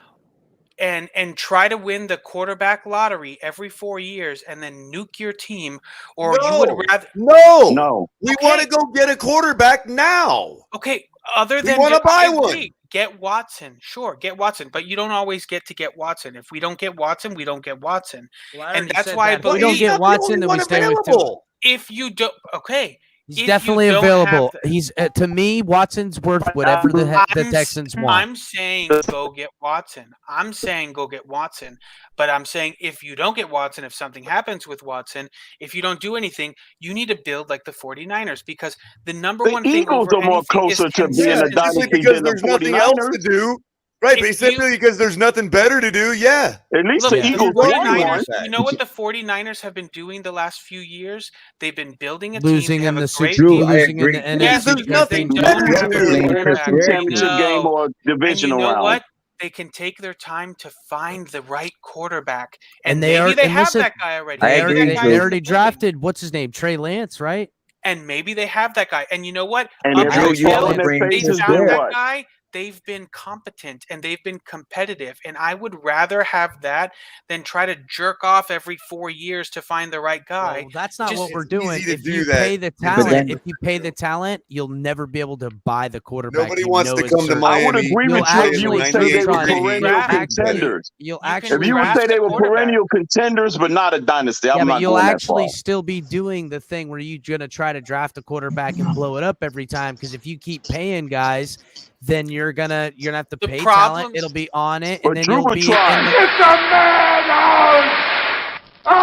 and try to win the quarterback lottery every 4 years and then nuke your team, or you would rather No. We want to go get a quarterback now. Okay, other We than wanna buy I one. agree. Get Watson, sure, get Watson, but you don't always get to get Watson. If we don't get Watson, we don't get Watson, Well, I and already that's said why I that. If we believe don't get Watson, then we stay with Tua. If you don't, okay, He's if you definitely don't have available. He's to me, Watson's worth whatever the Texans want. I'm saying go get Watson. I'm saying go get Watson. But I'm saying if you don't get Watson, if something happens with Watson, if you don't do anything, you need to build like the 49ers, because the number one thing Eagles over are more anything is closer to being a consistency. dynasty Because than the there's nothing else to 49ers. do. Right, but simply because there's nothing better to do, yeah. At least Look, the Eagles won one. 49ers, you know what the 49ers have been doing the last few years? They've been building a Losing team. They in have the a great Super, team. losing in the Yes, NFC because they Championship. don't have a Championship quarterback. game or divisional And you know round. what? They can take their time to find the right quarterback. And maybe are, they and have listen, that guy already. They Maybe that guy they is already drafted what's his name, Trey Lance, right? And maybe they have that guy. And you know what? And Up if Drew, you until all in their they faces, found then that what? guy, they've been competent and they've been competitive. And I would rather have that than try to jerk off every 4 years to find the right guy. Well, that's not Just- what we're doing. easy to If do you that. pay the Yeah, but talent, then- if you pay the talent, you'll never be able to buy the quarterback. Nobody you wants know to is come to certain. I would Miami. agree You'll with you if you would actually say they were draft- perennial you'll contenders. You'll You actually can If you would draft say they a were quarterback. perennial contenders, but not a dynasty, Yeah, I'm but not you'll going that far. actually still be doing the thing where you're gonna try to draft a quarterback and blow it up every time. Because if you keep paying guys, then you're gonna have to pay talent. problems- It'll be on it, But and then Drew you'll would be try. in the, It's a madhouse! A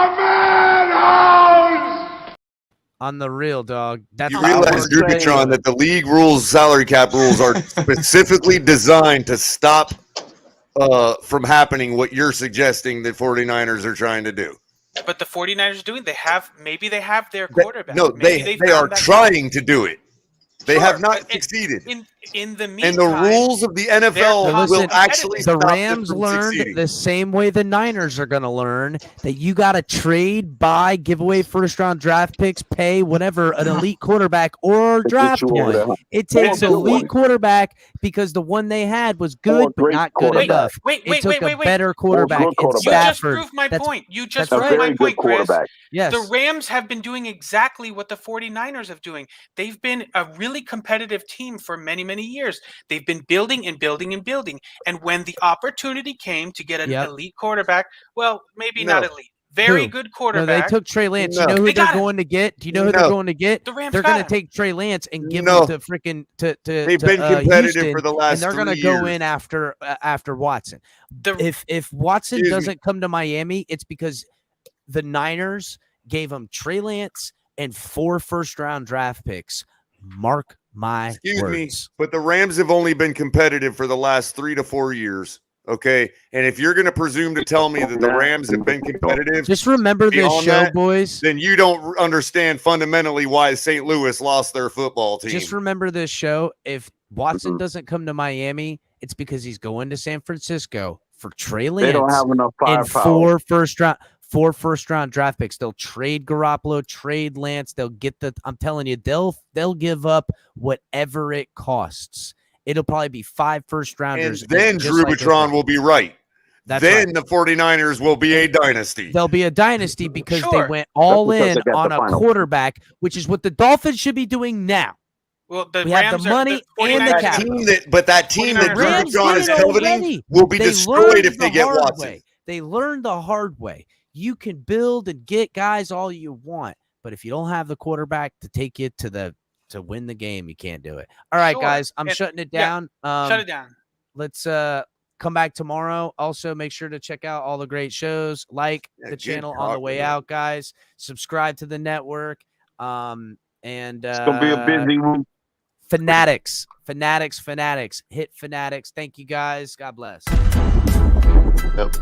madhouse! on the real dog. That's You all realize, we're saying. Drupatron, that the league rules, salary cap rules, are specifically designed to stop from happening what you're suggesting that 49ers are trying to do. But the 49ers are doing, they have their quarterback. No, Maybe they are found that guy. trying to do it. They Sure, have not but succeeded. In the And meantime, the rules of the NFL they're will actually the stop them Rams from learned succeeding. the same way the Niners are going to learn that you got to trade, buy, give away first-round draft picks, pay whatever an elite quarterback or draft you over there, one. huh? It takes Or an a good elite one. quarterback because the one they had was Or a good but great not good quarterback. enough. Wait, It took a wait. better quarterback good in quarterback. You just Stafford. proved my That's- point. You that's just A proved right. my very good point, Chris. quarterback. Yes. The Rams have been doing exactly what the 49ers have doing. They've been a really competitive team for many, many years. They've been building and building and building. And when the opportunity came to get an Yep. elite quarterback, well, maybe No. not elite, very Who? good No, quarterback. they took Trey Lance. No. You know who They they're got him. going to get? Do you know who No. they're going to get? The Rams They're got going him. to take Trey Lance and give No. him to freaking to They've been competitive Houston, for the last and they're 3 to go years. in after Watson. The- If Watson Excuse me. doesn't come to Miami, it's because the Niners gave him Trey Lance and 4 first-round draft picks. Mark my Excuse words. me, but the Rams have only been competitive for the last 3 to 4 years. Okay, and if you're going to presume to tell me that the Rams have been competitive, Just remember this beyond show, that, boys. then you don't understand fundamentally why St. Louis lost their football team. Just remember this show. If Watson doesn't come to Miami, it's because he's going to San Francisco for Trey Lance. They don't have enough and firepower. 4 first-round draft picks. They'll trade Garoppolo, trade Lance. They'll get I'm telling you, they'll give up whatever it costs. It'll probably be 5 first-rounders. And then Drubitron will be right. Then the 49ers will be a dynasty. They'll be a dynasty because they went all in on a quarterback, which is what the Dolphins should be doing now. Well, the we Rams have the money and the that capital. team that team that Rams Drubitron did is it coveting already. will be They destroyed learned if they the get hard Watson. way. They learned the hard way. You can build and get guys all you want, but if you don't have the quarterback to take you to win the game, you can't do it. All right, guys, I'm shutting it down. Shut it down. Let's come back tomorrow. Also, make sure to check out all the great shows. Like the channel on the way out, guys. Subscribe to the network. And It's gonna be a busy week. Fanatics. Hit Fanatics. Thank you, guys. God bless. Yep.